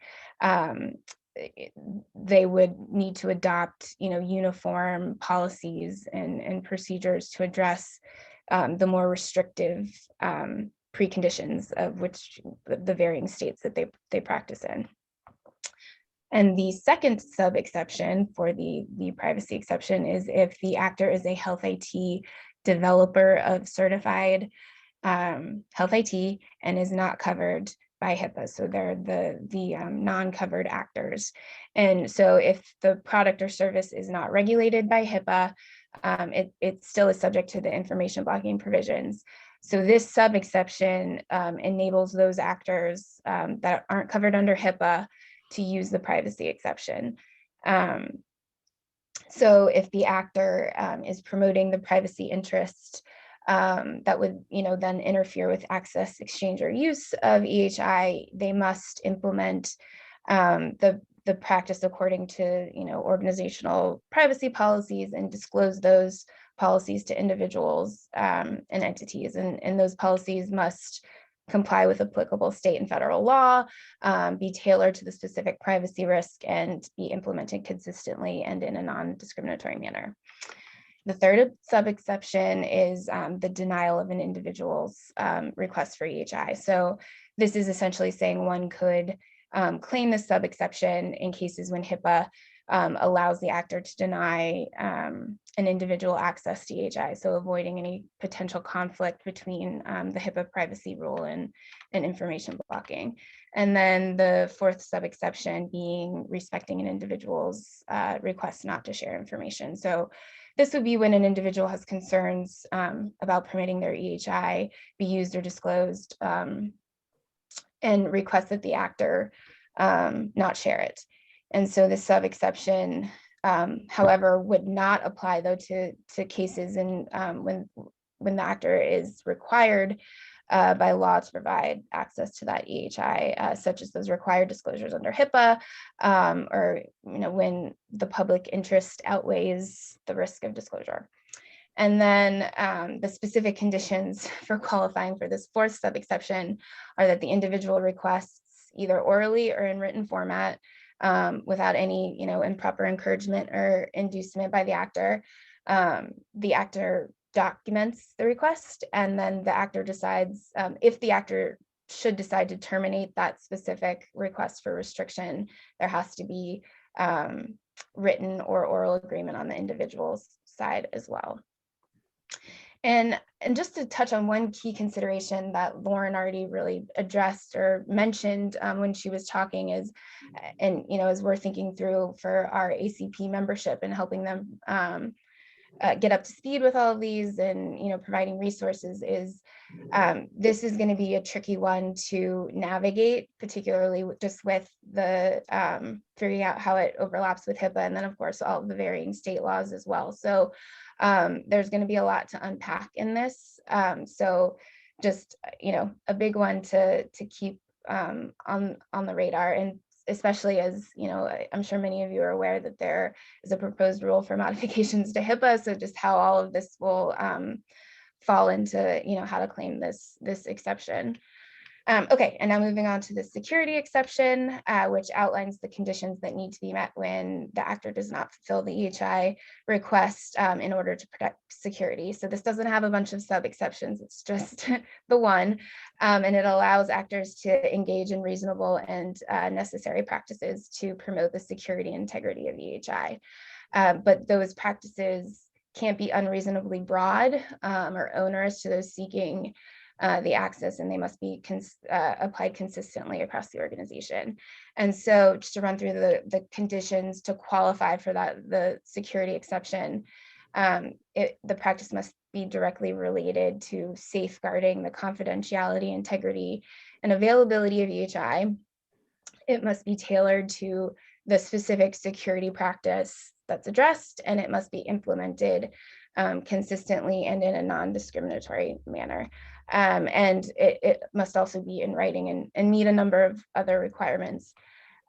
they would need to adopt, uniform policies and procedures to address the more restrictive preconditions of which the varying states that they practice in. And the second sub-exception for the privacy exception is if the actor is a health IT developer of certified health IT and is not covered by HIPAA. So they're the non-covered actors. And so if the product or service is not regulated by HIPAA, it still is subject to the information blocking provisions. So this sub-exception enables those actors that aren't covered under HIPAA to use the privacy exception. So if the actor is promoting the privacy interest that would, then interfere with access, exchange, or use of EHI, they must implement the practice according to, organizational privacy policies and disclose those policies to individuals and entities. And those policies must comply with applicable state and federal law, be tailored to the specific privacy risk, and be implemented consistently and in a non-discriminatory manner. The third sub-exception is the denial of an individual's request for EHI. So this is essentially saying one could claim this sub-exception in cases when HIPAA allows the actor to deny an individual access to EHI, so avoiding any potential conflict between the HIPAA privacy rule and information blocking. And then the fourth sub-exception being respecting an individual's request not to share information. So this would be when an individual has concerns about permitting their EHI be used or disclosed and requests that the actor not share it. And so the sub-exception, however, would not apply though to cases in when the actor is required by law to provide access to that EHI, such as those required disclosures under HIPAA, or when the public interest outweighs the risk of disclosure. And then the specific conditions for qualifying for this fourth sub-exception are that the individual requests either orally or in written format without any improper encouragement or inducement by the actor. The actor documents the request, and then the actor decides if the actor should decide to terminate that specific request for restriction, there has to be written or oral agreement on the individual's side as well. And just to touch on one key consideration that Lauren already really addressed or mentioned when she was talking is, and as we're thinking through for our ACP membership and helping them get up to speed with all of these and providing resources, is this is going to be a tricky one to navigate, particularly just with the figuring out how it overlaps with HIPAA, and then of course all of the varying state laws as well. So there's going to be a lot to unpack in this. So just a big one to keep on the radar, and especially as I'm sure many of you are aware that there is a proposed rule for modifications to HIPAA. So just how all of this will fall into how to claim this exception. Okay, and now moving on to the security exception, which outlines the conditions that need to be met when the actor does not fulfill the EHI request in order to protect security. So this doesn't have a bunch of sub-exceptions, it's just the one, and it allows actors to engage in reasonable and necessary practices to promote the security and integrity of EHI. But those practices can't be unreasonably broad or onerous to those seeking the access, and they must be applied consistently across the organization. And so just to run through the conditions to qualify for the security exception, the practice must be directly related to safeguarding the confidentiality, integrity, and availability of EHI. It must be tailored to the specific security practice that's addressed, and it must be implemented consistently and in a non-discriminatory manner. And it must also be in writing and meet a number of other requirements.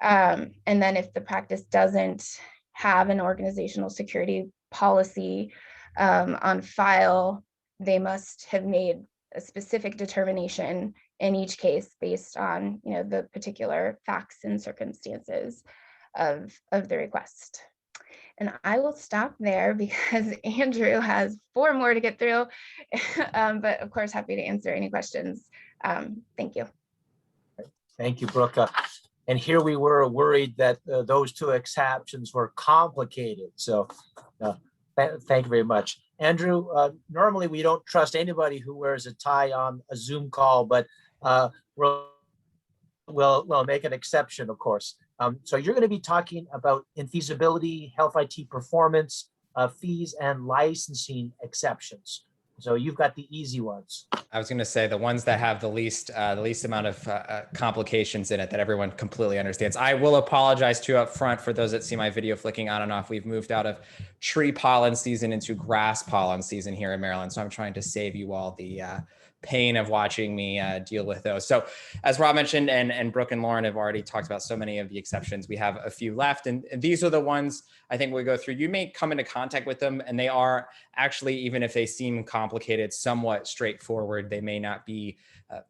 And then if the practice doesn't have an organizational security policy on file, they must have made a specific determination in each case based on the particular facts and circumstances of the request. And I will stop there because Andrew has 4 more to get through, but of course, happy to answer any questions. Thank you. Thank you, Brooke. And here we were worried that those 2 exceptions were complicated. So thank you very much. Andrew, normally we don't trust anybody who wears a tie on a Zoom call, but we'll make an exception, of course. So you're going to be talking about infeasibility, health IT performance, fees, and licensing exceptions. So you've got the easy ones. I was going to say the ones that have the least amount of complications in it that everyone completely understands. I will apologize too up front for those that see my video flicking on and off. We've moved out of tree pollen season into grass pollen season here in Maryland, so I'm trying to save you all the pain of watching me deal with those. So as Rob mentioned, and Brooke and Lauren have already talked about so many of the exceptions, we have a few left. And these are the ones I think we go through. You may come into contact with them, and they are actually, even if they seem complicated, somewhat straightforward. They may not be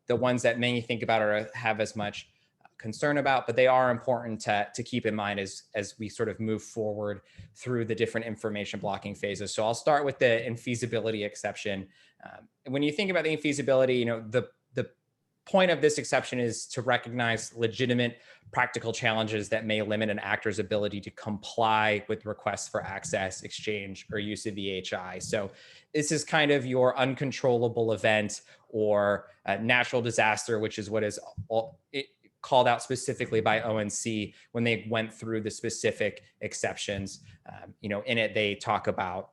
the ones that many think about or have as much concern about, but they are important to keep in mind as we sort of move forward through the different information blocking phases. So I'll start with the infeasibility exception. When you think about the infeasibility, the point of this exception is to recognize legitimate practical challenges that may limit an actor's ability to comply with requests for access, exchange, or use of EHI. So this is kind of your uncontrollable event or natural disaster, which is what is called out specifically by ONC when they went through the specific exceptions. In it, they talk about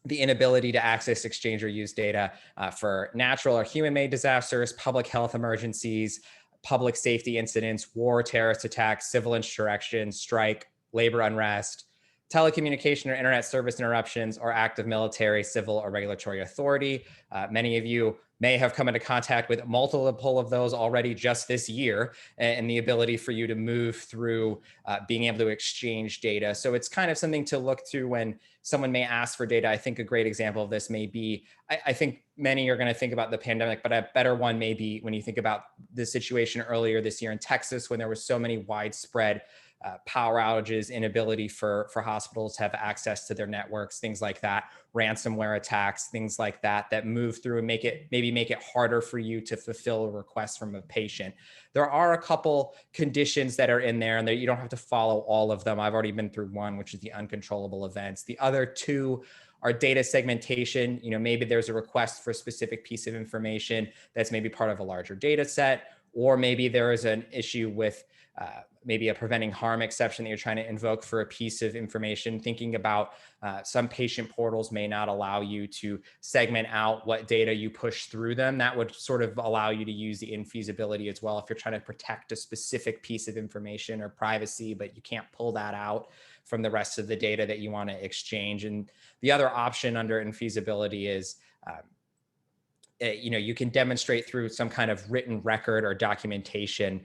the inability to access, exchange, or use data for natural or human-made disasters, public health emergencies, public safety incidents, war, terrorist attacks, civil insurrection, strike, labor unrest, telecommunication or internet service interruptions, or act of military, civil, or regulatory authority. Many of you may have come into contact with multiple of those already just this year, and the ability for you to move through being able to exchange data. So it's kind of something to look through when someone may ask for data. I think a great example of this may be, I think many are going to think about the pandemic, but a better one may be when you think about the situation earlier this year in Texas, when there were so many widespread power outages, inability for hospitals to have access to their networks, things like that, ransomware attacks, things like that move through and make it harder for you to fulfill a request from a patient. There are a couple conditions that are in there, and that you don't have to follow all of them. I've already been through one, which is the uncontrollable events. The other two are data segmentation. Maybe there's a request for a specific piece of information that's maybe part of a larger data set, or maybe there is an issue with maybe a preventing harm exception that you're trying to invoke for a piece of information. Thinking about some patient portals may not allow you to segment out what data you push through them. That would sort of allow you to use the infeasibility as well if you're trying to protect a specific piece of information or privacy, but you can't pull that out from the rest of the data that you want to exchange. And the other option under infeasibility is you can demonstrate through some kind of written record or documentation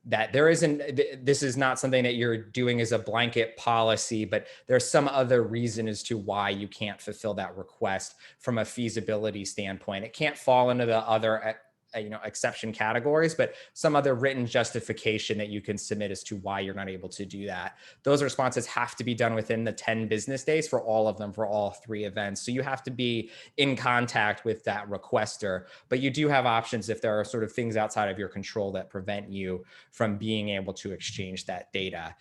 that this is not something that you're doing as a blanket policy, but there's some other reason as to why you can't fulfill that request from a feasibility standpoint. It can't fall into the other exception categories, but some other written justification that you can submit as to why you're not able to do that. Those responses have to be done within the 10 business days for all of them, for all three events. So you have to be in contact with that requester, but you do have options if there are sort of things outside of your control that prevent you from being able to exchange that data.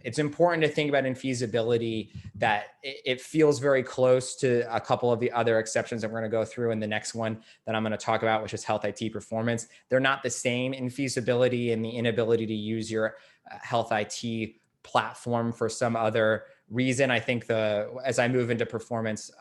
It's important to think about infeasibility that it feels very close to a couple of the other exceptions that we're going to go through in the next one that I'm going to talk about, which is health IT performance. They're not the same in feasibility and the inability to use your health IT platform for some other reason. I think as I move into performance,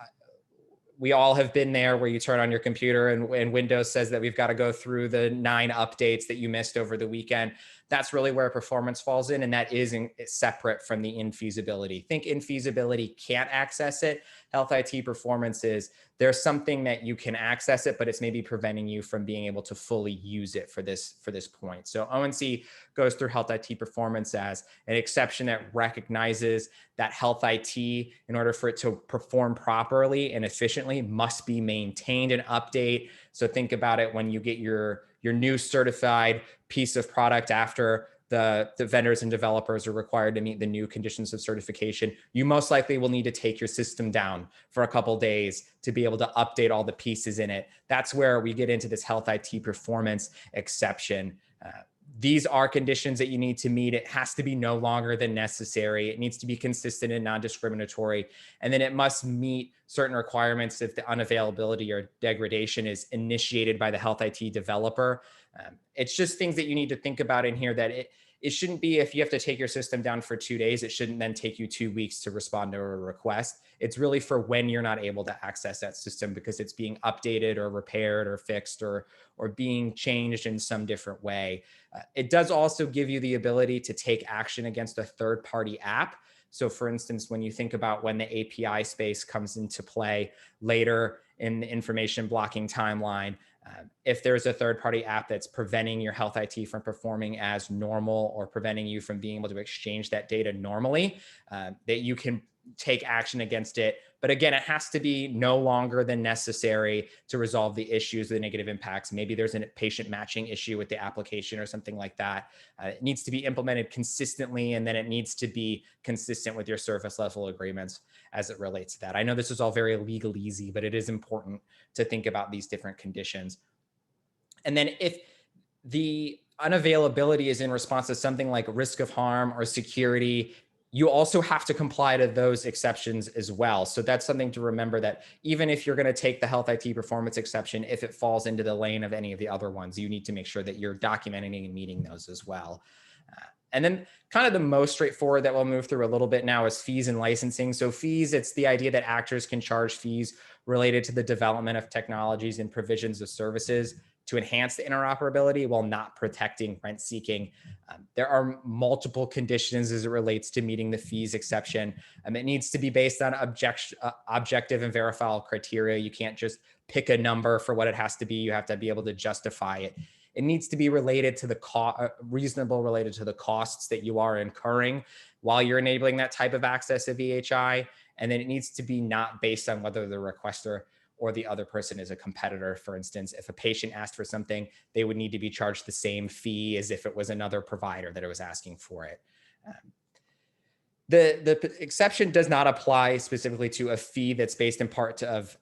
we all have been there where you turn on your computer and Windows says that we've got to go through the 9 updates that you missed over the weekend. That's really where performance falls in, and that is separate from the infeasibility. Think infeasibility can't access it. Health IT performance is there's something that you can access it, but it's maybe preventing you from being able to fully use it for this point. So ONC goes through health IT performance as an exception that recognizes that health IT, in order for it to perform properly and efficiently, must be maintained and update. So think about it when you get your new certified piece of product after the vendors and developers are required to meet the new conditions of certification. You most likely will need to take your system down for a couple days to be able to update all the pieces in it. That's where we get into this health IT performance exception. These are conditions that you need to meet. It has to be no longer than necessary. It needs to be consistent and non-discriminatory. And then it must meet certain requirements if the unavailability or degradation is initiated by the health IT developer. It's just things that you need to think about in here, that it shouldn't be if you have to take your system down for 2 days, it shouldn't then take you 2 weeks to respond to a request. It's really for when you're not able to access that system because it's being updated or repaired or fixed or being changed in some different way. It does also give you the ability to take action against a third-party app. So for instance, when you think about when the API space comes into play later in the information blocking timeline, If there's a third-party app that's preventing your health IT from performing as normal or preventing you from being able to exchange that data normally, that you can take action against it. But again, it has to be no longer than necessary to resolve the issues, the negative impacts. Maybe there's a patient matching issue with the application or something like that. It needs to be implemented consistently, and then it needs to be consistent with your service level agreements as it relates to that. I know this is all very legalese, but it is important to think about these different conditions. And then if the unavailability is in response to something like risk of harm or security, you also have to comply to those exceptions as well. So that's something to remember, that even if you're going to take the health IT performance exception, if it falls into the lane of any of the other ones, you need to make sure that you're documenting and meeting those as well. And then kind of the most straightforward that we'll move through a little bit now is fees and licensing. So fees, it's the idea that actors can charge fees related to the development of technologies and provisions of services to enhance the interoperability while not protecting rent seeking. There are multiple conditions as it relates to meeting the fees exception. It needs to be based on objective and verifiable criteria. You can't just pick a number for what it has to be. You have to be able to justify it. It needs to be related to the reasonable related to the costs that you are incurring while you're enabling that type of access to VHI. And then it needs to be not based on whether the requester or the other person is a competitor. For instance, if a patient asked for something, they would need to be charged the same fee as if it was another provider that was asking for it. The exception does not apply specifically to a fee that's based in part of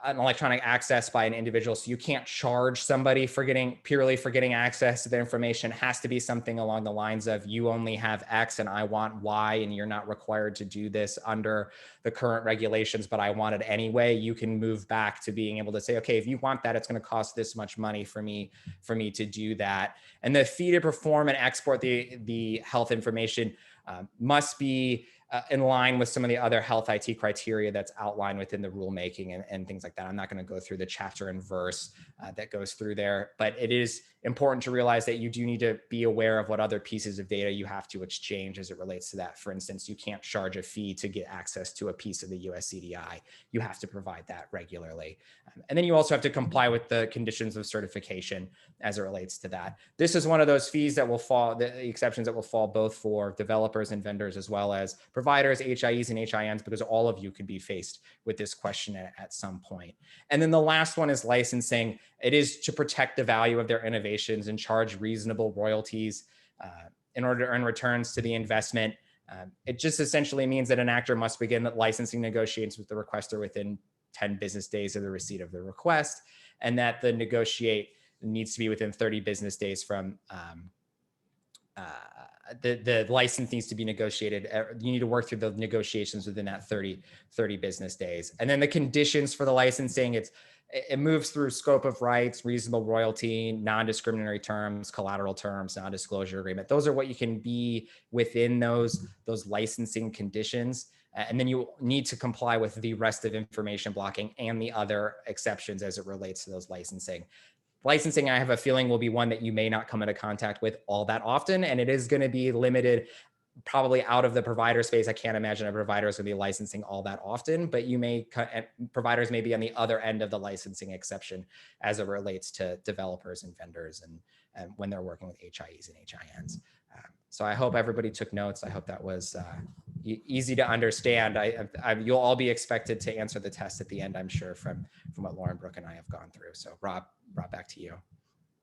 an electronic access by an individual. So you can't charge somebody for purely for getting access to the information. It has to be something along the lines of, you only have X and I want Y, and you're not required to do this under the current regulations, but I want it anyway. You can move back to being able to say, okay, if you want that, it's going to cost this much money for me to do that. And the fee to perform and export the health information must be in line with some of the other health IT criteria that's outlined within the rulemaking and things like that. I'm not going to go through the chapter and verse that goes through there, but it is important to realize that you do need to be aware of what other pieces of data you have to exchange as it relates to that. For instance, you can't charge a fee to get access to a piece of the US CDI. You have to provide that regularly. And then you also have to comply with the conditions of certification as it relates to that. This is one of those fees that will fall, the exceptions that will fall both for developers and vendors, as well as providers, HIEs and HINs, because all of you could be faced with this question at some point. And then the last one is licensing. It is to protect the value of their innovations and charge reasonable royalties in order to earn returns to the investment. It just essentially means that an actor must begin licensing negotiations with the requester within 10 business days of the receipt of the request, and that the negotiate needs to be within 30 business days from the license needs to be negotiated. You need to work through the negotiations within that 30 business days. And then the conditions for the licensing, it moves through scope of rights, reasonable royalty, non-discriminatory terms, collateral terms, non-disclosure agreement. Those are what you can be within those licensing conditions. And then you need to comply with the rest of information blocking and the other exceptions as it relates to those licensing. Licensing, I have a feeling, will be one that you may not come into contact with all that often, and it is going to be limited probably out of the provider space. I can't imagine a provider is going to be licensing all that often, but providers may be on the other end of the licensing exception as it relates to developers and vendors and when they're working with HIEs and HINs. So I hope everybody took notes. I hope that was easy to understand. You'll all be expected to answer the test at the end, I'm sure, from what Lauren, Brooke, and I have gone through. So Rob, back to you.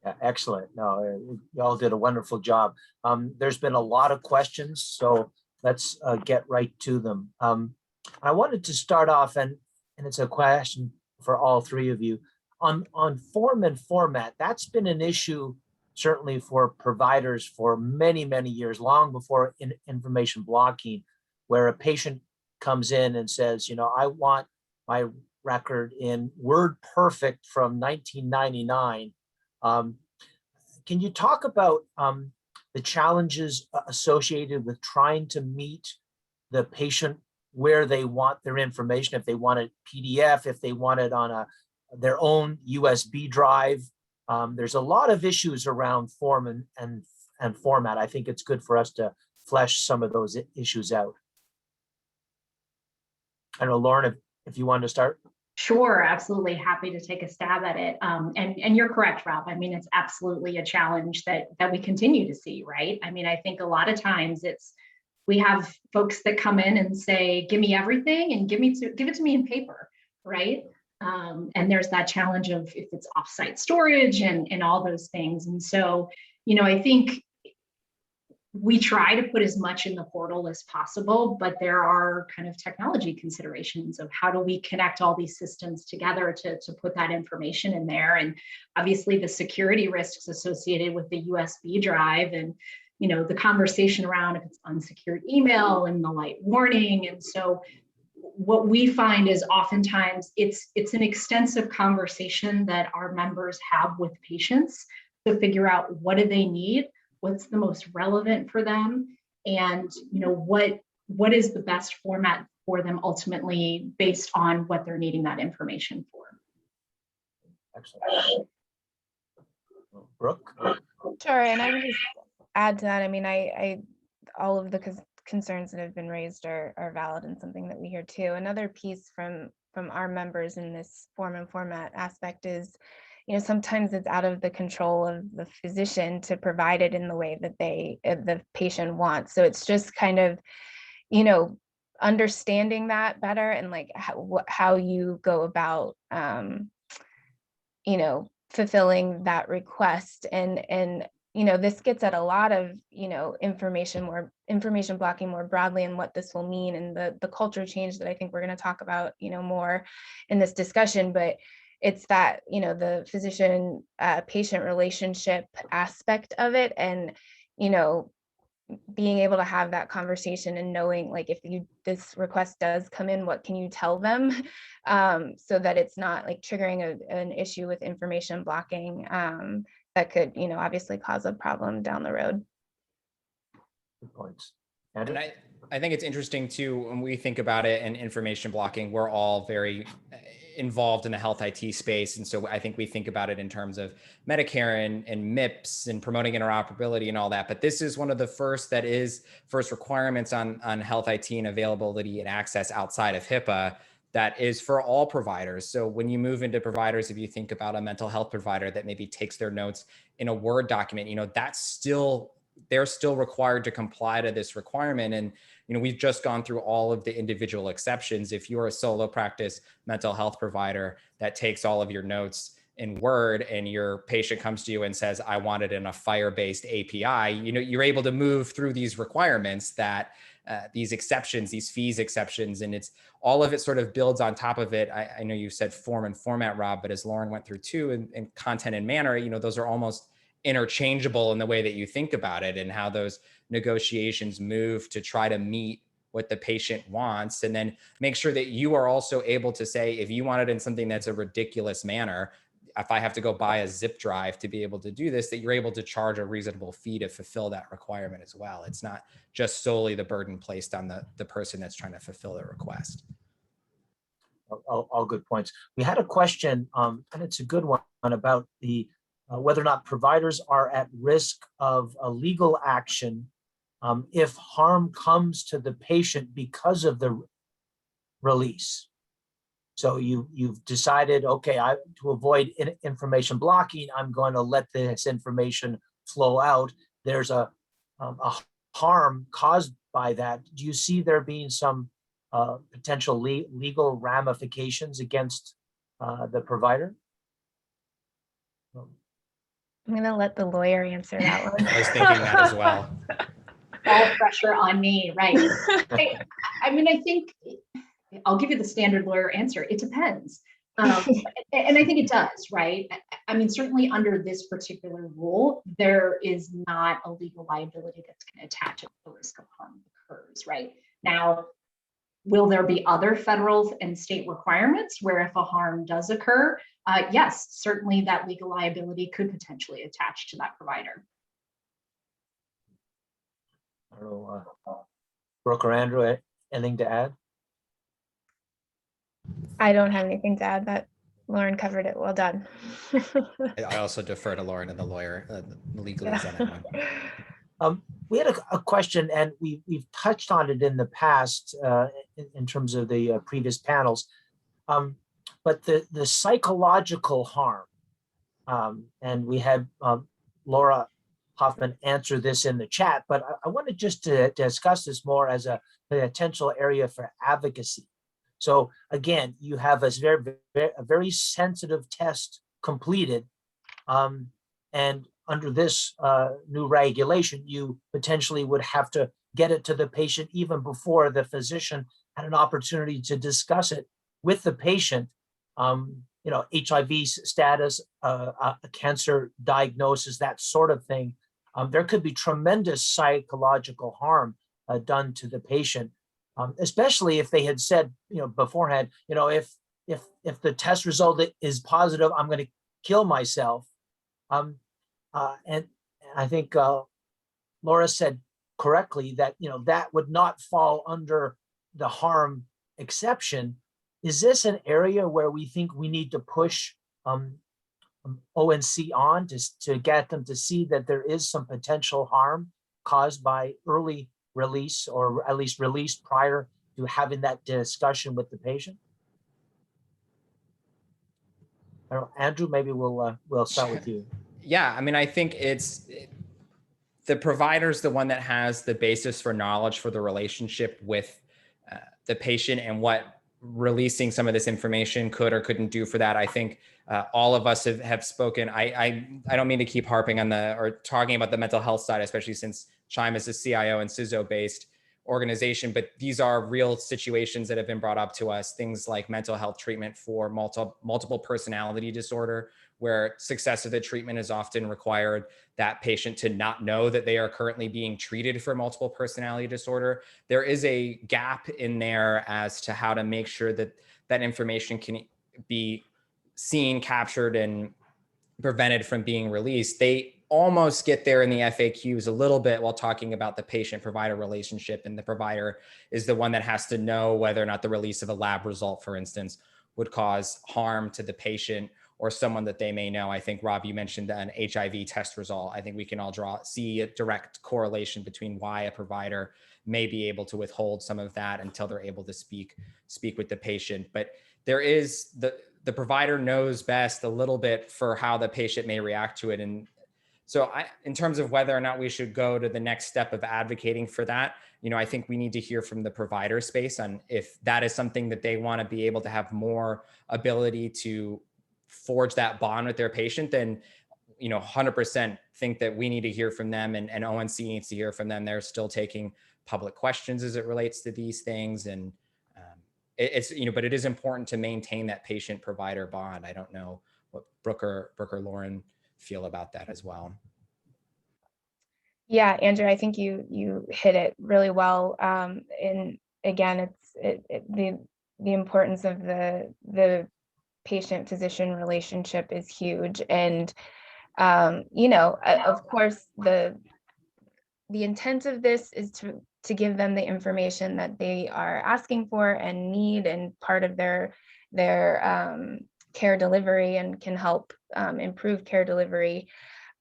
Yeah, excellent. No, you all did a wonderful job. There's been a lot of questions, so let's get right to them. I wanted to start off, and it's a question for all three of you, on form and format. That's been an issue certainly for providers for many, many years, long before information blocking, where a patient comes in and says, I want my record in Word Perfect from 1999. Can you talk about the challenges associated with trying to meet the patient where they want their information, if they want it PDF, if they want it on their own USB drive? There's a lot of issues around form and format. I think it's good for us to flesh some of those issues out. I don't know, Lauren, if you wanted to start. Sure, absolutely happy to take a stab at it. And you're correct, Rob. I mean, it's absolutely a challenge that we continue to see, right? I mean, I think a lot of times we have folks that come in and say, give me everything and give it to me in paper, right? And there's that challenge of if it's offsite storage and all those things. And so, I think we try to put as much in the portal as possible, but there are kind of technology considerations of how do we connect all these systems together to put that information in there. And obviously the security risks associated with the USB drive and, the conversation around if it's unsecured email and the light warning. And so what we find is oftentimes it's an extensive conversation that our members have with patients to figure out what do they need, what's the most relevant for them, and what is the best format for them ultimately based on what they're needing that information for. Excellent. Brooke? Sure, and I can just add to that. I mean, I all of the concerns that have been raised are valid and something that we hear too. Another piece from our members in this form and format aspect is, sometimes it's out of the control of the physician to provide it in the way that the patient wants. So it's just kind of, understanding that better and like how you go about, fulfilling that request. And this gets at a lot of, information blocking more broadly and what this will mean and the culture change that I think we're going to talk about, more in this discussion. But it's that, the physician patient relationship aspect of it, and, being able to have that conversation and knowing, like, if this request does come in, what can you tell them, so that it's not like triggering an issue with information blocking that could, obviously cause a problem down the road. Good points. And I think it's interesting too, when we think about it and information blocking, we're all very involved in the health IT space. And so I think we think about it in terms of Medicare and MIPS and promoting interoperability and all that. But this is one of the first requirements on health IT and availability and access outside of HIPAA that is for all providers. So when you move into providers, if you think about a mental health provider that maybe takes their notes in a Word document, they're still required to comply to this requirement. And, we've just gone through all of the individual exceptions. If you're a solo practice mental health provider that takes all of your notes in Word and your patient comes to you and says, I want it in a FHIR-based API, you're able to move through these requirements that these exceptions, these fees exceptions, and it's all of it sort of builds on top of it. I know you said form and format, Rob, but as Lauren went through too, and content and manner, those are almost interchangeable in the way that you think about it and how those negotiations move to try to meet what the patient wants, and then make sure that you are also able to say, if you want it in something that's a ridiculous manner, if I have to go buy a zip drive to be able to do this, that you're able to charge a reasonable fee to fulfill that requirement as well. It's not just solely the burden placed on the person that's trying to fulfill the request. All good points. We had a question, and it's a good one, about the whether or not providers are at risk of a legal action if harm comes to the patient because of the release. So you've decided, okay, to avoid information blocking, I'm going to let this information flow out. There's a harm caused by that. Do you see there being some potential legal ramifications against the provider? I'm going to let the lawyer answer that one. I was thinking that as well. All pressure on me, right? I mean, I think I'll give you the standard lawyer answer. It depends. And I think it does, right? I mean, certainly under this particular rule, there is not a legal liability that's going to attach if the risk of harm occurs, right? Now, will there be other federal and state requirements where if a harm does occur, yes, certainly that legal liability could potentially attach to that provider. I don't know, Brooke or Andrew, anything to add? I don't have anything to add. That Lauren covered it. Well done. I also defer to Lauren and the lawyer, the legalese on that one. We had a question, and we've touched on it in the past in terms of the previous panels. but the psychological harm, and we had Laura Hoffman answer this in the chat, but I wanted just to discuss this more as a potential area for advocacy. So again, you have a very sensitive test completed, and under this new regulation, you potentially would have to get it to the patient even before the physician had an opportunity to discuss it with the patient. You know, HIV status, a cancer diagnosis, that sort of thing. There could be tremendous psychological harm done to the patient, especially if they had said, you know, beforehand, you know, if the test result is positive, I'm going to kill myself. And I think Laura said correctly that, you know, that would not fall under the harm exception. Is this an area where we think we need to push ONC on to get them to see that there is some potential harm caused by early release, or at least release prior to having that discussion with the patient? I don't know, Andrew, maybe we'll start with you. Yeah, I mean, I think the provider's the one that has the basis for knowledge for the relationship with the patient and what releasing some of this information could or couldn't do for that. I think all of us have spoken. I don't mean to keep harping on or talking about the mental health side, especially since Chime is a CIO and CISO based organization, but these are real situations that have been brought up to us. Things like mental health treatment for multiple personality disorder, where success of the treatment is often required that patient to not know that they are currently being treated for multiple personality disorder. There is a gap in there as to how to make sure that that information can be seen, captured, and prevented from being released. They almost get there in the FAQs a little bit while talking about the patient-provider relationship, and the provider is the one that has to know whether or not the release of a lab result, for instance, would cause harm to the patient or someone that they may know. I think, Rob, you mentioned an HIV test result. I think we can all see a direct correlation between why a provider may be able to withhold some of that until they're able to speak with the patient. But there is the provider knows best a little bit for how the patient may react to it. And so in terms of whether or not we should go to the next step of advocating for that, you know, I think we need to hear from the provider space on if that is something that they want to be able to have more ability to forge that bond with their patient. Then, you know, 100% think that we need to hear from them, and ONC needs to hear from them. They're still taking public questions as it relates to these things. And it's, you know, but it is important to maintain that patient provider bond. I don't know what Brooke or Lauren feel about that as well. Yeah, Andrew, I think you hit it really well. And again, the importance of the patient-physician relationship is huge. And you know, of course, the intent of this is to give them the information that they are asking for and need, and part of their care delivery, and can help improve care delivery.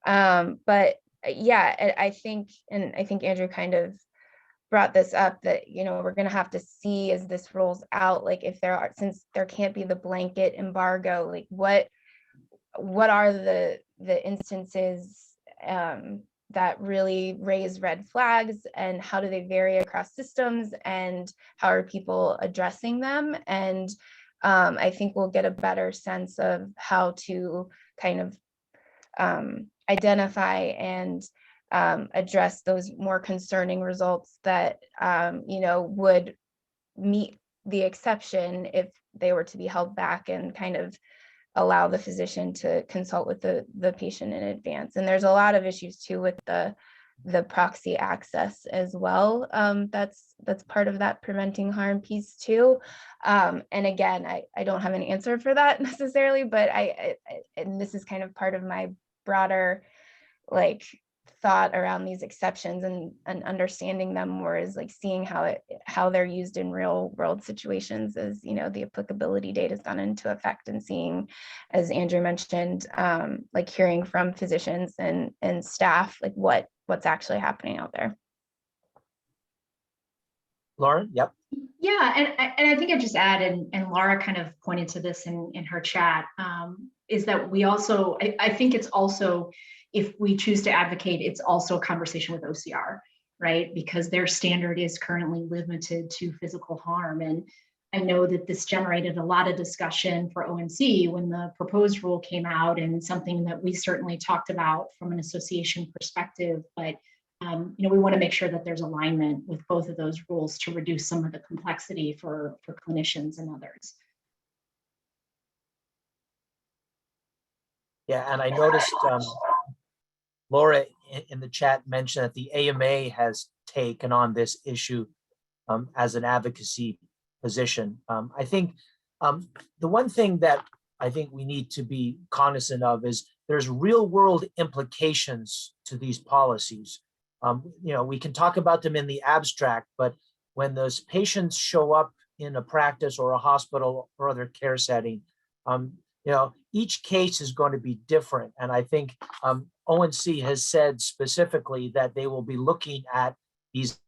But yeah, I think Andrew kind of brought this up, that, you know, we're going to have to see as this rolls out, like if there are, since there can't be the blanket embargo, like what are the instances that really raise red flags, and how do they vary across systems, and how are people addressing them? And I think we'll get a better sense of how to kind of identify and address those more concerning results that you know, would meet the exception if they were to be held back, and kind of allow the physician to consult with the patient in advance. And there's a lot of issues too with the proxy access as well. That's part of that preventing harm piece too. And again, I don't have an answer for that necessarily, but and this is kind of part of my broader like thought around these exceptions, and understanding them more, is like seeing how they're used in real world situations, as, you know, the applicability date has gone into effect, and seeing, as Andrew mentioned, like hearing from physicians and staff, like what's actually happening out there. Lauren? Yep. Yeah, and I think I just add, and Laura kind of pointed to this in her chat, is that we also, I think it's also, if we choose to advocate, it's also a conversation with OCR, right? Because their standard is currently limited to physical harm. And I know that this generated a lot of discussion for ONC when the proposed rule came out, and something that we certainly talked about from an association perspective. But we want to make sure that there's alignment with both of those rules to reduce some of the complexity for clinicians and others. Yeah, and I noticed Laura in the chat mentioned that the AMA has taken on this issue as an advocacy position. I think the one thing that I think we need to be cognizant of is there's real world implications to these policies. We can talk about them in the abstract, but when those patients show up in a practice or a hospital or other care setting, each case is going to be different. And I think ONC has said specifically that they will be looking at these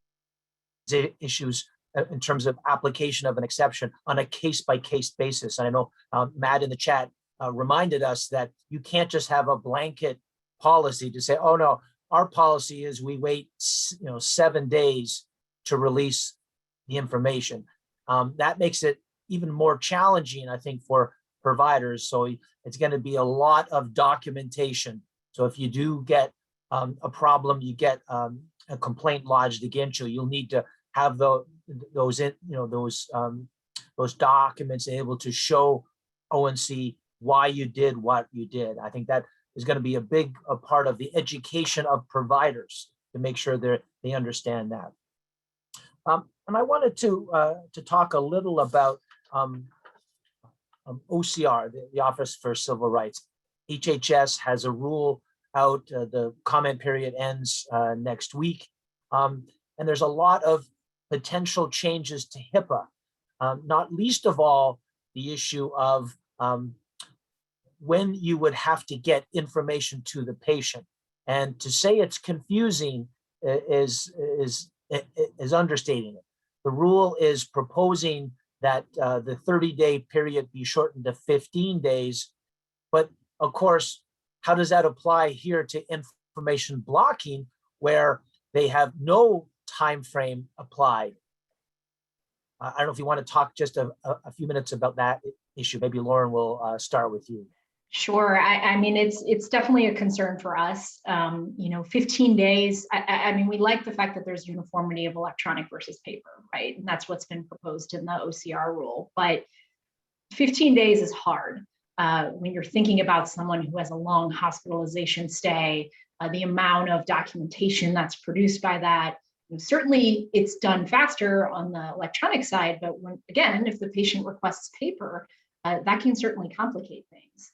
issues in terms of application of an exception on a case-by-case basis. And I know Matt in the chat reminded us that you can't just have a blanket policy to say, oh no, our policy is we wait 7 days to release the information. That makes it even more challenging, I think, for providers. So it's going to be a lot of documentation. So if you do get a problem, you get a complaint lodged against you, you'll need to have those documents able to show ONC why you did what you did. I think that is going to be a part of the education of providers to make sure they understand that. And I wanted to talk a little about OCR, the Office for Civil Rights. HHS has a rule out. The comment period ends next week. And there's a lot of potential changes to HIPAA, not least of all the issue of when you would have to get information to the patient. And to say it's confusing is understating it. The rule is proposing that the 30-day period be shortened to 15 days. But of course, how does that apply here to information blocking where they have no time frame applied? I don't know if you want to talk just a few minutes about that issue. Maybe Lauren will start with you. Sure. I mean, it's definitely a concern for us. 15 days. I mean, we like the fact that there's uniformity of electronic versus paper, right? And that's what's been proposed in the OCR rule. But 15 days is hard when you're thinking about someone who has a long hospitalization stay, the amount of documentation that's produced by that. Certainly, it's done faster on the electronic side, but again, if the patient requests paper, that can certainly complicate things.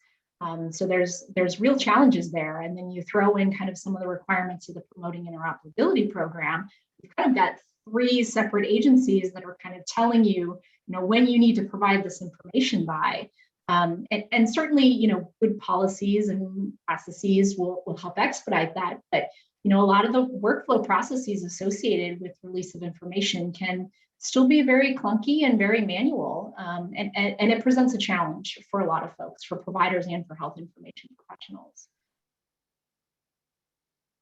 So there's real challenges there. And then you throw in kind of some of the requirements of the Promoting Interoperability Program. You've kind of got 3 separate agencies that are kind of telling you, when you need to provide this information by. And certainly, good policies and processes will help expedite that. But, a lot of the workflow processes associated with release of information can still be very clunky and very manual. And it presents a challenge for a lot of folks, for providers and for health information professionals.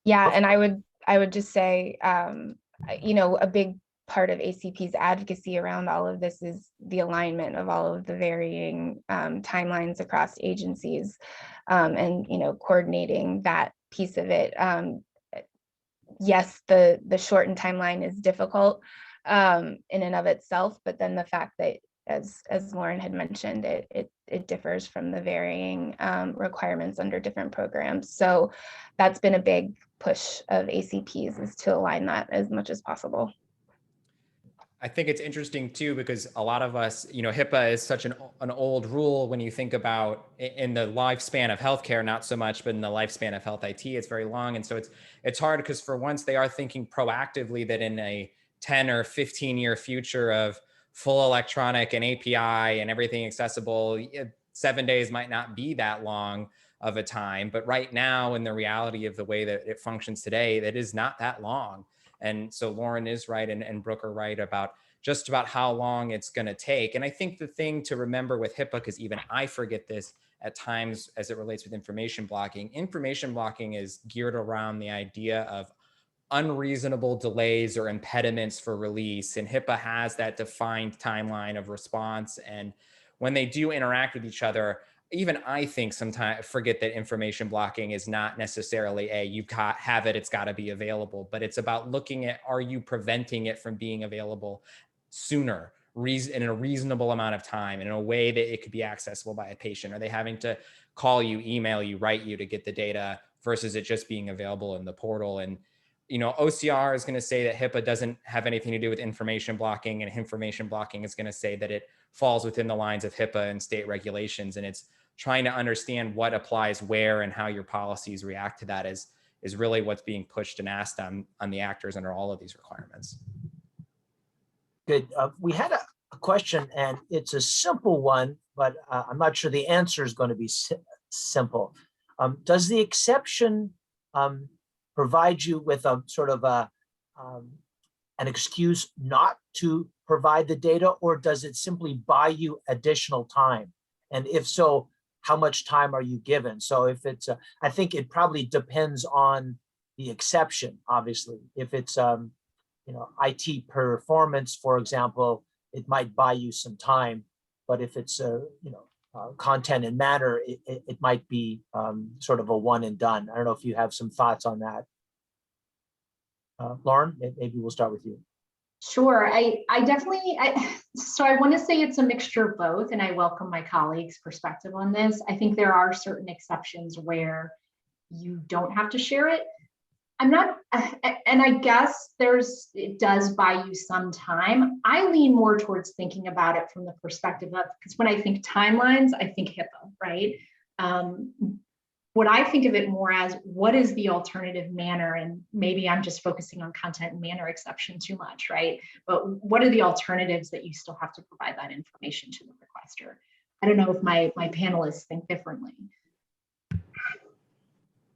Yeah, and I would just say, a big part of ACP's advocacy around all of this is the alignment of all of the varying timelines across agencies, and coordinating that piece of it. Yes, the shortened timeline is difficult in and of itself, but then the fact that, as Lauren had mentioned, it differs from the varying requirements under different programs. So that's been a big push of ACP's, is to align that as much as possible. I think it's interesting too, because a lot of us, HIPAA is such an old rule when you think about in the lifespan of healthcare, not so much, but in the lifespan of health IT, it's very long. And so it's hard because for once they are thinking proactively that in a 10 or 15 year future of full electronic and API and everything accessible, 7 days might not be that long of a time. But right now, in the reality of the way that it functions today, that is not that long. And so Lauren is right and Brooke are right about just about how long it's going to take. And I think the thing to remember with HIPAA, because even I forget this at times as it relates with information blocking is geared around the idea of unreasonable delays or impediments for release. And HIPAA has that defined timeline of response. And when they do interact with each other, even I think sometimes forget that information blocking is not necessarily have it, it's got to be available, but it's about looking at, are you preventing it from being available sooner, in a reasonable amount of time, in a way that it could be accessible by a patient? Are they having to call you, email you, write you to get the data versus it just being available in the portal? And OCR is going to say that HIPAA doesn't have anything to do with information blocking, and information blocking is going to say that it falls within the lines of HIPAA and state regulations. And it's trying to understand what applies where and how your policies react to that is really what's being pushed and asked on the actors under all of these requirements. Good. We had a question, and it's a simple one, but I'm not sure the answer is going to be simple. Does the exception provide you with a sort of an excuse not to provide the data, or does it simply buy you additional time? And if so, how much time are you given? So if it's, I think it probably depends on the exception, obviously. If it's, IT performance, for example, it might buy you some time. But if it's, content and matter, it might be sort of a one and done. I don't know if you have some thoughts on that. Lauren, maybe we'll start with you. Sure, I definitely, so I want to say it's a mixture of both, and I welcome my colleagues' perspective on this. I think there are certain exceptions where you don't have to share it. I'm not, and I guess it does buy you some time. I lean more towards thinking about it from the perspective of, because when I think timelines, I think HIPAA, right? What I think of it more as, what is the alternative manner? And maybe I'm just focusing on content and manner exception too much, right? But what are the alternatives that you still have to provide that information to the requester? I don't know if my panelists think differently.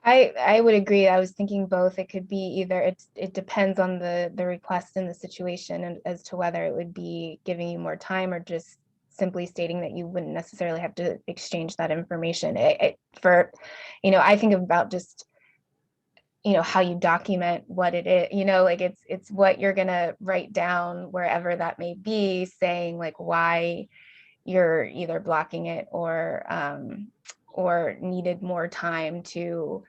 I would agree. I was thinking both. It could be either, it depends on the request and the situation, and as to whether it would be giving you more time or just simply stating that you wouldn't necessarily have to exchange that information. I think about just, how you document what it is, like it's what you're gonna write down wherever that may be, saying like why you're either blocking it or needed more time to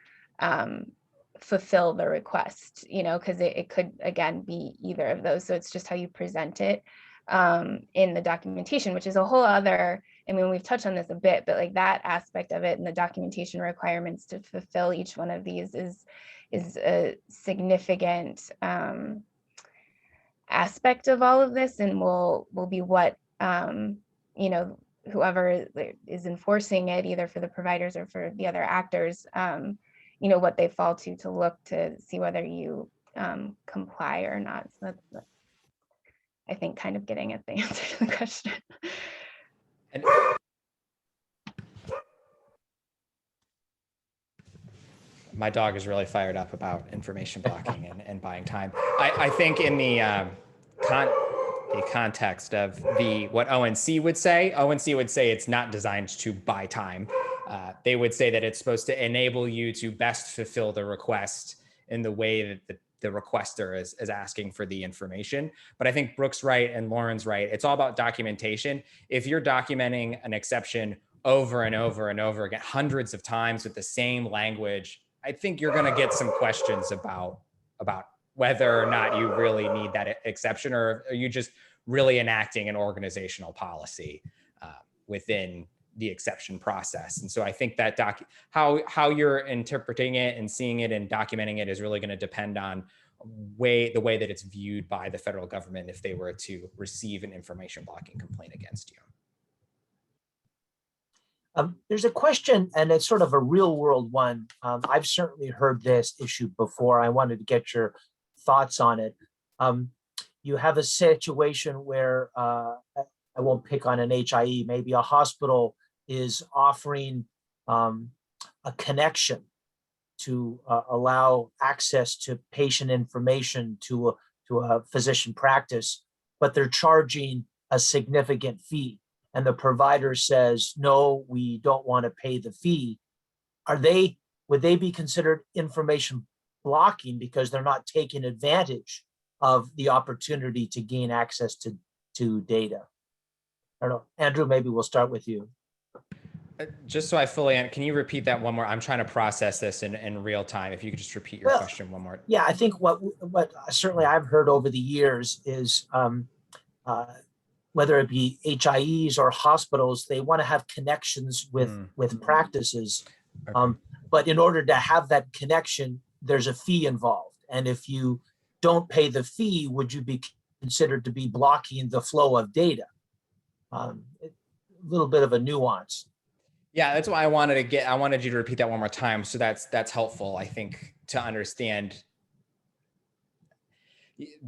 fulfill the request, because it could, again, be either of those. So it's just how you present it in the documentation, which is a whole other, we've touched on this a bit, but like that aspect of it and the documentation requirements to fulfill each one of these is a significant aspect of all of this, and will be what, whoever is enforcing it, either for the providers or for the other actors, what they fall to look to see whether you comply or not. So that's, I think, kind of getting at the answer to the question. And my dog is really fired up about information blocking and buying time. I think in the context of what ONC would say it's not designed to buy time. They would say that it's supposed to enable you to best fulfill the request in the way that the requester is asking for the information. But I think Brooke's right and Lauren's right. It's all about documentation. If you're documenting an exception over and over and over again, hundreds of times with the same language, I think you're going to get some questions about whether or not you really need that exception, or are you just really enacting an organizational policy within the exception process. And so I think that how you're interpreting it and seeing it and documenting it is really going to depend on the way that it's viewed by the federal government if they were to receive an information blocking complaint against you. There's a question, and it's sort of a real world one. I've certainly heard this issue before. I wanted to get your thoughts on it. You have a situation where, I won't pick on an HIE, maybe a hospital is offering a connection to allow access to patient information to a physician practice, but they're charging a significant fee. And the provider says, no, we don't want to pay the fee. Would they be considered information blocking because they're not taking advantage of the opportunity to gain access to data? I don't know, Andrew, maybe we'll start with you. Just so I fully, can you repeat that one more? I'm trying to process this in real time. If you could just repeat your question one more. Yeah, I think what certainly I've heard over the years is whether it be HIEs or hospitals, they want to have connections with practices. Okay. But in order to have that connection, there's a fee involved. And if you don't pay the fee, would you be considered to be blocking the flow of data? A little bit of a nuance. Yeah, that's why I wanted you to repeat that one more time. So that's helpful, I think, to understand.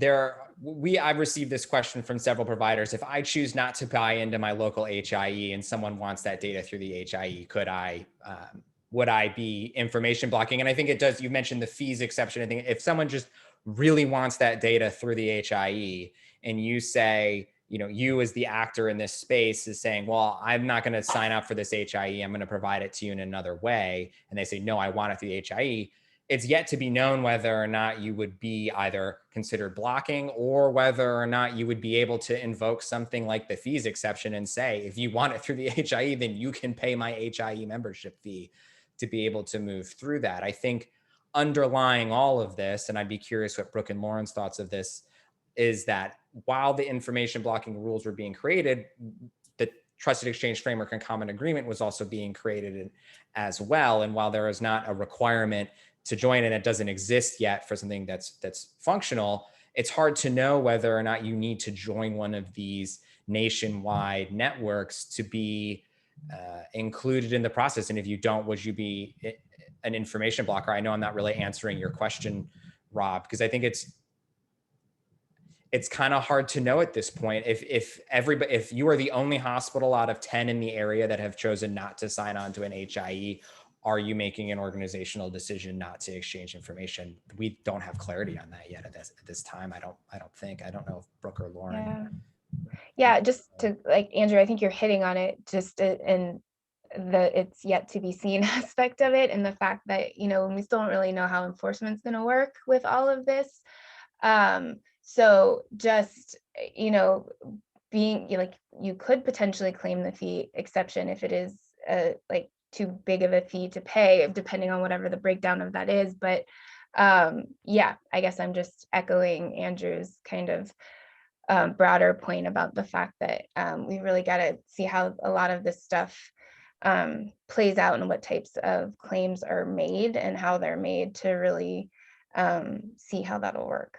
I've received this question from several providers. If I choose not to buy into my local HIE and someone wants that data through the HIE, would I be information blocking? And I think it does. You mentioned the fees exception. I think if someone just really wants that data through the HIE and you say, you as the actor in this space is saying, well, I'm not going to sign up for this HIE. I'm going to provide it to you in another way. And they say, no, I want it through the HIE. It's yet to be known whether or not you would be either considered blocking or whether or not you would be able to invoke something like the fees exception and say, if you want it through the HIE, then you can pay my HIE membership fee to be able to move through that. I think underlying all of this, and I'd be curious what Brooke and Lauren's thoughts of this, is that while the information blocking rules were being created, the Trusted Exchange Framework and Common Agreement was also being created as well. And while there is not a requirement to join and it doesn't exist yet for something that's functional, it's hard to know whether or not you need to join one of these nationwide networks to be included in the process. And if you don't, would you be an information blocker? I know I'm not really answering your question, Rob, because I think it's kind of hard to know at this point. If you are the only hospital out of 10 in the area that have chosen not to sign on to an HIE, are you making an organizational decision not to exchange information? We don't have clarity on that yet at this time. I don't know if Brooke or Lauren. Yeah, just to, like, Andrew, I think you're hitting on it, just in the it's yet to be seen aspect of it, and the fact that, we still don't really know how enforcement's going to work with all of this. So just, being you could potentially claim the fee exception if it is too big of a fee to pay, depending on whatever the breakdown of that is. But yeah, I guess I'm just echoing Andrew's kind of broader point about the fact that we really got to see how a lot of this stuff plays out and what types of claims are made and how they're made to really see how that'll work.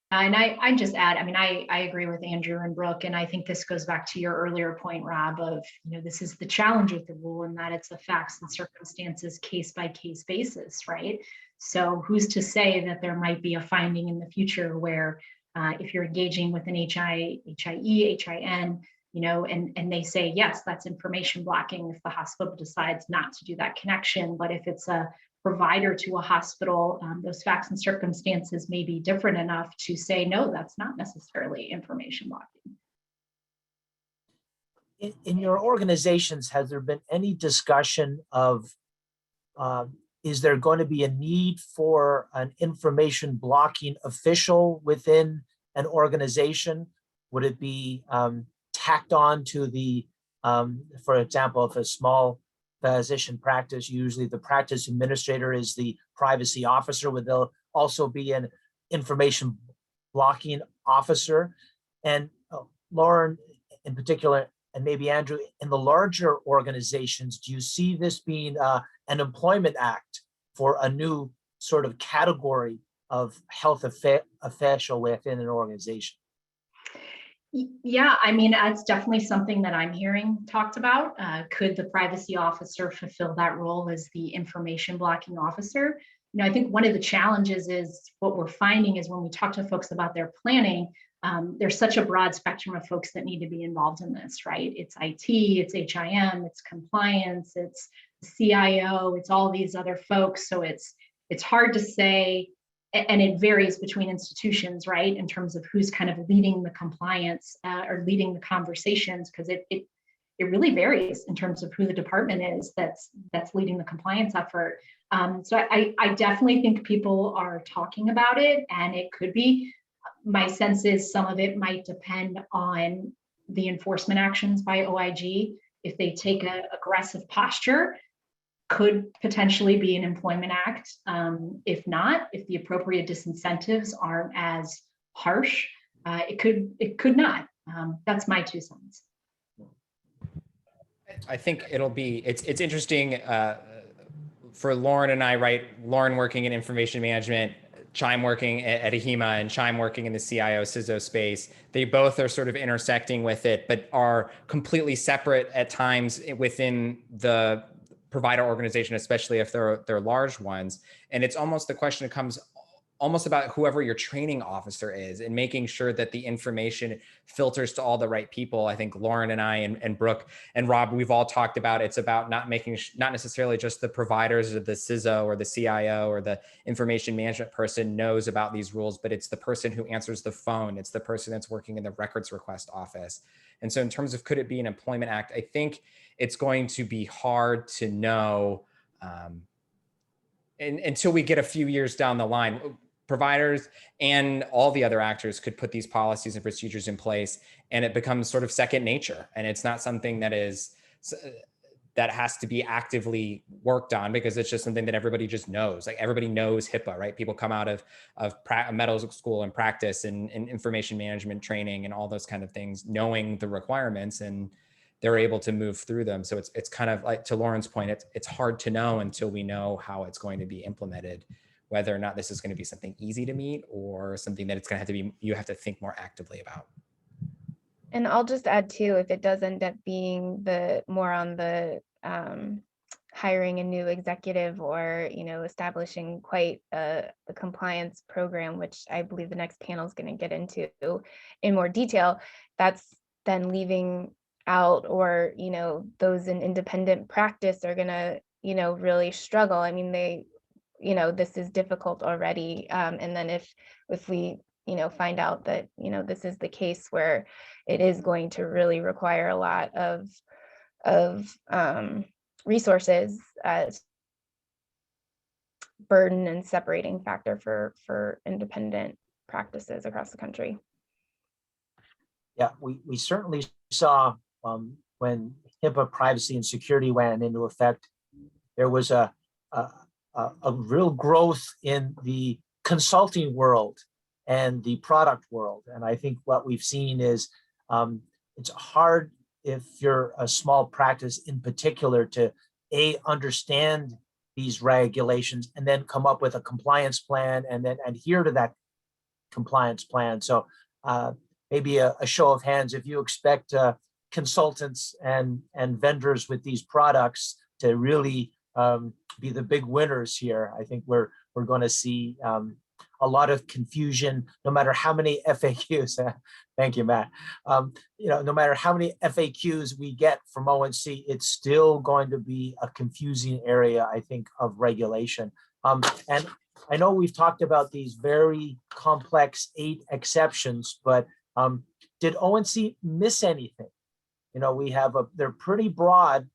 And I just add, I agree with Andrew and Brooke, and I think this goes back to your earlier point, Rob, of, this is the challenge with the rule, and that it's a facts and circumstances case by case basis, right? So who's to say that there might be a finding in the future where if you're engaging with an HIE, HIN, and they say, yes, that's information blocking if the hospital decides not to do that connection. But if it's a provider to a hospital, those facts and circumstances may be different enough to say, no, that's not necessarily information blocking. In your organizations, has there been any discussion of, is there going to be a need for an information blocking official within an organization? Would it be tacked on to the, for example, if a small physician practice, usually the practice administrator is the privacy officer, would there also be an information blocking officer? And Lauren in particular, and maybe Andrew, in the larger organizations, do you see this being an employment act for a new sort of category of health official within an organization? Yeah, that's definitely something that I'm hearing talked about. Could the privacy officer fulfill that role as the information blocking officer? I think one of the challenges is what we're finding is when we talk to folks about their planning, there's such a broad spectrum of folks that need to be involved in this, right? It's IT, it's HIM, it's compliance, it's CIO, it's all these other folks. So it's hard to say, and it varies between institutions, right? In terms of who's kind of leading the compliance or leading the conversations, because it really varies in terms of who the department is that's leading the compliance effort. So I definitely think people are talking about it, and it could be, my sense is some of it might depend on the enforcement actions by OIG. If they take an aggressive posture, could potentially be an employment act. If not, if the appropriate disincentives aren't as harsh, it could not. That's my 2 cents. I think it's interesting for Lauren and I, right? Lauren working in information management, Chime working at AHIMA, and Chime working in the CIO CISO space. They both are sort of intersecting with it, but are completely separate at times within the provider organization, especially if they're large ones. And it's almost the question comes almost about whoever your training officer is and making sure that the information filters to all the right people. I think Lauren and I and Brooke and Rob, we've all talked about, it's about not necessarily just the providers or the CISO or the CIO or the information management person knows about these rules, but it's the person who answers the phone. It's the person that's working in the records request office. And so in terms of could it be an employment act, I think it's going to be hard to know until we get a few years down the line. Providers and all the other actors could put these policies and procedures in place, and it becomes sort of second nature. And it's not something that has to be actively worked on, because it's just something that everybody just knows. Like everybody knows HIPAA, right? People come out of medical school and practice and information management training and all those kind of things, knowing the requirements, and they're able to move through them. So it's kind of like, to Lauren's point, it's hard to know until we know how it's going to be implemented, whether or not this is going to be something easy to meet or something that it's going to have to be, you have to think more actively about. And I'll just add too, if it does end up being more on the hiring a new executive or, establishing quite a compliance program, which I believe the next panel is going to get into in more detail, that's then leaving out, or, those in independent practice are going to, really struggle. I mean, this is difficult already. And then if we, find out that, this is the case where it is going to really require a lot of resources, burden and separating factor for independent practices across the country. Yeah, we certainly saw when HIPAA privacy and security went into effect, there was a real growth in the consulting world and the product world. And I think what we've seen is it's hard if you're a small practice in particular to understand these regulations and then come up with a compliance plan and then adhere to that compliance plan. So maybe a show of hands, if you expect consultants and vendors with these products to really be the big winners here, I think we're going to see a lot of confusion, no matter how many FAQs. Thank you, Matt. No matter how many FAQs we get from ONC, it's still going to be a confusing area, I think, of regulation. And I know we've talked about these very complex 8 exceptions, but did ONC miss anything? We have they're pretty broad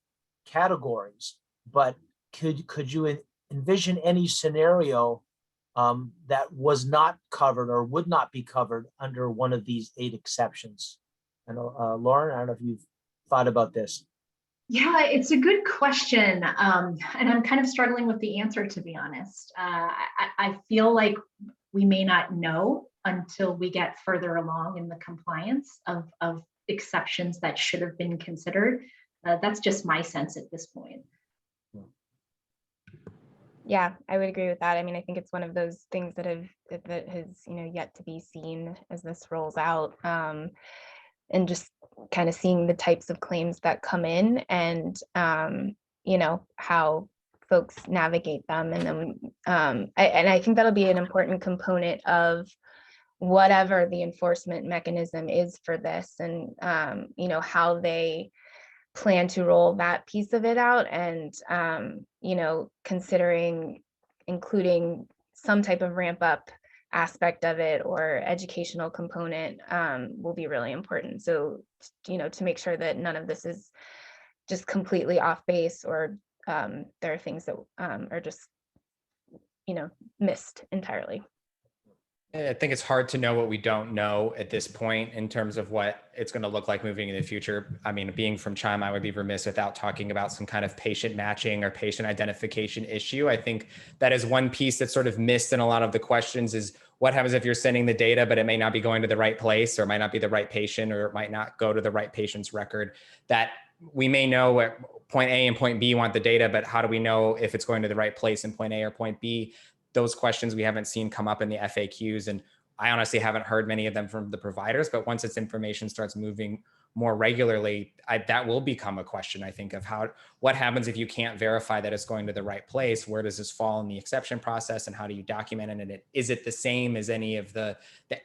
categories, but could you envision any scenario that was not covered or would not be covered under one of these 8 exceptions? And Lauren, I don't know if you've thought about this. Yeah, it's a good question. And I'm kind of struggling with the answer, to be honest. I feel like we may not know until we get further along in the compliance of exceptions that should have been considered. That's just my sense at this point. Yeah, I would agree with that. I mean, I think it's one of those things that has yet to be seen as this rolls out, and just kind of seeing the types of claims that come in and how folks navigate them, and then I think that'll be an important component of whatever the enforcement mechanism is for this, and you know, how they plan to roll that piece of it out, and you know, considering including some type of ramp up aspect of it or educational component will be really important. So, you know, to make sure that none of this is just completely off base, or there are things that are just, you know, missed entirely. I think it's hard to know what we don't know at this point in terms of what it's going to look like moving in the future. I mean, being from Chime, I would be remiss without talking about some kind of patient matching or patient identification issue. I think that is one piece that's sort of missed in a lot of the questions, is what happens if you're sending the data, but it may not be going to the right place, or it might not be the right patient, or it might not go to the right patient's record. That we may know at point A and point B want the data, but how do we know if it's going to the right place in point A or point B? Those questions we haven't seen come up in the FAQs. And I honestly haven't heard many of them from the providers, but once its information starts moving more regularly, that will become a question, I think, of what happens if you can't verify that it's going to the right place? Where does this fall in the exception process, and how do you document it? And is it the same as any of the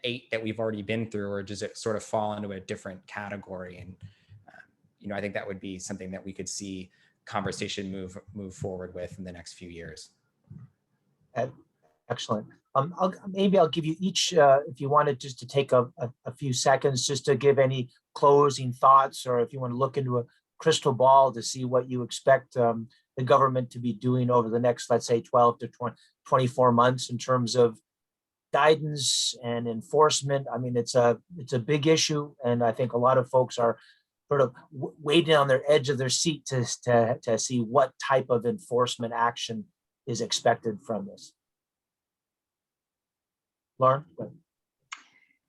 8 that we've already been through, or does it sort of fall into a different category? And you know, I think that would be something that we could see conversation move forward with in the next few years. Excellent. Maybe I'll give you each, if you wanted just to take a few seconds just to give any closing thoughts, or if you want to look into a crystal ball to see what you expect the government to be doing over the next, let's say, 12 to 24 months in terms of guidance and enforcement. I mean, it's a big issue, and I think a lot of folks are sort of waiting on their edge of their seat to see what type of enforcement action is expected from this. Lauren?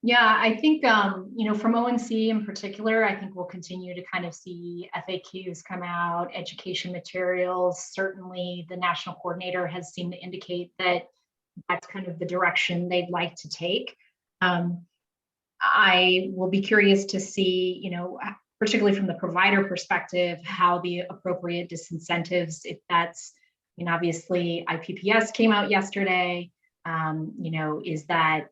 Yeah, I think, you know, from ONC in particular, I think we'll continue to kind of see FAQs come out, education materials. Certainly the national coordinator has seemed to indicate that that's kind of the direction they'd like to take. I will be curious to see, you know, particularly from the provider perspective, how the appropriate disincentives, if that's, I mean, obviously IPPS came out yesterday. You know, is that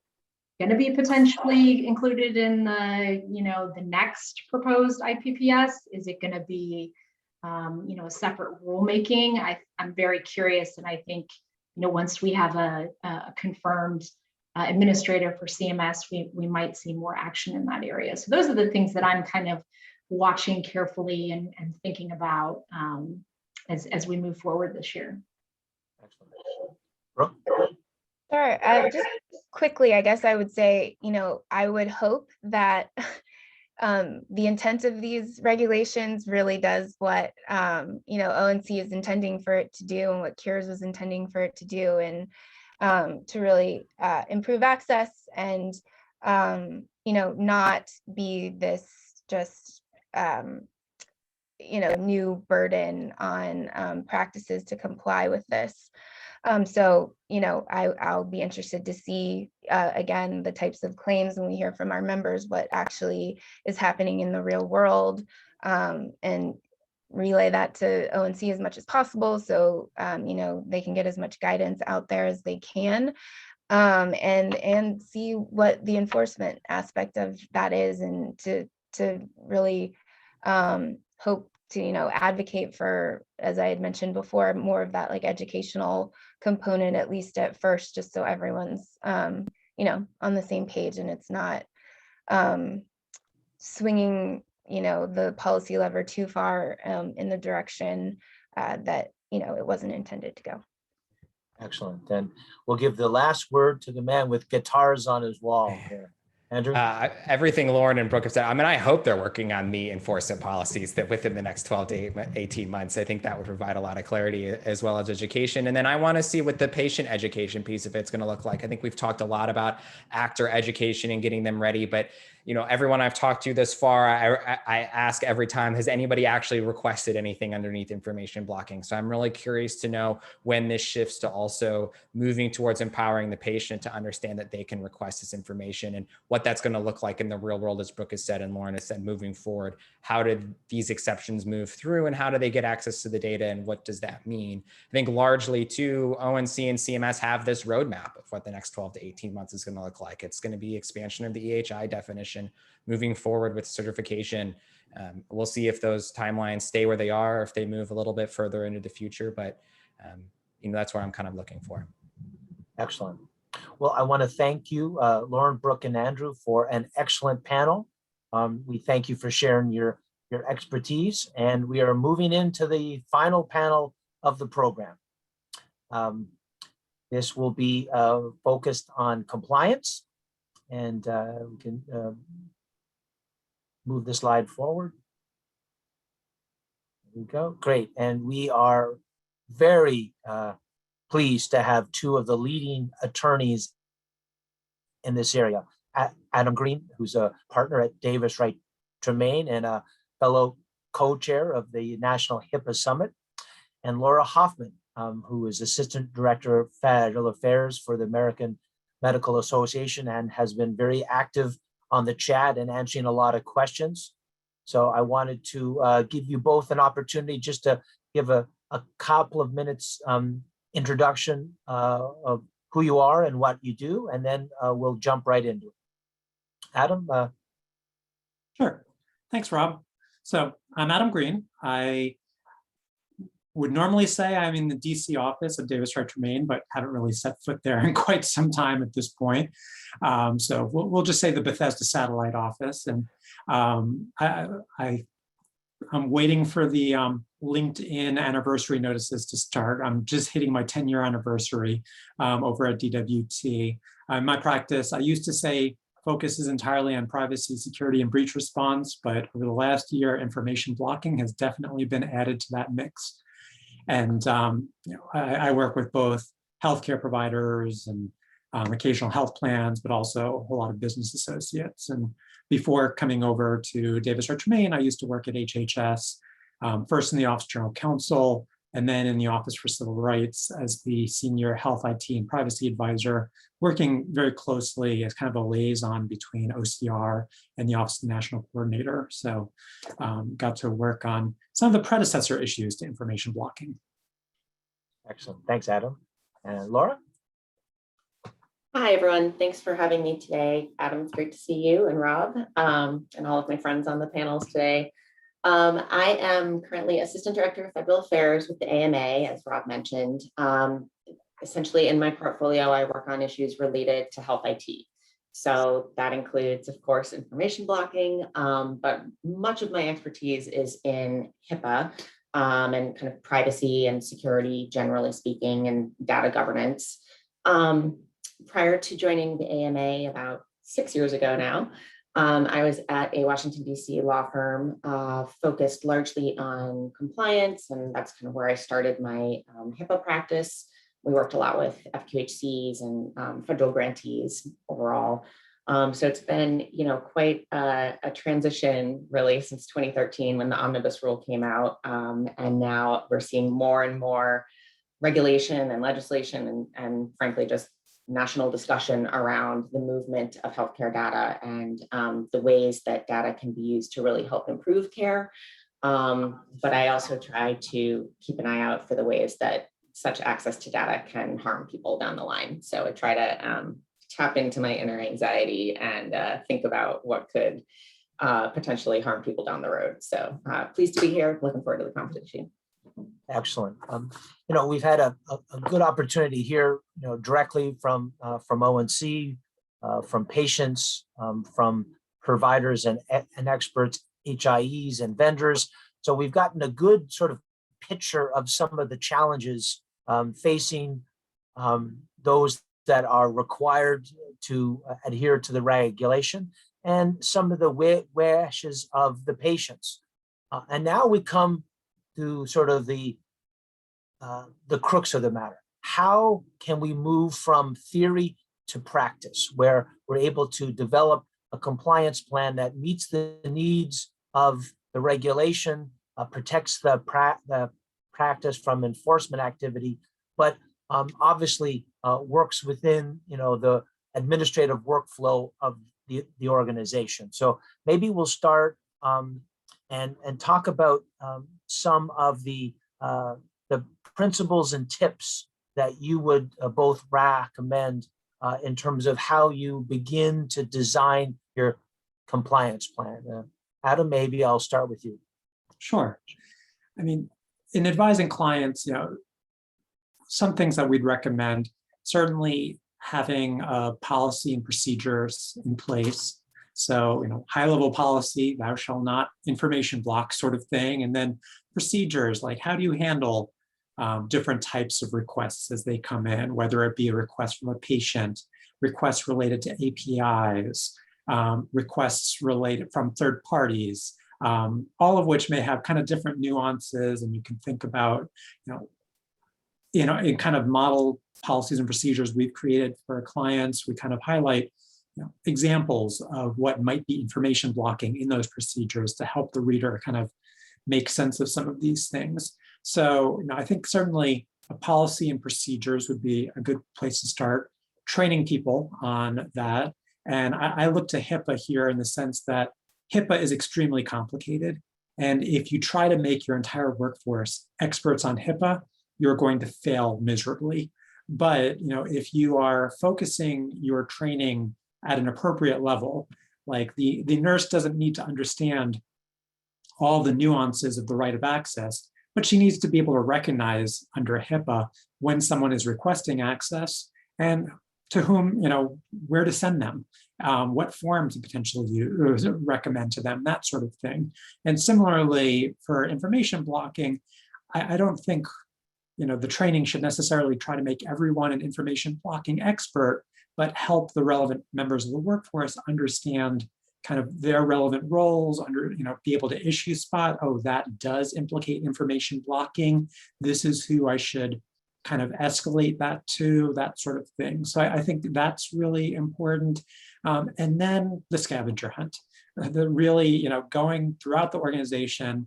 going to be potentially included in the, you know, the next proposed IPPS? Is it going to be, you know, a separate rulemaking? I'm very curious, and I think, you know, once we have a confirmed administrator for CMS, we might see more action in that area. So those are the things that I'm kind of watching carefully and thinking about as we move forward this year. Brooke? Sure. Just quickly, I guess I would say, you know, I would hope that the intent of these regulations really does what, you know, ONC is intending for it to do, and what CURES was intending for it to do, and to really improve access, and, you know, not be this just, you know, new burden on practices to comply with this. So, you know, I'll be interested to see, again, the types of claims when we hear from our members, what actually is happening in the real world, and relay that to ONC as much as possible. So, you know, they can get as much guidance out there as they can, and see what the enforcement aspect of that is, and to really hope to, you know, advocate for, as I had mentioned before, more of that like educational component, at least at first, just so everyone's, you know, on the same page, and it's not swinging, you know, the policy lever too far in the direction that, you know, it wasn't intended to go. Excellent. Then we'll give the last word to the man with guitars on his wall here. Andrew? Everything Lauren and Brooke have said, I mean, I hope they're working on the enforcement policies that within the next 12 to 18 months. I think that would provide a lot of clarity, as well as education. And then I want to see what the patient education piece of it's going to look like. I think we've talked a lot about actor education and getting them ready, but everyone I've talked to this far, I ask every time, has anybody actually requested anything underneath information blocking? So I'm really curious to know when this shifts to also moving towards empowering the patient to understand that they can request this information, and what that's going to look like in the real world, as Brooke has said and Lauren has said, moving forward. How did these exceptions move through, and how do they get access to the data, and what does that mean? I think largely too, ONC and CMS have this roadmap of what the next 12 to 18 months is going to look like. It's going to be expansion of the EHI definition, moving forward with certification. We'll see if those timelines stay where they are, or if they move a little bit further into the future, but that's what I'm kind of looking for. Excellent. Well, I want to thank you, Lauren, Brooke, and Andrew, for an excellent panel. We thank you for sharing your expertise, and we are moving into the final panel of the program. This will be focused on compliance, and we can move the slide forward. There we go. Great. And we are very pleased to have two of the leading attorneys in this area. Adam Green, who's a partner at Davis Wright Tremaine and a fellow co-chair of the National HIPAA Summit, and Laura Hoffman, who is Assistant Director of Federal Affairs for the American Medical Association and has been very active on the chat and answering a lot of questions. So I wanted to give you both an opportunity just to give a couple of minutes introduction of who you are and what you do, and then we'll jump right into it. Adam? Sure. Thanks, Rob. So I'm Adam Green. I would normally say I'm in the DC office of Davis Wright Tremaine, but haven't really set foot there in quite some time at this point. So we'll just say the Bethesda satellite office. And I'm waiting for the LinkedIn anniversary notices to start. I'm just hitting my 10-year anniversary over at DWT. My practice, I used to say, focuses entirely on privacy, security, and breach response, but over the last year, information blocking has definitely been added to that mix. And I work with both healthcare providers and occasional health plans, but also a whole lot of business associates. And before coming over to Davis Wright Tremaine, I used to work at HHS, first in the Office of General Counsel, and then in the Office for Civil Rights as the Senior Health, IT, and Privacy Advisor, working very closely as kind of a liaison between OCR and the Office of the National Coordinator. So got to work on some of the predecessor issues to information blocking. Excellent. Thanks, Adam. And Laura? Hi, everyone. Thanks for having me today. Adam, it's great to see you, and Rob, and all of my friends on the panels today. I am currently Assistant Director of Federal Affairs with the AMA, as Rob mentioned. Essentially, in my portfolio, I work on issues related to health IT. So that includes, of course, information blocking, but much of my expertise is in HIPAA and kind of privacy and security, generally speaking, and data governance. Prior to joining the AMA about 6 years ago now, I was at a Washington, D.C. law firm focused largely on compliance, and that's kind of where I started my HIPAA practice. We worked a lot with FQHCs and federal grantees overall. So it's been, quite a transition really since 2013 when the omnibus rule came out. And now we're seeing more and more regulation and legislation and frankly, just national discussion around the movement of healthcare data and the ways that data can be used to really help improve care. But I also try to keep an eye out for the ways that such access to data can harm people down the line. So I try to tap into my inner anxiety and think about what could potentially harm people down the road. So pleased to be here. Looking forward to the conversation. Excellent. We've had a good opportunity here, directly from ONC, from patients, from providers and experts, HIEs and vendors. So we've gotten a good sort of picture of some of the challenges facing those that are required to adhere to the regulation and some of the wishes of the patients. And now we come to sort of the crux of the matter. How can we move from theory to practice where we're able to develop a compliance plan that meets the needs of the regulation, protects the practice from enforcement activity, but obviously works within the administrative workflow of the organization. So maybe we'll start and talk about some of the principles and tips that you would both recommend in terms of how you begin to design your compliance plan. Adam, maybe I'll start with you. Sure. I mean, in advising clients, some things that we'd recommend, certainly having policy and procedures in place. So, high-level policy, thou shalt not information block sort of thing. And then procedures, like how do you handle different types of requests as they come in, whether it be a request from a patient, requests related to APIs, requests related from third parties, all of which may have kind of different nuances. And you can think about, in kind of model policies and procedures we've created for our clients, we kind of highlight examples of what might be information blocking in those procedures to help the reader kind of make sense of some of these things. So I think certainly a policy and procedures would be a good place to start, training people on that. And I look to HIPAA here in the sense that HIPAA is extremely complicated. And if you try to make your entire workforce experts on HIPAA, you're going to fail miserably. But if you are focusing your training at an appropriate level, like the nurse doesn't need to understand all the nuances of the right of access, but she needs to be able to recognize under HIPAA when someone is requesting access and to whom, where to send them, what form to potentially use, recommend to them, that sort of thing. And similarly for information blocking, I don't think the training should necessarily try to make everyone an information blocking expert, but help the relevant members of the workforce understand kind of their relevant roles, be able to issue spot, oh, that does implicate information blocking. This is who I should kind of escalate that to, that sort of thing. So I think that's really important. And then the scavenger hunt, really, going throughout the organization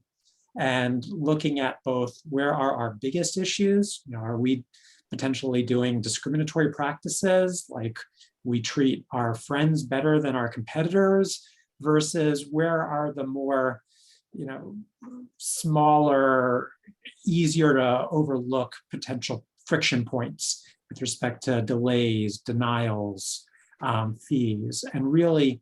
and looking at both where are our biggest issues, are we potentially doing discriminatory practices, like we treat our friends better than our competitors, versus where are the more, smaller, easier to overlook potential friction points with respect to delays, denials, fees, and really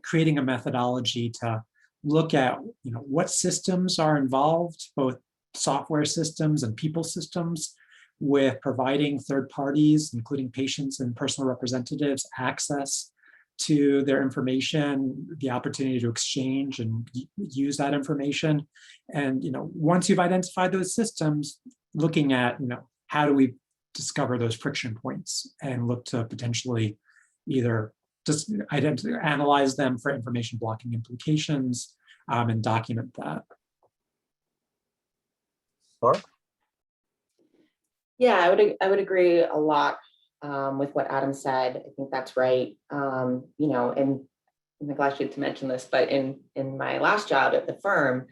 creating a methodology to look at what systems are involved, both software systems and people systems, with providing third parties, including patients and personal representatives, access to their information, the opportunity to exchange and use that information. And once you've identified those systems, looking at how do we discover those friction points and look to potentially either just analyze them for information blocking implications and document that. Laura? Yeah, I would agree a lot with what Adam said. I think that's right. And I'm glad to mention this, but in my last job at the firm,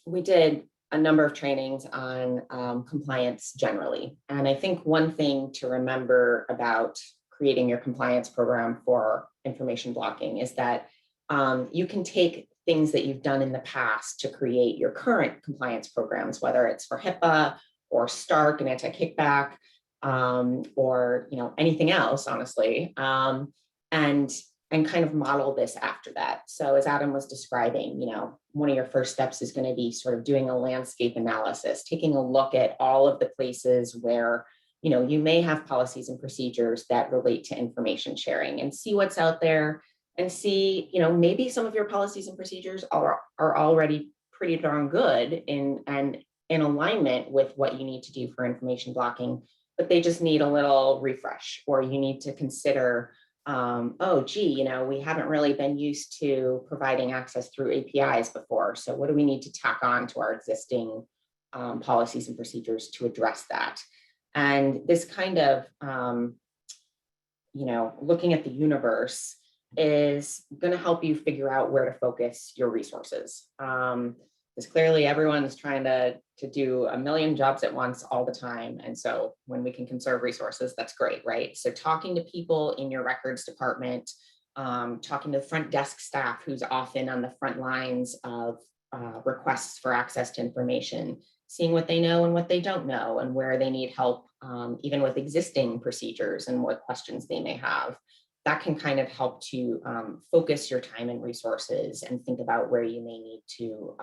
we did a number of trainings on compliance generally. And I think one thing to remember about creating your compliance program for information blocking is that you can take things that you've done in the past to create your current compliance programs, whether it's for HIPAA or Stark and anti-kickback, or anything else, honestly, and kind of model this after that. So as Adam was describing, one of your first steps is going to be sort of doing a landscape analysis, taking a look at all of the places where you may have policies and procedures that relate to information sharing, and see what's out there, and see maybe some of your policies and procedures are already pretty darn good in alignment with what you need to do for information blocking, but they just need a little refresh, or you need to consider, oh, gee, we haven't really been used to providing access through APIs before. So what do we need to tack on to our existing policies and procedures to address that? And this kind of, looking at the universe is going to help you figure out where to focus your resources. Because clearly everyone is trying to do a million jobs at once all the time. And so when we can conserve resources, that's great, right? So talking to people in your records department, talking to the front desk staff who's often on the front lines of requests for access to information, seeing what they know and what they don't know and where they need help, even with existing procedures and what questions they may have. That can kind of help to focus your time and resources and think about where you may need to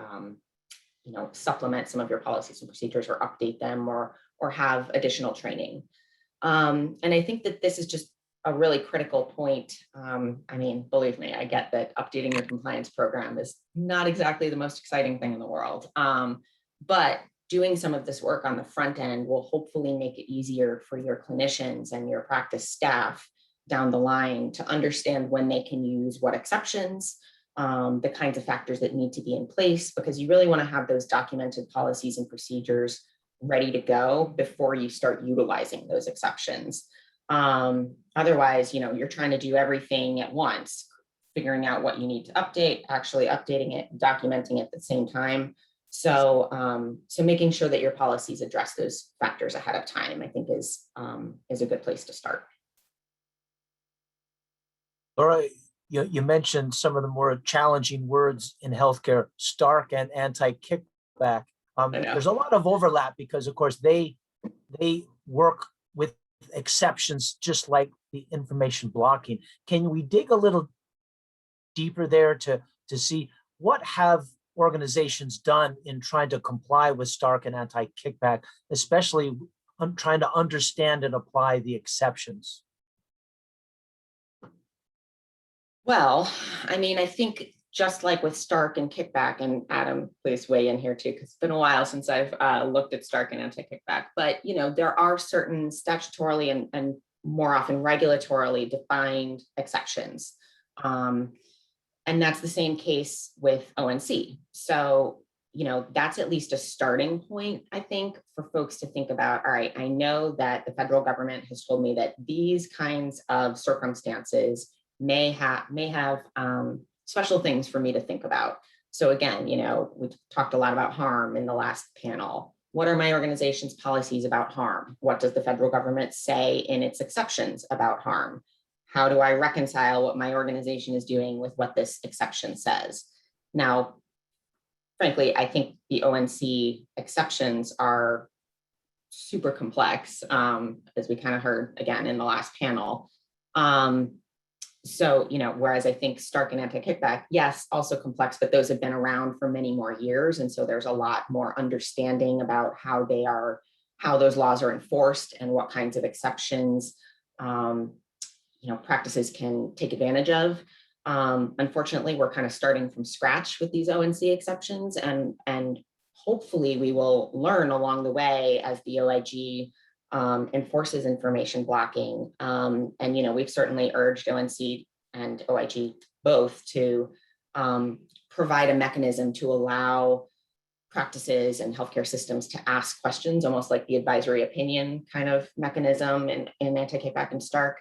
supplement some of your policies and procedures or update them or have additional training. And I think that this is just a really critical point. I mean, believe me, I get that updating your compliance program is not exactly the most exciting thing in the world. But doing some of this work on the front end will hopefully make it easier for your clinicians and your practice staff down the line to understand when they can use what exceptions, the kinds of factors that need to be in place, because you really want to have those documented policies and procedures ready to go before you start utilizing those exceptions. Otherwise, you're trying to do everything at once, figuring out what you need to update, actually updating it, documenting it at the same time. So, so making sure that your policies address those factors ahead of time, I think is a good place to start. Laura, you mentioned some of the more challenging words in healthcare, Stark and anti-kickback. There's a lot of overlap because, of course, they work with exceptions just like the information blocking. Can we dig a little deeper there to see what have organizations done in trying to comply with Stark and anti-kickback, especially trying to understand and apply the exceptions? Well, I mean, I think just like with Stark and kickback, and Adam, please weigh in here too, because it's been a while since I've looked at Stark and anti-kickback, but there are certain statutorily and more often regulatorily defined exceptions. And that's the same case with ONC. So, that's at least a starting point, I think, for folks to think about, all right, I know that the federal government has told me that these kinds of circumstances may have special things for me to think about. So again, we talked a lot about harm in the last panel. What are my organization's policies about harm? What does the federal government say in its exceptions about harm? How do I reconcile what my organization is doing with what this exception says? Now, frankly, I think the ONC exceptions are super complex, as we kind of heard again in the last panel. So, whereas I think Stark and anti-kickback, yes, also complex, but those have been around for many more years. And so there's a lot more understanding about how those laws are enforced and what kinds of exceptions, practices can take advantage of. Unfortunately, we're kind of starting from scratch with these ONC exceptions, and hopefully we will learn along the way as the OIG enforces information blocking. And, we've certainly urged ONC and OIG both to provide a mechanism to allow practices and healthcare systems to ask questions, almost like the advisory opinion kind of mechanism in anti-kickback and Stark.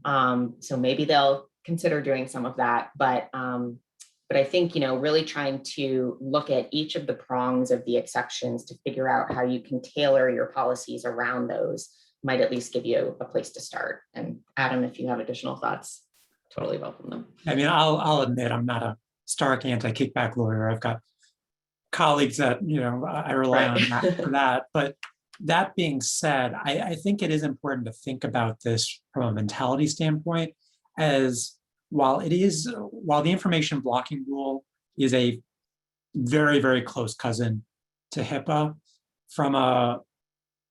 So maybe they'll consider doing some of that, but I think, really trying to look at each of the prongs of the exceptions to figure out how you can tailor your policies around those might at least give you a place to start. And Adam, if you have additional thoughts, totally welcome them. I mean, I'll admit I'm not a Stark anti-kickback lawyer. I've got colleagues that, I rely on that for that. But that being said, I think it is important to think about this from a mentality standpoint, as while the information blocking rule is a very, very close cousin to HIPAA, from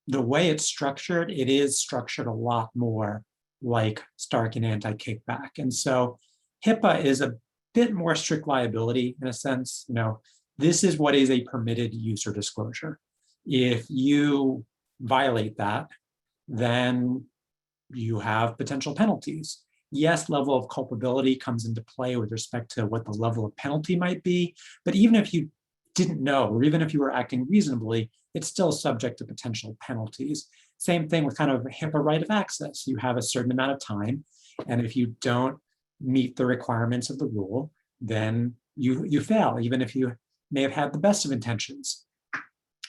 the way it's structured, it is structured a lot more like Stark and anti-kickback. And so HIPAA is a bit more strict liability in a sense. This is what is a permitted use or disclosure. If you violate that, then you have potential penalties. Yes, level of culpability comes into play with respect to what the level of penalty might be, but even if you didn't know, or even if you were acting reasonably, it's still subject to potential penalties. Same thing with kind of HIPAA right of access. You have a certain amount of time, and if you don't meet the requirements of the rule, then you fail, even if you may have had the best of intentions.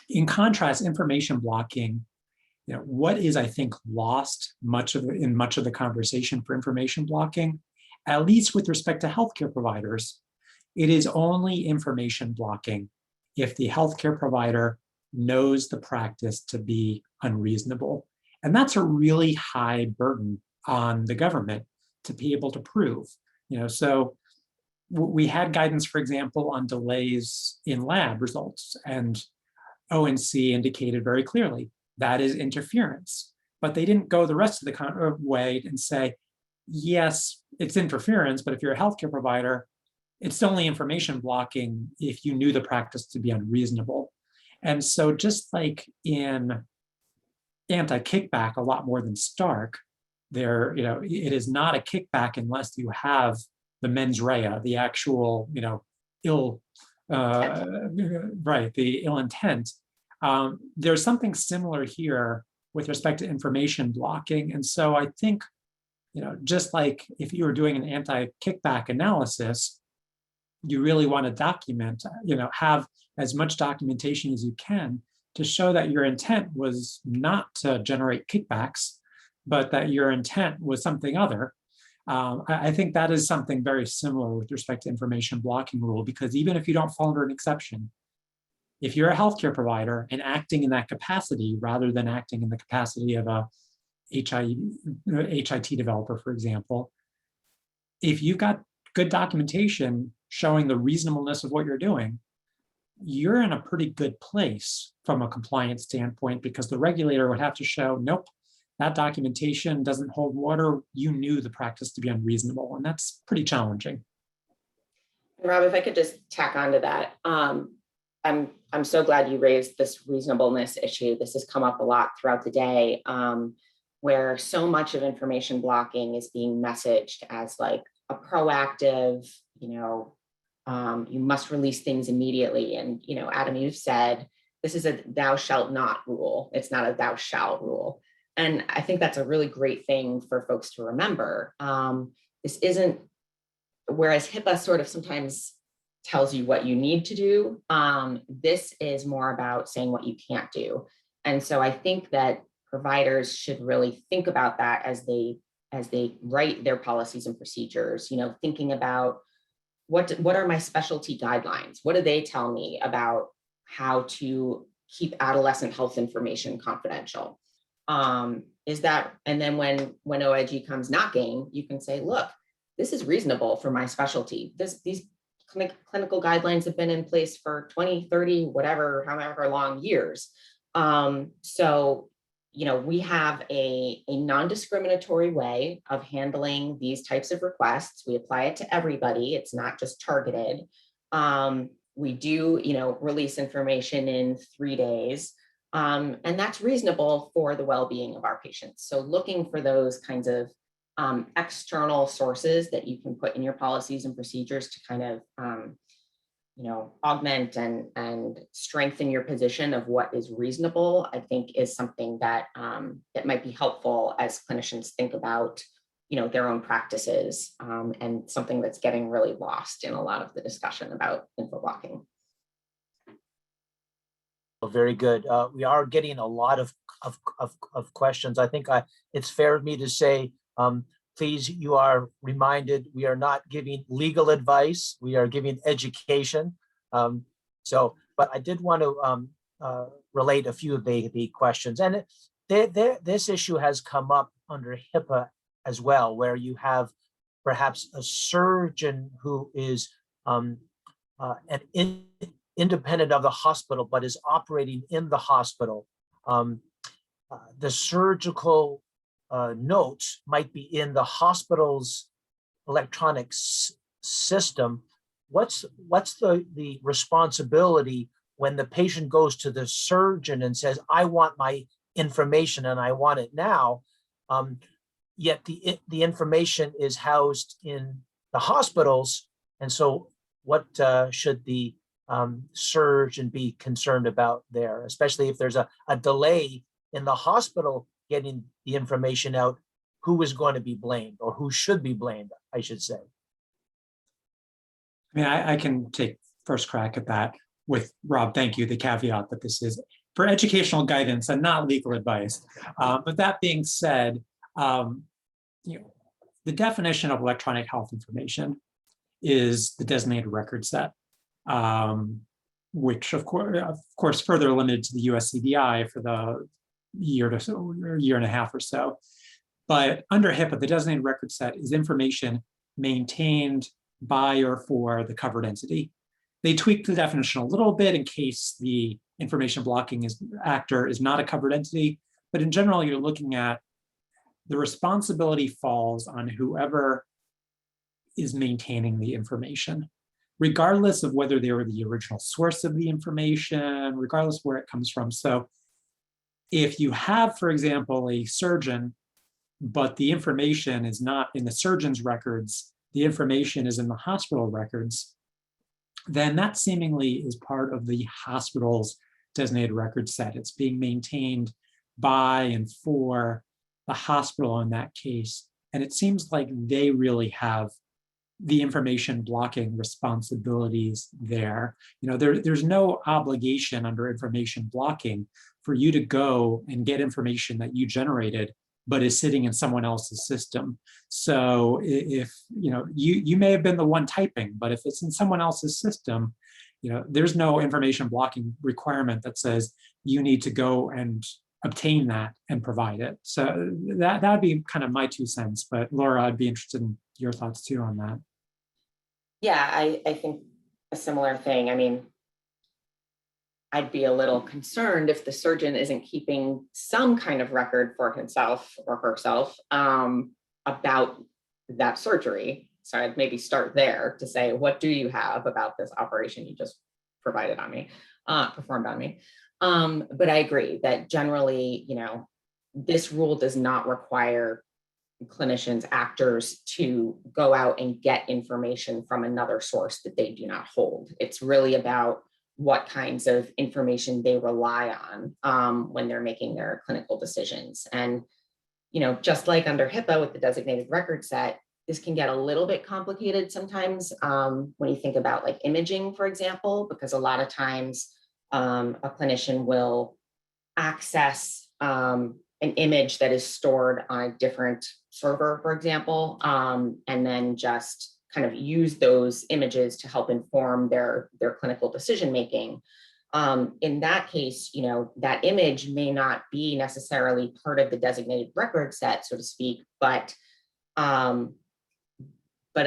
In contrast, information blocking, what is, I think, lost in much of the conversation for information blocking, at least with respect to healthcare providers, it is only information blocking if the healthcare provider knows the practice to be unreasonable. And that's a really high burden on the government to be able to prove. So we had guidance, for example, on delays in lab results, and ONC indicated very clearly that is interference. But they didn't go the rest of the way and say, yes, it's interference, but if you're a healthcare provider, it's only information blocking if you knew the practice to be unreasonable. And so just like in anti-kickback, a lot more than Stark, it is not a kickback unless you have the mens rea, the actual, the ill intent. There's something similar here with respect to information blocking. And so I think, just like if you were doing an anti-kickback analysis, you really want to document, have as much documentation as you can to show that your intent was not to generate kickbacks, but that your intent was something other. I think that is something very similar with respect to information blocking rule, because even if you don't fall under an exception, if you're a healthcare provider and acting in that capacity rather than acting in the capacity of a HIT developer, for example, if you've got good documentation showing the reasonableness of what you're doing, you're in a pretty good place from a compliance standpoint, because the regulator would have to show, nope, that documentation doesn't hold water. You knew the practice to be unreasonable, and that's pretty challenging. Rob, if I could just tack onto that, I'm so glad you raised this reasonableness issue. This has come up a lot throughout the day, where so much of information blocking is being messaged as like a proactive, you must release things immediately. And, Adam, you've said this is a thou shalt not rule. It's not a thou shalt rule. And I think that's a really great thing for folks to remember. This isn't, whereas HIPAA sort of sometimes tells you what you need to do, this is more about saying what you can't do. And so I think that providers should really think about that as they write their policies and procedures, thinking about what are my specialty guidelines? What do they tell me about how to keep adolescent health information confidential? Is that, and then when OIG comes knocking, you can say, look, this is reasonable for my specialty. These clinical guidelines have been in place for 20, 30, whatever, however long years. So, we have a non-discriminatory way of handling these types of requests. We apply it to everybody. It's not just targeted. We do, release information in 3 days. And that's reasonable for the well-being of our patients. So looking for those kinds of external sources that you can put in your policies and procedures to kind of, augment and strengthen your position of what is reasonable, I think is something that that might be helpful as clinicians think about, their own practices, and something that's getting really lost in a lot of the discussion about info blocking. Very good. We are getting a lot of questions. I think it's fair of me to say, please, you are reminded we are not giving legal advice. We are giving education. But I did want to relate a few of the questions. And this issue has come up under HIPAA as well, where you have perhaps a surgeon who is independent of the hospital, but is operating in the hospital. The surgical notes might be in the hospital's electronic system. What's the responsibility when the patient goes to the surgeon and says, I want my information and I want it now, yet the information is housed in the hospitals? And so what should the surgeon be concerned about there, especially if there's a delay in the hospital getting the information out, who is going to be blamed or who should be blamed, I should say. I mean, I can take first crack at that with Rob. Thank you. The caveat that this is for educational guidance and not legal advice. But that being said, you know, the definition of electronic health information is the designated record set, which of course further limited to the US CDI for the year and a half or so. But under HIPAA, the designated record set is information maintained by or for the covered entity. They tweaked the definition a little bit in case the information blocking actor is not a covered entity, but in general, you're looking at the responsibility falls on whoever is maintaining the information, regardless of whether they were the original source of the information, regardless of where it comes from. So if you have, for example, a surgeon, but the information is not in the surgeon's records, the information is in the hospital records, then that seemingly is part of the hospital's designated record set. It's being maintained by and for the hospital in that case. And it seems like they really have the information blocking responsibilities there. You know, there's no obligation under information blocking for you to go and get information that you generated but is sitting in someone else's system. So if, you know, you may have been the one typing, but if it's in someone else's system, you know, there's no information blocking requirement that says you need to go and obtain that and provide it. So that'd be kind of my 2 cents, but Laura, I'd be interested in your thoughts too on that. Yeah, I think a similar thing. I mean, I'd be a little concerned if the surgeon isn't keeping some kind of record for himself or herself about that surgery. So I'd maybe start there to say, what do you have about this operation you just provided on me, performed on me? But I agree that generally, you know, this rule does not require clinicians, actors to go out and get information from another source that they do not hold. It's really about what kinds of information they rely on when they're making their clinical decisions. And, you know, just like under HIPAA with the designated record set, this can get a little bit complicated sometimes when you think about like imaging, for example, because a lot of times a clinician will access an image that is stored on a different server, for example, and then just kind of use those images to help inform their clinical decision-making. In that case, you know, that image may not be necessarily part of the designated record set, so to speak, but at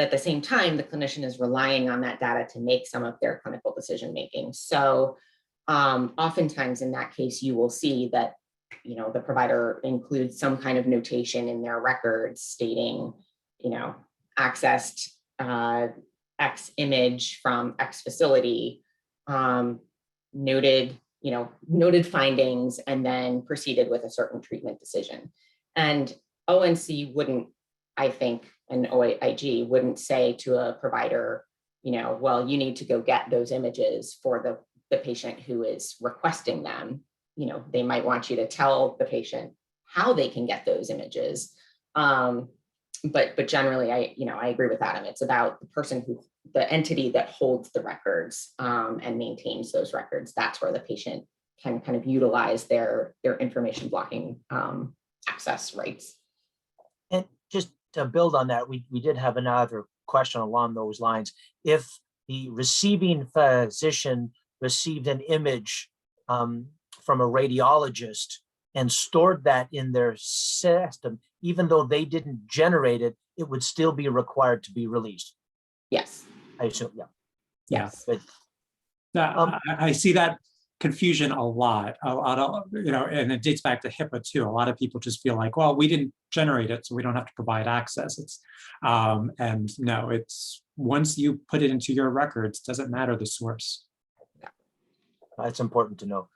the same time, the clinician is relying on that data to make some of their clinical decision-making. So oftentimes in that case, you will see that, you know, the provider includes some kind of notation in their records stating, you know, accessed X image from X facility, noted findings, and then proceeded with a certain treatment decision. And ONC wouldn't, I think, and OIG wouldn't say to a provider, you know, well, you need to go get those images for the patient who is requesting them. You know, they might want you to tell the patient how they can get those images. But generally, I agree with Adam. It's about the entity that holds the records and maintains those records. That's where the patient can kind of utilize their information blocking access rights. And just to build on that, we did have another question along those lines. If the receiving physician received an image from a radiologist and stored that in their system, even though they didn't generate it, it would still be required to be released. Yes. I assume, yeah. Yes. But, I see that confusion a lot, you know, and it dates back to HIPAA too. A lot of people just feel like, well, we didn't generate it, so we don't have to provide access. It's, and no, it's once you put it into your records, doesn't matter the source. That's important to know.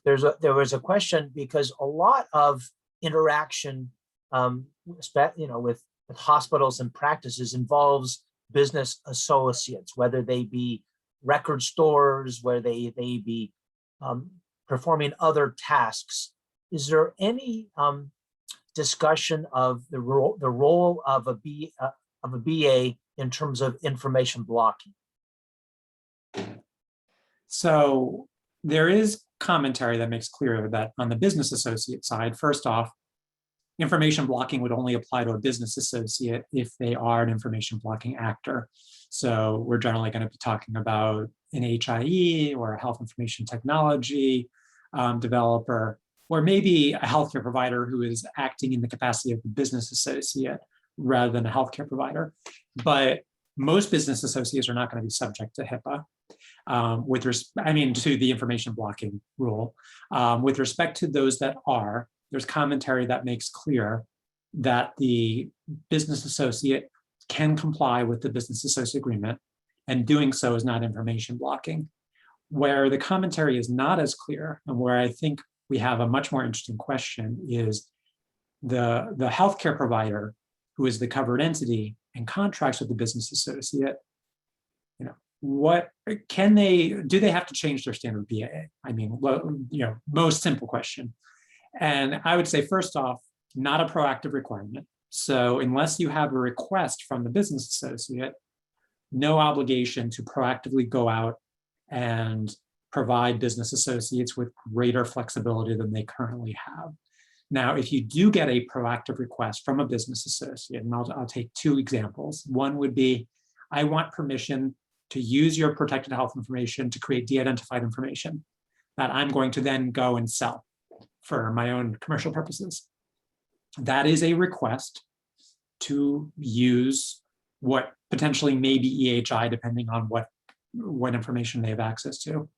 There was a question because a lot of interaction, you know, with hospitals and practices involves business associates, whether they be record stores, where they be performing other tasks. Is there any discussion of the role of a BA in terms of information blocking. So there is commentary that makes clear that on the business associate side, first off, information blocking would only apply to a business associate if they are an information blocking actor. So we're generally going to be talking about an HIE or a health information technology developer, or maybe a healthcare provider who is acting in the capacity of a business associate rather than a healthcare provider. But most business associates are not going to be subject to HIPAA. To the information blocking rule. With respect to those that are, there's commentary that makes clear that the business associate can comply with the business associate agreement, and doing so is not information blocking. Where the commentary is not as clear, and where I think we have a much more interesting question, is the healthcare provider who is the covered entity and contracts with the business associate. What can do they have to change their standard BAA? Most simple question. And I would say, first off, not a proactive requirement. So unless you have a request from the business associate, no obligation to proactively go out and provide business associates with greater flexibility than they currently have. Now, if you do get a proactive request from a business associate, and I'll take two examples. One would be, I want permission to use your protected health information to create de-identified information that I'm going to then go and sell for my own commercial purposes. That is a request to use what potentially may be EHI, depending on what information they have access to.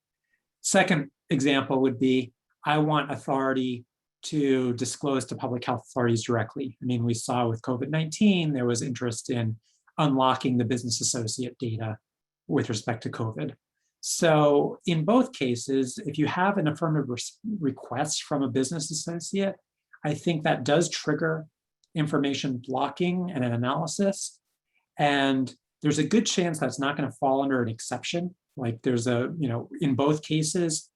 Second example would be, I want authority to disclose to public health authorities directly. We saw with COVID-19, there was interest in unlocking the business associate data with respect to COVID. So in both cases, if you have an affirmative request from a business associate, I think that does trigger information blocking and an analysis. And there's a good chance that's not going to fall under an exception. Like in both cases,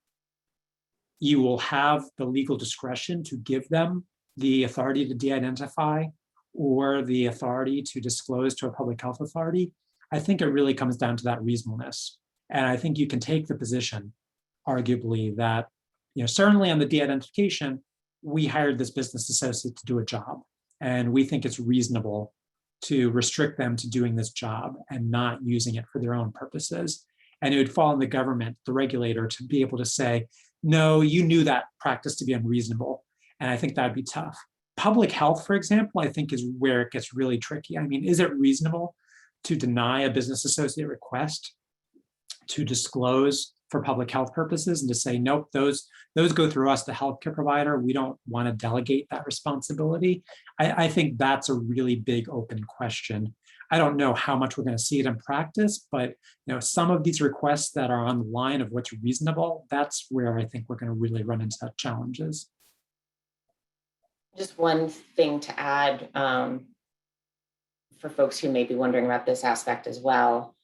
you will have the legal discretion to give them the authority to de-identify or the authority to disclose to a public health authority. I think it really comes down to that reasonableness. And I think you can take the position, arguably, that certainly on the de-identification, we hired this business associate to do a job. And we think it's reasonable to restrict them to doing this job and not using it for their own purposes. And it would fall on the government, the regulator, to be able to say, no, you knew that practice to be unreasonable. And I think that'd be tough. Public health, for example, I think is where it gets really tricky. Is it reasonable to deny a business associate request to disclose for public health purposes and to say, nope, those go through us, the healthcare provider, we don't want to delegate that responsibility? I think that's a really big open question. I don't know how much we're going to see it in practice, but some of these requests that are on the line of what's reasonable, that's where I think we're going to really run into challenges. Just one thing to add for folks who may be wondering about this aspect as well.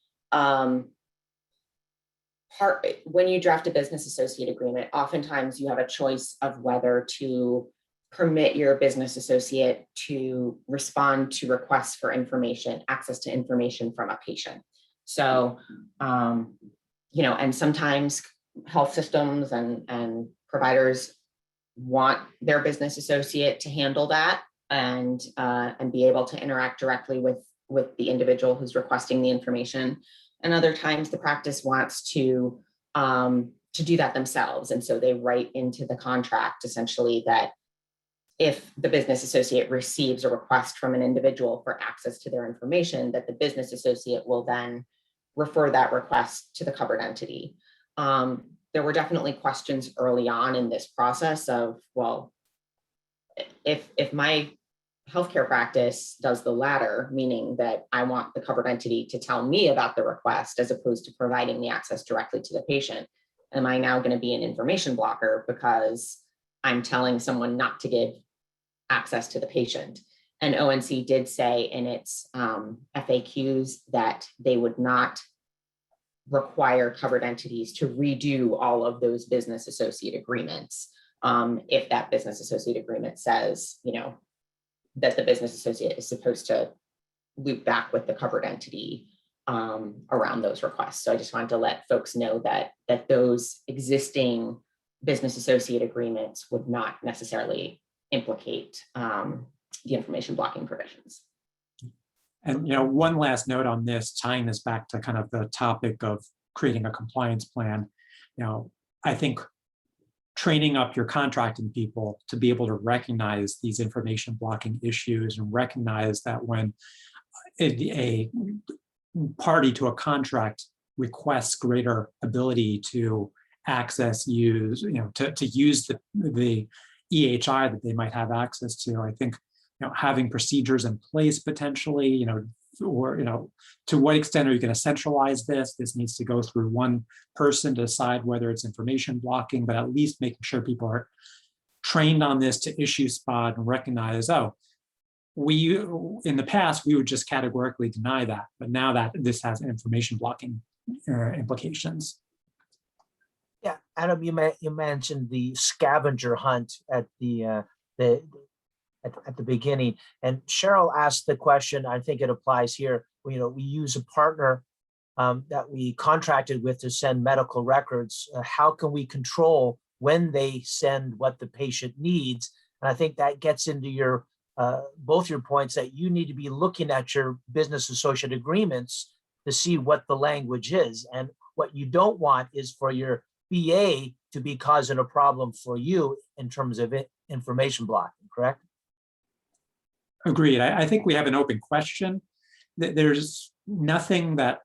When you draft a business associate agreement, oftentimes you have a choice of whether to permit your business associate to respond to requests for information, access to information from a patient. So, and sometimes health systems and providers want their business associate to handle that and be able to interact directly with the individual who's requesting the information. And other times the practice wants to do that themselves. And so they write into the contract essentially that if the business associate receives a request from an individual for access to their information, that the business associate will then refer that request to the covered entity. There were definitely questions early on in this process of, well, if my healthcare practice does the latter, meaning that I want the covered entity to tell me about the request as opposed to providing the access directly to the patient, am I now going to be an information blocker because I'm telling someone not to give access to the patient? And ONC did say in its FAQs that they would not require covered entities to redo all of those business associate agreements if that business associate agreement says, that the business associate is supposed to loop back with the covered entity around those requests. So I just wanted to let folks know that those existing business associate agreements would not necessarily implicate the information blocking provisions. And one last note on this, tying this back to kind of the topic of creating a compliance plan. I think training up your contracting people to be able to recognize these information blocking issues and recognize that when a party to a contract requests greater ability to access, use, to use the EHI that they might have access to, I think, having procedures in place potentially, or, to what extent are you going to centralize this? This needs to go through one person to decide whether it's information blocking, but at least making sure people are trained on this to issue spot and recognize, oh, in the past, we would just categorically deny that, but now that this has information blocking implications. Yeah, Adam, you mentioned the scavenger hunt at the beginning, and Cheryl asked the question. I think it applies here. We use a partner that we contracted with to send medical records. How can we control when they send what the patient needs? And I think that gets into your both your points that you need to be looking at your business associate agreements to see what the language is. And what you don't want is for your BA to be causing a problem for you in terms of information blocking, correct? Agreed. I think we have an open question. There's nothing that,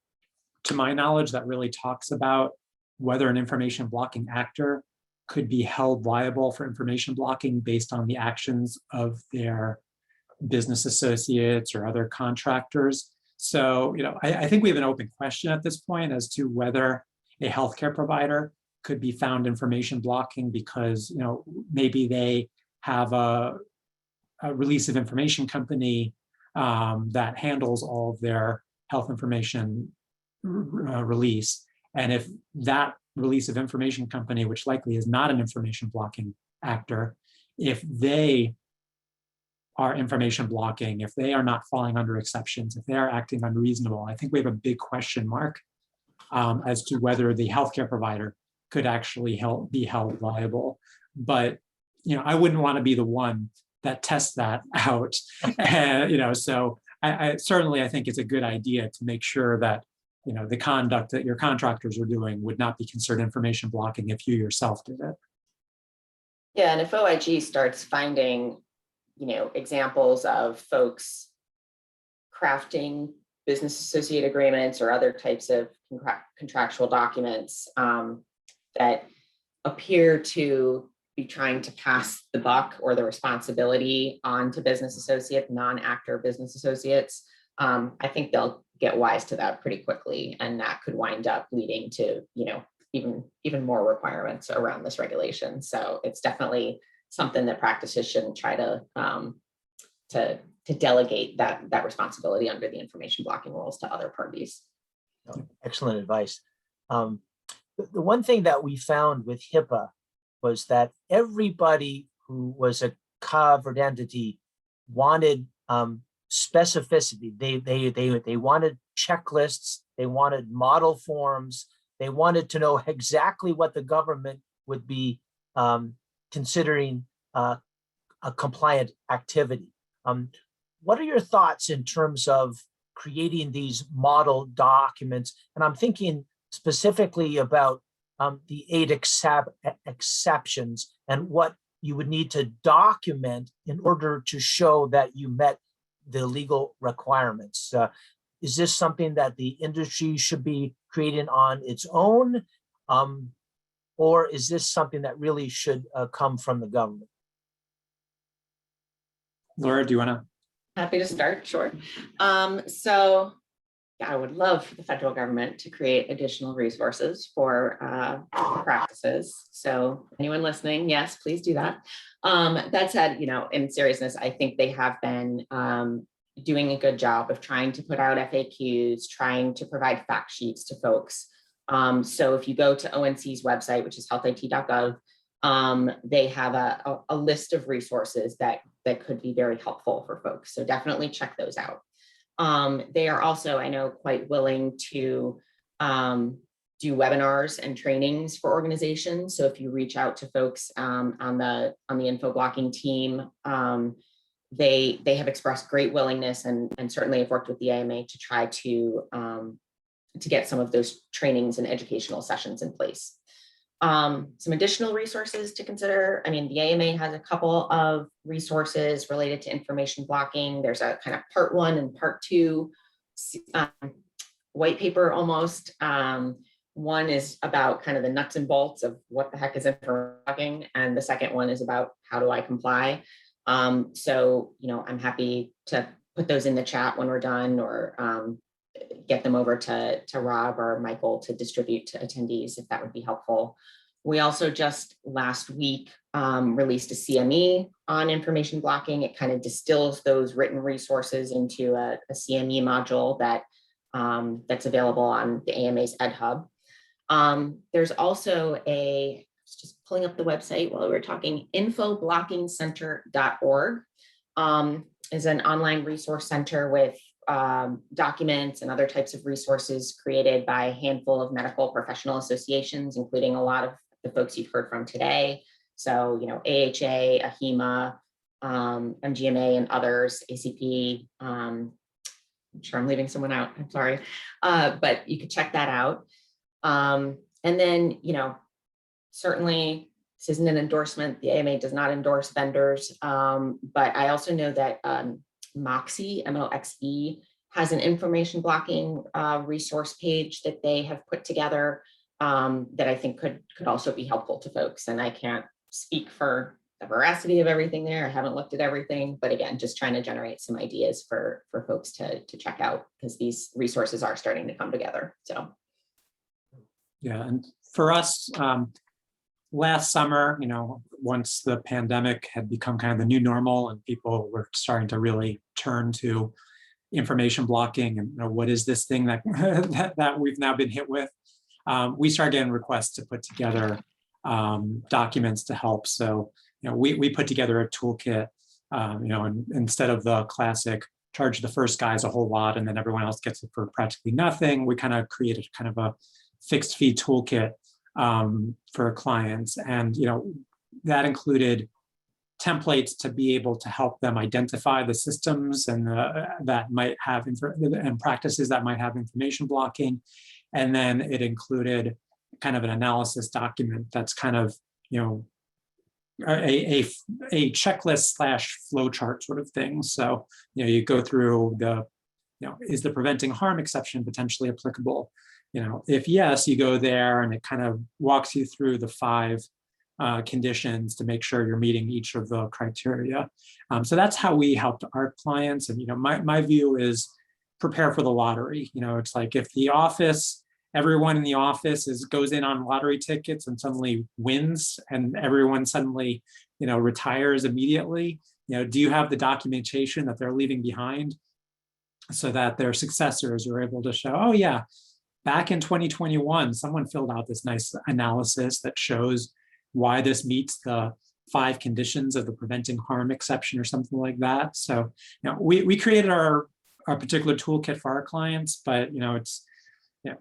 to my knowledge, that really talks about whether an information blocking actor could be held liable for information blocking based on the actions of their business associates or other contractors. So, I think we have an open question at this point as to whether a healthcare provider could be found information blocking because, maybe they have a release of information company that handles all of their health information release. And if that release of information company, which likely is not an information blocking actor, if they are information blocking, if they are not falling under exceptions, if they are acting unreasonable, I think we have a big question mark as to whether the healthcare provider could actually be held liable. But I wouldn't want to be the one that tests that out. So I certainly think it's a good idea to make sure that the conduct that your contractors are doing would not be considered information blocking if you yourself did it. Yeah, and if OIG starts finding, examples of folks crafting business associate agreements or other types of contractual documents that appear to be trying to pass the buck or the responsibility on to business associate, non-actor business associates, I think they'll get wise to that pretty quickly, and that could wind up leading to, even more requirements around this regulation. So it's definitely something that practices shouldn't try to delegate that responsibility under the information blocking rules to other parties. Excellent advice. The one thing that we found with HIPAA was that everybody who was a covered entity wanted specificity. They wanted checklists, they wanted model forms, they wanted to know exactly what the government would be considering a compliant activity. What are your thoughts in terms of creating these model documents? And I'm thinking specifically about the 8 exceptions and what you would need to document in order to show that you met the legal requirements. Is this something that the industry should be creating on its own? Or is this something that really should come from the government? Laura, do you want to? Happy to start, sure. So I would love for the federal government to create additional resources for practices. So anyone listening, yes, please do that. That said, in seriousness, I think they have been doing a good job of trying to put out FAQs, trying to provide fact sheets to folks. So if you go to ONC's website, which is healthit.gov, they have a list of resources that could be very helpful for folks. So definitely check those out. They are also, I know, quite willing to do webinars and trainings for organizations. So if you reach out to folks on the info blocking team, they have expressed great willingness and certainly have worked with the AMA to try to get some of those trainings and educational sessions in place. Some additional resources to consider. I mean, the AMA has a couple of resources related to information blocking. There's a kind of part 1 and part 2 white paper almost. One is about kind of the nuts and bolts of what the heck is information blocking, and the second one is about how do I comply. So, you know, I'm happy to put those in the chat when we're done, or get them over to Rob or Michael to distribute to attendees if that would be helpful. We also just last week released a CME on information blocking. It kind of distills those written resources into a CME module that that's available on the AMA's EdHub. There's also just pulling up the website while we were talking, infoblickingcenter.org is an online resource center with documents and other types of resources created by a handful of medical professional associations, including a lot of the folks you've heard from today. So, you know, AHA, AHIMA, MGMA, and others, ACP. I'm sure I'm leaving someone out, I'm sorry, but you could check that out. And then, you know, certainly this isn't an endorsement. The AMA does not endorse vendors, but I also know that Moxie, MOXE, has an information blocking resource page that they have put together that I think could also be helpful to folks. And I can't speak for the veracity of everything there. I haven't looked at everything, but again, just trying to generate some ideas for folks to check out, because these resources are starting to come together. So, yeah, and for us, last summer, you know, once the pandemic had become kind of the new normal and people were starting to really turn to information blocking and, you know, what is this thing that that we've now been hit with, we started getting requests to put together documents to help. So, you know, we put together a toolkit, you know, and instead of the classic charge the first guys a whole lot and then everyone else gets it for practically nothing, we kind of created kind of a fixed fee toolkit for clients. And, you know, that included templates to be able to help them identify the systems and that might have and practices that might have information blocking. And then it included kind of an analysis document that's kind of, you know, a checklist / flowchart sort of thing. So, you know, you go through the, you know, is the preventing harm exception potentially applicable? You know, if yes, you go there and it kind of walks you through the 5 conditions to make sure you're meeting each of the criteria. So that's how we helped our clients. And, you know, my view is prepare for the lottery. You know, it's like if the office, everyone in the office goes in on lottery tickets and suddenly wins and everyone suddenly, you know, retires immediately, you know, do you have the documentation that they're leaving behind so that their successors are able to show, oh yeah, back in 2021, someone filled out this nice analysis that shows why this meets the 5 conditions of the preventing harm exception or something like that. So, you know, we created our particular toolkit for our clients, but, you know, it's, you know,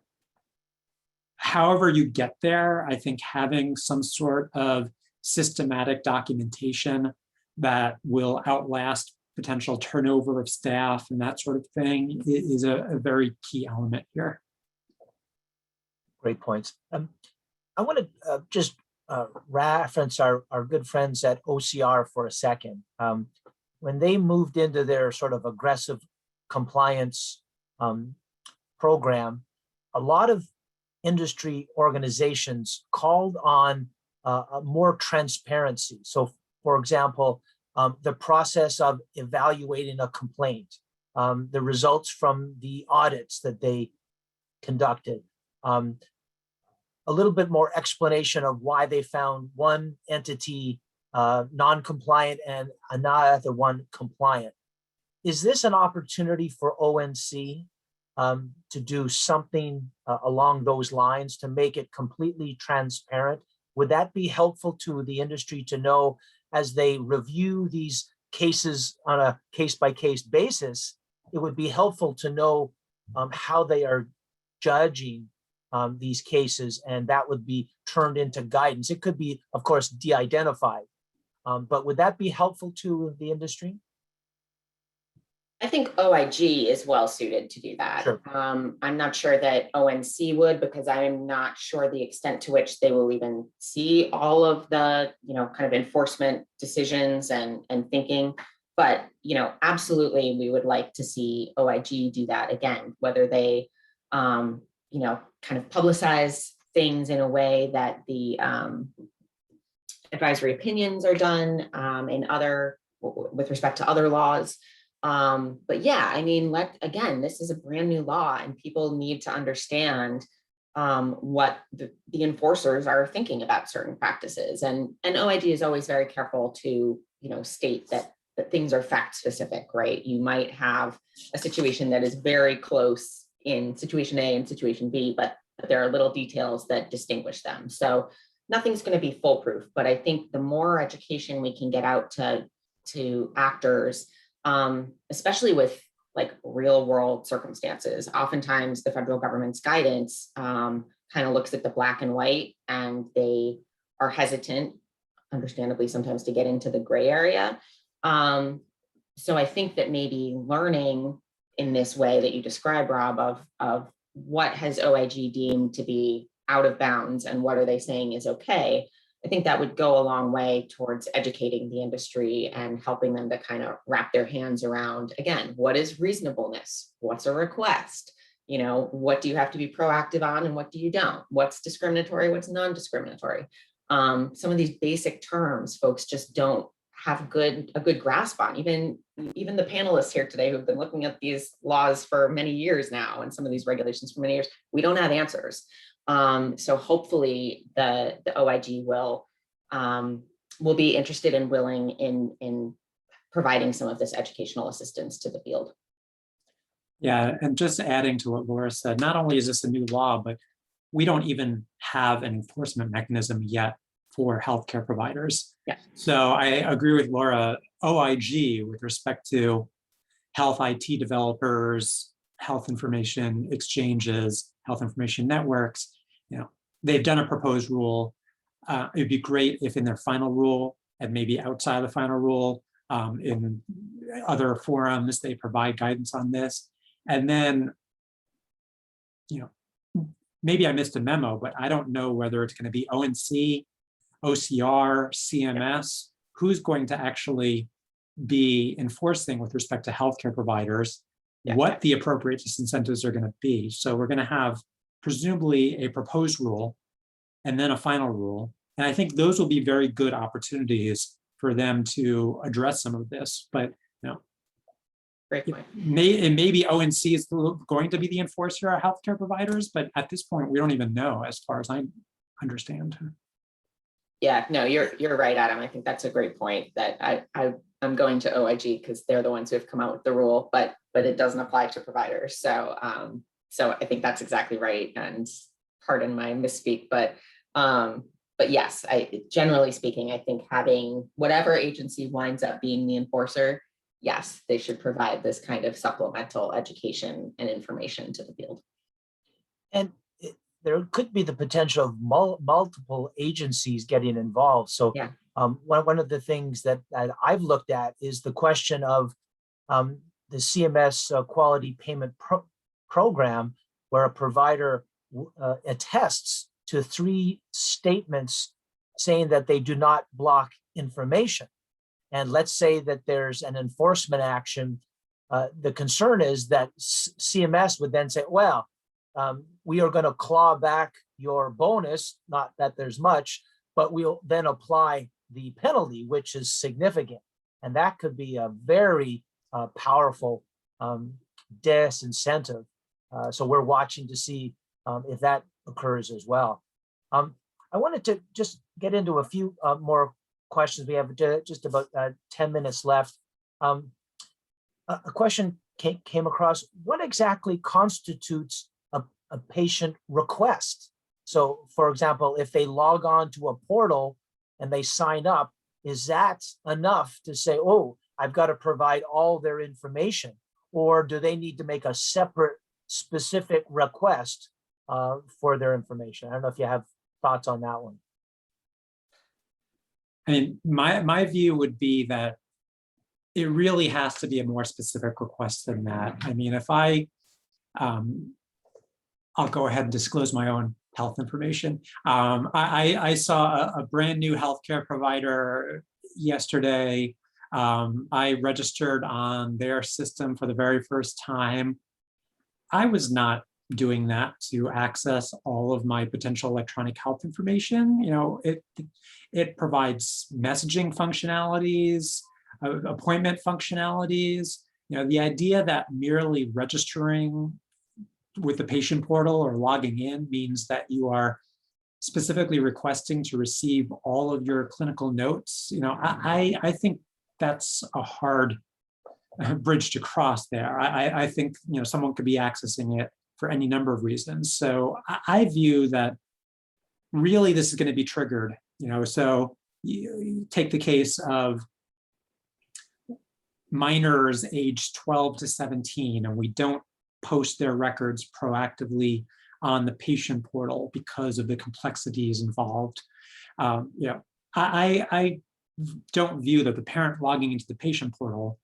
however you get there, I think having some sort of systematic documentation that will outlast potential turnover of staff and that sort of thing is a very key element here. Great points. I want to just reference our good friends at OCR for a second. When they moved into their sort of aggressive compliance program, a lot of industry organizations called on more transparency. So, for example, the process of evaluating a complaint, the results from the audits that they conducted, a little bit more explanation of why they found one entity non-compliant and another one compliant. Is this an opportunity for ONC to do something along those lines to make it completely transparent would that be helpful to the industry to know as they review these cases on a case-by-case basis? It would be helpful to know how they are judging these cases, and that would be turned into guidance. It could be, of course, de-identified, but would that be helpful to the industry? I think OIG is well suited to do that. Sure. I'm not sure that ONC would, because I'm not sure the extent to which they will even see all of the, kind of enforcement decisions and thinking. But, absolutely, we would like to see OIG do that again, whether they, kind of publicize things in a way that the advisory opinions are done with respect to other laws. But yeah, I mean, this is a brand new law, and people need to understand what the enforcers are thinking about certain practices. And OIG is always very careful to, state that things are fact specific, right? You might have a situation that is very close in situation A and situation B, but there are little details that distinguish them. So nothing's going to be foolproof, but I think the more education we can get out to actors, especially with like real world circumstances. Oftentimes the federal government's guidance kind of looks at the black and white, and they are hesitant, understandably sometimes, to get into the gray area. So I think that maybe learning in this way that you describe, Rob, of what has OIG deemed to be out of bounds and what are they saying is okay, I think that would go a long way towards educating the industry and helping them to kind of wrap their hands around, again, what is reasonableness? What's a request? What do you have to be proactive on and what do you don't? What's discriminatory? What's non-discriminatory? Some of these basic terms folks just don't have a good grasp on. Even the panelists here today who've been looking at these laws for many years now and some of these regulations for many years, we don't have answers. So hopefully the OIG will be interested and willing in providing some of this educational assistance to the field. Yeah, and just adding to what Laura said, not only is this a new law, but we don't even have an enforcement mechanism yet for healthcare providers. Yeah. So I agree with Laura, OIG with respect to health IT developers, health information exchanges, health information networks, they've done a proposed rule. It'd be great if in their final rule and maybe outside the final rule, in other forums, they provide guidance on this. And then, maybe I missed a memo, but I don't know whether it's going to be ONC, OCR, CMS, who's going to actually be enforcing with respect to healthcare providers, what the appropriate disincentives are going to be. So we're going to have presumably a proposed rule and then a final rule. And I think those will be very good opportunities for them to address some of this. But Great point. Maybe ONC is going to be the enforcer of healthcare providers, but at this point, we don't even know, as far as I understand. Yeah, no, you're right, Adam. I think that's a great point. That I'm going to OIG because they're the ones who have come out with the rule, but it doesn't apply to providers. So I think that's exactly right. And pardon my misspeak, but yes, generally speaking, I think having whatever agency winds up being the enforcer, yes, they should provide this kind of supplemental education and information to the field. And there could be the potential of multiple agencies getting involved. So yeah. One of the things that I've looked at is the question of the CMS quality payment program, where a provider attests to 3 statements saying that they do not block information. And let's say that there's an enforcement action. The concern is that CMS would then say, well, we are going to claw back your bonus, not that there's much, but we'll then apply the penalty, which is significant. And that could be a very powerful disincentive. So we're watching to see if that occurs as well. I wanted to just get into a few more questions. We have just about 10 minutes left. A question came across: what exactly constitutes a patient request? So for example, if they log on to a portal and they sign up, is that enough to say, oh, I've got to provide all their information? Or do they need to make a separate specific request for their information? I don't know if you have thoughts on that one. I mean, my view would be that it really has to be a more specific request than that. I mean, if I'll go ahead and disclose my own health information. I saw a brand new healthcare provider yesterday. I registered on their system for the very first time. I was not doing that to access all of my potential electronic health information. You know, it provides messaging functionalities, appointment functionalities. You know, the idea that merely registering with the patient portal or logging in means that you are specifically requesting to receive all of your clinical notes. You know, I think that's a hard bridge to cross there. I think, you know, someone could be accessing it for any number of reasons. So I view that really this is going to be triggered, you know. So you take the case of minors aged 12 to 17, and we don't post their records proactively on the patient portal because of the complexities involved. You know, I don't view that the parent logging into the patient portal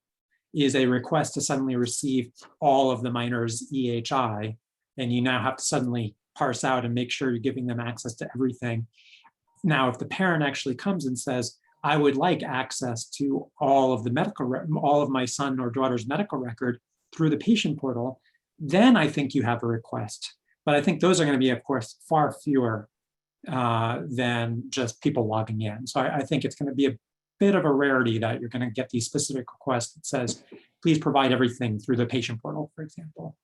is a request to suddenly receive all of the minor's EHI, and you now have to suddenly parse out and make sure you're giving them access to everything. Now, if the parent actually comes and says, I would like access to all of the all of my son or daughter's medical record through the patient portal, then I think you have a request. But I think those are going to be, of course, far fewer than just people logging in. So I think it's going to be a bit of a rarity that you're going to get these specific requests that says, please provide everything through the patient portal, for example.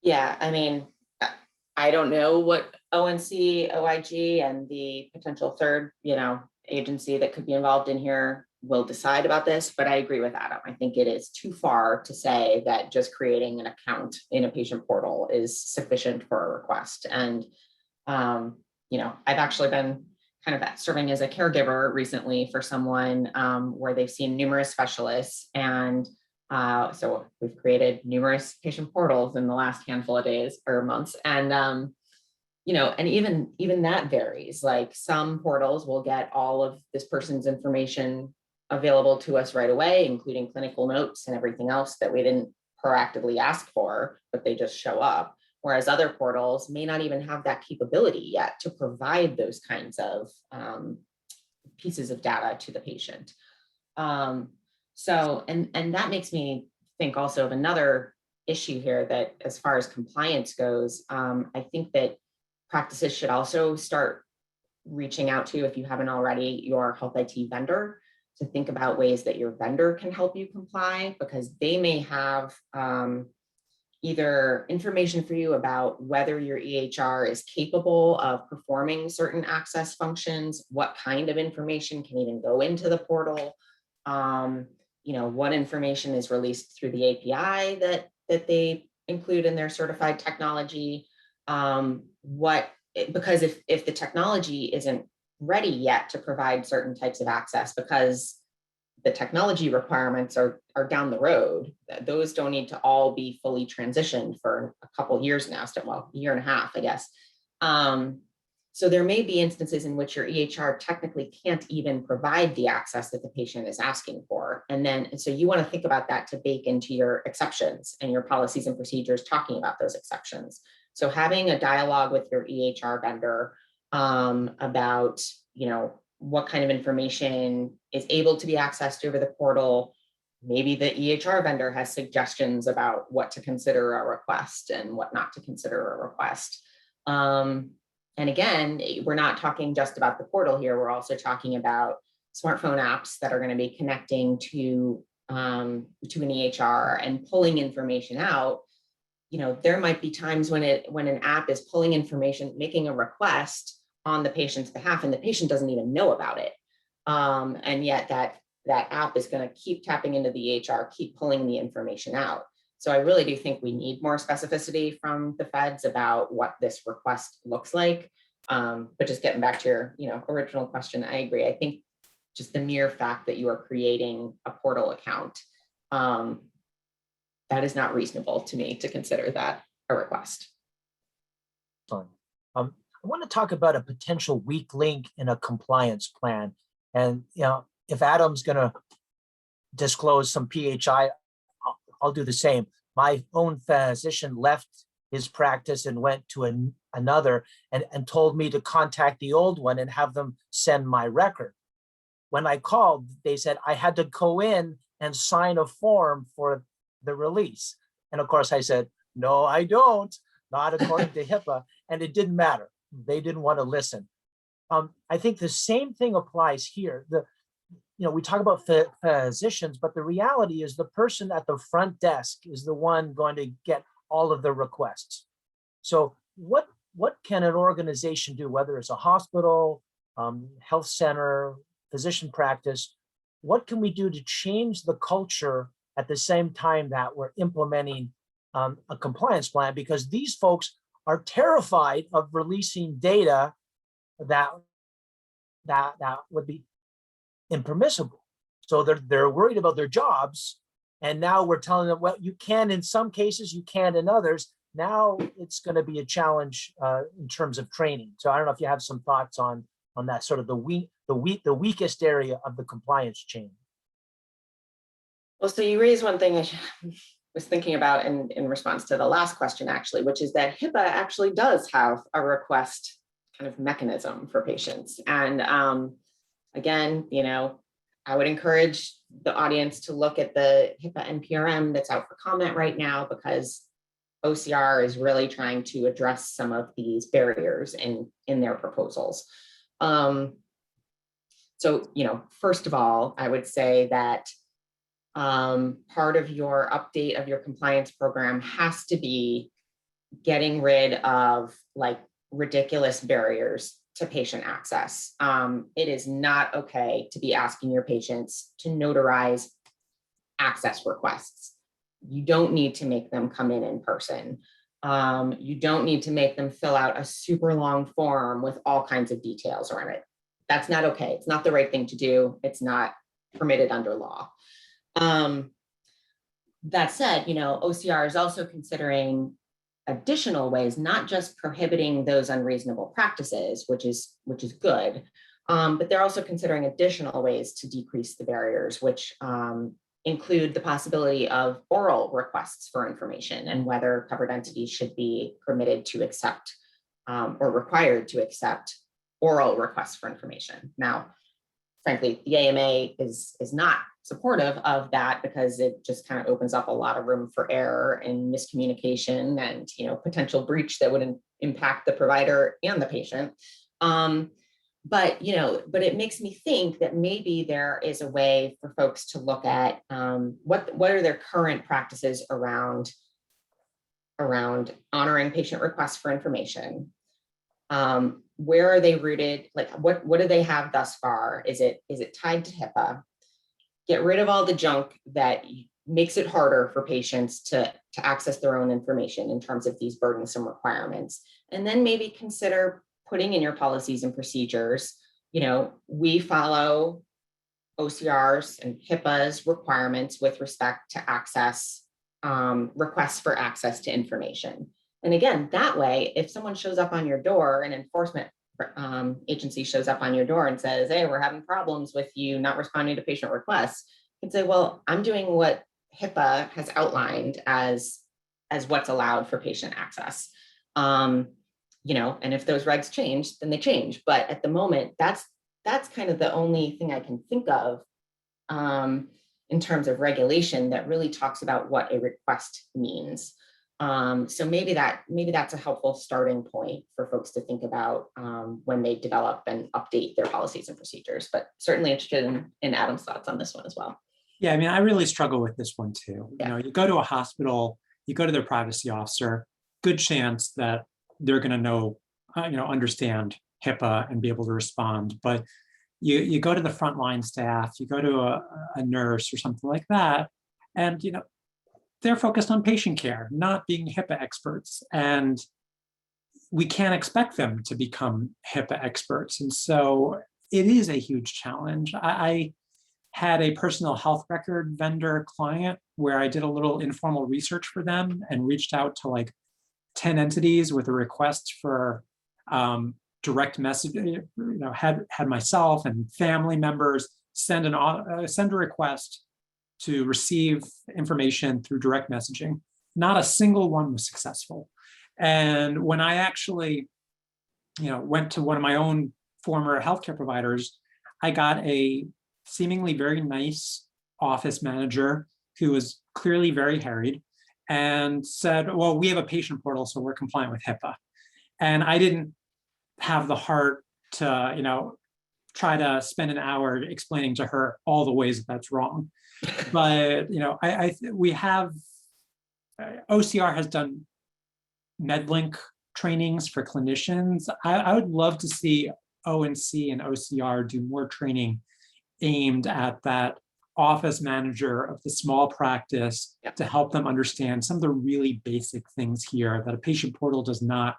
Yeah, I mean, I don't know what ONC, OIG, and the potential third, you know, agency that could be involved in here will decide about this, but I agree with Adam. I think it is too far to say that just creating an account in a patient portal is sufficient for a request. And, you know, I've actually been kind of serving as a caregiver recently for someone where they've seen numerous specialists. And so we've created numerous patient portals in the last handful of days or months. And, you know, and even that varies. Like some portals will get all of this person's information available to us right away, including clinical notes and everything else that we didn't proactively ask for, but they just show up. Whereas other portals may not even have that capability yet to provide those kinds of pieces of data to the patient. So, and that makes me think also of another issue here that as far as compliance goes, I think that practices should also start reaching out to, if you haven't already, your health IT vendor to think about ways that your vendor can help you comply, because they may have either information for you about whether your EHR is capable of performing certain access functions, what kind of information can even go into the portal, you know, what information is released through the API that they include in their certified technology, because if the technology isn't ready yet to provide certain types of access because the technology requirements are down the road, those don't need to all be fully transitioned for a couple years now, well, a year and a half, I guess. So there may be instances in which your EHR technically can't even provide the access that the patient is asking for. And so you want to think about that to bake into your exceptions and your policies and procedures talking about those exceptions. So having a dialogue with your EHR vendor about, you know, what kind of information is able to be accessed over the portal. Maybe the EHR vendor has suggestions about what to consider a request and what not to consider a request. And again, we're not talking just about the portal here. We're also talking about smartphone apps that are going to be connecting to an EHR and pulling information out. You know, there might be times when an app is pulling information, making a request on the patient's behalf, and the patient doesn't even know about it. And yet that app is going to keep tapping into the EHR, keep pulling the information out. So I really do think we need more specificity from the feds about what this request looks like. But just getting back to your original question, I agree. I think just the mere fact that you are creating a portal account, that is not reasonable to me to consider that a request. I want to talk about a potential weak link in a compliance plan. And if Adam's going to disclose some PHI, I'll do the same. My own physician left his practice and went to another and told me to contact the old one and have them send my record. When I called, they said I had to go in and sign a form for the release. And of course I said, no, I don't, not according to HIPAA. And it didn't matter. They didn't want to listen. I think the same thing applies here. We talk about physicians, but the reality is the person at the front desk is the one going to get all of the requests. So what can an organization do, whether it's a hospital, health center, physician practice, what can we do to change the culture at the same time that we're implementing a compliance plan? Because these folks are terrified of releasing data that would be impermissible. So they're worried about their jobs. And now we're telling them, well, you can in some cases, you can in others. Now it's going to be a challenge in terms of training. So I don't know if you have some thoughts on that sort of the weakest area of the compliance chain. Well, so you raised one thing I was thinking about in response to the last question, actually, which is that HIPAA actually does have a request kind of mechanism for patients. And again, I would encourage the audience to look at the HIPAA NPRM that's out for comment right now, because OCR is really trying to address some of these barriers in their proposals. So, first of all, I would say that part of your update of your compliance program has to be getting rid of ridiculous barriers to patient access. It is not okay to be asking your patients to notarize access requests. You don't need to make them come in person. You don't need to make them fill out a super long form with all kinds of details around it. That's not okay. It's not the right thing to do. It's not permitted under law. That said, OCR is also considering additional ways, not just prohibiting those unreasonable practices, which is good, but they're also considering additional ways to decrease the barriers, which include the possibility of oral requests for information and whether covered entities should be permitted to accept or required to accept oral requests for information. Now, frankly, the AMA is not supportive of that because it just kind of opens up a lot of room for error and miscommunication and potential breach that would impact the provider and the patient. But it makes me think that maybe there is a way for folks to look at what are their current practices around honoring patient requests for information. Where are they rooted? What do they have thus far? Is it tied to HIPAA? Get rid of all the junk that makes it harder for patients to access their own information in terms of these burdensome requirements. And then maybe consider putting in your policies and procedures, we follow OCR's and HIPAA's requirements with respect to access, requests for access to information. And again, that way, if someone shows up on your door, an enforcement agency shows up on your door and says, hey, we're having problems with you not responding to patient requests, you can say, well, I'm doing what HIPAA has outlined as what's allowed for patient access. And if those regs change, then they change. But at the moment, that's kind of the only thing I can think of in terms of regulation that really talks about what a request means. So maybe that's a helpful starting point for folks to think about when they develop and update their policies and procedures, but certainly interested in Adam's thoughts on this one as well. Yeah, I mean, I really struggle with this one too. Yeah. You go to a hospital, you go to their privacy officer, good chance that they're going to know, understand HIPAA and be able to respond. But you go to the frontline staff, you go to a nurse or something like that, and they're focused on patient care, not being HIPAA experts. And we can't expect them to become HIPAA experts. And so it is a huge challenge. I had a personal health record vendor client where I did a little informal research for them and reached out to like 10 entities with a request for direct message, had myself and family members send a request to receive information through direct messaging. Not a single one was successful. And when I actually, went to one of my own former healthcare providers, I got a seemingly very nice office manager who was clearly very harried and said, well, we have a patient portal, so we're compliant with HIPAA. And I didn't have the heart to, try to spend an hour explaining to her all the ways that that's wrong. But, we have, OCR has done MedLink trainings for clinicians. I would love to see ONC and OCR do more training aimed at that office manager of the small practice to help them understand some of the really basic things here that a patient portal does not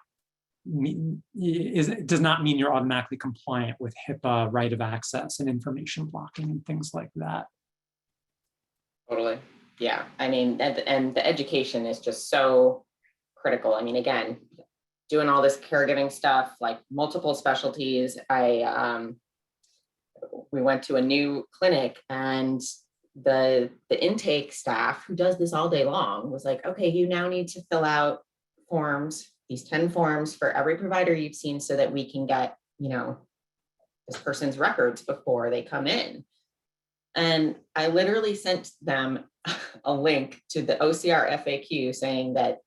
mean you're automatically compliant with HIPAA right of access and information blocking and things like that. Totally. Yeah. I mean, and the education is just so critical. I mean, again, doing all this caregiving stuff, like multiple specialties. We went to a new clinic and the intake staff who does this all day long was like, okay, you now need to fill out forms, these 10 forms for every provider you've seen so that we can get, this person's records before they come in. And I literally sent them a link to the OCR FAQ saying that,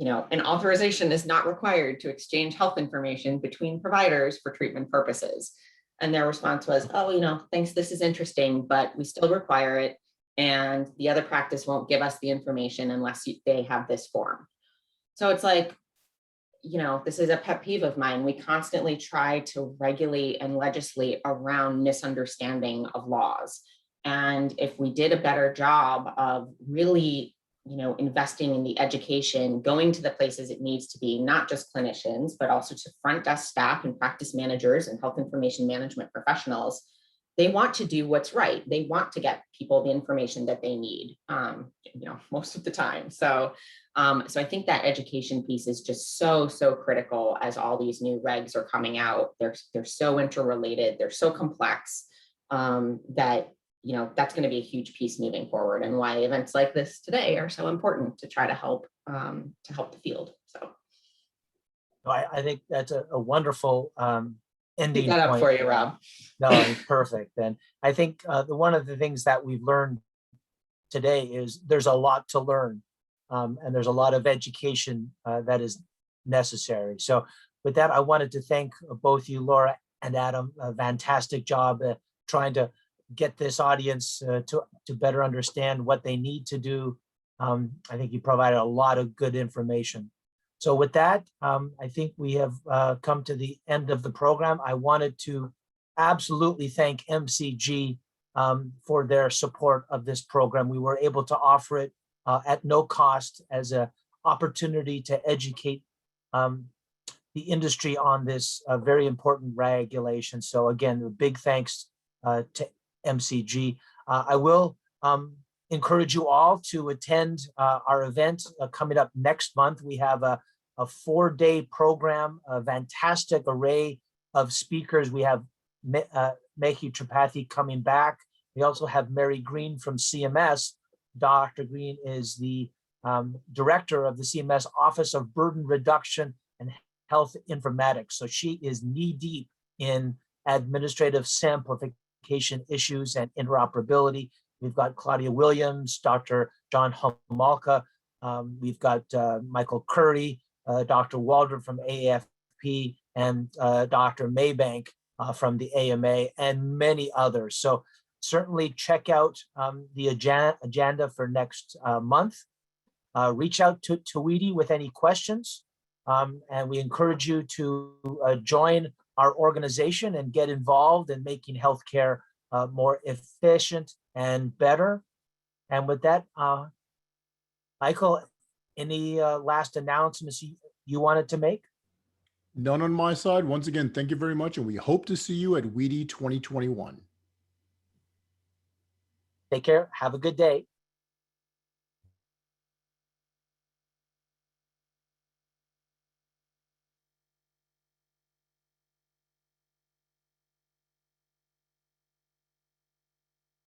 an authorization is not required to exchange health information between providers for treatment purposes. And their response was, oh, thanks, this is interesting, but we still require it. And the other practice won't give us the information unless they have this form. So it's like, this is a pet peeve of mine. We constantly try to regulate and legislate around misunderstanding of laws. And if we did a better job of really, investing in the education, going to the places it needs to be, not just clinicians, but also to front desk staff and practice managers and health information management professionals, they want to do what's right. They want to get people the information that they need, most of the time. So I think that education piece is just so critical as all these new regs are coming out. They're so interrelated, they're so complex that that's going to be a huge piece moving forward, and why events like this today are so important to try to help the field. So I think that's a wonderful ending that up point for you, Rob. No, it's perfect. And I think one of the things that we've learned today is there's a lot to learn, and there's a lot of education that is necessary. So with that, I wanted to thank both you, Laura and Adam. A fantastic job trying to get this audience to better understand what they need to do. I think you provided a lot of good information. So with that, I think we have come to the end of the program. I wanted to absolutely thank MCG for their support of this program. We were able to offer it at no cost as an opportunity to educate the industry on this very important regulation. So again, a big thanks to MCG. I will encourage you all to attend our event coming up next month. We have a 4-day program, a fantastic array of speakers. We have Mehi Tripathi coming back. We also have Mary Green from CMS. Dr. Green is the director of the CMS Office of Burden Reduction and Health Informatics. So she is knee-deep in administrative simplification issues and interoperability. We've got Claudia Williams, Dr. John Homolka. We've got Michael Curry, Dr. Waldron from AAFP, and Dr. Maybank from the AMA, and many others. So certainly check out the agenda for next month. Reach out to Weedy with any questions, and we encourage you to join our organization and get involved in making healthcare more efficient and better. And with that, Michael, any last announcements you wanted to make? None on my side. Once again, thank you very much, and we hope to see you at WEDI 2021. Take care. Have a good day.